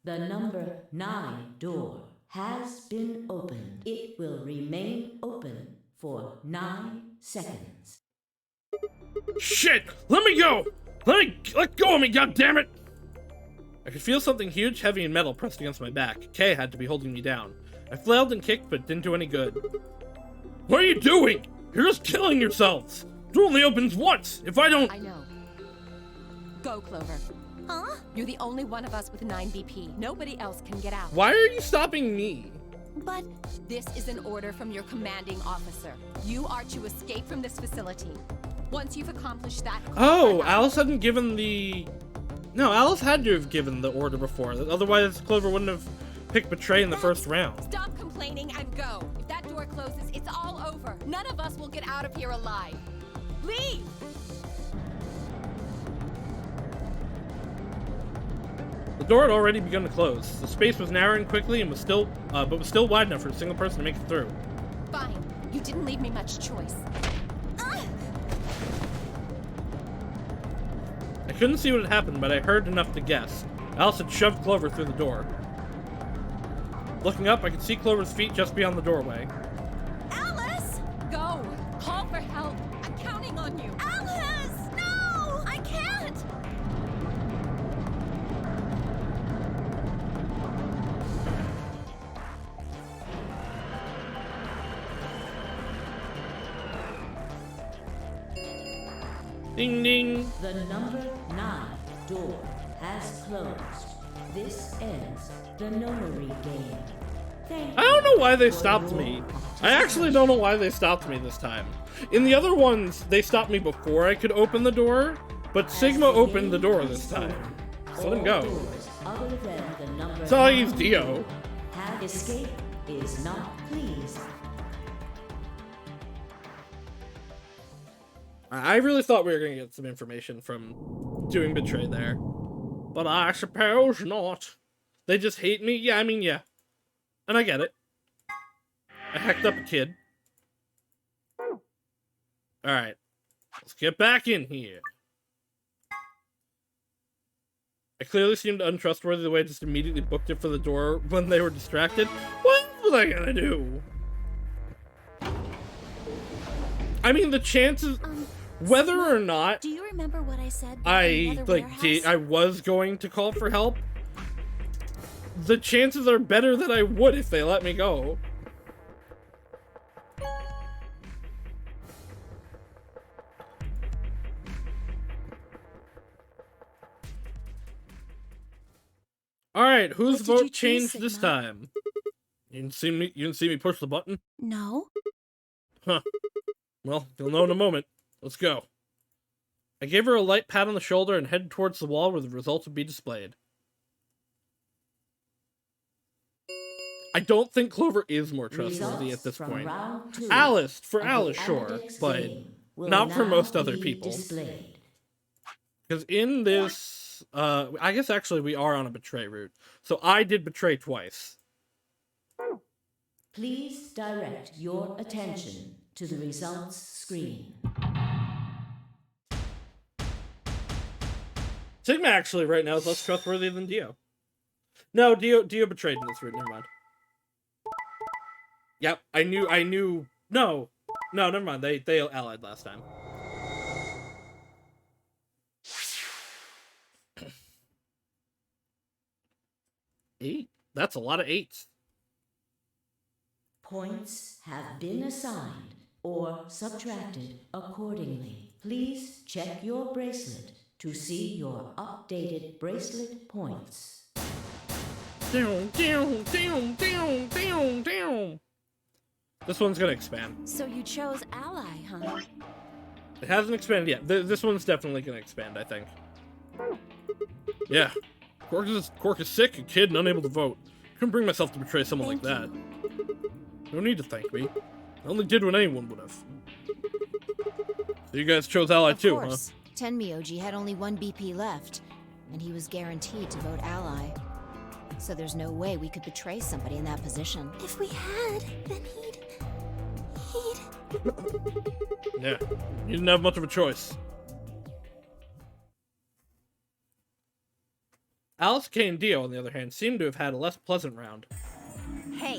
Speaker 6: The number 9 door has been opened. It will remain open for 9 seconds.
Speaker 1: Shit! Let me go! Let go of me, goddammit! I could feel something huge, heavy, and metal pressed against my back. Kay had to be holding me down. I flailed and kicked, but it didn't do any good. What are you doing? You're just killing yourselves! The door only opens once! If I don't—
Speaker 9: I know. Go, Clover.
Speaker 14: Huh?
Speaker 9: You're the only one of us with 9 BP. Nobody else can get out.
Speaker 1: Why are you stopping me?
Speaker 14: But
Speaker 9: this is an order from your commanding officer. You are to escape from this facility. Once you've accomplished that—
Speaker 1: Oh, Alice hadn't given the... No, Alice had to have given the order before. Otherwise, Clover wouldn't have picked Betray in the first round.
Speaker 9: Stop complaining and go. If that door closes, it's all over. None of us will get out of here alive. Leave!
Speaker 1: The door had already begun to close. The space was narrowing quickly and was still wide enough for a single person to make it through.
Speaker 9: Fine. You didn't leave me much choice.
Speaker 1: I couldn't see what had happened, but I heard enough to guess. Alice had shoved Clover through the door. Looking up, I could see Clover's feet just beyond the doorway.
Speaker 14: Alice!
Speaker 9: Go! Call for help! I'm counting on you!
Speaker 14: Alice! No! I can't!
Speaker 1: Ding ding!
Speaker 6: The number 9 door has closed. This ends the nonary game. Thank
Speaker 1: I don't know why they
Speaker 6: for
Speaker 1: stopped
Speaker 6: your
Speaker 1: me. I actually don't know why they stopped me this time. In the other ones, they stopped me before I could open the door, but Sigma opened the door this time. So let him go.
Speaker 6: doors other than the number
Speaker 1: So I'll use
Speaker 6: 9
Speaker 1: Dio.
Speaker 6: have escape is not pleased.
Speaker 1: I really thought we were going to get some information from doing Betray there. But I suppose not. They just hate me? Yeah, I mean, yeah. And I get it. I hacked up a kid. Alright. Let's get back in here. I clearly seemed untrustworthy the way I just immediately booked it for the door when they were distracted. What was I gonna do? I mean, the chances... Whether or not
Speaker 14: Do you remember what I said?
Speaker 1: I was going to call for help, the chances are better that I would if they let me go. All right, whose vote changed this time? You didn't see me push the button?
Speaker 14: No.
Speaker 1: Huh. Well, you'll know in a moment. Let's go. I gave her a light pat on the shoulder and headed towards the wall where the results would be displayed. I don't think Clover is more trustworthy at this point. Alice, for Alice, sure, but not for most other people. Because in this, I guess actually we are on a Betray route. So I did Betray twice.
Speaker 6: Please direct your attention to the results screen.
Speaker 1: Sigma actually right now is less trustworthy than Dio. No, Dio betrayed in this route, never mind. Yep, I knew, no, never mind, they allied last time. Eight? That's a lot of eights.
Speaker 6: Points have been assigned or subtracted accordingly. Please check your bracelet to see your updated bracelet points.
Speaker 1: Down. This one's gonna expand.
Speaker 14: So you chose ally, huh?
Speaker 1: It hasn't expanded yet. This one's definitely gonna expand, I think. Yeah. Quark is sick, a kid, and unable to vote. Couldn't bring myself to betray someone like that. No need to thank me. I only did what anyone would have. So you guys chose ally too, huh?
Speaker 17: Tenmyoji had only 1 BP left, and he was guaranteed to vote ally. So there's no way we could betray somebody in that position.
Speaker 8: If we had, then he'd...
Speaker 1: Yeah, you didn't have much of a choice. Alice, Kay, and Dio, on the other hand, seemed to have had a less pleasant round.
Speaker 14: Hey,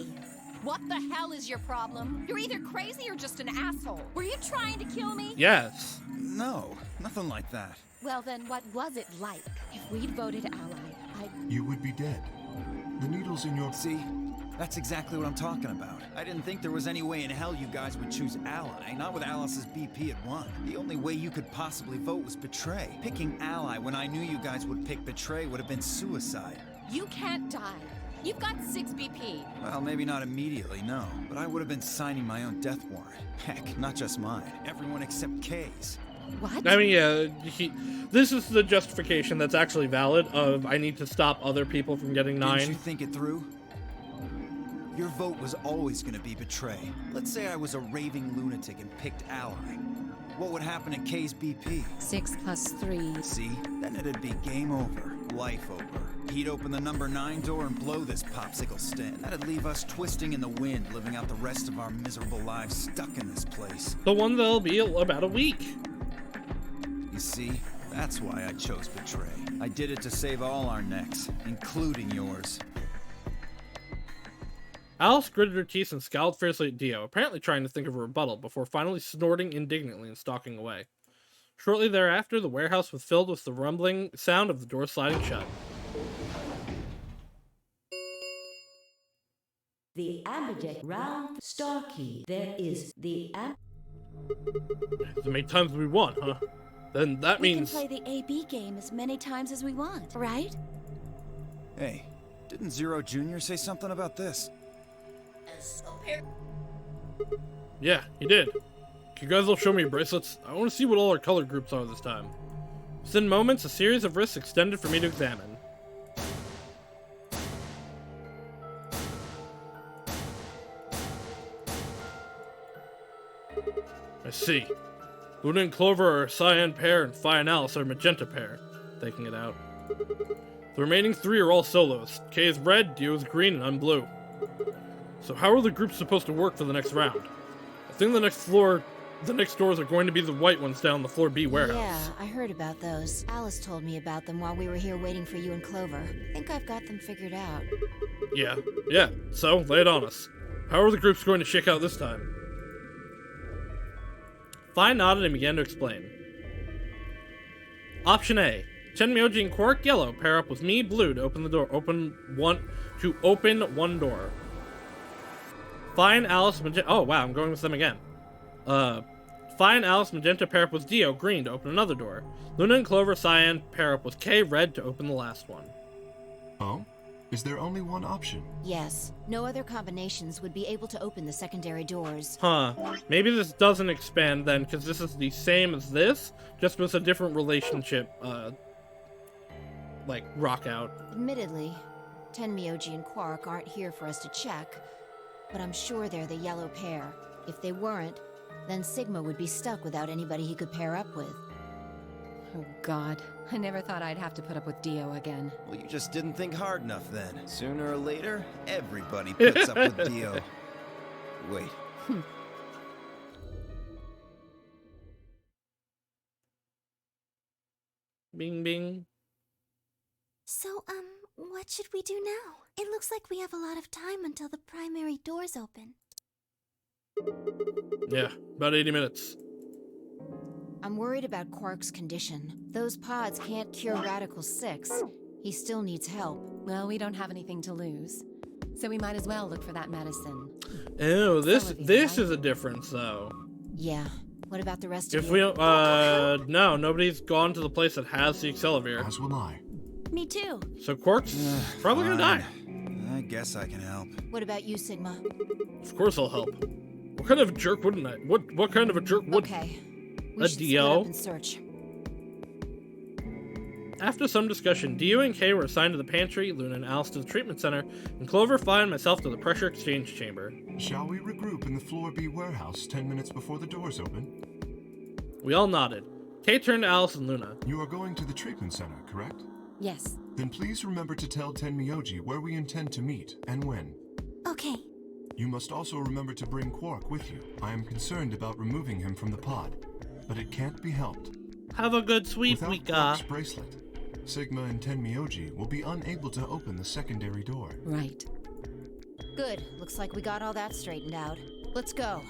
Speaker 9: What the hell is your problem? You're either crazy or just an asshole. Were you trying to kill me?
Speaker 1: Yes.
Speaker 7: No, nothing like that.
Speaker 9: Well then, what was it like? If we'd voted ally,
Speaker 12: You would be dead. The needles in your...
Speaker 7: See? That's exactly what I'm talking about. I didn't think there was any way in hell you guys would choose Ally, not with Alice's BP at 1. The only way you could possibly vote was Betray. Picking Ally when I knew you guys would pick Betray would have been suicide.
Speaker 9: You can't die. You've got 6 BP.
Speaker 7: Well, maybe not immediately, no. But I would have been signing my own death warrant. Heck, not just mine. Everyone except Kay's.
Speaker 9: What?
Speaker 1: I mean, yeah, this is the justification that's actually valid of I need to stop other people from getting 9.
Speaker 7: Didn't you think it through? Your vote was always going to be Betray. Let's say I was a raving lunatic and picked Ally. What would happen at Kay's BP?
Speaker 9: 6 plus 3.
Speaker 7: See? Then it'd be game over. Life over. He'd open the number 9 door and blow this popsicle stand. That'd leave us twisting in the wind, living out the rest of our miserable lives stuck in this place.
Speaker 1: The one that'll be about a week.
Speaker 7: You see? That's why I chose Betray. I did it to save all our necks, including yours.
Speaker 1: Alice gritted her teeth and scowled fiercely at Dio, apparently trying to think of a rebuttal, before finally snorting indignantly and stalking away. Shortly thereafter, the warehouse was filled with the rumbling sound of the door sliding shut.
Speaker 6: The ambidex round star key. There is the
Speaker 1: As many times as we want, huh? Then that means...
Speaker 14: We can play the AB game as many times as we want, right?
Speaker 7: Hey, didn't Zero Jr. say something about this?
Speaker 1: Yeah, he did. Can you guys all show me your bracelets? I want to see what all our color groups are this time. Within moments, a series of wrists extended for me to examine. I see. Luna and Clover are a cyan pair, and Phi and Alice are a magenta pair. Taking it out. The remaining 3 are all solos. Kay is red, Dio is green, and I'm blue. So how are the groups supposed to work for the next round? I think the next doors are going to be the white ones down the floor B warehouse.
Speaker 17: Yeah, I heard about those. Alice told me about them while we were here waiting for you and Clover. I think I've got them figured out.
Speaker 1: Yeah. So, lay it on us. How are the groups going to shake out this time? Phi nodded and began to explain. Option A. Chen, Myoji, and Quark, yellow, pair up with me, blue, to open the door. Open one door. Phi and Alice, magenta. Oh wow, I'm going with them again. Phi and Alice, magenta, pair up with Dio, green, to open another door. Luna and Clover, cyan, pair up with Kay, red, to open the last one.
Speaker 12: Oh? Is there only one option?
Speaker 17: Yes. No other combinations would be able to open the secondary doors.
Speaker 1: Huh. Maybe this doesn't expand then, because this is the same as this, just with a different relationship, like, rock out.
Speaker 17: Admittedly, Ten Myoji and Quark aren't here for us to check, but I'm sure they're the yellow pair. If they weren't, then Sigma would be stuck without anybody he could pair up with.
Speaker 9: Oh god, I never thought I'd have to put up with Dio again.
Speaker 7: Well, you just didn't think hard enough then. Sooner or later, everybody puts up with Dio. Wait.
Speaker 1: Bing bing.
Speaker 8: So, what should we do now? It looks like we have a lot of time until the primary doors open.
Speaker 1: Yeah, about 80 minutes.
Speaker 17: I'm worried about Quark's condition. Those pods can't cure Radical 6. He still needs help.
Speaker 9: Well, we don't have anything to lose, so we might as well look for that medicine.
Speaker 1: Oh, this is a difference, though.
Speaker 17: Yeah. What about the rest of
Speaker 1: If
Speaker 17: you?
Speaker 1: we don't, no, nobody's gone to the place that has the accelerator.
Speaker 12: As will I.
Speaker 14: Me too.
Speaker 1: So Quark's probably gonna die.
Speaker 7: I guess I can help.
Speaker 17: What about you, Sigma?
Speaker 1: Of course I'll help. What kind of a jerk wouldn't I? What kind of a jerk would...
Speaker 17: Okay.
Speaker 1: A Dio?
Speaker 17: And search.
Speaker 1: After some discussion, Dio and Kay were assigned to the pantry, Luna and Alice to the treatment center, and Clover, Phi, and myself to the pressure exchange chamber.
Speaker 12: Shall we regroup in the floor B warehouse 10 minutes before the doors open?
Speaker 1: We all nodded. Kay turned to Alice and Luna.
Speaker 12: You are going to the treatment center, correct?
Speaker 17: Yes.
Speaker 12: Then please remember to tell Ten Myoji where we intend to meet and when.
Speaker 8: Okay.
Speaker 12: You must also remember to bring Quark with you. I am concerned about removing him from the pod, but it can't be helped.
Speaker 1: Have a good sweep,
Speaker 12: Without
Speaker 1: Wika.
Speaker 12: Quark's bracelet, Sigma and Ten Myoji will be unable to open the secondary door.
Speaker 9: Right.
Speaker 17: Good. Looks like we got all that straightened out. Let's go.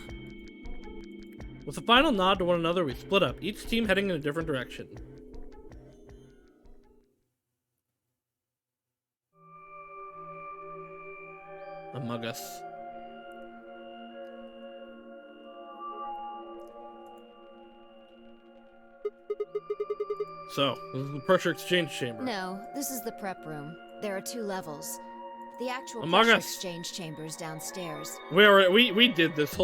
Speaker 1: With a final nod to one another, we split up, each team heading in a different direction. Among Us. So, this is the pressure exchange chamber.
Speaker 17: No, this is the prep room. There are 2 levels. The actual
Speaker 1: Among
Speaker 17: pressure
Speaker 1: Us.
Speaker 17: exchange chamber is downstairs.
Speaker 1: We did this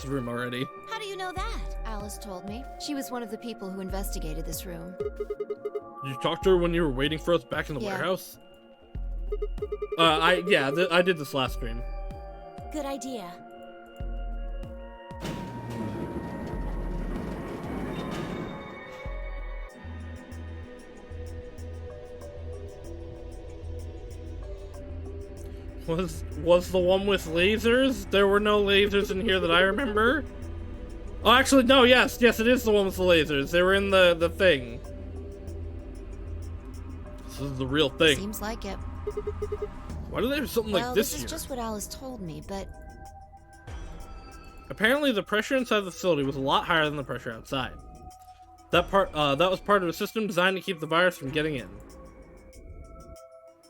Speaker 1: room already.
Speaker 17: How do you know that? Alice told me. She was one of the people who investigated this room.
Speaker 1: Did you talk to her when you were waiting for us back in the
Speaker 17: Yeah.
Speaker 1: warehouse? I did this last stream.
Speaker 14: Good idea.
Speaker 1: Was the one with lasers? There were no lasers in here that I remember. Oh, actually, no, yes, it is the one with the lasers. They were in the thing. This is the real thing.
Speaker 17: Seems like it.
Speaker 1: Why do they have something
Speaker 17: Well,
Speaker 1: like this
Speaker 17: this is
Speaker 1: here?
Speaker 17: just what Alice told me, but
Speaker 1: Apparently, the pressure inside the facility was a lot higher than the pressure outside. That was part of a system designed to keep the virus from getting in.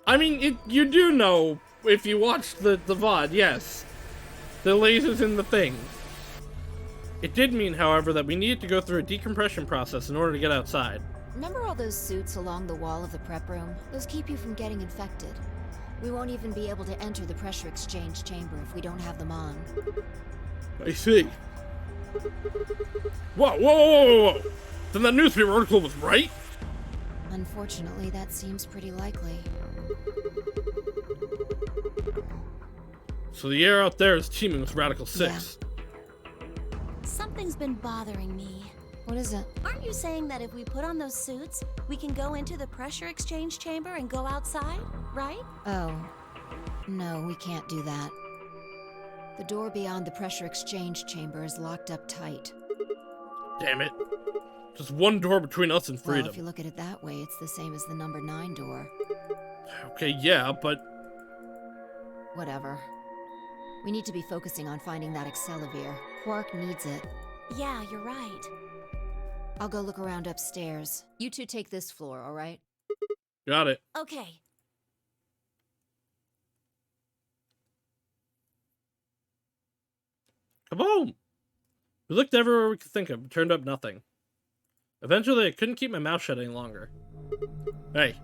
Speaker 1: I mean, you do know, if you watched the VOD, yes. The lasers in the thing. It did mean, however, that we needed to go through a decompression process in order to get outside.
Speaker 17: remember all those suits along the wall of the prep room? Those keep you from getting infected. We won't even be able to enter the pressure exchange chamber if we don't have them on.
Speaker 1: I see. Whoa. Then that newspaper article was right?
Speaker 17: Unfortunately, that seems pretty likely.
Speaker 1: So the air out there is teeming with Radical 6.
Speaker 14: Something's been bothering me.
Speaker 17: What is it?
Speaker 14: Aren't you saying that if we put on those suits, we can go into the pressure exchange chamber and go outside, right?
Speaker 17: Oh. No, we can't do that. The door beyond the pressure exchange chamber is locked up tight.
Speaker 1: Damn it. Just one door between us and freedom.
Speaker 17: Well, if you look at it that way, it's the same as the number 9 door.
Speaker 1: Okay, yeah, but...
Speaker 17: Whatever. We need to be focusing on finding that Accelavir. Quark needs it.
Speaker 14: Yeah, you're right.
Speaker 17: I'll go look around upstairs. You two take this floor, all right?
Speaker 1: Got it.
Speaker 14: Okay.
Speaker 1: Come on! We looked everywhere we could think of, but turned up nothing. Eventually, I couldn't keep my mouth shut any longer. Hey,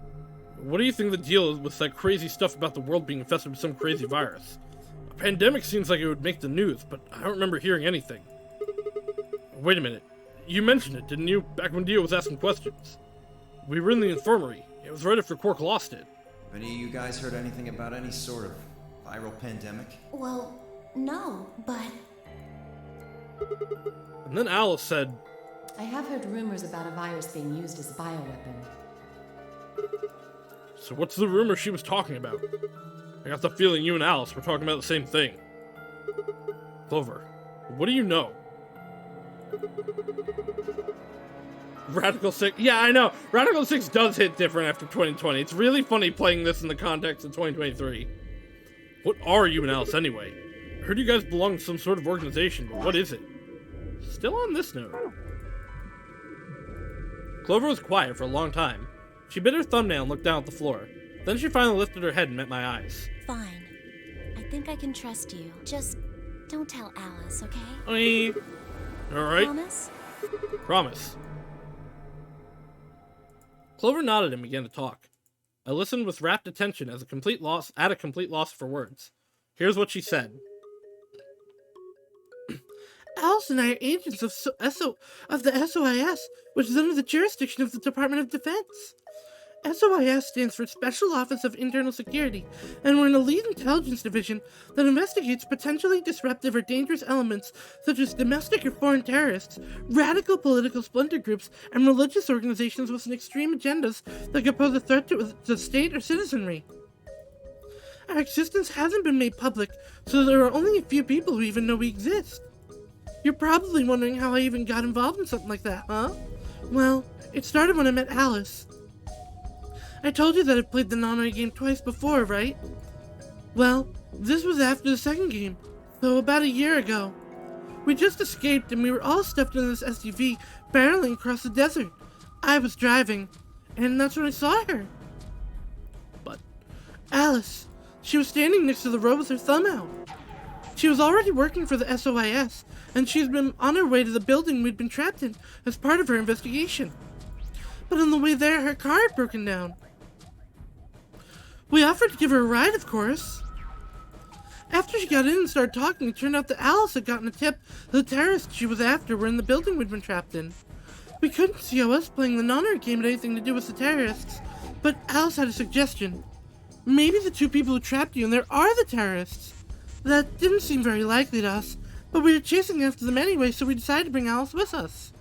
Speaker 1: what do you think the deal is with that crazy stuff about the world being infested with some crazy virus? A pandemic seems like it would make the news, but I don't remember hearing anything. Wait a minute. You mentioned it, didn't you? Back when Dio was asking questions. We were in the infirmary. It was right after Quark lost it.
Speaker 7: Have any of you guys heard anything about any sort of viral pandemic?
Speaker 14: Well, no, but...
Speaker 1: And then Alice said,
Speaker 9: I have heard rumors about a virus being used as a bioweapon.
Speaker 1: So what's the rumor she was talking about? I got the feeling you and Alice were talking about the same thing. Clover, what do you know? Radical 6, yeah, I know. Radical 6 does hit different after 2020. It's really funny playing this in the context of 2023. What are you and Alice anyway? I heard you guys belong to some sort of organization, but what is it? Still on this note. Clover was quiet for a long time. She bit her thumbnail and looked down at the floor. Then she finally lifted her head and met my eyes.
Speaker 14: Fine. I think I can trust you. Just don't tell Alice, okay?
Speaker 1: Alright.
Speaker 14: Promise?
Speaker 1: Promise. Clover nodded and began to talk. I listened with rapt attention at a complete loss for words. Here's what she said.
Speaker 2: Alice and I are agents of the SOIS, which is under the jurisdiction of the Department of Defense. SOIS stands for Special Office of Internal Security, and we're an elite intelligence division that investigates potentially disruptive or dangerous elements such as domestic or foreign terrorists, radical political splinter groups, and religious organizations with extreme agendas that could pose a threat to the state or citizenry. Our existence hasn't been made public, so there are only a few people who even know we exist. You're probably wondering how I even got involved in something like that, huh? Well, it started when I met Alice. I told you that I've played the Nonary game twice before, right? Well, This was after the second game, so about a year ago. We just escaped and we were all stuffed in this SUV barreling across the desert. I was driving, and that's when I saw her. But Alice, she was standing next to the road with her thumb out. She was already working for the SOIS, and she's been on her way to the building we'd been trapped in as part of her investigation. But on the way there, her car had broken down. We offered to give her a ride, of course. After she got in and started talking, it turned out that Alice had gotten a tip that the terrorists she was after were in the building we'd been trapped in. We couldn't see how us playing the non-art game had anything to do with the terrorists, but Alice had a suggestion. Maybe the two people who trapped you in there are the terrorists. That didn't seem very likely to us, but we were chasing after them anyway, so we decided to bring Alice with us.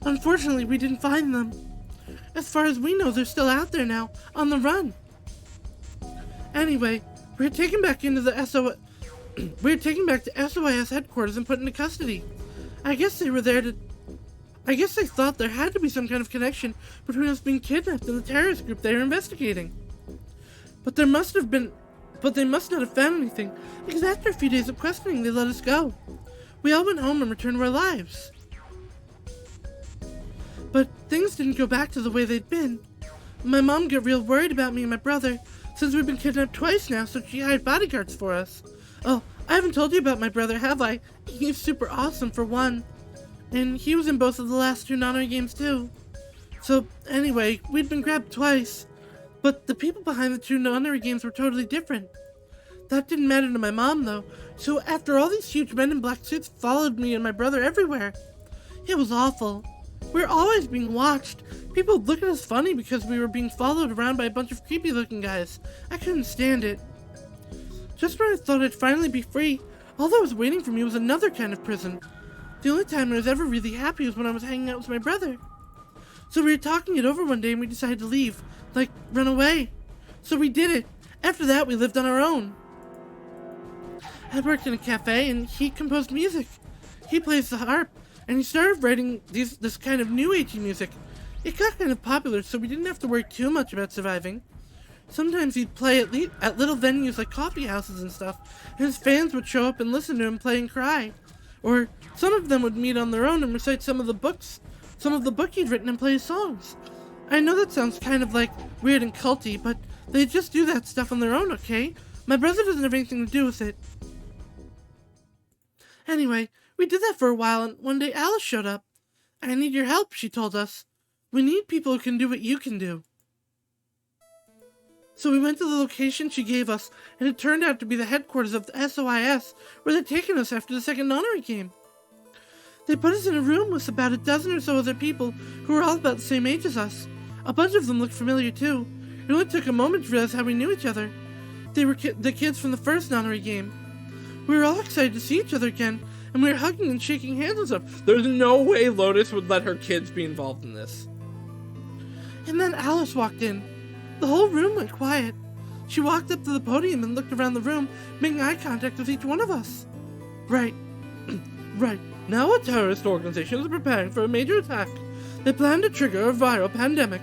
Speaker 2: Unfortunately, we didn't find them. As far as we know, they're still out there now, on the run. Anyway, we were taken back to SOIS headquarters and put into custody. I guess they thought there had to be some kind of connection between us being kidnapped and the terrorist group they were investigating. But they must not have found anything, because after a few days of questioning, they let us go. We all went home and returned to our lives. But things didn't go back to the way they'd been. My mom got real worried about me and my brother, since we've been kidnapped twice now, so she hired bodyguards for us. Oh, I haven't told you about my brother, have I? He's super awesome, for one. And he was in both of the last two non-art games, too. So, anyway, we'd been grabbed twice. But the people behind the two non-art games were totally different. That didn't matter to my mom, though. So after all these huge men in black suits followed me and my brother everywhere, it was awful. We were always being watched. People would look at us funny because we were being followed around by a bunch of creepy-looking guys. I couldn't stand it. Just when I thought I'd finally be free, all that was waiting for me was another kind of prison. The only time I was ever really happy was when I was hanging out with my brother. So we were talking it over one day and we decided to leave. Like, run away. So we did it. After that, we lived on our own. I worked in a cafe and he composed music. He plays the harp, and he started writing this kind of new agey music. It got kind of popular, so we didn't have to worry too much about surviving. Sometimes he'd play at little venues like coffee houses and stuff, and his fans would show up and listen to him play and cry. Or some of them would meet on their own and recite some of the book he'd written and play his songs. I know that sounds kind of like weird and culty, but they just do that stuff on their own, okay? My brother doesn't have anything to do with it. Anyway, we did that for a while, and one day Alice showed up. I need your help, she told us. We need people who can do what you can do. So we went to the location she gave us, and it turned out to be the headquarters of the SOIS, where they'd taken us after the second non-art game. They put us in a room with about a dozen or so other people who were all about the same age as us. A bunch of them looked familiar too. It only took a moment to realize how we knew each other. They were the kids from the first non-art game. We were all excited to see each other again, and we were hugging and shaking hands and stuff.
Speaker 1: There's no way Lotus would let her kids be involved in this.
Speaker 2: And then Alice walked in. The whole room went quiet. She walked up to the podium and looked around the room, making eye contact with each one of us. Right. Right. Now a terrorist organization is preparing for a major attack. They plan to trigger a viral pandemic.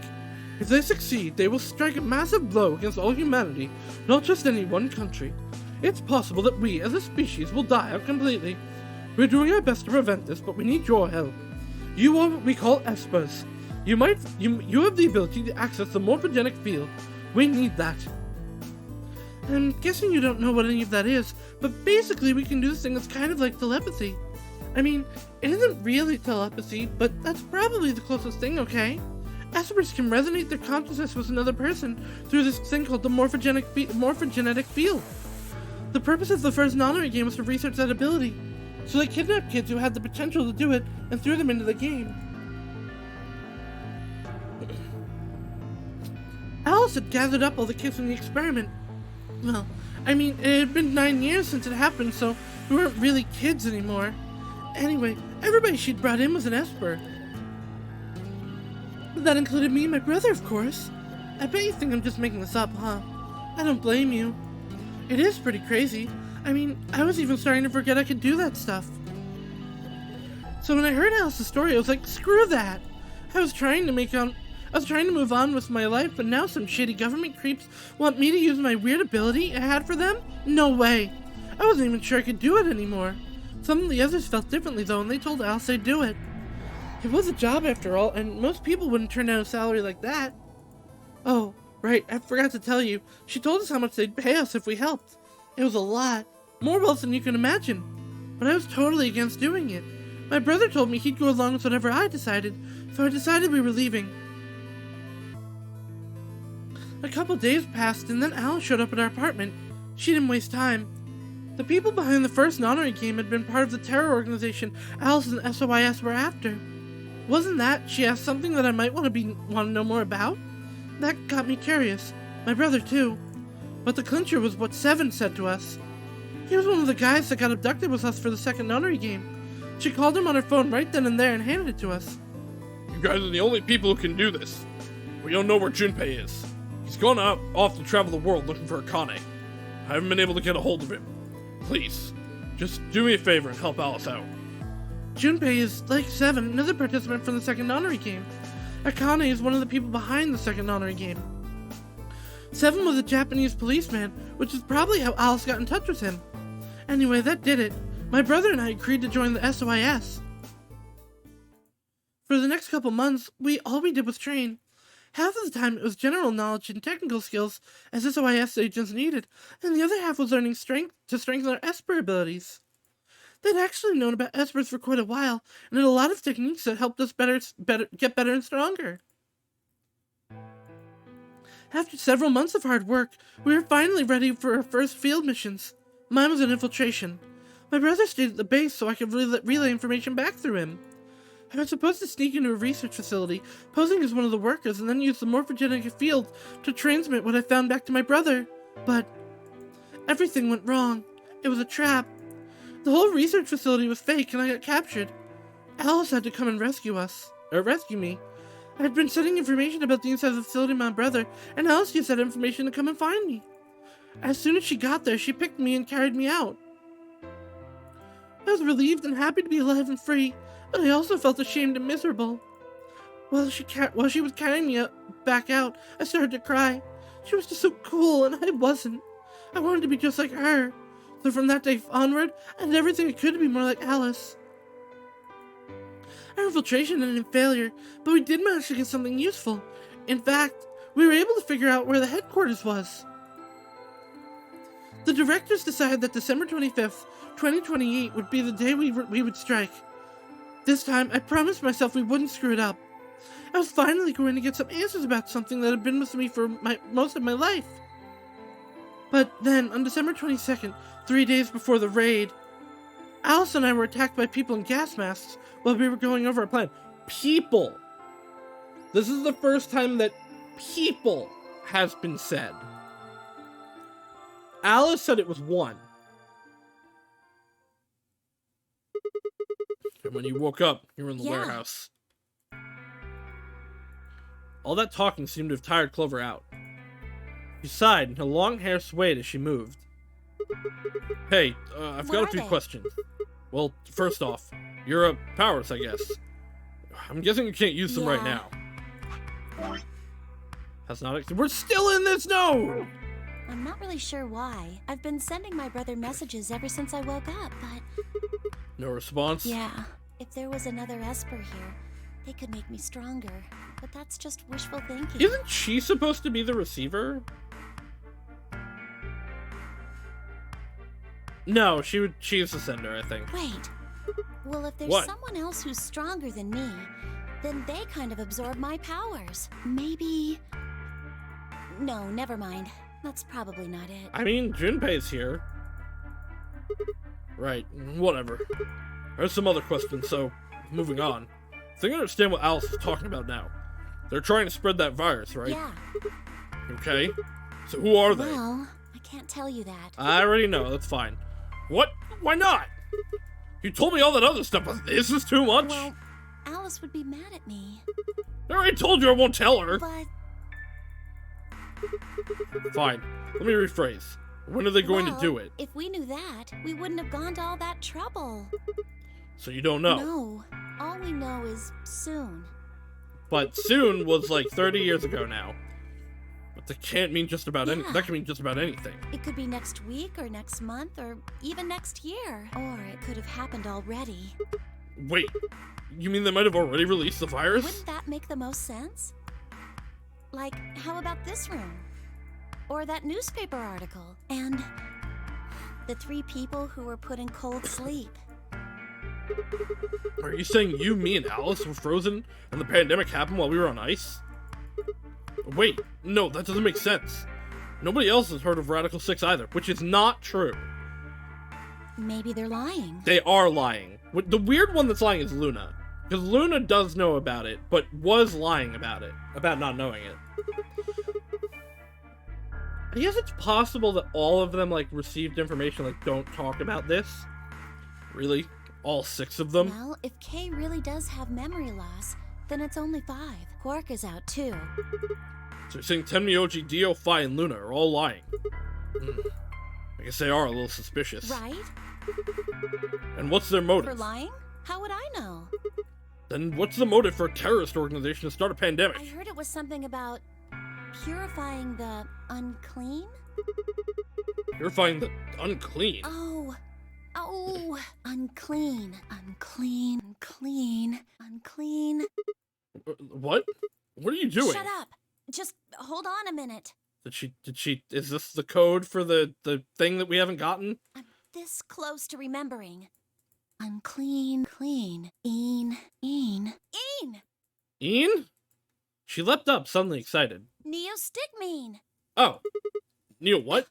Speaker 2: If they succeed, they will strike a massive blow against all humanity, not just any one country. It's possible that we, as a species, will die out completely. We're doing our best to prevent this, but we need your help. You are what we call espers. You have the ability to access the morphogenic field. We need that. I'm guessing you don't know what any of that is, but basically we can do this thing that's kind of like telepathy. I mean, it isn't really telepathy, but that's probably the closest thing, okay? Espers can resonate their consciousness with another person through this thing called the morphogenetic field. The purpose of the first non-art game was to research that ability, so they kidnapped kids who had the potential to do it and threw them into the game. Alice had gathered up all the kids from the experiment. Well, I mean, it had been 9 years since it happened, so we weren't really kids anymore. Anyway, everybody she'd brought in was an Esper. That included me and my brother, of course. I bet you think I'm just making this up, huh? I don't blame you. It is pretty crazy. I mean, I was even starting to forget I could do that stuff. So when I heard Alice's story, I was like, screw that! I was trying to make I was trying to move on with my life, but now some shady government creeps want me to use my weird ability I had for them? No way. I wasn't even sure I could do it anymore. Some of the others felt differently though, and they told Alice they'd do it. It was a job after all, and most people wouldn't turn down a salary like that. Oh, right, I forgot to tell you. She told us how much they'd pay us if we helped. It was a lot. More wealth than you can imagine. But I was totally against doing it. My brother told me he'd go along with whatever I decided, so I decided we were leaving. A couple days passed, and then Alice showed up at our apartment. She didn't waste time. The people behind the first nonary game had been part of the terror organization Alice and SOIS were after. Wasn't that, she asked, something that I might want to know more about? That got me curious. My brother, too. But the clincher was what Seven said to us. He was one of the guys that got abducted with us for the second nonary game. She called him on her phone right then and there and handed it to us.
Speaker 3: You guys are the only people who can do this. We don't know where Junpei is. He's gone off to travel the world looking for Akane. I haven't been able to get a hold of him. Please, just do me a favor and help Alice out.
Speaker 2: Junpei is, like Seven, another participant from the second nonary game. Akane is one of the people behind the second nonary game. Seven was a Japanese policeman, which is probably how Alice got in touch with him. Anyway, that did it. My brother and I agreed to join the SOIS. For the next couple months, all we did was train. Half of the time it was general knowledge and technical skills as SOIS agents needed, and the other half was learning strength to strengthen our Esper abilities. They'd actually known about Espers for quite a while, and had a lot of techniques that helped us get better and stronger. After several months of hard work, we were finally ready for our first field missions. Mine was an infiltration. My brother stayed at the base so I could relay information back through him. I was supposed to sneak into a research facility, posing as one of the workers, and then use the morphogenic field to transmit what I found back to my brother. But everything went wrong. It was a trap. The whole research facility was fake, and I got captured. Alice had to come and rescue me. I had been sending information about the inside of the facility to my brother, and Alice used that information to come and find me. As soon as she got there, she picked me and carried me out. I was relieved and happy to be alive and free, but I also felt ashamed and miserable. While she was carrying me back out, I started to cry. She was just so cool, and I wasn't. I wanted to be just like her. So from that day onward, I did everything I could to be more like Alice. Our infiltration ended in failure, but we did manage to get something useful. In fact, we were able to figure out where the headquarters was. The directors decided that December 25th, 2028 would be the day we would strike. This time, I promised myself we wouldn't screw it up. I was finally going to get some answers about something that had been with me for most of my life. But then, on December 22nd, 3 days before the raid, Alice and I were attacked by people in gas masks while we were going over our plan.
Speaker 1: People! This is the first time that people has been said. Alice said it was one.
Speaker 3: And when you woke up, you were in the warehouse.
Speaker 1: All that talking seemed to have tired Clover out. She sighed, and her long hair swayed as she moved.
Speaker 3: Hey, I've got a few questions. Well, first off, you're a Powers, I guess. I'm guessing you can't use them right now.
Speaker 1: That's not... We're still in this node!
Speaker 14: I'm not really sure why. I've been sending my brother messages ever since I woke up, but...
Speaker 3: No response?
Speaker 14: Yeah. If there was another Esper here, they could make me stronger. But that's just wishful thinking.
Speaker 1: Isn't she supposed to be the receiver? No, she's the sender, I think.
Speaker 14: Wait. Well, if there's someone else who's stronger than me, then they kind of absorb my powers. Maybe... No, never mind. That's probably not it.
Speaker 1: I mean, Junpei's here.
Speaker 3: Right, whatever. There's some other questions, so moving on. I think I understand what Alice is talking about now. They're trying to spread that virus, right?
Speaker 14: Yeah.
Speaker 3: Okay. So who are they?
Speaker 14: Well, I can't tell you that.
Speaker 1: I already know, that's fine.
Speaker 3: What? Why not? You told me all that other stuff, but this is too much?
Speaker 14: Well, Alice would be mad at me.
Speaker 3: I already told you I won't tell her.
Speaker 14: But...
Speaker 3: Fine. Let me rephrase. When are they going to do it?
Speaker 14: If we knew that, we wouldn't have gone to all that trouble.
Speaker 3: So you don't know?
Speaker 14: No. All we know is soon.
Speaker 1: But soon was like 30 years ago now. But that can't mean just about that can mean just about anything.
Speaker 14: It could be next week or next month or even next year. Or it could have happened already.
Speaker 1: Wait, you mean they might have already released the virus?
Speaker 14: Wouldn't that make the most sense? Like, how about this room? Or that newspaper article? And the 3 people who were put in cold sleep.
Speaker 1: Are you saying you, me, and Alice were frozen and the pandemic happened while we were on ice? Wait, no, that doesn't make sense. Nobody else has heard of Radical 6 either, which is not true.
Speaker 14: Maybe they're lying.
Speaker 1: They are lying. The weird one that's lying is Luna. Because Luna does know about it, but was lying about it. About not knowing it. I guess it's possible that all of them, like, received information, like, don't talk about this. Really? All 6 of them?
Speaker 14: Well, if Kay really does have memory loss, then it's only 5. Quark is out too.
Speaker 1: So you're saying Tenmyoji, Dio, Phi, and Luna are all lying? I guess they are a little suspicious.
Speaker 14: Right?
Speaker 1: And what's their motive?
Speaker 14: For lying? How would I know?
Speaker 1: Then what's the motive for a terrorist organization to start a pandemic?
Speaker 14: I heard it was something about purifying the unclean?
Speaker 1: Purifying the unclean?
Speaker 14: Oh, unclean, unclean, unclean, unclean.
Speaker 1: What? What are you doing?
Speaker 14: Shut up. Just hold on a minute.
Speaker 1: Did she, is this the code for the thing that we haven't gotten?
Speaker 14: I'm this close to remembering. Unclean, clean, een.
Speaker 1: Een? She leapt up, suddenly excited.
Speaker 14: Neostigmine.
Speaker 1: Oh. Neo what?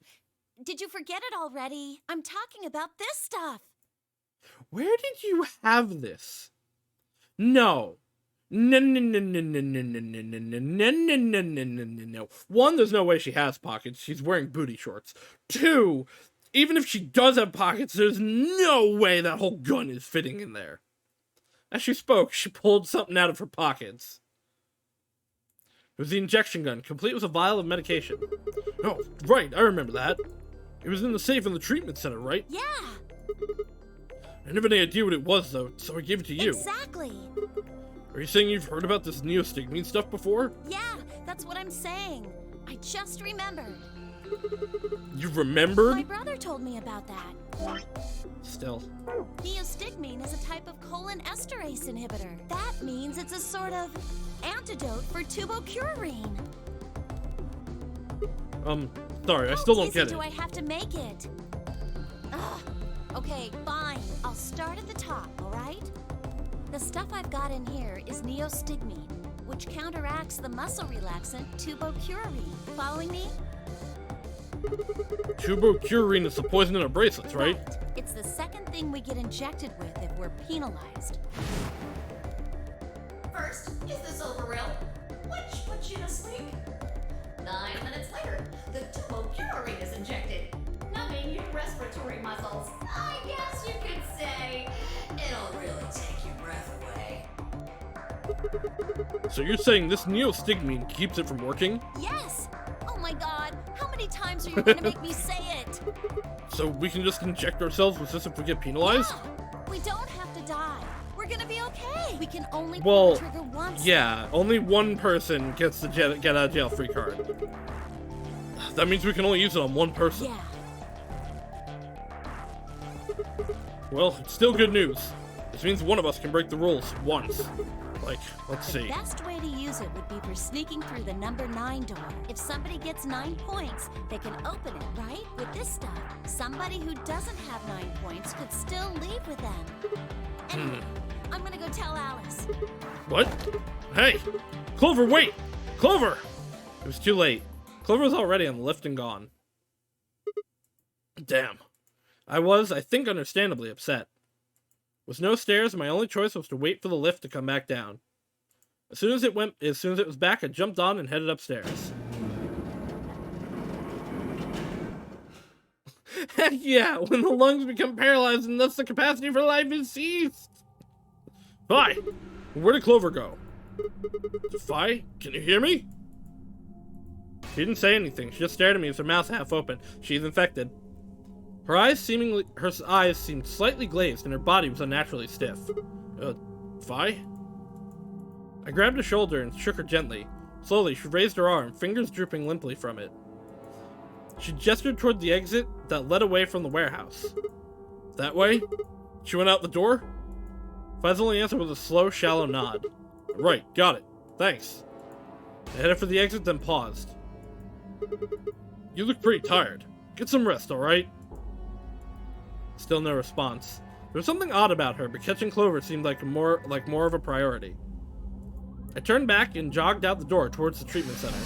Speaker 14: Did you forget it already? I'm talking about this stuff.
Speaker 1: Where did you have this? No. No. One, there's no way she has pockets. She's wearing booty shorts. 2, even if she does have pockets, there's no way that whole gun is fitting in there. As she spoke, she pulled something out of her pockets. It was the injection gun, complete with a vial of medication. Oh, right, I remember that. It was in the safe in the treatment center, right?
Speaker 14: Yeah.
Speaker 1: I never had any idea what it was, though, so I gave it to you.
Speaker 14: Exactly.
Speaker 1: Are you saying you've heard about this neostigmine stuff before?
Speaker 14: Yeah, that's what I'm saying. I just remembered.
Speaker 1: You remembered?
Speaker 14: My brother told me about that.
Speaker 1: Still.
Speaker 14: Neostigmine is a type of colon esterase inhibitor. That means it's a sort of antidote for tubocurarine.
Speaker 1: Sorry, I still don't get it.
Speaker 14: Do I have to make it? Ugh. Okay, fine. I'll start at the top, alright? The stuff I've got in here is neostigmine, which counteracts the muscle relaxant tubocurarine. Following me?
Speaker 1: Tubocurarine is the poison in our bracelets, right?
Speaker 14: It's the second thing we get injected with if we're penalized.
Speaker 13: First is the silver rail, which puts you to sleep. 9 minutes later, the tubocurarine is injected, numbing your respiratory muscles. I guess you could say it'll really take your breath away.
Speaker 1: So you're saying this neostigmine keeps it from working?
Speaker 14: Yes! Oh my god, how many times are you gonna make me say it?
Speaker 1: So we can just inject ourselves with this if we get penalized?
Speaker 14: Yeah, we don't have to die. We're gonna be okay. We can only
Speaker 1: Well,
Speaker 14: pull the trigger once.
Speaker 1: yeah, only one person gets the get out of jail free card. That means we can only use it on one person.
Speaker 14: Yeah.
Speaker 1: Well, it's still good news. This means one of us can break the rules once. Like, let's see.
Speaker 14: The best way to use it would be for sneaking through the number 9 door. If somebody gets 9 points, they can open it, right? With this stuff, somebody who doesn't have 9 points could still leave with them. Anyway, I'm gonna go tell Alice.
Speaker 1: What? Hey! Clover, wait! Clover! It was too late. Clover was already on the lift and gone. Damn. I was, I think, understandably upset. With no stairs, my only choice was to wait for the lift to come back down. As soon as it was back, I jumped on and headed upstairs. Heck yeah, when the lungs become paralyzed and thus the capacity for life is ceased. Phi, where did Clover go? Phi, can you hear me? She didn't say anything. She just stared at me with her mouth half open. She's infected. Her eyes seemed slightly glazed, and her body was unnaturally stiff. Phi? I grabbed her shoulder and shook her gently. Slowly, she raised her arm, fingers drooping limply from it. She gestured toward the exit that led away from the warehouse. That way? She went out the door? Fi's only answer was a slow, shallow nod. Right, got it. Thanks. I headed for the exit, then paused. You look pretty tired. Get some rest, alright? Still no response. There was something odd about her, but catching Clover seemed like more of a priority. I turned back and jogged out the door towards the treatment center.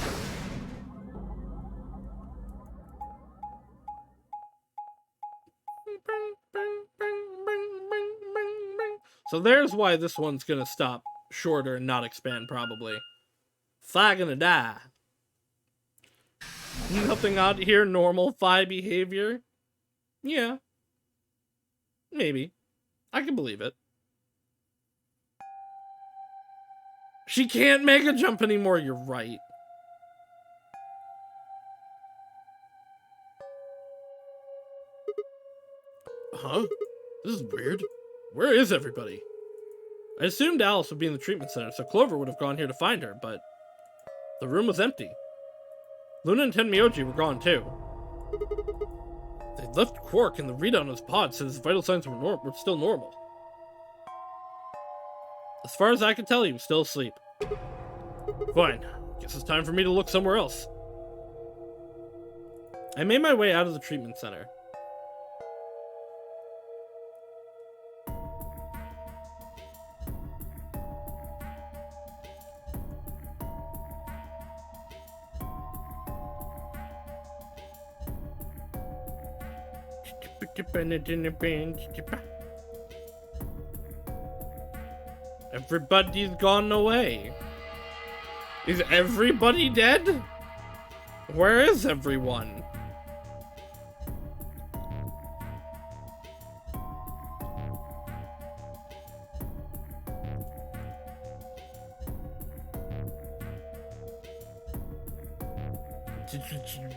Speaker 1: So there's why this one's gonna stop shorter and not expand, probably. Fi gonna die. Nothing odd here, normal Fi behavior? Yeah. Maybe. I can believe it. She can't mega jump anymore, you're right. Huh? This is weird. Where is everybody? I assumed Alice would be in the treatment center, so Clover would have gone here to find her, but the room was empty. Luna and Tenmyoji were gone too. They'd left Quark, and the readout on his pod said his vital signs were still normal. As far as I could tell, he was still asleep. Fine. Guess it's time for me to look somewhere else. I made my way out of the treatment center. Everybody's gone away. Is everybody dead? Where is everyone?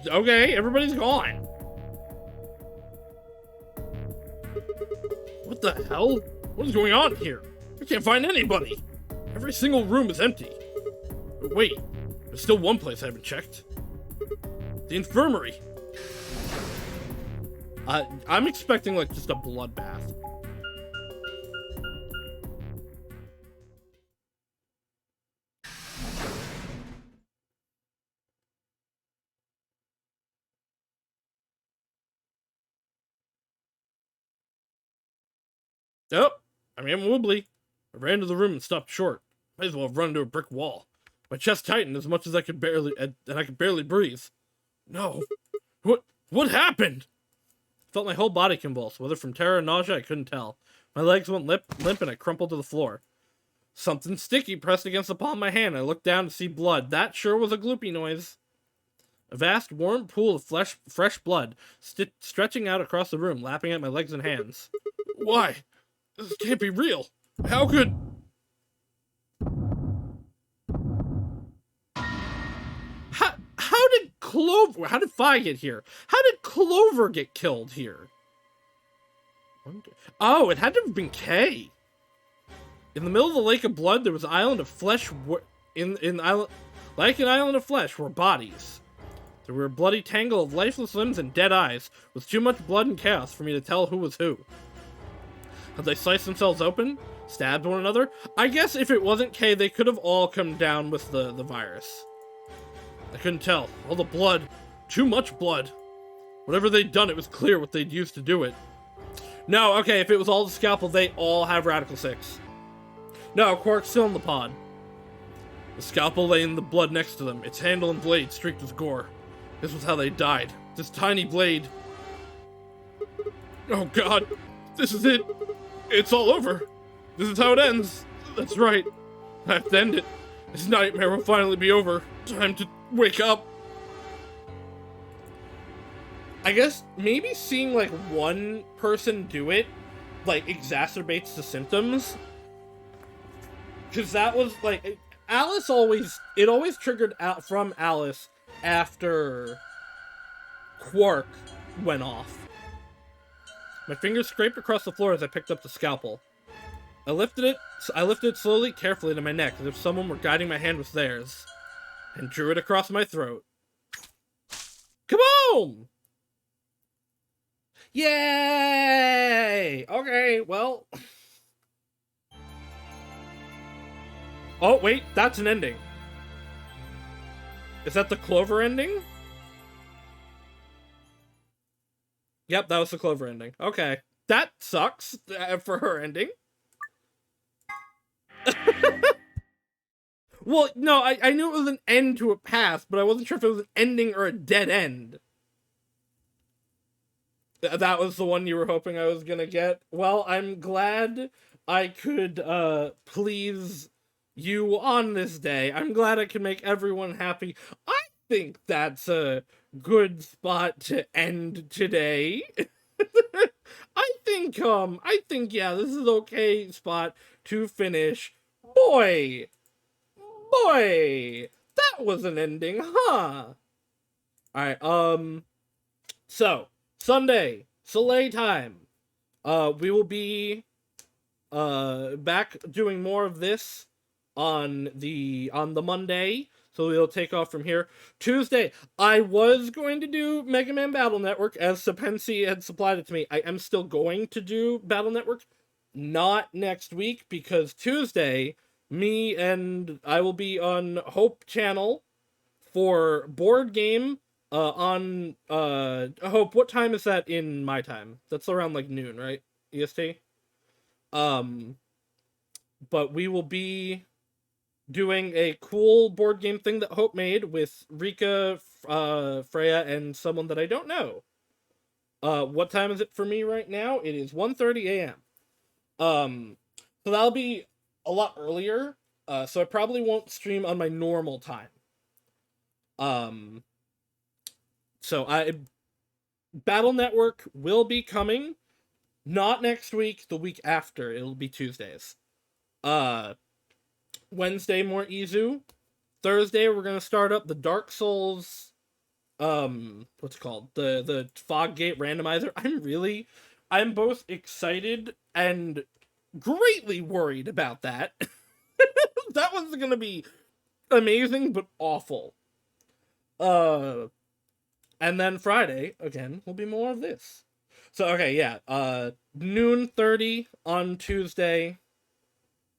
Speaker 1: Okay, everybody's gone. What the hell? What is going on here? I can't find anybody. Every single room is empty. But wait, there's still one place I haven't checked. The infirmary. I'm expecting like just a bloodbath. Oh, I'm in Woobly. I ran to the room and stopped short. Might as well have run into a brick wall. My chest tightened as much as I could barely, and I could barely breathe. No. What happened? I felt my whole body convulse, whether from terror or nausea, I couldn't tell. My legs went limp and I crumpled to the floor. Something sticky pressed against the palm of my hand. I looked down to see blood. That sure was a gloopy noise. A vast, warm pool of fresh blood, stretching out across the room, lapping at my legs and hands. Why? This can't be real. How could... How did Fi get here? How did Clover get killed here? Oh, it had to have been K. In the middle of the lake of blood, there was an island of flesh. Like an island of flesh were bodies. There were a bloody tangle of lifeless limbs and dead eyes, with too much blood and chaos for me to tell who was who. Had they sliced themselves open? Stabbed one another? I guess if it wasn't K, they could have all come down with the virus. I couldn't tell. All the blood. Too much blood. Whatever they'd done, it was clear what they'd used to do it. No, okay, if it was all the scalpel, they all have Radical 6. No, Quark's still in the pod. The scalpel lay in the blood next to them, its handle and blade streaked with gore. This was how they died. This tiny blade. Oh god, this is it. It's all over. This is how it ends. That's right. I have to end it. This nightmare will finally be over. Time to wake up. I guess maybe seeing like one person do it like exacerbates the symptoms. Because that was like Alice always triggered out from Alice after Quark went off. My fingers scraped across the floor as I picked up the scalpel. I lifted it slowly, carefully to my neck, as if someone were guiding my hand with theirs, and drew it across my throat. Kaboom! Yay! Okay, well... Oh, wait, that's an ending. Is that the Clover ending? Yep, that was the Clover ending. Okay. That sucks for her ending. Well, no, I knew it was an end to a path, but I wasn't sure if it was an ending or a dead end. That was the one you were hoping I was gonna get? Well, I'm glad I could, please you on this day. I'm glad I could make everyone happy. I think that's a good spot to end today. I think, yeah, this is okay spot to finish. Boy, that was an ending, huh? Alright, so, Sunday, Soleil time. We will be, back doing more of this on the Monday, so we'll take off from here. Tuesday, I was going to do Mega Man Battle Network, as Sapensi had supplied it to me. I am still going to do Battle Network, not next week, because Tuesday, me and I will be on Hope Channel for board game, on, Hope, what time is that in my time? That's around, like, noon, right? EST? But we will be doing a cool board game thing that Hope made with Rika, Freya, and someone that I don't know. What time is it for me right now? It is 1:30 a.m. So that'll be a lot earlier, so I probably won't stream on my normal time. So Battle Network will be coming, not next week, the week after. It'll be Tuesdays. Wednesday, more Izu. Thursday, we're gonna start up the Dark Souls, what's it called? The Fog Gate Randomizer. I'm both excited and greatly worried about that. That one's gonna be amazing, but awful. And then Friday, again, will be more of this. So, okay, yeah, noon 30 on Tuesday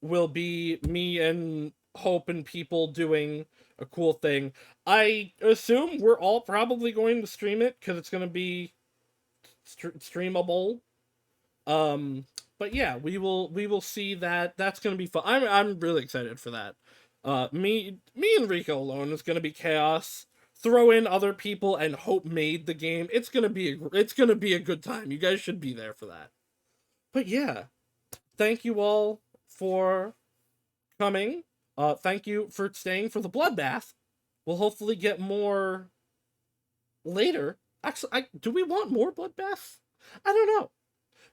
Speaker 1: will be me and Hope and people doing a cool thing. I assume we're all probably going to stream it, because it's going to be streamable. But yeah, we will see that. That's going to be fun. I'm really excited for that. Me and Rico alone is going to be chaos. Throw in other people and Hope made the game. It's gonna be a good time. You guys should be there for that. But yeah, thank you all for coming. Thank you for staying for the bloodbath. We'll hopefully get more later. Actually, do we want more bloodbaths? I don't know.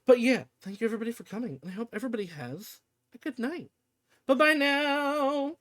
Speaker 1: But yeah, thank you everybody for coming. And I hope everybody has a good night. Bye-bye now.